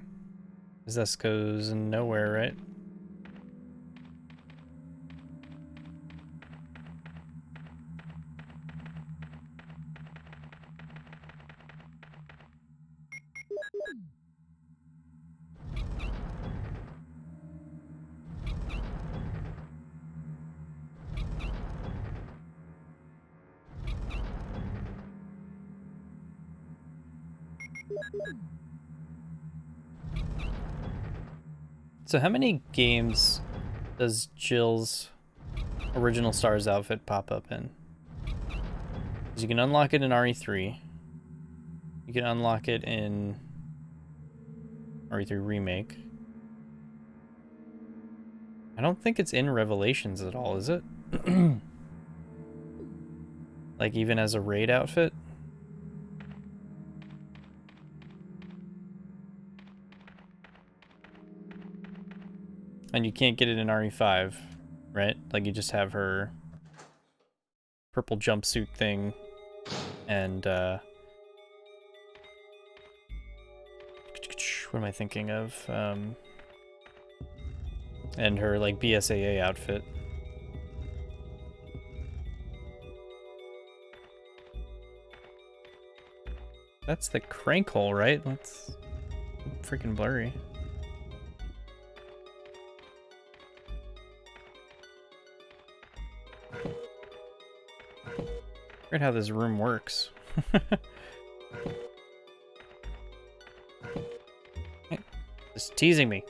S1: This goes nowhere, right? So how many games does Jill's original Stars outfit pop up in? Because you can unlock it in RE3. You can unlock it in RE3 Remake. I don't think it's in Revelations at all, is it? Like even as a raid outfit? And you can't get it in RE5, right? Like you just have her purple jumpsuit thing and what am I thinking of? And her like BSAA outfit. That's the crank hole, right? That's freaking blurry. Forget how this room works. Just teasing me.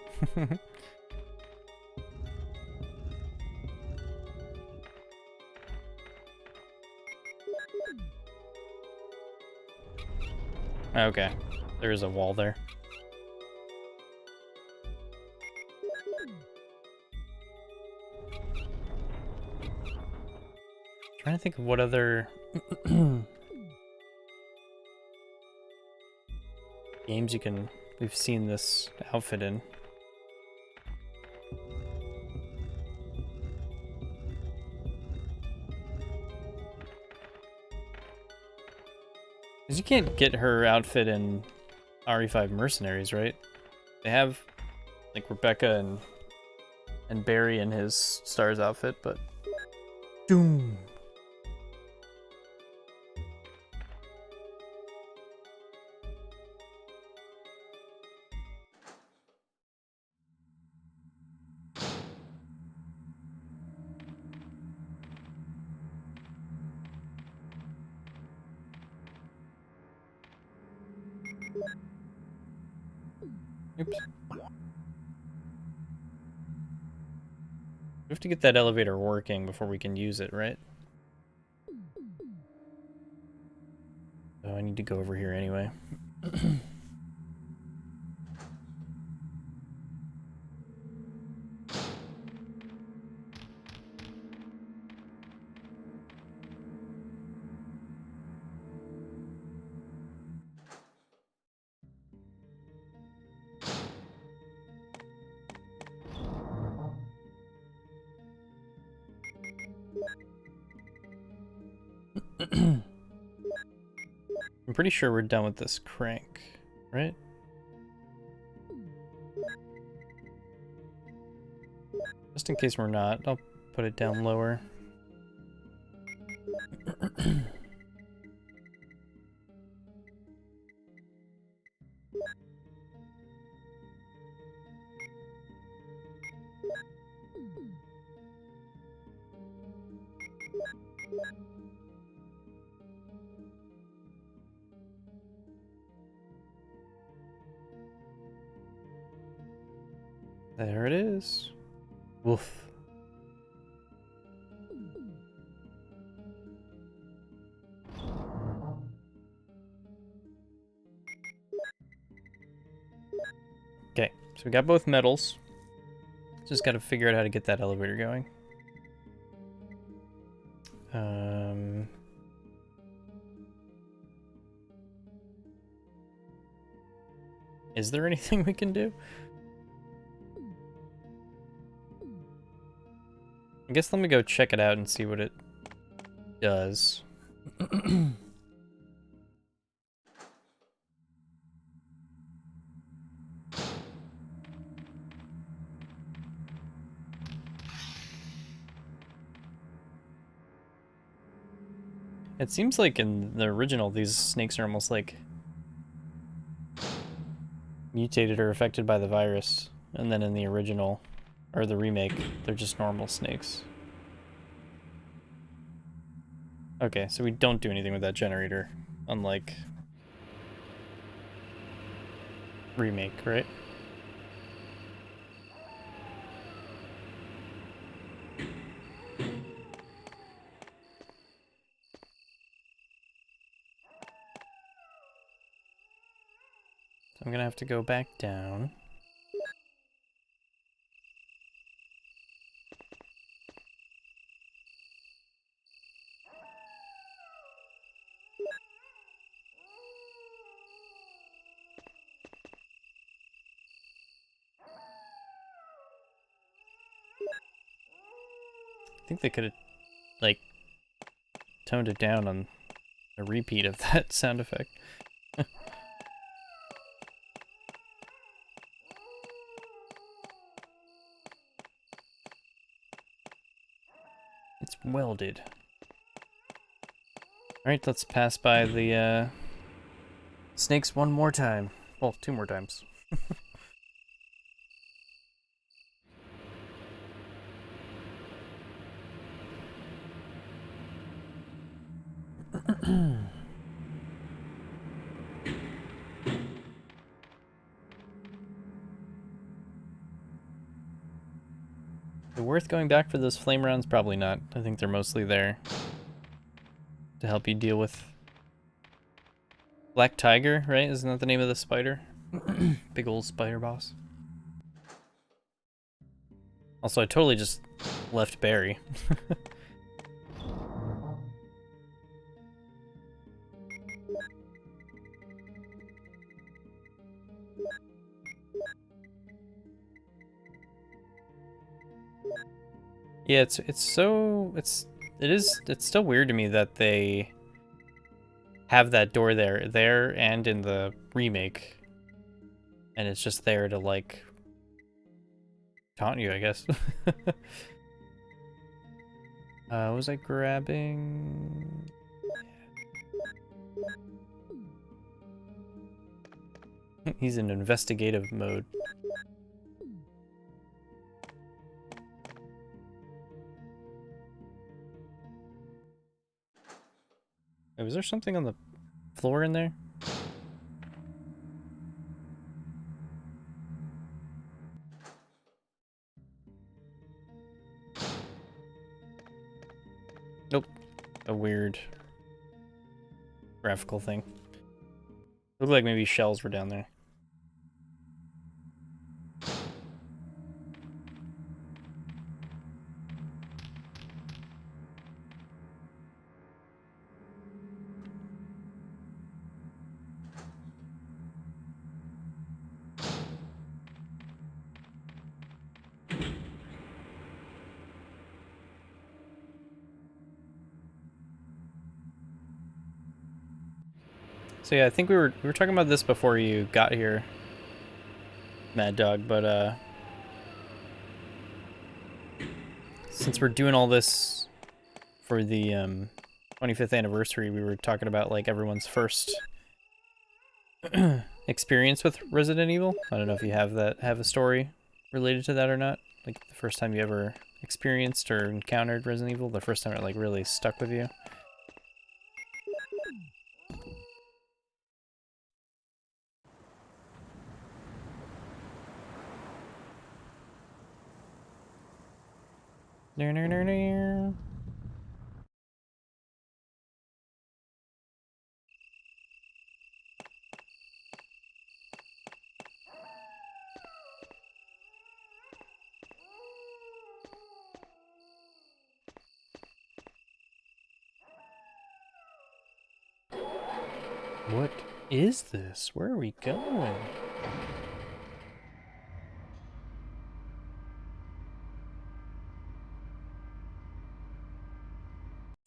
S1: Okay, there is a wall there. Trying to think of what other games we've seen this outfit in. Because you can't get her outfit in RE5 Mercenaries, right? They have like Rebecca and Barry in his Stars outfit, but doom. Oops. We have to get that elevator working before we can use it, right? Oh, I need to go over here anyway. I'm pretty sure we're done with this crank, right? Just in case we're not, I'll put it down lower. There it is. Woof. Okay, so we got both metals. Just got to figure out how to get that elevator going. Is there anything we can do? I guess let me go check it out and see what it does. It seems like in the original, these snakes are almost like mutated or affected by the virus. And then in the original, or the remake, they're just normal snakes. Okay, so we don't do anything with that generator, unlike remake, right? So I'm gonna have to go back down. I think they could have, like, toned it down on a repeat of that sound effect. It's welded. Alright, let's pass by the snakes one more time. Well, two more times. Is it worth going back for those flame rounds? Probably not. I think they're mostly there to help you deal with Black Tiger, right? Isn't that the name of the spider? Big old spider boss. Also, I totally just left Barry. Yeah, it's still weird to me that they have that door there and in the remake, and it's just there to like taunt you, I guess. Was I grabbing? He's in investigative mode. Wait, was there something on the floor in there? Nope. A weird graphical thing. Looked like maybe shells were down there. So yeah, I think we were talking about this before you got here, Mad Dog, but since we're doing all this for the 25th anniversary, we were talking about like everyone's first experience with Resident Evil. I don't know if you have a story related to that or not. Like the first time you ever experienced or encountered Resident Evil, the first time it like really stuck with you. What is this? Where are we going?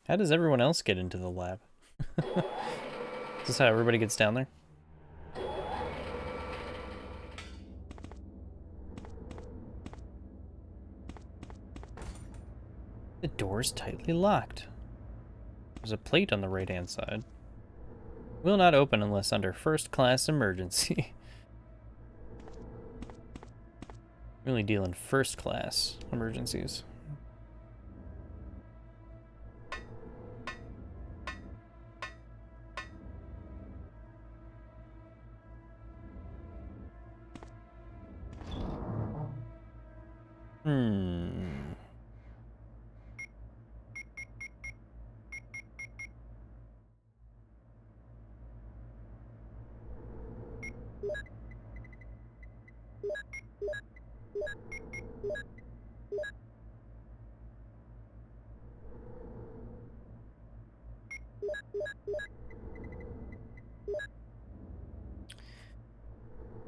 S1: How does everyone else get into the lab? Is this how everybody gets down there? The door's tightly locked. There's a plate on the right-hand side. Will not open unless under first-class emergency. Really deal in first-class emergencies.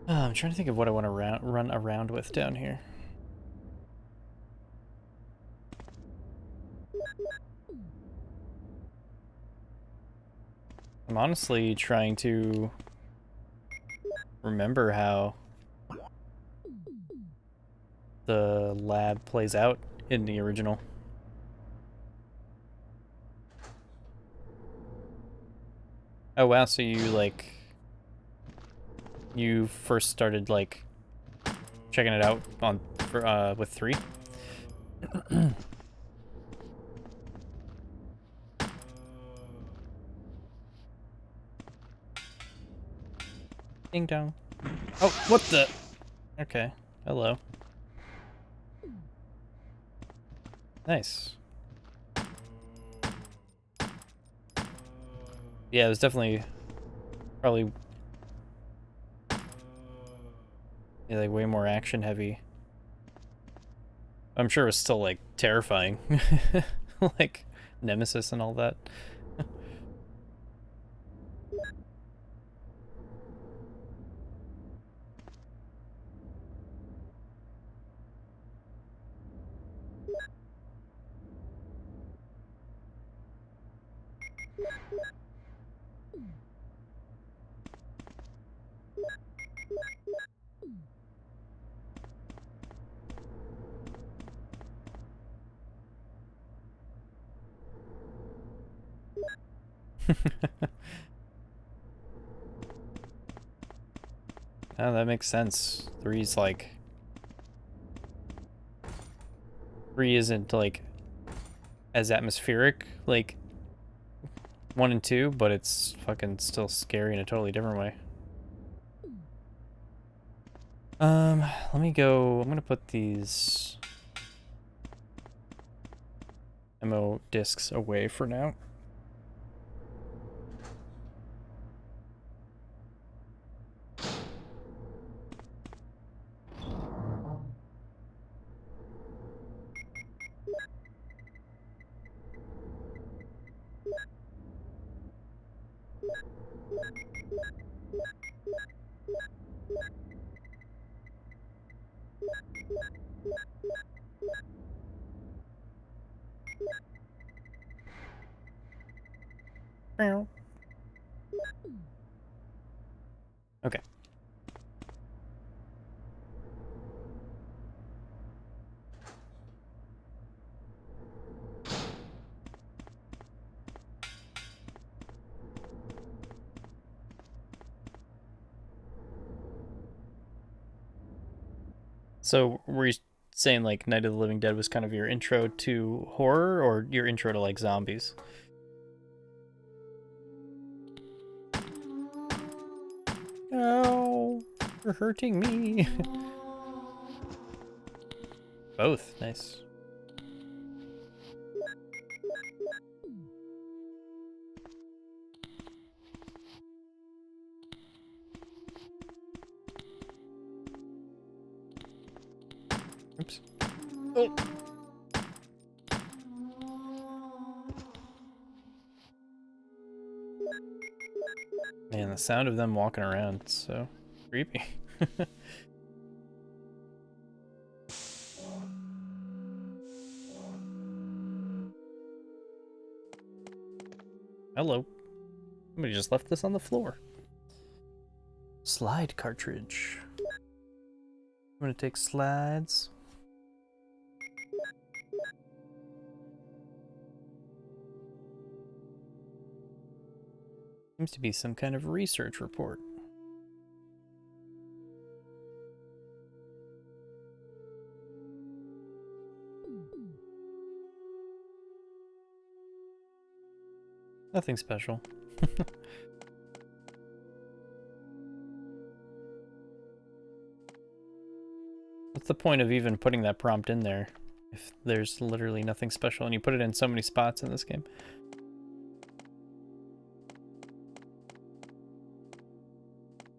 S1: I'm trying to think of what I want to run around with down here. I'm honestly trying to remember how the lab plays out in the original. Oh wow, so you first started like checking it out on with 3? Ding dong. Oh, what the? Okay. Hello. Nice. Yeah, it was definitely probably like way more action heavy. I'm sure it was still like terrifying. Like Nemesis and all that. Oh, that makes sense. 3's like... 3 isn't like as atmospheric like 1 and 2, but it's fucking still scary in a totally different way. Let me go... I'm gonna put these... ammo discs away for now. Okay. So were you saying like Night of the Living Dead was kind of your intro to horror or your intro to like zombies? Oh, you're hurting me. Both, nice. Oops. Oh. Man, the sound of them walking around, it's so creepy. Hello. Somebody just left this on the floor. Slide cartridge. I'm gonna take slides. Seems to be some kind of research report. Nothing special. What's the point of even putting that prompt in there if there's literally nothing special and you put it in so many spots in this game?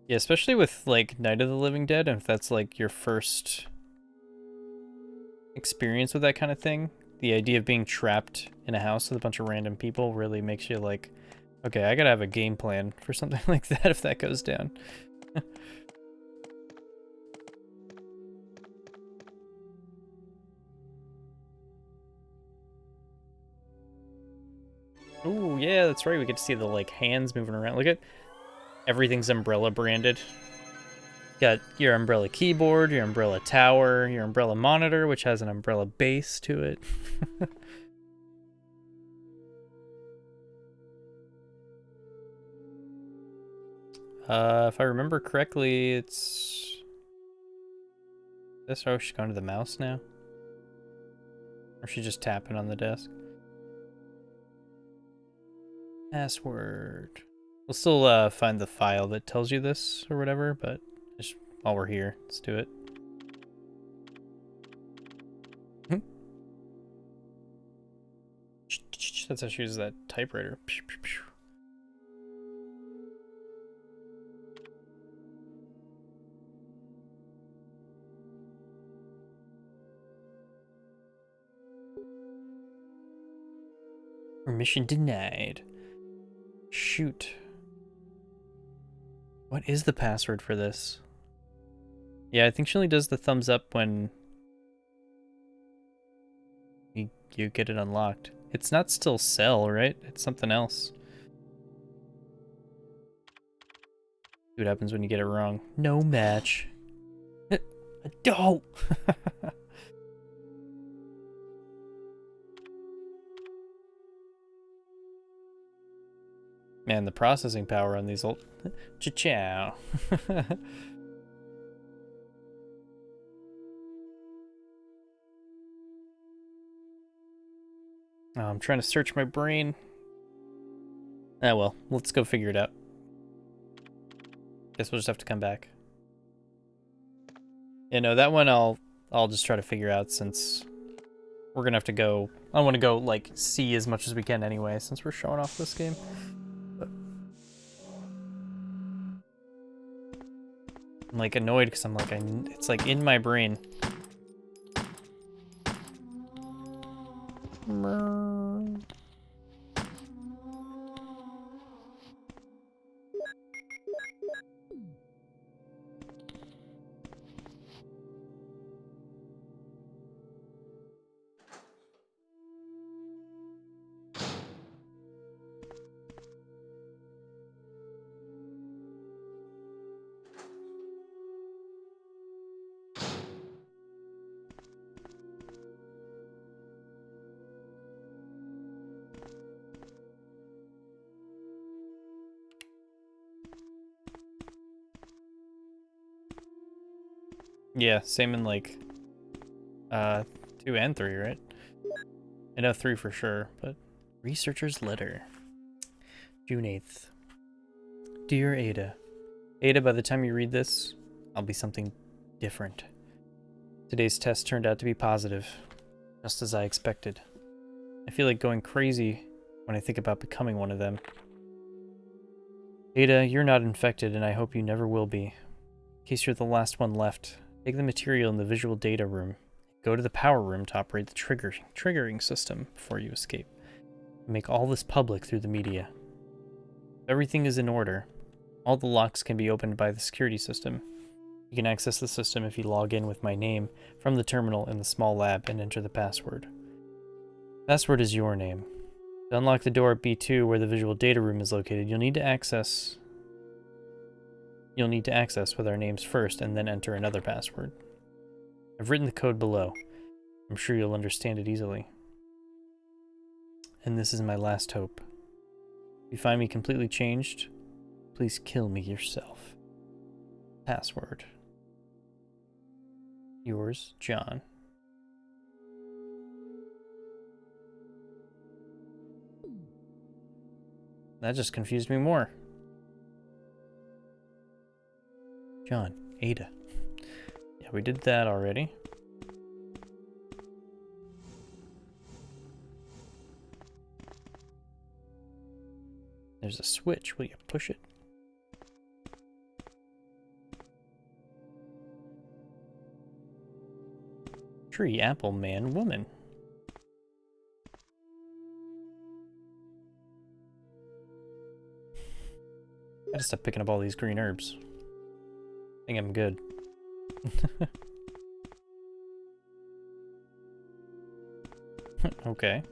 S1: Yeah, especially with like Night of the Living Dead, if that's like your first experience with that kind of thing, the idea of being trapped in a house with a bunch of random people really makes you like, okay, I gotta have a game plan for something like that if that goes down. Oh yeah, that's right. We get to see the like hands moving around. Look at everything's Umbrella branded. Got your Umbrella keyboard, your Umbrella tower, your Umbrella monitor, which has an Umbrella base to it. If I remember correctly, it's this. Oh, she's going to the mouse now, or she's just tapping on the desk. Password. We'll still find the file that tells you this or whatever, but just while we're here, let's do it. That's how she uses that typewriter. Permission denied. Shoot. What is the password for this? Yeah, I think she only does the thumbs up when you get it unlocked. It's not still sell, right? It's something else. See what happens when you get it wrong. No match. Don't! Man, the processing power on these old... Cha-chow. Oh, I'm trying to search my brain. Ah, well, let's go figure it out. Guess we'll just have to come back. Yeah, no, that one I'll just try to figure out since we're gonna have to go. I want to go like see as much as we can anyway, since we're showing off this game. But I'm like annoyed because I'm like it's like in my brain. Yeah, same in like 2 and 3, right? I know 3 for sure, but researcher's letter. June 8th. Dear Ada. Ada, by the time you read this, I'll be something different. Today's test turned out to be positive, just as I expected. I feel like going crazy when I think about becoming one of them. Ada, you're not infected, and I hope you never will be. In case you're the last one left, take the material in the visual data room. Go to the power room to operate the triggering system before you escape. Make all this public through the media. If everything is in order, all the locks can be opened by the security system. You can access the system if you log in with my name from the terminal in the small lab and enter the password. Password is your name. To unlock the door at B2 where the visual data room is located, you'll need to access with our names first and then enter another password. I've written the code below. I'm sure you'll understand it easily. And this is my last hope. If you find me completely changed, please kill me yourself. Password. Yours, John. That just confused me more. John, Ada. Yeah, we did that already. There's a switch. Will you push it? Tree, apple, man, woman. I gotta stop picking up all these green herbs. I think I'm good. Okay.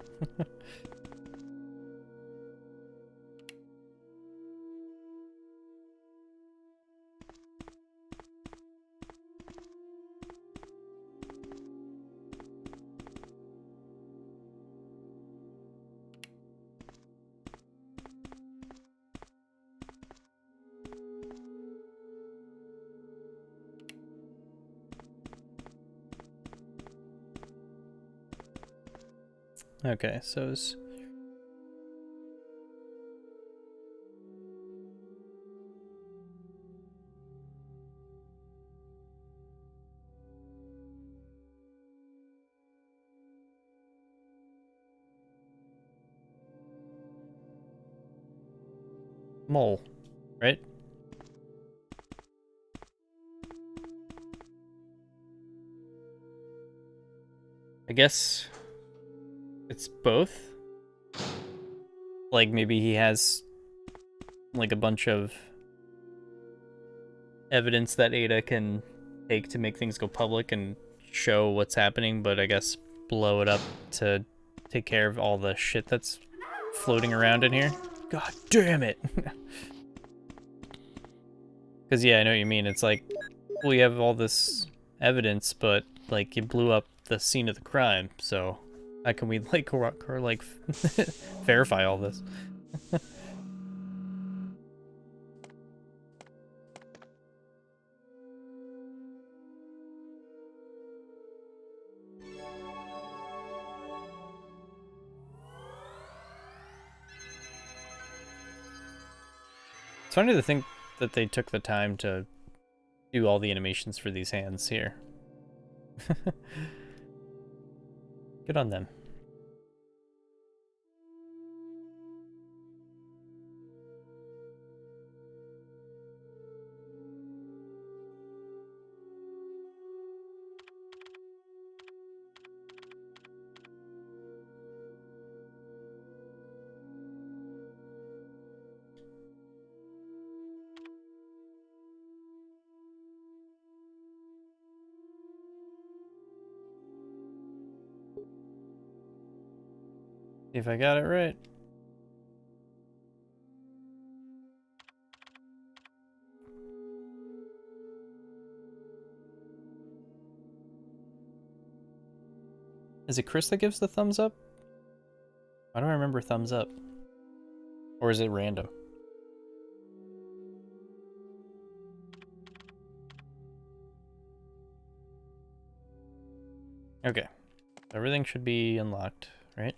S1: Okay, so it's... mole, right? I guess it's both. Like maybe he has like a bunch of evidence that Ada can take to make things go public and show what's happening, but I guess blow it up to take care of all the shit that's floating around in here. God damn it. Because yeah, I know what you mean. It's like, we have all this evidence, but like you blew up the scene of the crime, so how can we like verify all this? It's funny to think that they took the time to do all the animations for these hands here. Good on them. See if I got it right. Is it Chris that gives the thumbs up? Why do I remember thumbs up? Or is it random? Okay. Everything should be unlocked, right?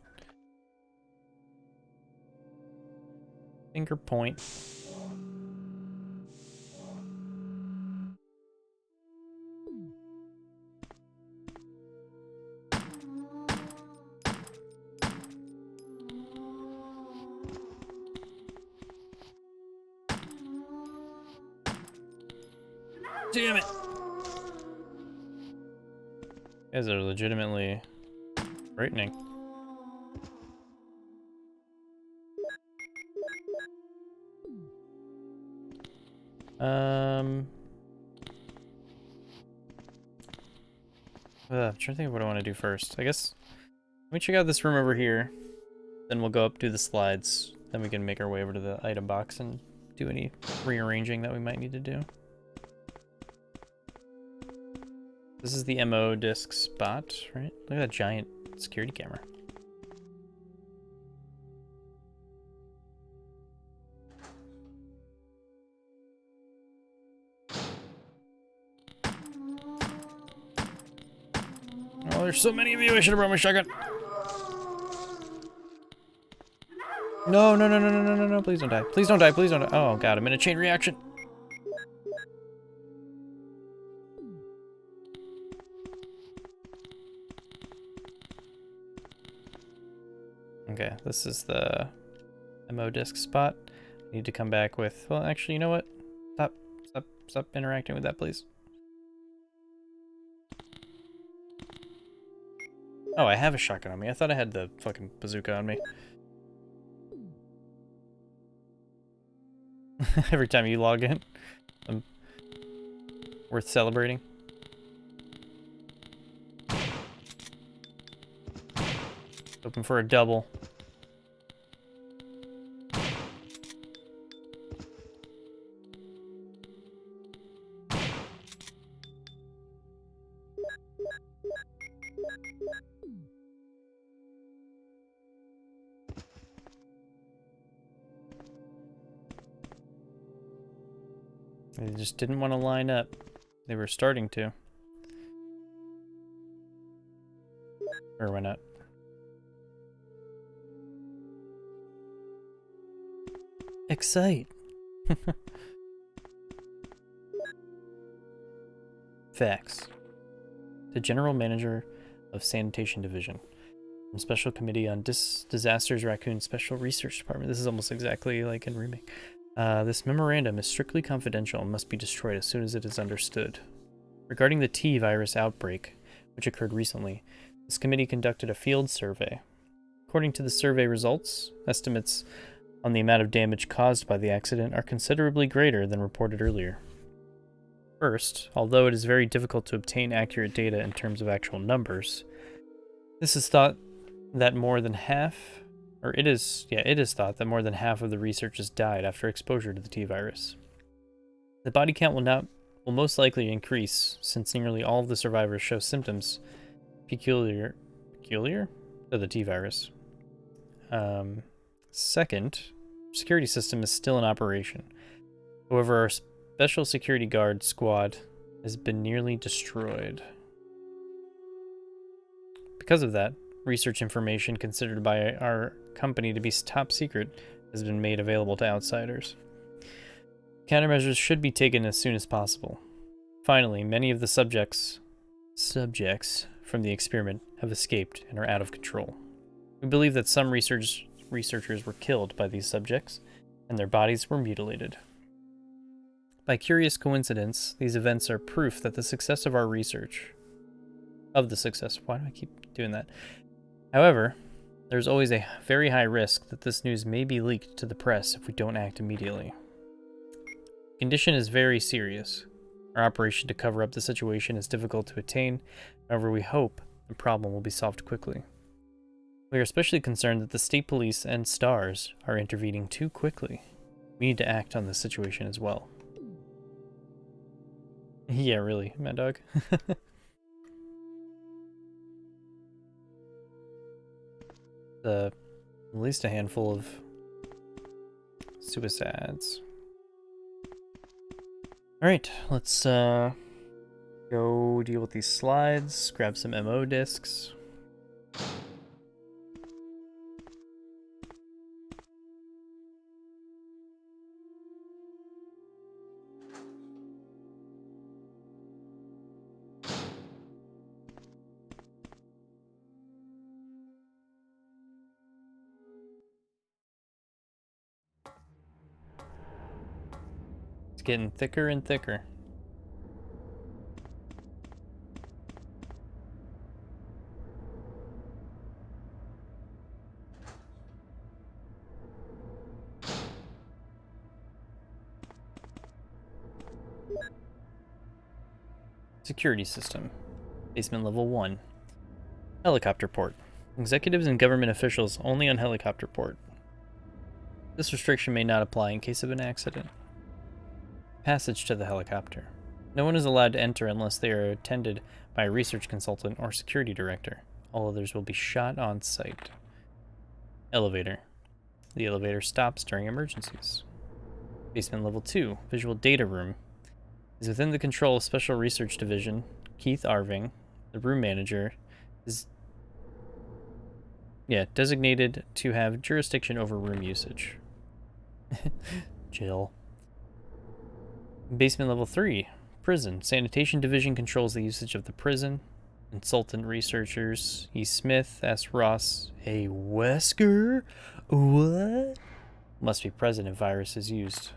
S1: Finger point. Damn it! You guys are legitimately frightening. I'm trying to think of what I want to do first. I guess let me check out this room over here. Then we'll go up, do the slides. Then we can make our way over to the item box and do any rearranging that we might need to do. This is the MO disc spot, right? Look at that giant security camera. Oh, there's so many of you. I should have brought my shotgun. No, no, no, no, no, no, no, no. Please don't die. Please don't die. Please don't die. Oh, God. I'm in a chain reaction. Okay, this is the MO disc spot. I need to come back with... Well, actually, you know what? Stop interacting with that, please. Oh, I have a shotgun on me. I thought I had the fucking bazooka on me. Every time you log in, worth celebrating. Open for a double. They just didn't want to line up. They were starting to. Or why not? Excite. Facts. The General Manager of Sanitation Division. From Special Committee on Disasters Raccoon Special Research Department. This is almost exactly like in Remake. This memorandum is strictly confidential and must be destroyed as soon as it is understood. Regarding the T virus outbreak, which occurred recently, this committee conducted a field survey. According to the survey results, estimates on the amount of damage caused by the accident are considerably greater than reported earlier. First, although it is very difficult to obtain accurate data in terms of actual numbers, this is thought that more than half, or it is thought that more than half of the researchers died after exposure to the T virus. The body count will most likely increase since nearly all of the survivors show symptoms peculiar to the T virus. Second, security system is still in operation. However, our special security guard squad has been nearly destroyed. Because of that, research information considered by our company to be top secret has been made available to outsiders. Countermeasures should be taken as soon as possible. Finally, many of the subjects from the experiment have escaped and are out of control. We believe that some researchers were killed by these subjects, and their bodies were mutilated. By curious coincidence, these events are proof that the success of our research... Why do I keep doing that? However, there's always a very high risk that this news may be leaked to the press if we don't act immediately. The condition is very serious. Our operation to cover up the situation is difficult to attain, however we hope the problem will be solved quickly. We are especially concerned that the state police and STARS are intervening too quickly. We need to act on this situation as well. Yeah, really, Mad Dog. At least a handful of suicides. Alright, let's go deal with these slides, grab some MO discs. It's getting thicker and thicker. Security system. Basement level 1. Helicopter port. Executives and government officials only on helicopter port. This restriction may not apply in case of an accident. Passage to the helicopter. No one is allowed to enter unless they are attended by a research consultant or security director. All others will be shot on sight. Elevator. The elevator stops during emergencies. Basement level 2. Visual data room. Is within the control of Special Research Division. Keith Arving, the room manager, is designated to have jurisdiction over room usage. Jill. Basement level 3. Prison. Sanitation Division controls the usage of the prison. Consultant researchers. E. Smith, S. Ross, A. Wesker? What? Must be present if virus is used.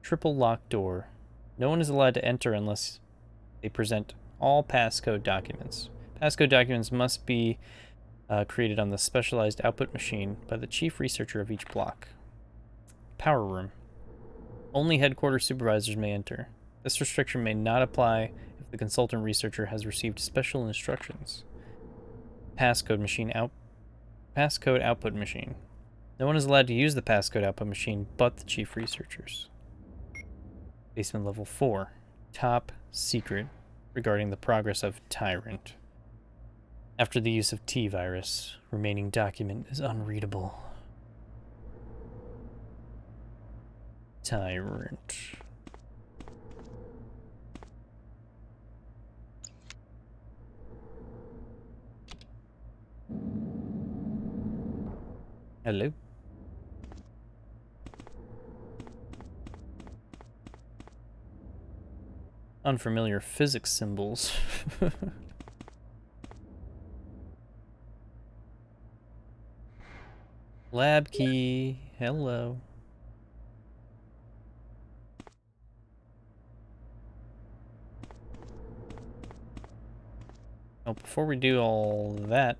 S1: Triple locked door. No one is allowed to enter unless they present all passcode documents. Passcode documents must be created on the specialized output machine by the chief researcher of each block. Power room. Only headquarters supervisors may enter. This restriction may not apply if the consultant researcher has received special instructions. Passcode output machine. No one is allowed to use the passcode output machine but the chief researchers. Basement level 4. Top secret regarding the progress of Tyrant. After the use of T-virus, remaining document is unreadable. Tyrant. Hello. Unfamiliar physics symbols. Lab key. Hello. Oh, before we do all that.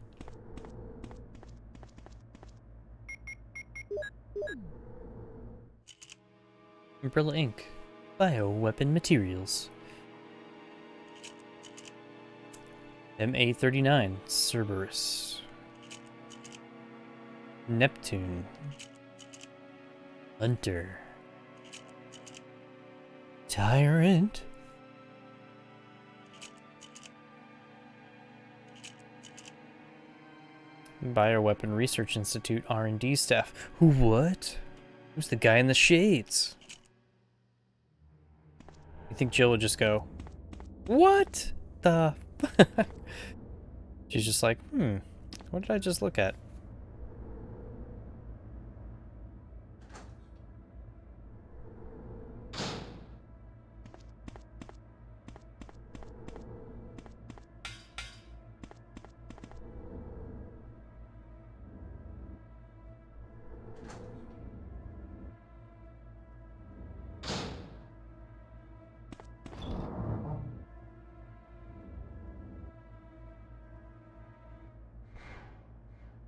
S1: Umbrella Inc. Bioweapon materials. MA39, Cerberus. Neptune. Hunter. Tyrant. Bioweapon Research Institute R&D staff. What? Who's the guy in the shades? You think Jill would just go, what the... She's just like, what did I just look at?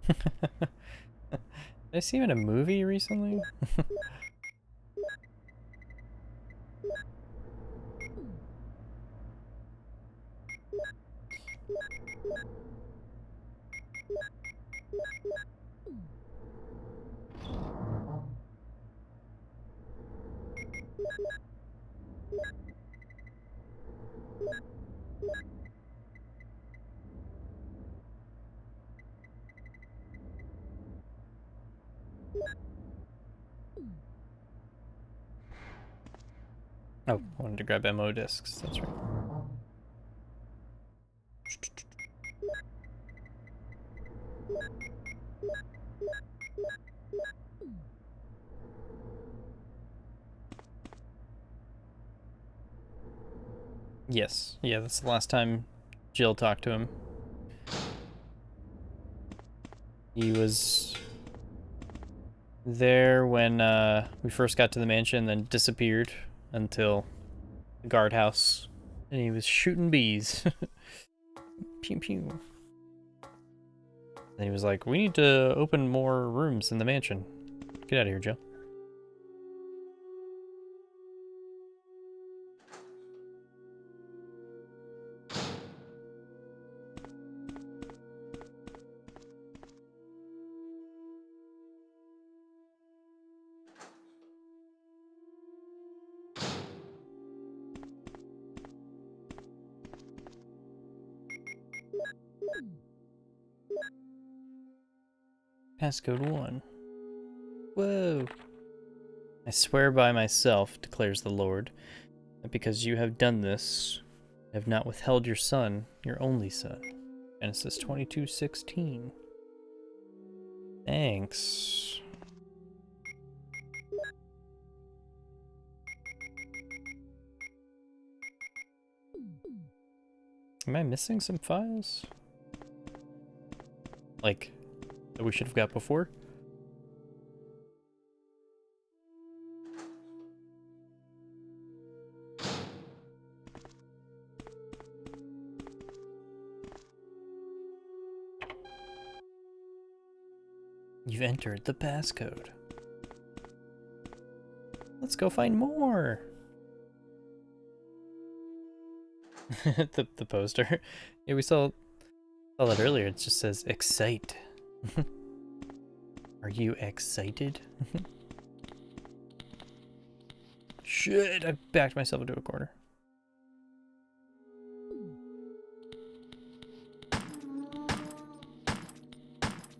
S1: Did I see him in a movie recently? Oh, I wanted to grab MO discs, that's right. Yes, yeah, that's the last time Jill talked to him. He was there when we first got to the mansion, then disappeared until the guardhouse, and he was shooting bees. Pew pew. And he was like, "We need to open more rooms in the mansion. Get out of here, Jill." Passcode 1. Whoa. I swear by myself, declares the Lord, that because you have done this, I have not withheld your son, your only son. Genesis 22:16. Thanks. Am I missing some files? Like, that we should have got before? You've entered the passcode. Let's go find more. the poster. Yeah, we saw that earlier. It just says excite. Are you excited? Shit, I backed myself into a corner.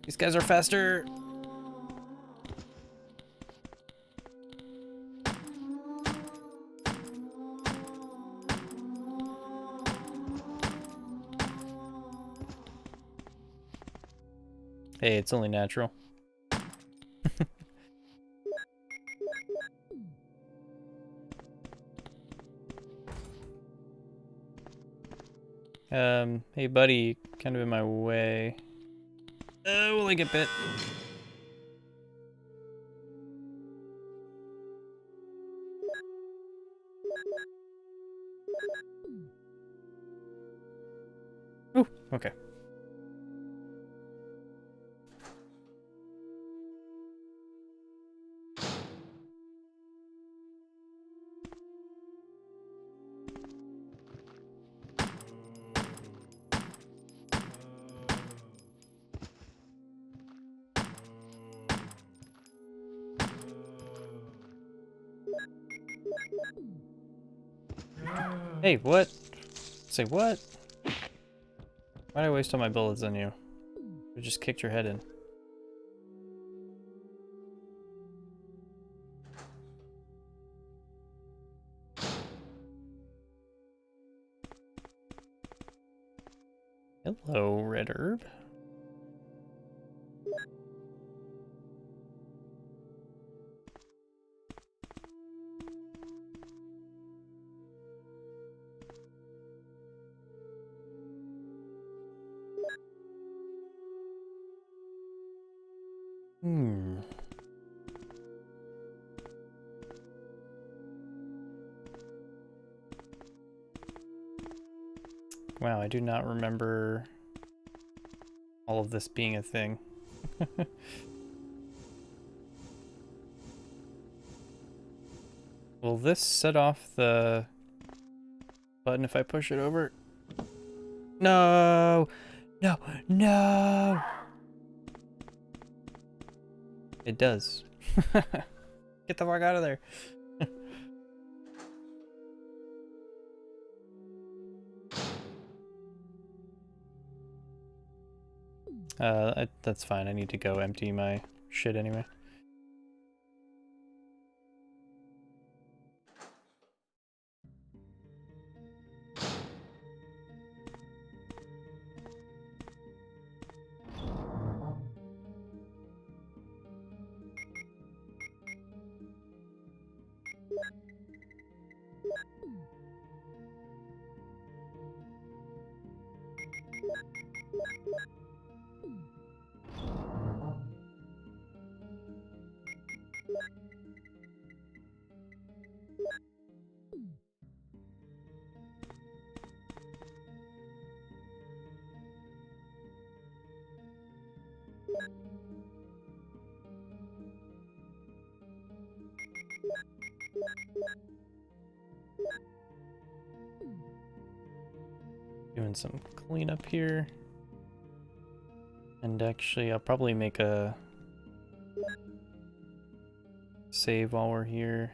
S1: These guys are faster. Hey, it's only natural. Hey buddy, kind of in my way. Will I get bit? Ooh, okay. Hey, what? Say what? Why'd I waste all my bullets on you? I just kicked your head in. Hello, red herb. Wow, I do not remember all of this being a thing. Will this set off the button if I push it over? No! No! No! It does. Get the fuck out of there. That's fine. I need to go empty my shit anyway. Doing some cleanup here. And actually, I'll probably make a save while we're here.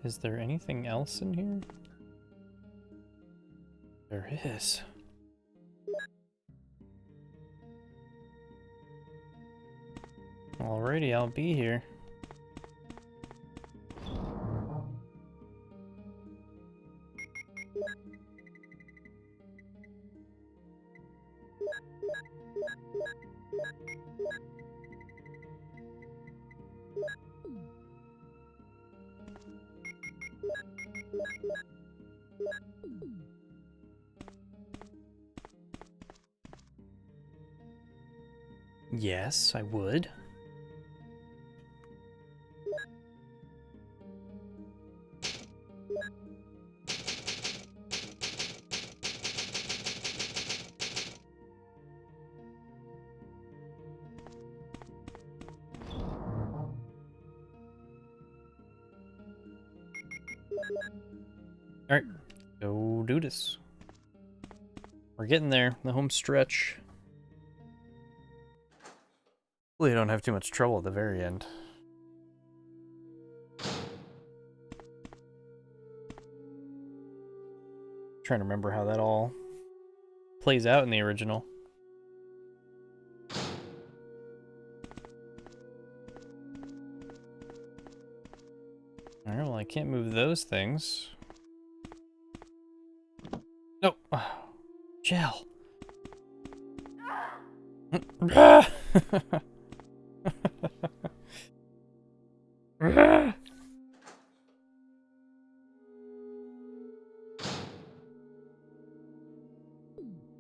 S1: Is there anything else in here? There is. Alrighty, I'll be here. Yes, I would. Alright, go do this. We're getting there, the home stretch. Hopefully I don't have too much trouble at the very end. Trying to remember how that all plays out in the original. Alright, well I can't move those things. No! Gel!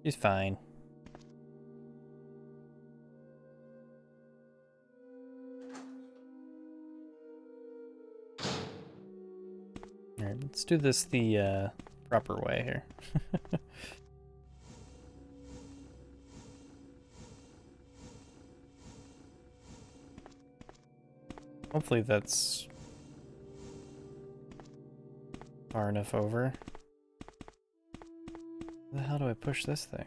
S1: He's fine. Alright, let's do this the proper way here. Hopefully that's far enough over. How the hell do I push this thing?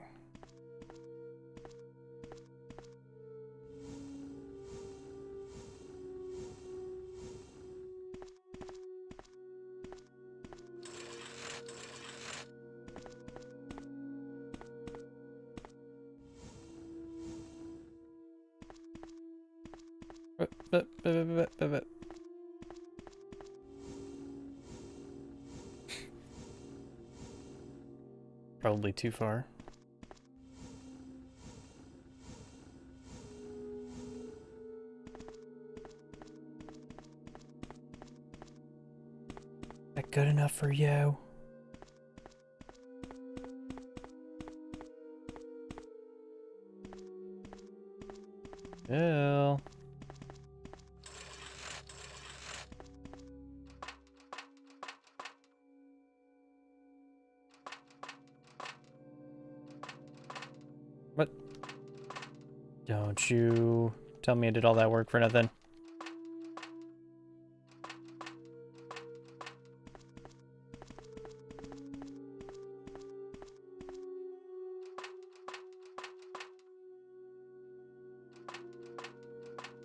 S1: Probably too far. That good enough for you? Jill. What? Don't you tell me I did all that work for nothing.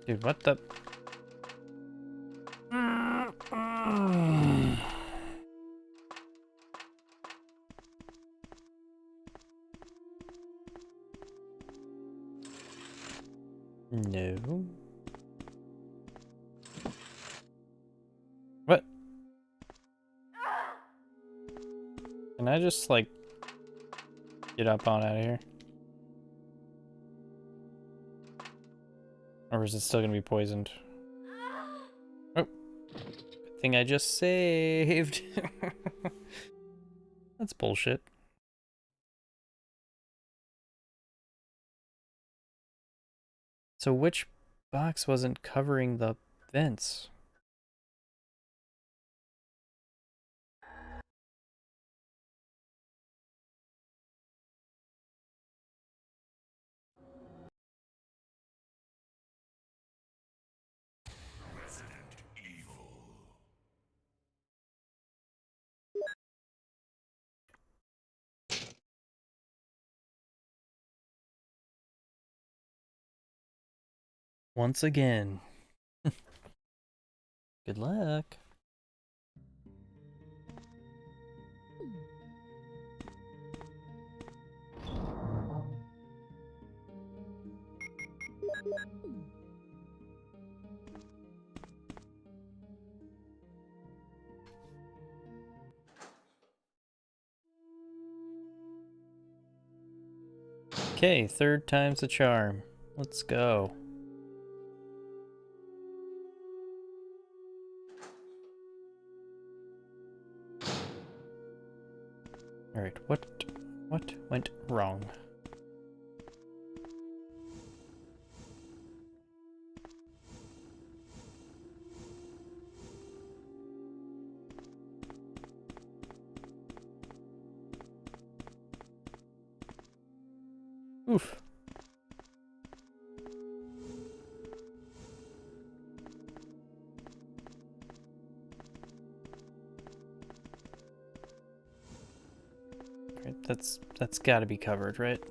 S1: Dude, what the? No. What? Can I just, like, get up on out of here? Or is it still gonna be poisoned? Oh. Good thing I just saved. That's bullshit. So which box wasn't covering the vents? Once again. Good luck. Okay, third time's a charm. Let's go. Alright, what went wrong? Oof. Alright, that's gotta be covered, right?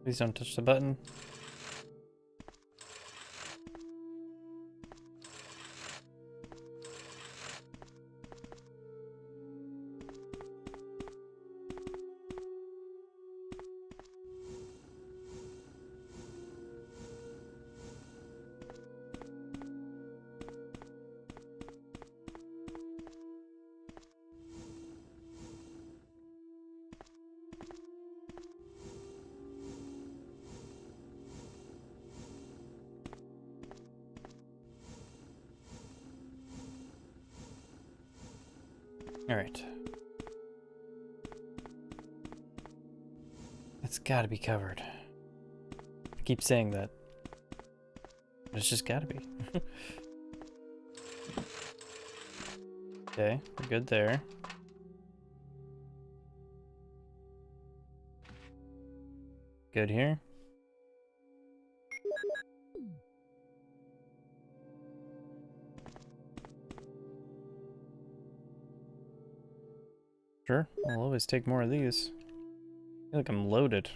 S1: Please don't touch the button. Alright. It's gotta be covered. I keep saying that. But it's just gotta be. Okay, we're good there. Good here. Sure, I'll always take more of these. I feel like I'm loaded.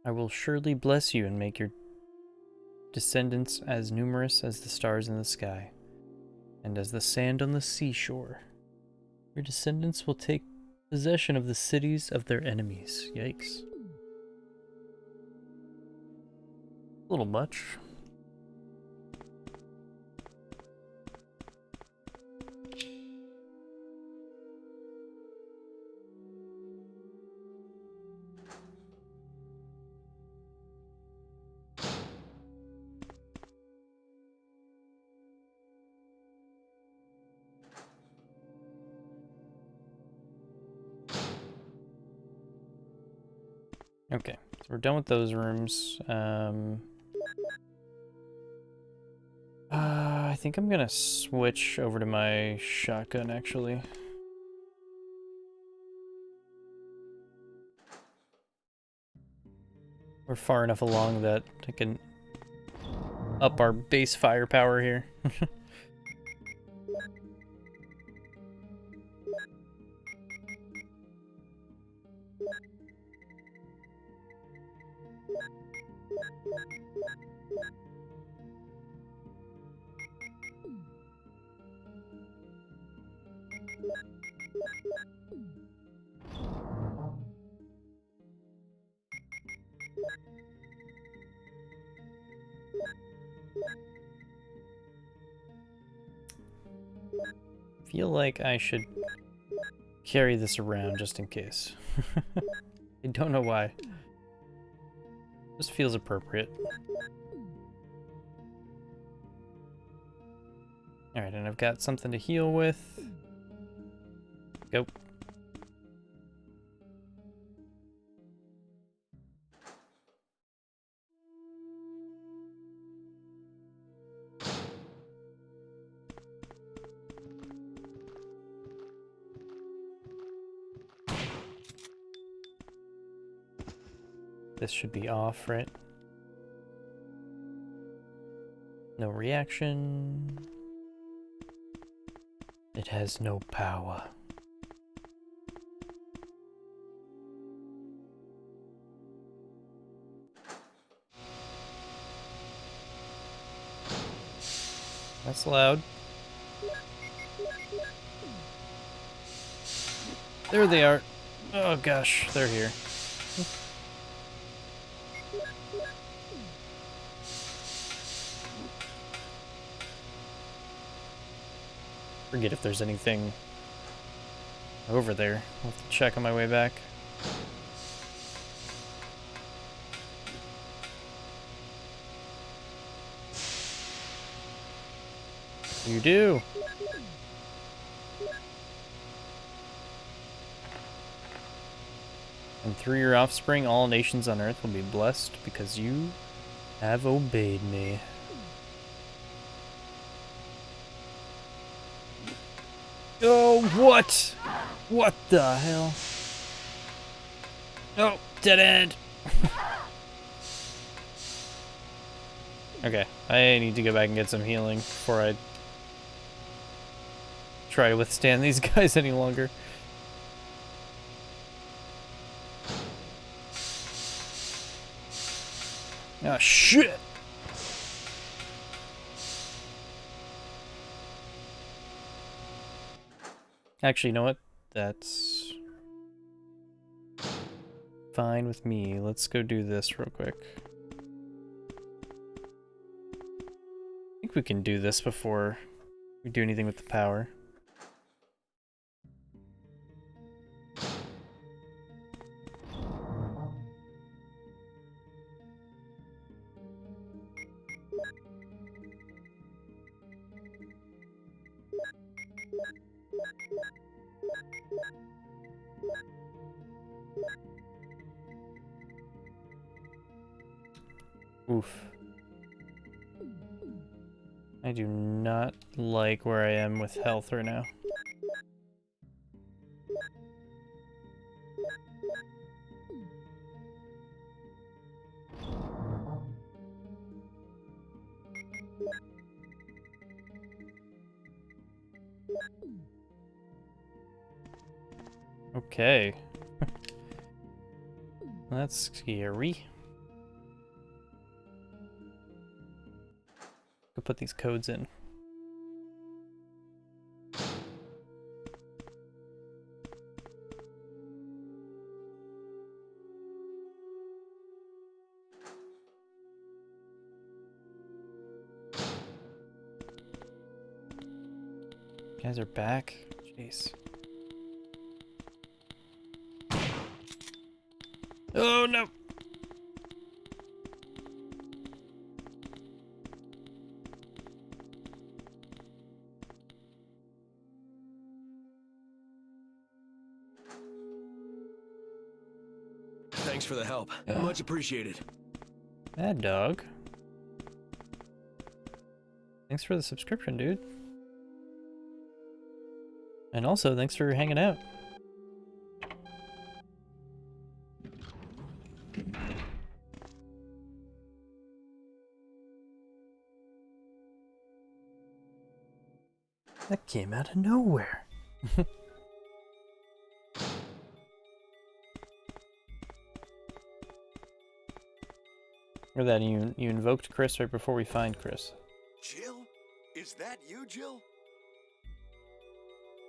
S1: I will surely bless you and make your descendants as numerous as the stars in the sky, and as the sand on the seashore. Your descendants will take possession of the cities of their enemies. Yikes. A little much. Okay, so we're done with those rooms. I think I'm gonna switch over to my shotgun, actually. We're far enough along that I can up our base firepower here. Feel like I should carry this around just in case. I don't know why. Just feels appropriate. Alright, and I've got something to heal with. Go. This should be off, right? No reaction. It has no power. That's loud. There they are. Oh gosh, they're here. Forget if there's anything over there. I'll have to check on my way back. You do. And through your offspring, all nations on earth will be blessed because you have obeyed me. Oh, what? What the hell? Oh, dead end. Okay, I need to go back and get some healing before I try to withstand these guys any longer. Ah, shit! Actually, you know what? That's fine with me. Let's go do this real quick. I think we can do this before we do anything with the power. Oof. I do not like where I am with health right now. Okay. That's scary. put these codes in. Guys are back. Jeez. Oh no.
S10: Thanks for the help. Much appreciated.
S1: Mad Dog. Thanks for the subscription, dude. And also, thanks for hanging out. That came out of nowhere. Or that you invoked Chris right before we find Chris.
S2: Jill? Is that you, Jill?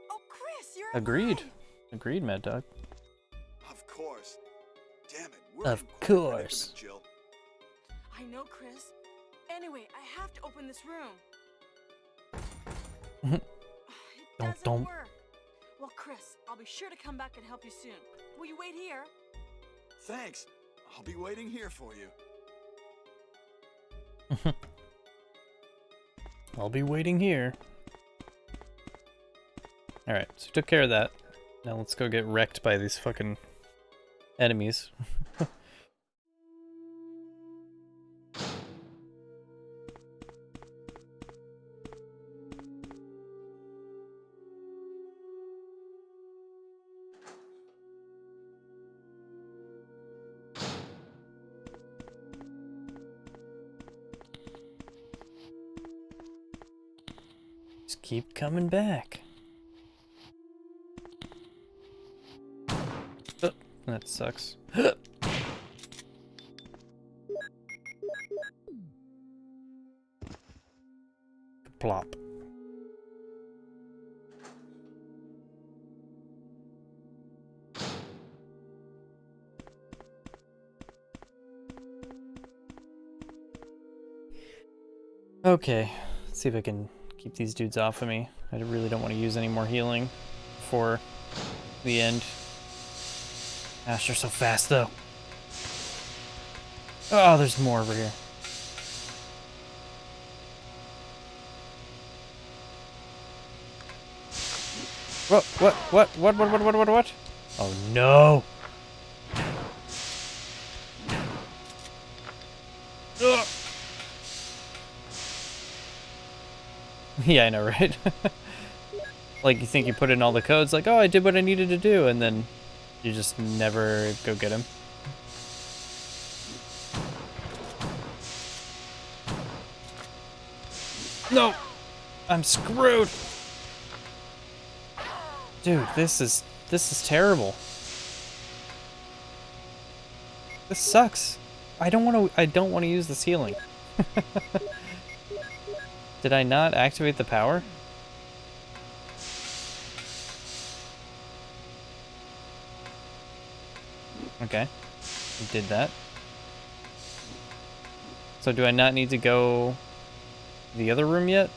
S3: Oh, Chris, you're
S1: Agreed.
S3: alive.
S1: Agreed, Mad Dog.
S2: Of course. Damn it. We're
S1: Of
S2: in quite a
S1: course.
S2: predicament, Jill.
S3: I know, Chris. Anyway, I have to open this room. It doesn't
S1: Don't.
S3: work. Well, Chris, I'll be sure to come back and help you soon. Will you wait here?
S2: Thanks. I'll be waiting here for you.
S1: I'll be waiting here. Alright, so we took care of that. Now let's go get wrecked by these fucking enemies. Just keep coming back. Oh, that sucks. Plop. Okay, let's see if I can keep these dudes off of me. I really don't want to use any more healing before the end. Gosh, they're so fast though. Oh, there's more over here. What? Oh no! Ugh. Yeah, I know, right? Like, you think you put in all the codes, like, oh, I did what I needed to do, and then you just never go get him. No! I'm screwed! Dude, this is terrible. This sucks. I don't want to use this healing. Did I not activate the power? Okay. I did that. So do I not need to go to the other room yet?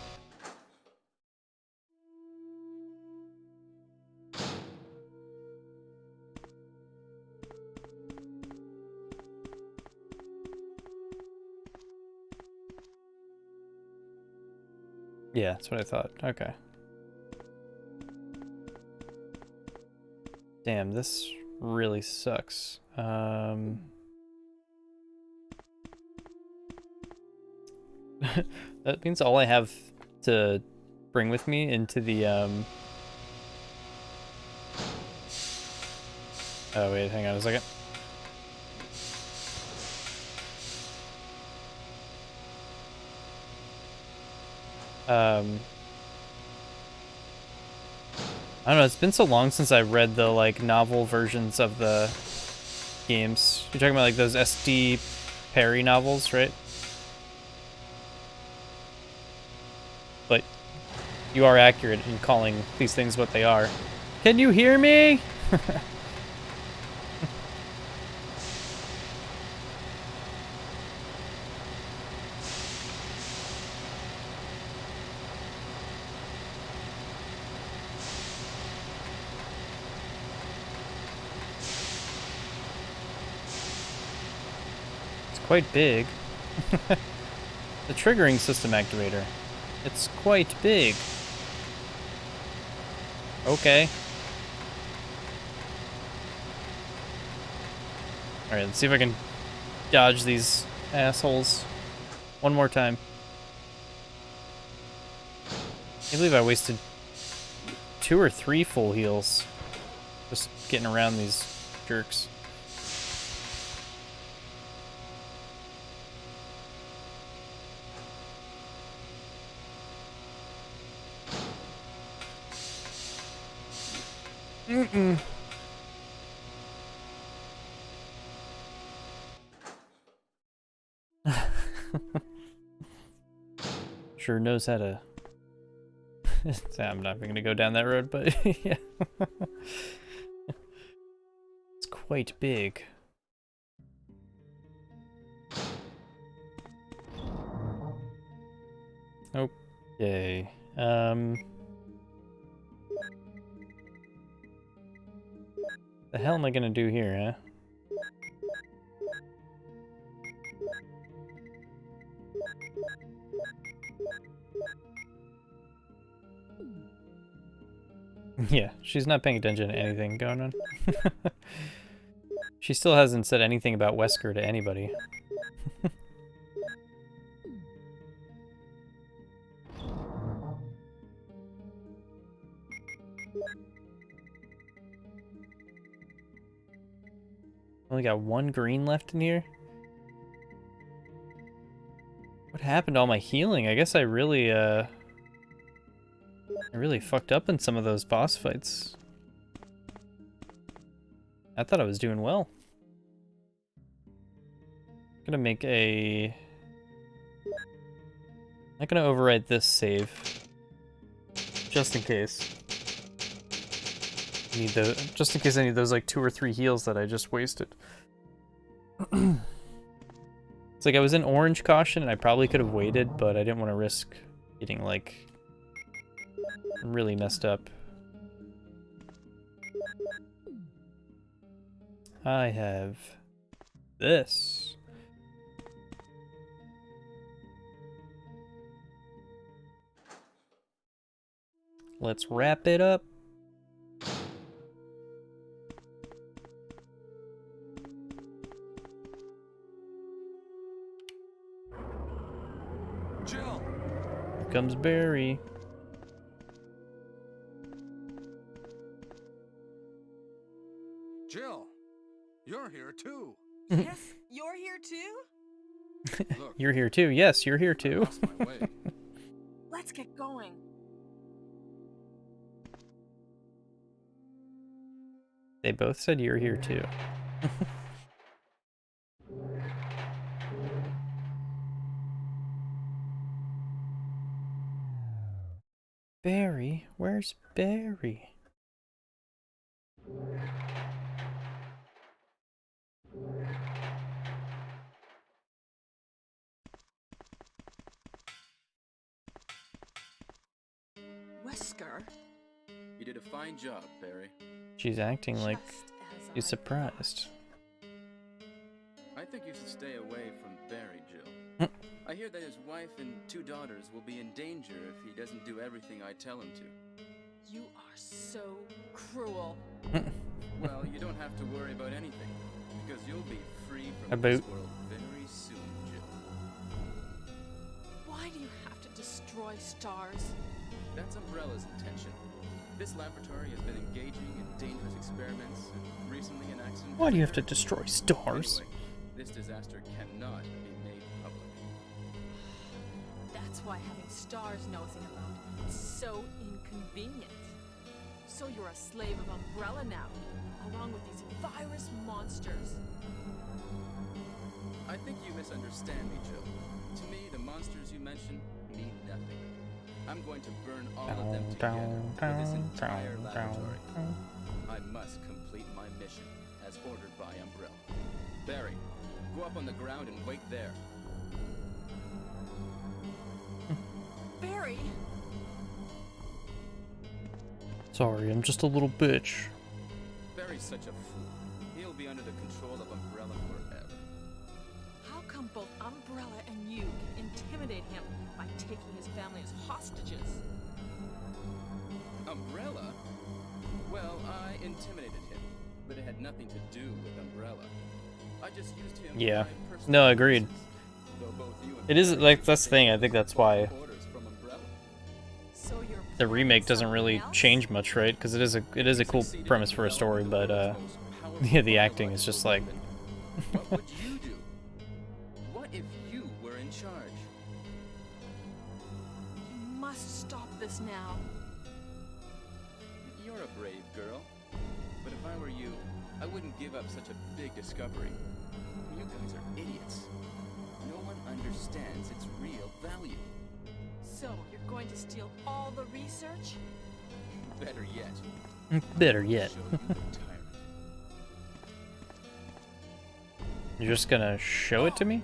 S1: Yeah, that's what I thought. Okay. Damn, this really sucks. That means all I have to bring with me into the Oh wait, hang on a second. I don't know, it's been so long since I read the, like, novel versions of the games. You're talking about, like, those SD Perry novels, right? but you are accurate in calling these things what they are. Can you hear me? Quite big. The triggering system activator. It's quite big. Okay. Alright, let's see if I can dodge these assholes one more time. I can't believe I wasted 2 or 3 full heals just getting around these jerks. Sure knows how to... I'm not even gonna go down that road, but yeah. It's quite big. Okay. The hell am I gonna do here, huh? Yeah, she's not paying attention to anything going on. She still hasn't said anything about Wesker to anybody. Only got 1 green left in here? What happened to all my healing? I guess I really fucked up in some of those boss fights. I thought I was doing well. I'm gonna make a... I'm not gonna override this save. Just in case. Just in case I need those like 2 or 3 heals that I just wasted. It's like I was in orange caution and I probably could have waited, but I didn't want to risk getting like really messed up. I have this. Let's wrap it up.
S6: Jill!
S1: Here comes Barry.
S6: Jill! You're here too!
S3: Yes, you're here too?
S6: Look,
S1: You're here too. Yes, you're here
S6: I
S1: too.
S6: lost my way.
S3: Let's get going.
S1: They both said you're here too. Barry? Where's Barry?
S3: Wesker?
S5: You did a fine job, Barry.
S1: She's acting like
S3: Just as
S1: she's
S3: I
S1: surprised.
S5: I think you should stay away from Barry, Jill. I hear that his wife and 2 daughters will be in danger if he doesn't do everything I tell him to.
S3: You are so cruel.
S5: Well, you don't have to worry about anything, because you'll be free from
S1: About-
S5: this world very soon, Jill.
S3: Why do you have to destroy stars?
S5: That's Umbrella's intention. This laboratory has been engaging in dangerous experiments, and recently an accident...
S1: Why do you have to destroy stars?
S5: Anyway, this disaster cannot be made public.
S3: That's why having stars nosing about is so inconvenient. So you're a slave of Umbrella now, along with these virus monsters.
S5: I think you misunderstand me, Jill. To me, the monsters you mention mean nothing. I'm going to burn all of them together with this entire laboratory. I must complete my mission, as ordered by Umbrella. Barry, go up on the ground and wait there.
S3: Barry!
S1: Sorry, I'm just a little bitch.
S5: Barry's such a fool. He'll be under the control of Umbrella forever.
S3: How come both Umbrella and you can intimidate him by taking his family as hostages?
S5: Umbrella? Well, I intimidated him, but it had nothing to do with Umbrella. I just used him
S1: Yeah.
S5: for my personal
S1: No, agreed.
S5: purposes, though both you and
S1: It is
S5: Barry
S1: like that's the thing. I think that's why
S5: orders from Umbrella.
S3: So you're
S1: the remake doesn't
S3: something
S1: really
S3: else?
S1: change much, right? Because it is a cool premise for a story, but yeah, the acting is just like
S5: What would you do? What if you were in charge?
S3: You must stop this now.
S5: You're a brave girl. But if I were you, I wouldn't give up such a big discovery. You guys are idiots. No one understands its real value.
S3: So you're going to steal all the research?
S5: Better yet,
S1: better yet.
S5: show you the tyrant.
S1: You're just gonna show it to me?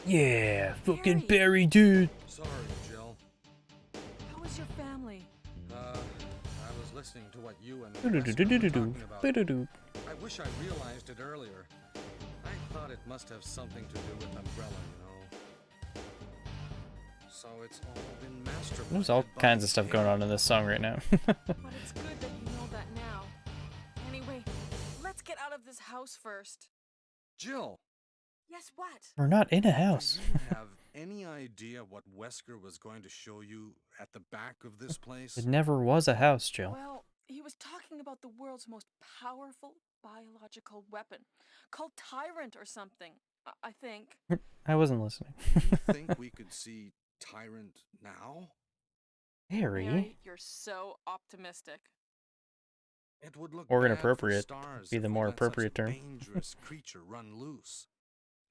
S1: Yeah, fucking Barry, dude.
S6: Sorry, Jill.
S3: How is your family?
S6: I was listening to what you and
S1: Do-do-do-do-do-do.
S6: Wesker were talking about.
S1: Do-do-do.
S6: I wish I realized it earlier. I thought it must have something to do with Umbrella, you know. So it's all been masterminded.
S1: There's all
S6: by
S1: kinds of stuff
S6: him.
S1: going on in this song right now.
S3: But it's good that you know that now. Anyway, let's get out of this house first.
S6: Jill,
S3: Yes, what?
S1: We're not in a house.
S6: do you have any idea what Wesker was going to show you at the back of this place?
S1: It never was a house, Jill.
S3: Well, he was talking about the world's most powerful biological weapon, called Tyrant or something, I think.
S1: I wasn't listening.
S6: Do you think we could see Tyrant now?
S1: Harry?
S3: You're so optimistic.
S6: It would look
S1: Or
S6: bad for
S1: inappropriate,
S6: stars
S1: be
S6: if
S1: the
S6: we
S1: more
S6: let such
S1: appropriate
S6: a
S1: term.
S6: dangerous creature run loose.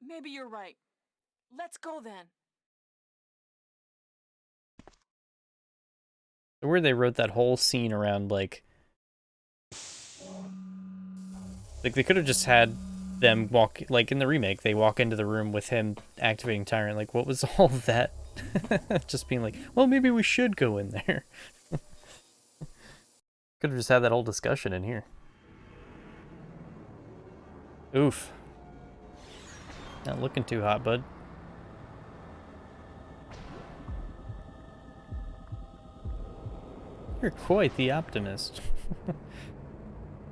S3: Maybe you're right. Let's go then.
S1: Where they wrote that whole scene around, like they could have just had them walk, like in the remake, they walk into the room with him activating Tyrant. Like, what was all that? Just being like, well, maybe we should go in there. Could have just had that whole discussion in here. Oof. Not looking too hot, bud. You're quite the optimist.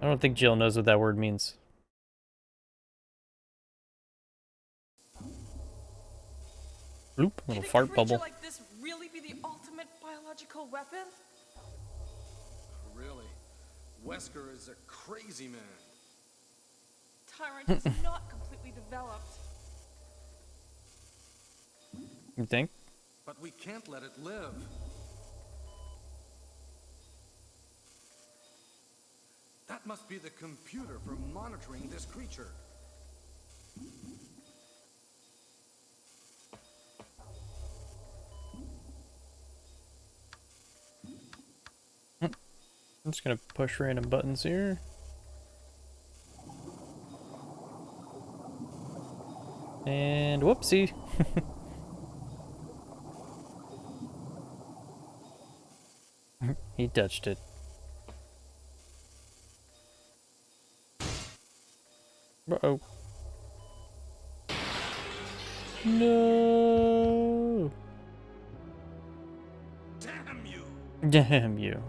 S1: I don't think Jill knows what that word means. Bloop, little
S3: Could a
S1: fart
S3: creature
S1: bubble.
S3: like this really be the ultimate biological weapon?
S6: Really? Wesker is a crazy man.
S3: Tyrant is not completely developed.
S1: You think?
S6: But we can't let it live. That must be the computer for monitoring this creature.
S1: I'm just gonna push random buttons here. And whoopsie. He touched it. Uh-oh. No.
S6: Damn you!
S1: Damn you.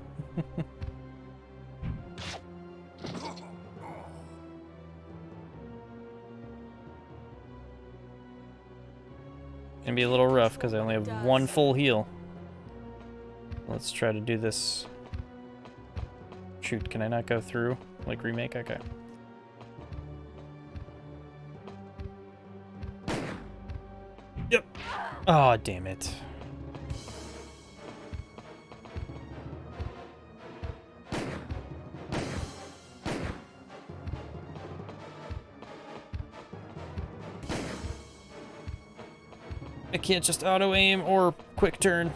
S1: Gonna be a little rough because I only have one full heal. Let's try to do this. Shoot, can I not go through like remake? Okay. Yep. Oh, damn it. I can't just auto aim or quick turn.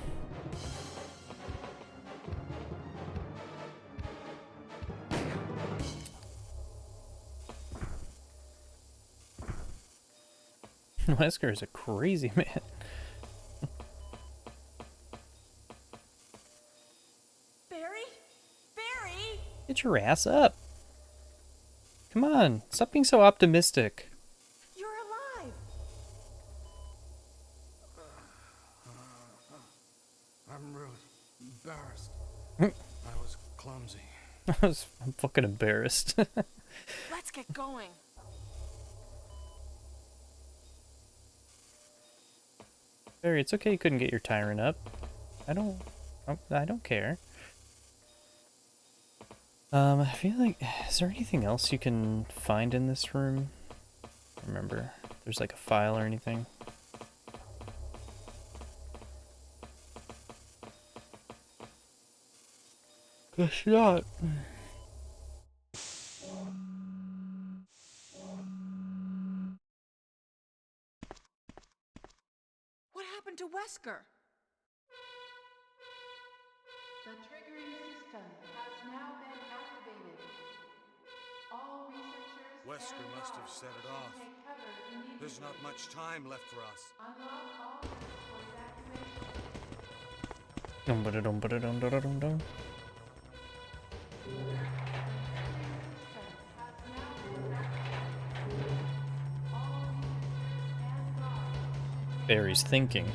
S1: Wesker is a crazy man.
S3: Barry? Barry?
S1: Get your ass up. Come on, stop being so optimistic.
S3: You're alive.
S6: I'm really embarrassed.
S1: Hmm.
S6: I was clumsy.
S1: I'm fucking embarrassed.
S3: Let's get going.
S1: Barry, it's okay you couldn't get your tyrant up. I don't care. I feel like, is there anything else you can find in this room? Remember, if there's like a file or anything. Guess not.
S3: What happened to Wesker?
S11: The triggering system has now been activated. All researchers
S6: Wesker
S11: and
S6: must have
S11: guards
S6: set it
S11: should
S6: off.
S11: take cover immediately.
S6: There's not much time left for us.
S11: Unlock all routes for evacuation.
S1: Dum-ba-da-dum-ba-da-dum-da-dum-dum. Barry's thinking.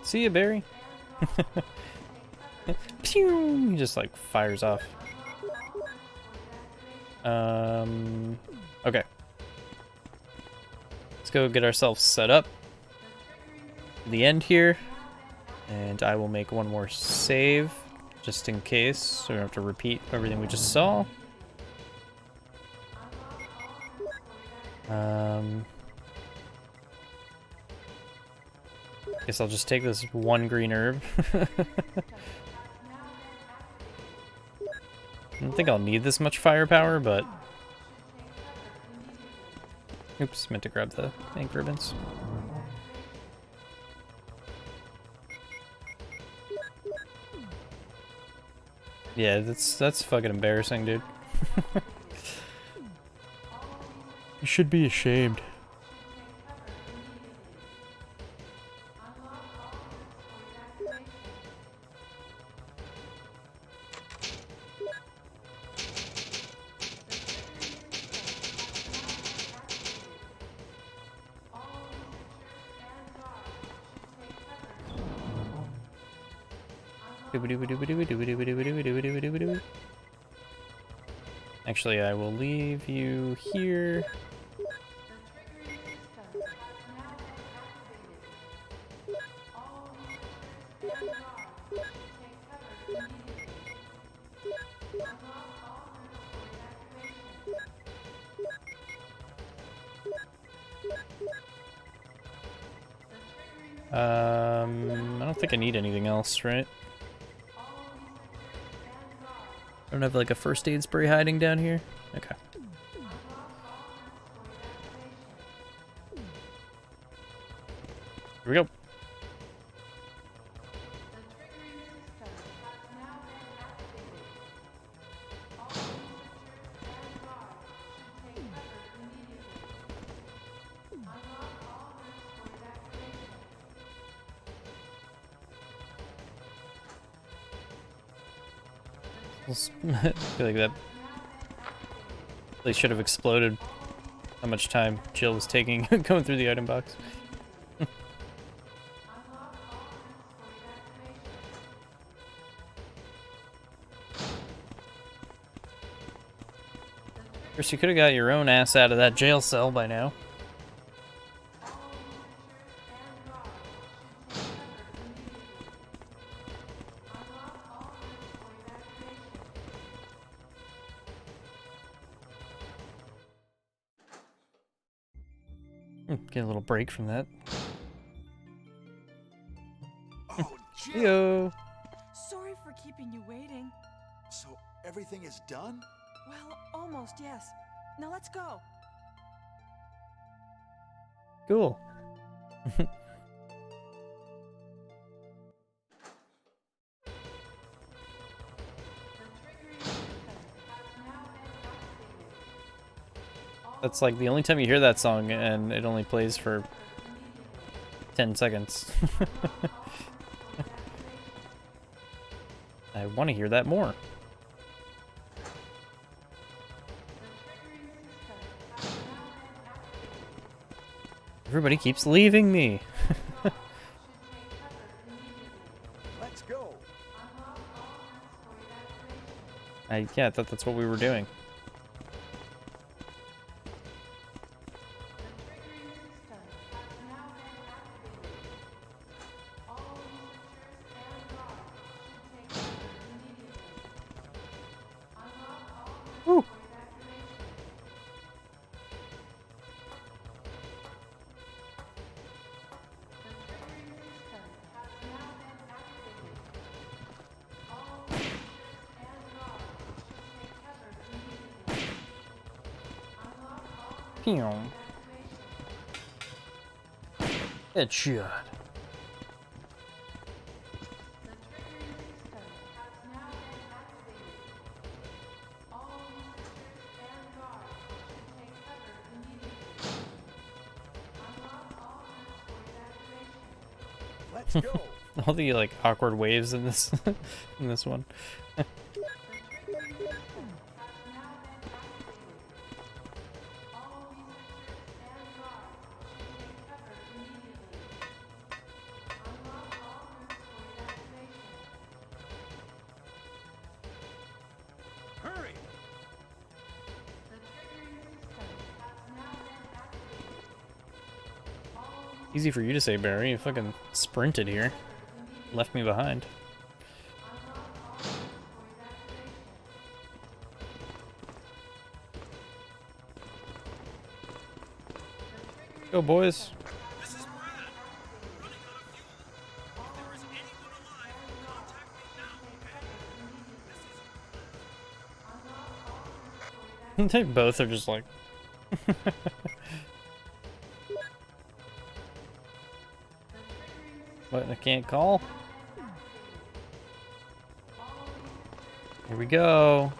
S1: See ya, Barry. Pew! He just like fires off. Okay. Let's go get ourselves set up. The end here. And I will make one more save just in case, so we don't have to repeat everything we just saw. Guess I'll just take this one green herb. I don't think I'll need this much firepower, but... Oops, meant to grab the ink ribbons. Yeah, that's fucking embarrassing, dude. You should be ashamed. Actually, I will leave you here. I don't think I need anything else, right? I don't have like a first aid spray hiding down here? Okay. Here we go. I feel like that place should have exploded. How much time Jill was taking going through the item box. Of course, you could have got your own ass out of that jail cell by now. Get a little break from that. Yo.
S3: Sorry for keeping you waiting.
S2: So everything is done?
S3: Well, almost, yes. Now let's go.
S1: Cool. That's like the only time you hear that song, and it only plays for 10 seconds. I want to hear that more. Everybody keeps leaving me.
S2: Let's go.
S1: Yeah, I thought that's what we were doing. Woo. Pew. Headshot.
S2: Let's go.
S1: All the like awkward waves in this in this one.
S2: Hurry.
S1: Easy for you to say, Barry. You fucking sprinted here. Left me behind. Go, boys.
S4: This is Brad. Running out of fuel. If there is anyone alive, contact me now, okay?
S1: They both are just like... What, I can't call? Here we go.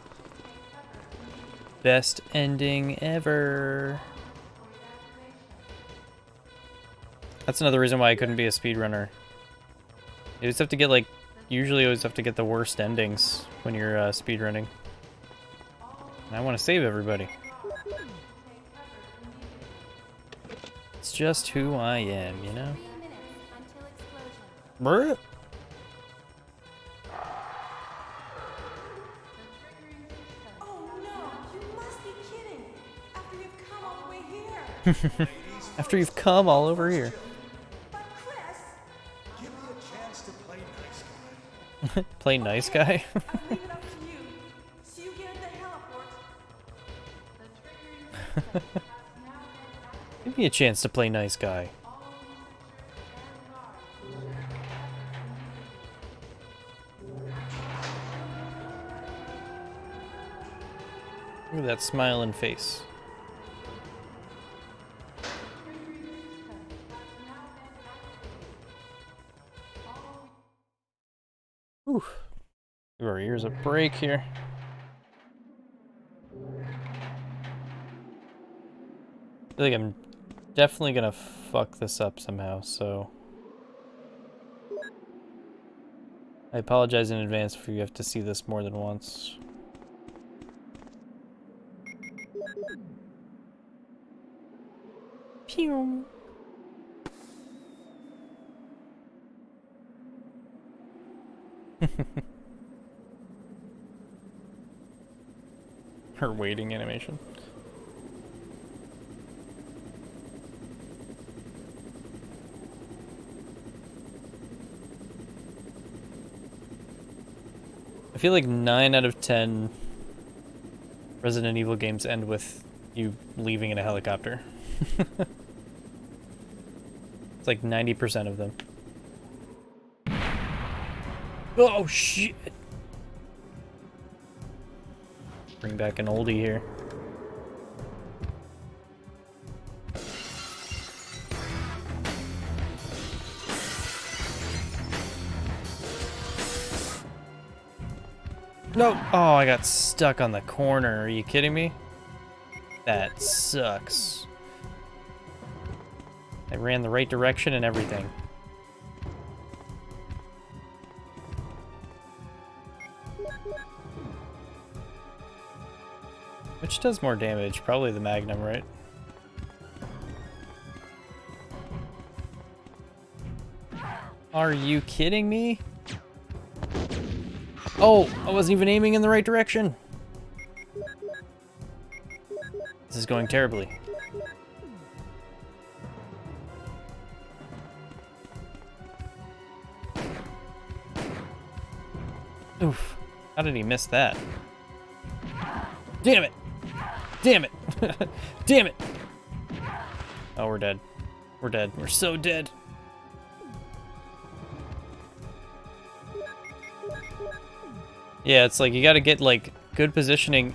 S1: Best ending ever. That's another reason why I couldn't be a speedrunner. You always have to get like... Usually always have to get the worst endings when you're speedrunning. And I want to save everybody. It's just who I am, you know?
S11: 3 minutes until explosion.
S1: Bruh.
S11: Oh no, you must be kidding. After you've come all the way here.
S1: After you've come all over here.
S11: But Chris,
S2: Give me a chance to play nice guy.
S1: Play nice guy?
S11: I'll leave it up to you. See you again at the heliport.
S1: Give me a chance to play nice guy. Look at that smiling face. Whew. Give our ears a break here. I feel like I'm definitely gonna fuck this up somehow, so... I apologize in advance if you have to see this more than once. Pew! Her waiting animation. I feel like 9 out of 10 Resident Evil games end with you leaving in a helicopter. It's like 90% of them. Oh shit! Bring back an oldie here. No! Oh, I got stuck on the corner. Are you kidding me? That sucks. I ran the right direction and everything. Which does more damage? Probably the Magnum, right? Are you kidding me? Oh, I wasn't even aiming in the right direction. This is going terribly. Oof. How did he miss that? Damn it! Damn it! Damn it! Oh, we're dead. We're dead. We're so dead. Yeah, it's like you gotta get like good positioning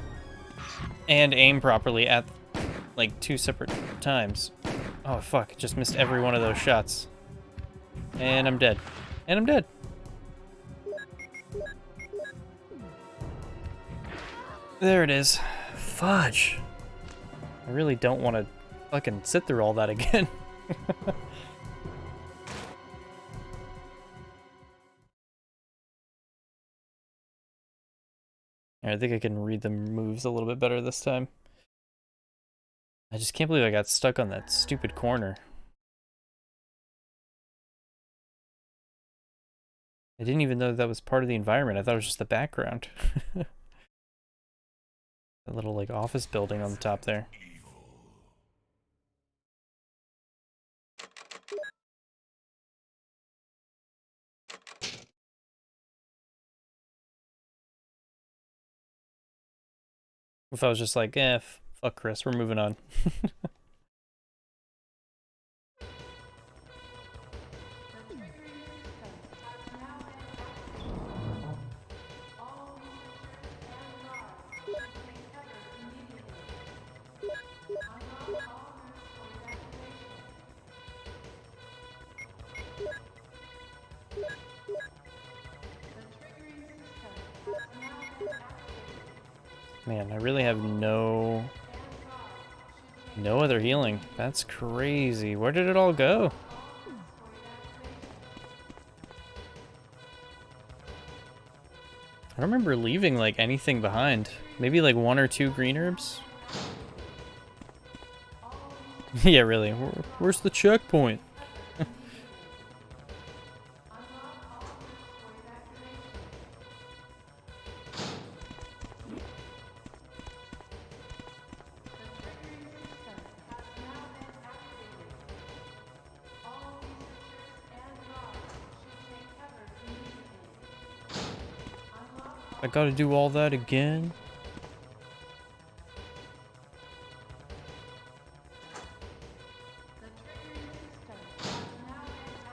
S1: and aim properly at like 2 separate times. Oh fuck, just missed every one of those shots. And I'm dead. And I'm dead. There it is. Fudge. I really don't want to fucking sit through all that again. I think I can read the moves a little bit better this time. I just can't believe I got stuck on that stupid corner. I didn't even know that was part of the environment. I thought it was just the background. A little like office building on the top there. If I was just like, fuck Chris, we're moving on. Man, I really have no other healing. That's crazy. Where did it all go? I don't remember leaving like anything behind. Maybe like 1 or 2 green herbs? Yeah, really. Where's the checkpoint? I gotta do all that again?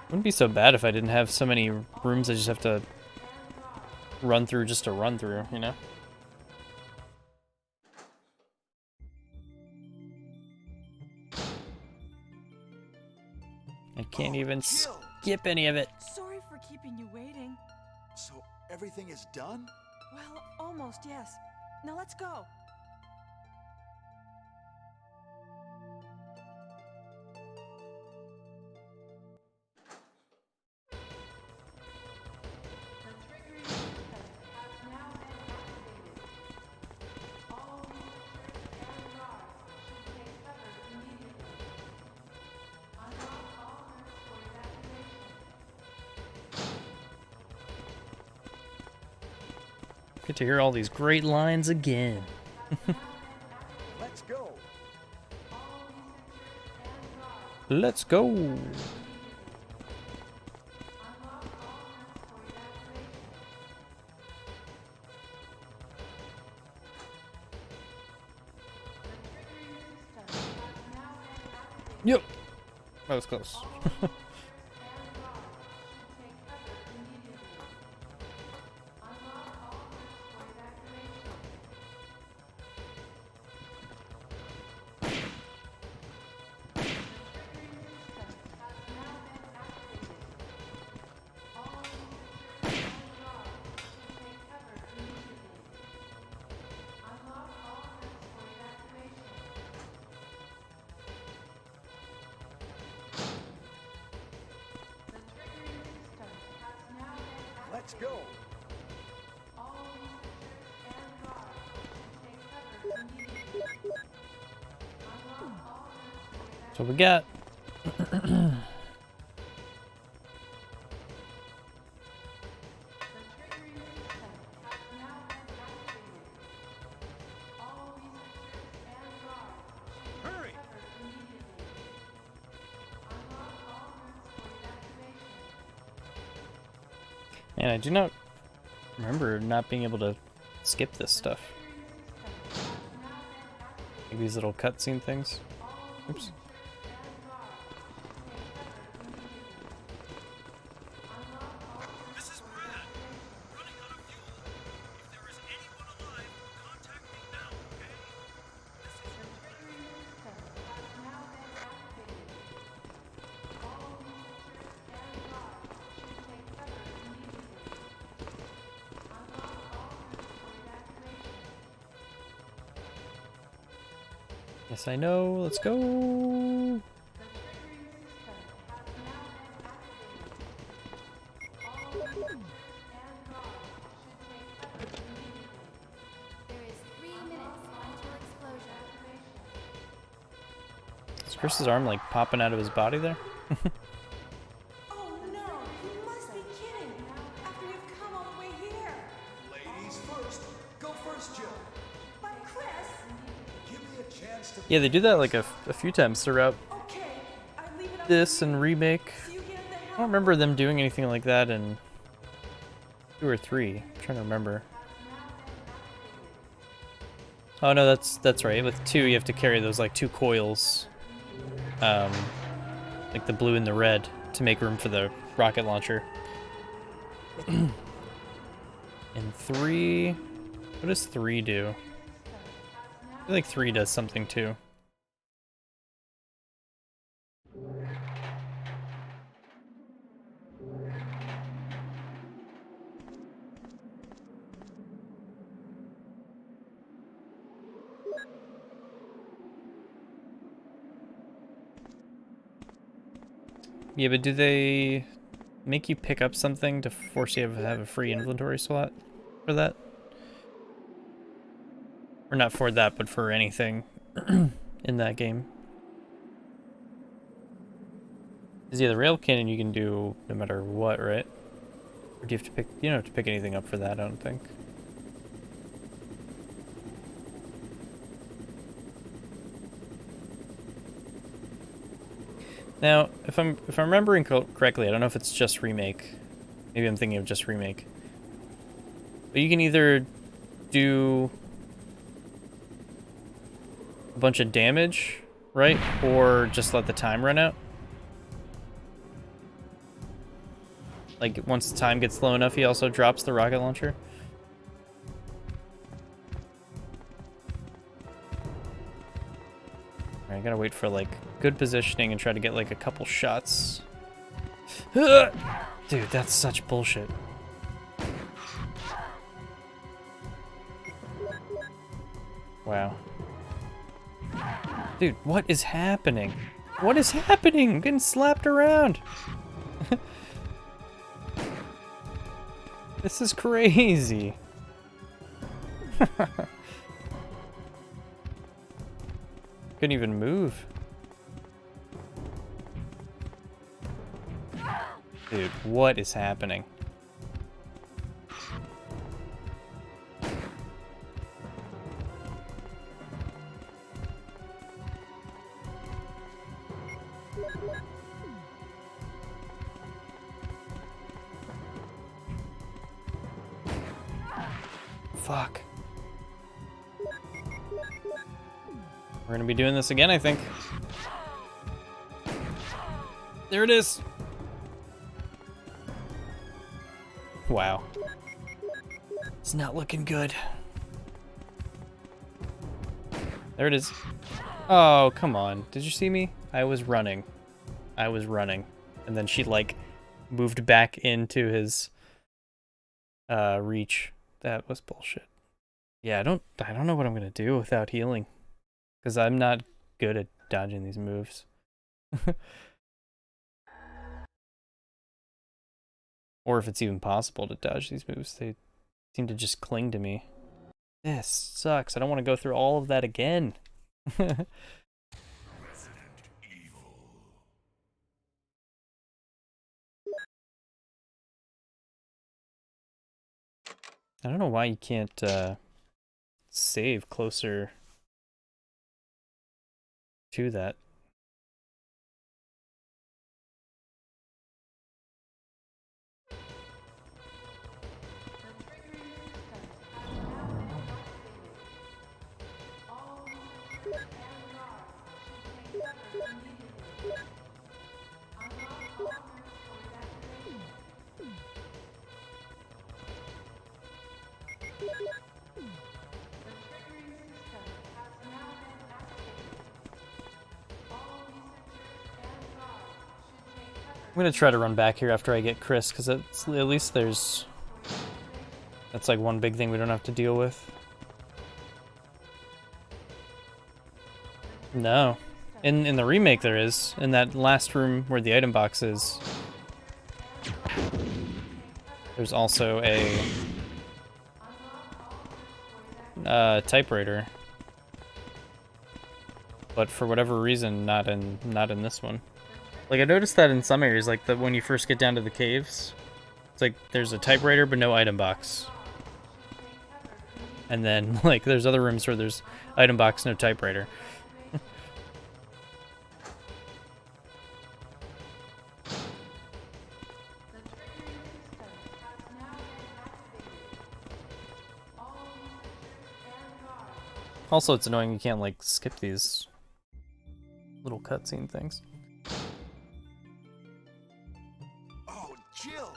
S1: Wouldn't be so bad if I didn't have so many rooms I just have to run through just to run through, you know? I can't even skip any of it.
S11: Sorry for keeping you waiting.
S2: So everything is done?
S11: Well, almost, yes. Now let's go.
S1: Get to hear all these great lines again.
S2: Let's go.
S1: Let's go. Yep. That was close.
S2: Let's go.
S1: That's what we got.
S2: Hurry!
S1: And I do not remember not being able to skip this stuff. Like these little cutscene things. Oops.
S4: This is Brad. Running out of fuel. If there is anyone alive, contact me now, okay? This is
S1: Yes, I know. Let's go. Is Chris's arm like popping out of his body there?
S11: Oh no, you must be kidding. After you've come all the way here.
S2: Ladies first. Go first, Jill.
S11: But Chris.
S2: Give me a chance to.
S1: Yeah, they do that like a few times throughout
S11: Okay, I leave it up
S1: this
S11: to you.
S1: and remake.
S11: So you get the
S1: I
S11: hell
S1: don't remember them doing anything like that in 2 or 3. I'm trying to remember. Oh no, that's right. With 2, you have to carry those like 2 coils, like the blue and the red, to make room for the rocket launcher. In 3, what does 3 do? I feel like 3 does something too. Yeah, but do they make you pick up something to force you to have a free inventory slot for that? Or not for that, but for anything in that game. Because yeah, the rail cannon you can do no matter what, right? Or do you have to pick, you don't have to pick anything up for that, I don't think. Now, if I'm remembering correctly, I don't know if it's just remake. Maybe I'm thinking of just remake. But you can either do a bunch of damage, right? Or just let the time run out. Like, once the time gets low enough, he also drops the rocket launcher. Alright, I gotta wait for, like, good positioning and try to get, like, a couple shots. Dude, that's such bullshit. Wow. Dude, what is happening? What is happening? I'm getting slapped around. This is crazy. Couldn't even move. Dude, what is happening? Fuck. We're gonna be doing this again, I think. There it is. Wow. It's not looking good. There it is. Oh, come on. Did you see me? I was running. I was running. And then she, like, moved back into his reach. That was bullshit. Yeah, I don't know what I'm gonna do without healing. Because I'm not good at dodging these moves. Or if it's even possible to dodge these moves. They seem to just cling to me. This sucks. I don't want to go through all of that again. I don't know why you can't save closer to that. I'm gonna try to run back here after I get Chris, because at least there's... That's like one big thing we don't have to deal with. No. In the remake there is. In that last room where the item box is. There's also a... typewriter. But for whatever reason, not in this one. Like, I noticed that in some areas, like when you first get down to the caves, it's like there's a typewriter but no item box. And then, like, there's other rooms where there's item box, no typewriter. Also, it's annoying you can't, like, skip these little cutscene things.
S2: Jill!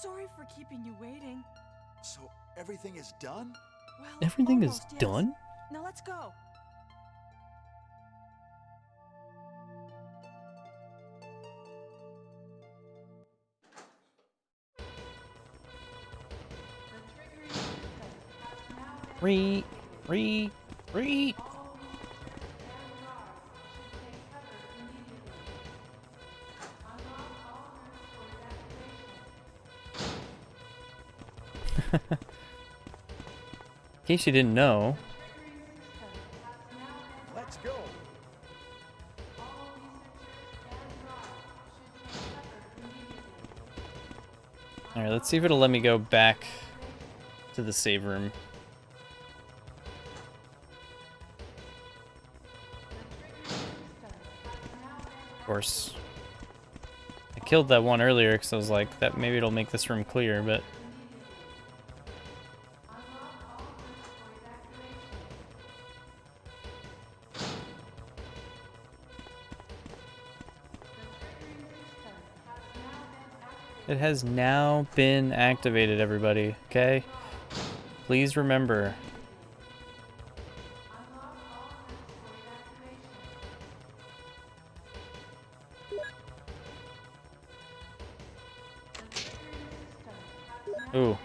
S3: Sorry for keeping you waiting.
S2: So everything is done?
S3: Well,
S1: Everything is
S3: almost, yes.
S1: done?
S3: Now let's go.
S1: Re. In case you didn't know.
S2: Let's go.
S1: Alright, let's see if it'll let me go back to the save room. Of course. I killed that one earlier because I was like, that maybe it'll make this room clear, but... It has now been activated, everybody, okay? Please remember. Ooh,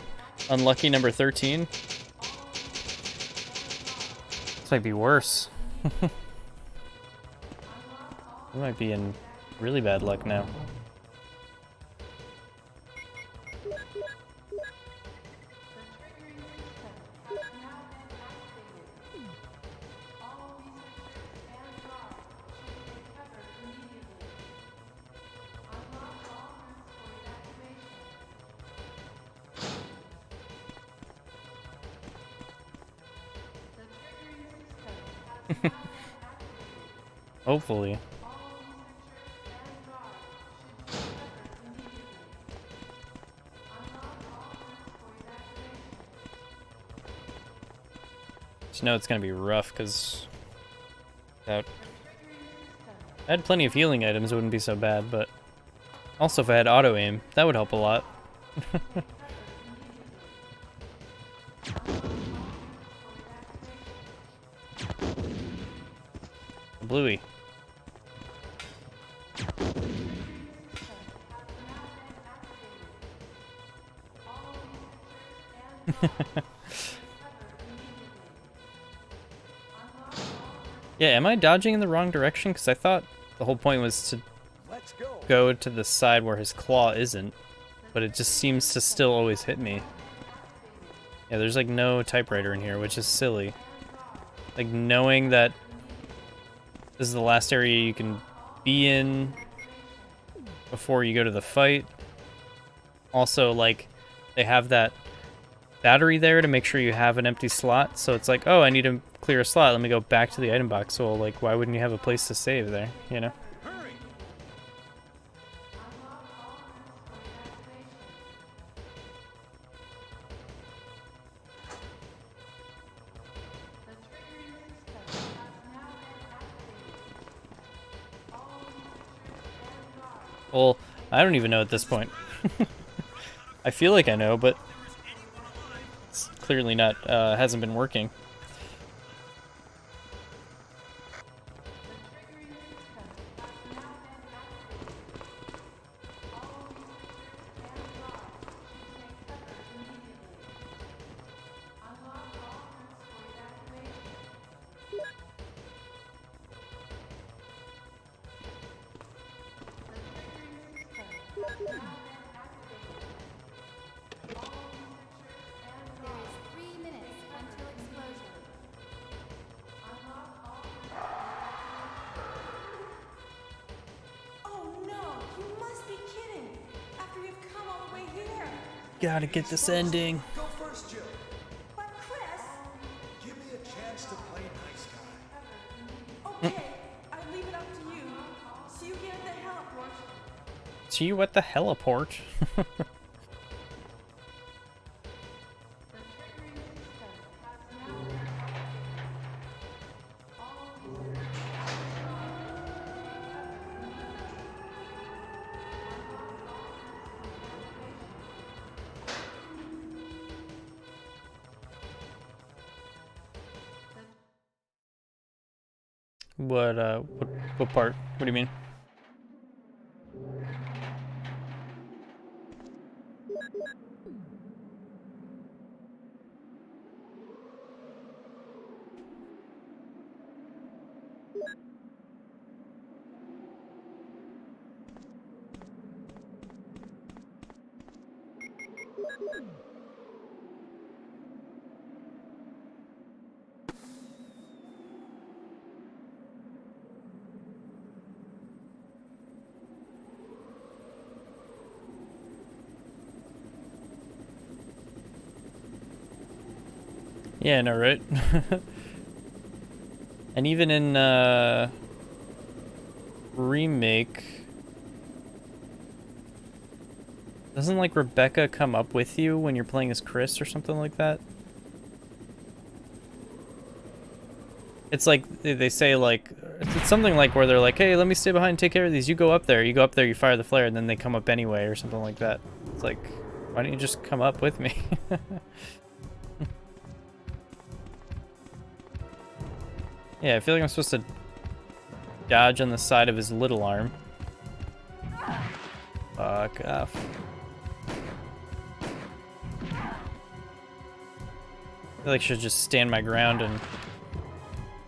S1: unlucky number 13. This might be worse. We might be in really bad luck now. Hopefully. Just know it's gonna be rough because I had plenty of healing items, it wouldn't be so bad, but also if I had auto aim, that would help a lot. Bluey. Yeah, am I dodging in the wrong direction? Because I thought the whole point was to go to the side where his claw isn't. but it just seems to still always hit me. Yeah, there's like no typewriter in here, which is silly. Like knowing that this is the last area you can be in before you go to the fight. Also, like, they have that battery there to make sure you have an empty slot, so it's like, oh, I need to clear a slot, let me go back to the item box. So, like, why wouldn't you have a place to save there, you know?
S4: Hurry!
S1: Well, I don't even know at this point. I feel like I know, but it's clearly not, hasn't been working.
S11: Oh no, you must be kidding. After you've come all the way here.
S1: Gotta get this ending.
S6: Go first, Jill.
S11: But Chris.
S6: Give me a chance to play nice guy.
S11: Okay, I leave it up to you. See you again at the heliport.
S1: See you at the heliport. What part? What do you mean? Yeah, I know, right? And even in Remake, doesn't like Rebecca come up with you when you're playing as Chris or something like that? It's like they say, like, it's something like where they're like, hey, let me stay behind and take care of these. You go up there, you fire the flare, and then they come up anyway or something like that. It's like, why don't you just come up with me? Yeah, I feel like I'm supposed to dodge on the side of his little arm. Fuck off. I feel like I should just stand my ground and...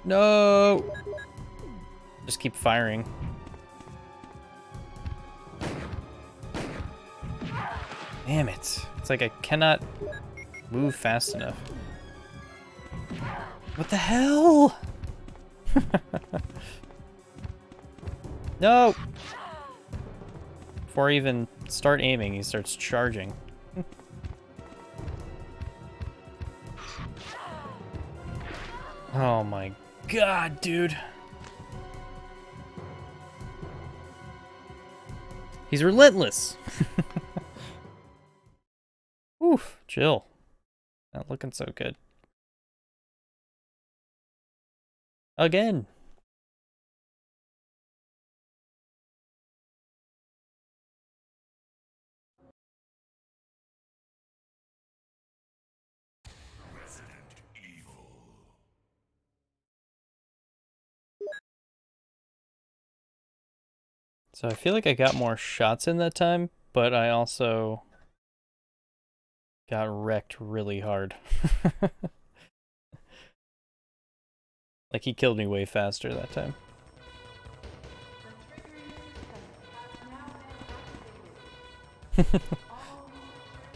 S1: No! Just keep firing. Damn it. It's like I cannot move fast enough. What the hell? No! Before I even start aiming, he starts charging. Oh my god, dude. He's relentless. Oof, Jill. Not looking so good. Again. So I feel like I got more shots in that time, but I also got wrecked really hard. Like, he killed me way faster that time.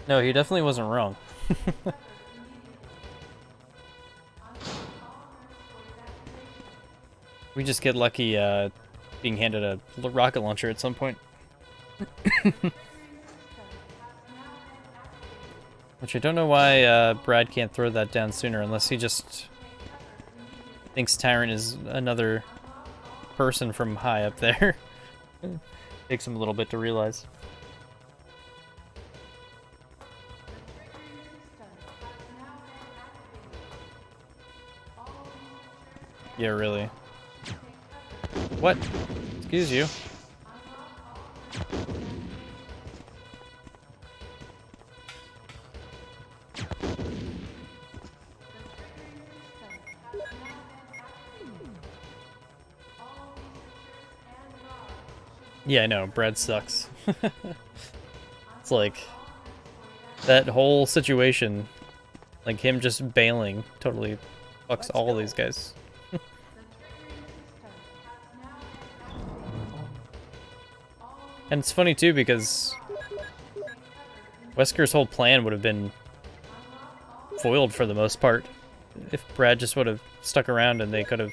S1: No, he definitely wasn't wrong. We just get lucky being handed a rocket launcher at some point. Which I don't know why Brad can't throw that down sooner, unless he just thinks Tyrant is another person from high up there. Takes him a little bit to realize. Yeah, really. What? Excuse you. Yeah, I know. Brad sucks. It's like that whole situation, like him just bailing, totally fucks all these guys. And it's funny too because Wesker's whole plan would have been foiled for the most part if Brad just would have stuck around and they could have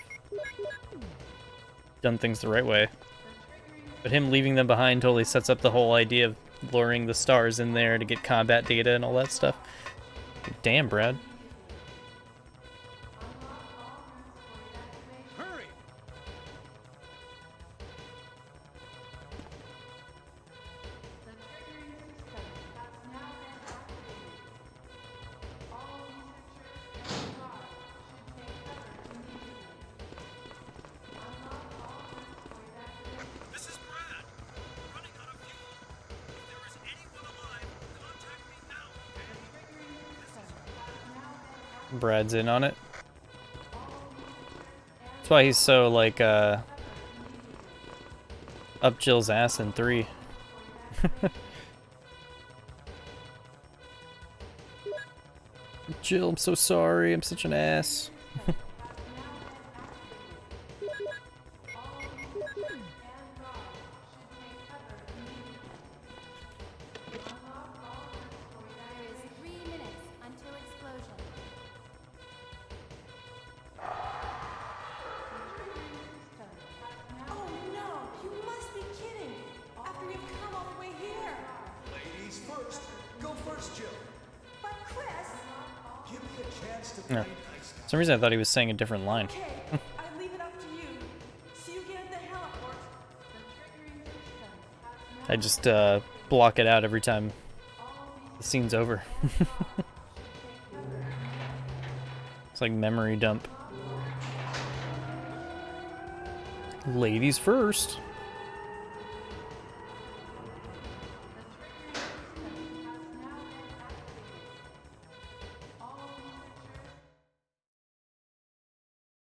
S1: done things the right way. But him leaving them behind totally sets up the whole idea of luring the stars in there to get combat data and all that stuff. Damn, Brad.
S6: Hurry!
S4: This is Brad. We're running out of fuel. If there is anyone alive, contact me now, okay?
S1: Brad's in on it. That's why he's so, like, up Jill's ass in 3. Jill, I'm so sorry. I'm such an ass.
S11: There is 3 minutes until explosion.
S3: Oh no! You must be kidding! After we've come all the way here!
S2: Ladies first. Go first, Jill.
S3: But Chris!
S2: Give me a chance to
S1: Yeah.
S2: play nice guy.
S1: For some reason I thought he was saying a different line.
S3: Okay, I leave it up to you. See you again at the heliport.
S1: I just block it out every time the scene's over. It's like memory dump. Ladies first.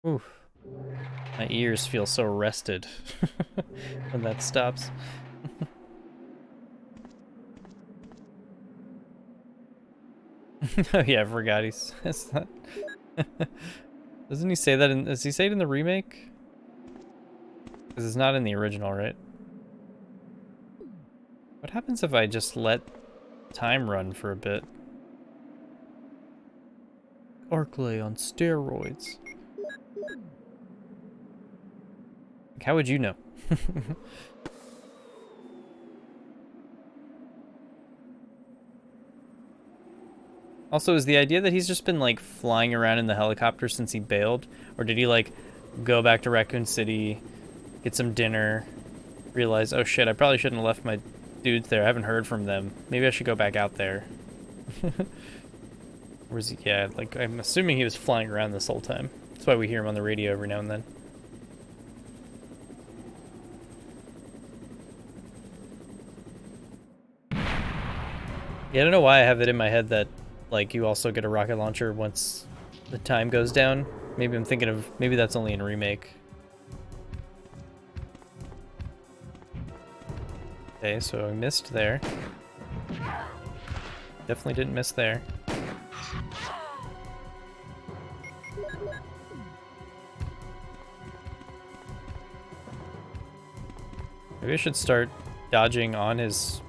S1: Oof. My ears feel so rested when that stops. Oh yeah, I forgot he says that. Doesn't he say that in, does he say it in the remake? Because it's not in the original, right? What happens if I just let time run for a bit? Arclay on steroids. Like, how would you know? Also, is the idea that he's just been, like, flying around in the helicopter since he bailed? Or did he, like, go back to Raccoon City, get some dinner, realize, oh shit, I probably shouldn't have left my dudes there. I haven't heard from them. Maybe I should go back out there. Or is he, yeah, like, I'm assuming he was flying around this whole time. That's why we hear him on the radio every now and then. Yeah, I don't know why I have it in my head that, like, you also get a rocket launcher once the time goes down. Maybe I'm thinking of, maybe that's only in Remake. Okay, so I missed there. Definitely didn't miss there. Maybe I should start dodging on his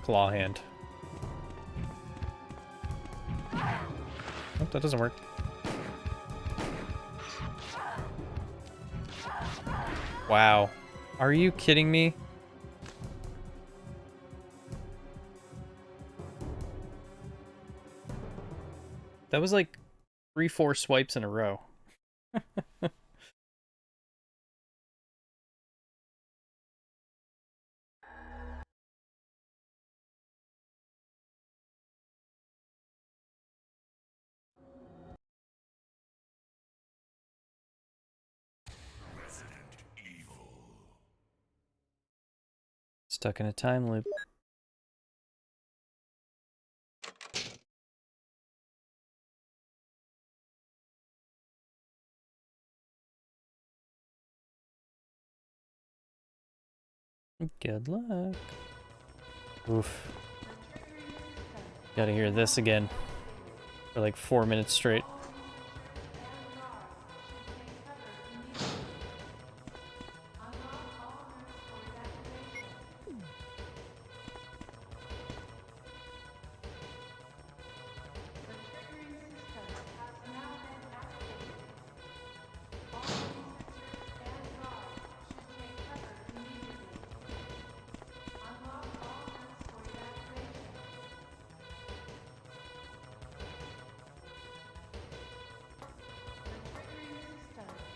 S1: claw hand. that doesn't work. Wow. Are you kidding me? That was like 3-4 swipes in a row. Stuck in a time loop. Good luck. Oof. Gotta hear this again for like 4 minutes straight.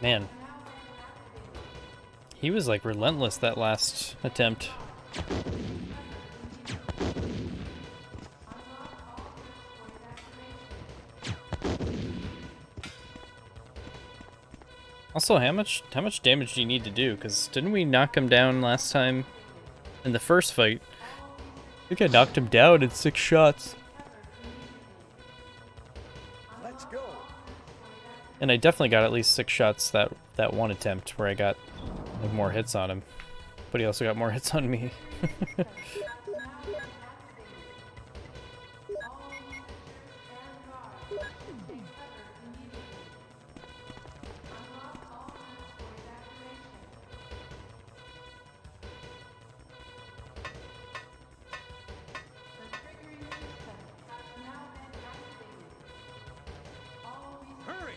S1: Man. He was like relentless that last attempt. Also, how much damage do you need to do? Because didn't we knock him down last time in the first fight? I think I knocked him down in 6 shots.
S2: Let's go.
S1: And I definitely got at least 6 shots that one attempt where I got like more hits on him. But he also got more hits on me.
S4: Hurry!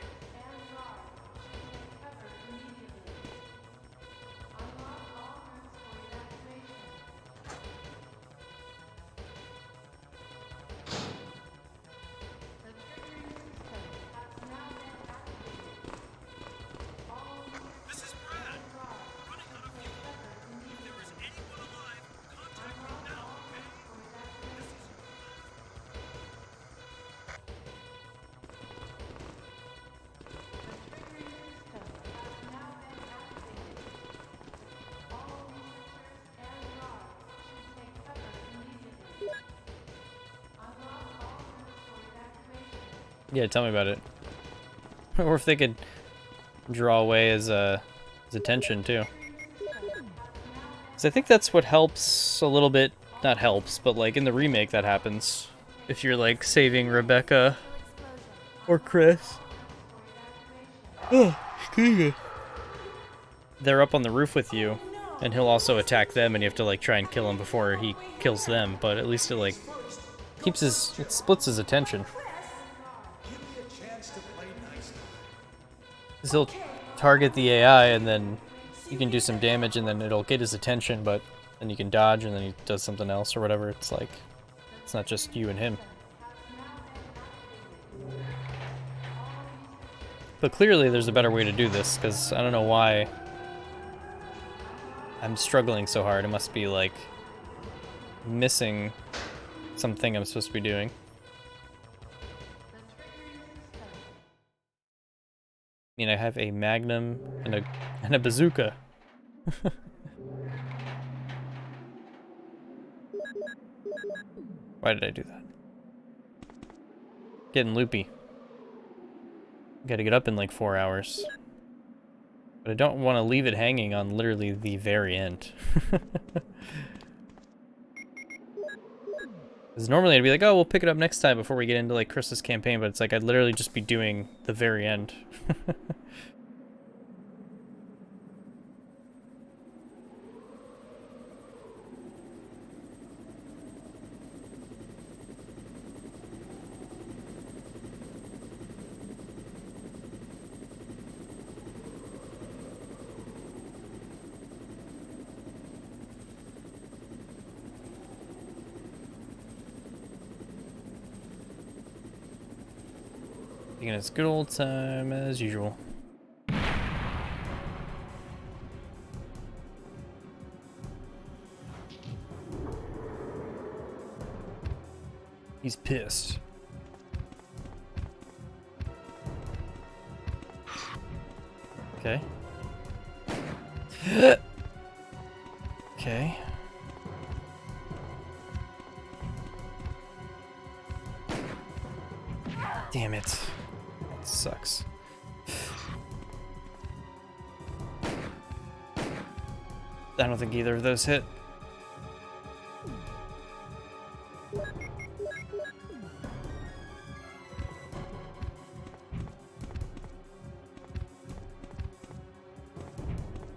S4: This is Brad. Running out of fuel. If there is anyone alive, contact me now, okay? This is
S1: Yeah, tell me about it. Or if they could draw away his attention too. Because I think that's what helps a little bit. Not helps, but like in the remake that happens. If you're like saving Rebecca or Chris. Oh, excuse me. They're up on the roof with you, and he'll also attack them, and you have to like try and kill him before he kills them. But at least it like it splits his attention. Because he'll target the AI, and then you can do some damage, and then it'll get his attention, but then you can dodge, and then he does something else or whatever. It's like, it's not just you and him. But clearly there's a better way to do this, because I don't know why I'm struggling so hard. It must be like missing something I'm supposed to be doing. I mean, I have a magnum and a bazooka. Why did I do that? Getting loopy. Gotta get up in like 4 hours. But I don't want to leave it hanging on literally the very end. Because normally I'd be like, oh, we'll pick it up next time before we get into like Chris's campaign, but it's like I'd literally just be doing the very end. Taking its good old time as usual. He's pissed. Okay. Okay. Damn it. That sucks. I don't think either of those hit.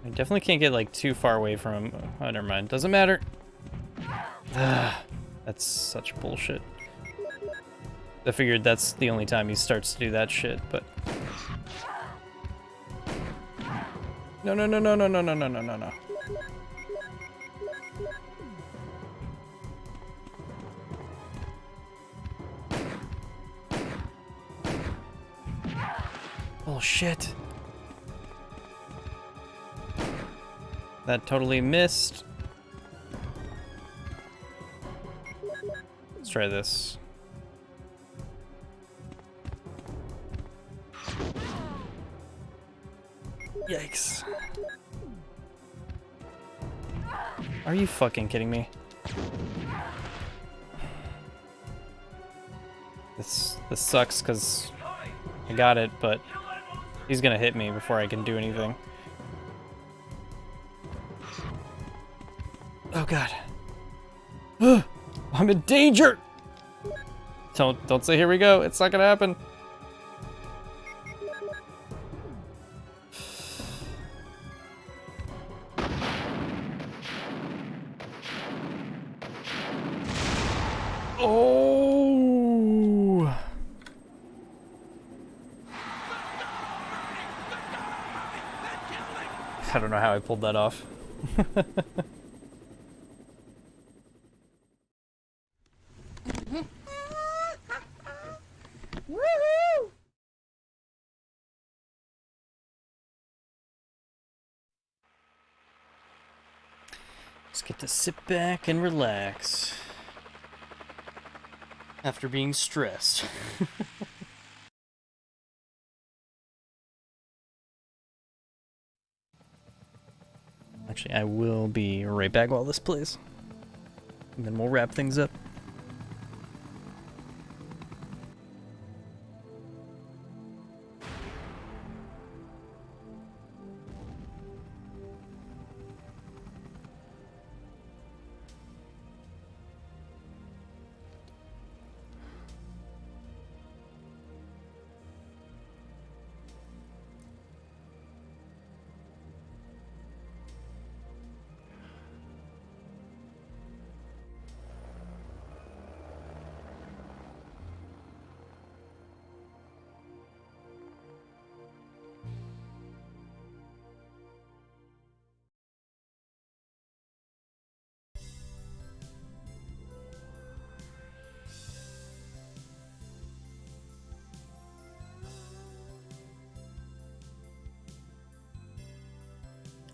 S1: I definitely can't get like too far away from him. Oh, never mind. Doesn't matter. That's such bullshit. I figured that's the only time he starts to do that shit, but... No, no, no, no, no, no, no, no, no, no, no. Bullshit. That totally missed. Let's try this. Yikes. Are you fucking kidding me? This sucks because I got it, but he's gonna hit me before I can do anything. Oh god. I'm in danger! Don't say here we go. It's not gonna happen. Oh! I don't know how I pulled that off.
S11: Woohoo!
S1: Just get to sit back and relax after being stressed. Actually, I will be right back while this plays, and then we'll wrap things up.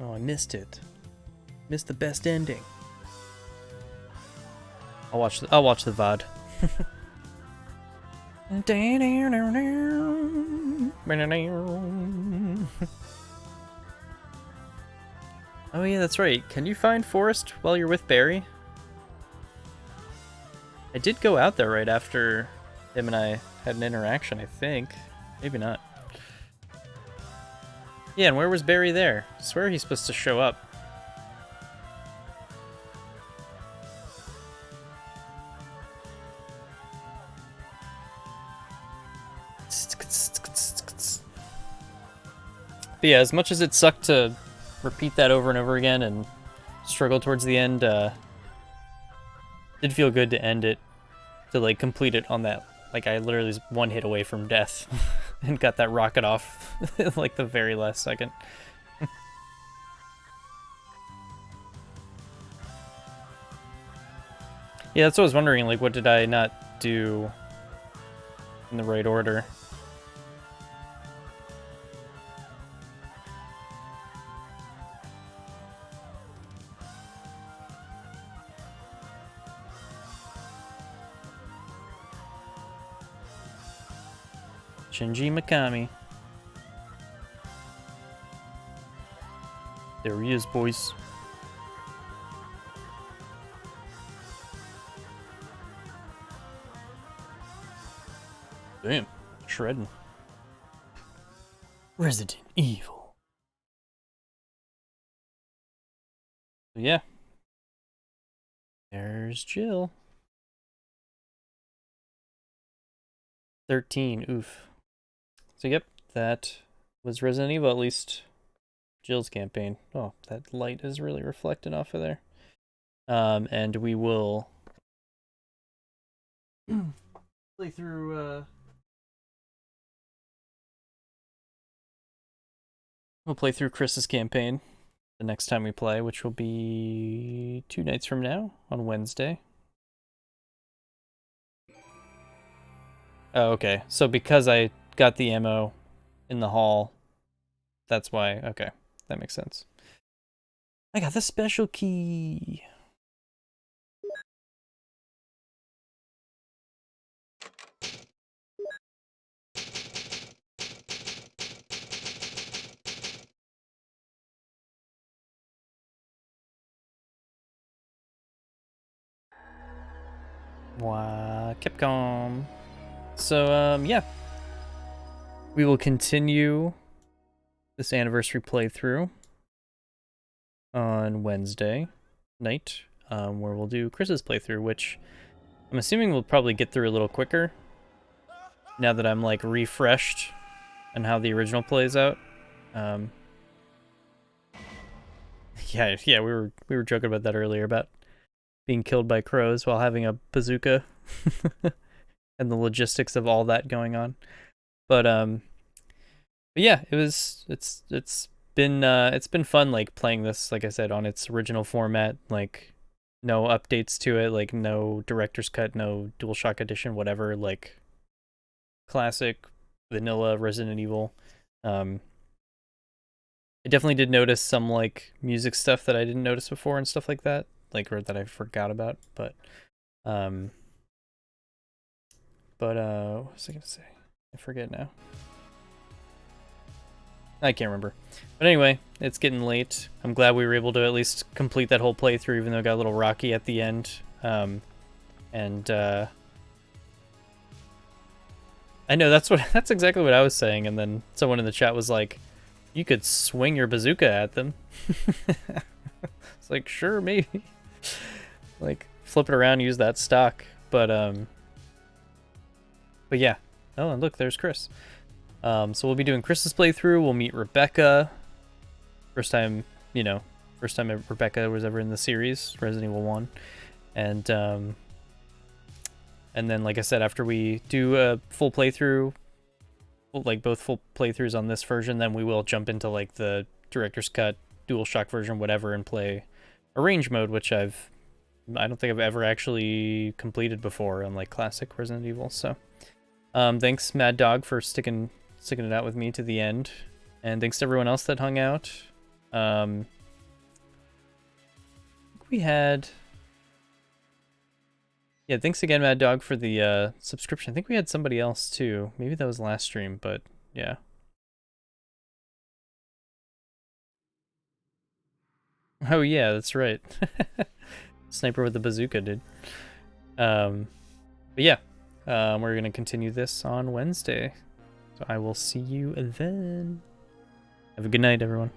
S1: Oh, I missed it. Missed the best ending. I'll watch the VOD. Oh yeah, that's right. Can you find Forrest while you're with Barry? I did go out there right after him and I had an interaction, I think. Maybe not. Yeah, and where was Barry there? I swear he's supposed to show up. But yeah, as much as it sucked to repeat that over and over again and struggle towards the end, did feel good to end it, to like complete it on that. Like I literally was one hit away from death and got that rocket off like the very last second. Yeah, that's what I was wondering, like what did I not do in the right order? Shinji Mikami. There he is, boys. Damn, shredding. Resident Evil. Yeah. There's Jill. 13, oof. So yep, that was Resident Evil, at least Jill's campaign. Oh, that light is really reflecting off of there. And we will play through, we'll play through Chris's campaign the next time we play, which will be 2 nights from now, on Wednesday. Oh, okay. So because I got the ammo in the hall, that's why. Okay, that makes sense. I got the special key. Wow, Capcom. So, yeah. We will continue this anniversary playthrough on Wednesday night, where we'll do Chris's playthrough, which I'm assuming we'll probably get through a little quicker now that I'm, like, refreshed on how the original plays out. Yeah, we were joking about that earlier, about being killed by crows while having a bazooka and the logistics of all that going on. But yeah, it's been fun, like, playing this, like I said, on its original format, like no updates to it, like no director's cut, no DualShock edition, whatever, like classic vanilla Resident Evil. I definitely did notice some, like, music stuff that I didn't notice before and stuff like that, like, or that I forgot about, but what was I gonna say? I forget now. I can't remember. But anyway, it's getting late. I'm glad we were able to at least complete that whole playthrough, even though it got a little rocky at the end. I know that's exactly what I was saying, and then someone in the chat was like, you could swing your bazooka at them. It's like, sure, maybe. Like, flip it around, use that stock. But yeah. Oh, and look, there's Chris. So we'll be doing Chris's playthrough. We'll meet Rebecca. First time Rebecca was ever in the series, Resident Evil 1. And then, like I said, after we do a full playthrough, like both full playthroughs on this version, then we will jump into, like, the director's cut, DualShock version, whatever, and play Arrange mode, which I don't think I've ever actually completed before on, like, classic Resident Evil. So thanks, Mad Dog, for sticking it out with me to the end, and thanks to everyone else that hung out. We had, yeah, thanks again, Mad Dog, for the subscription. I think we had somebody else too. Maybe that was last stream, but yeah. Oh yeah, that's right. Sniper with the bazooka, dude. But yeah, we're gonna continue this on Wednesday. So I will see you then. Have a good night, everyone.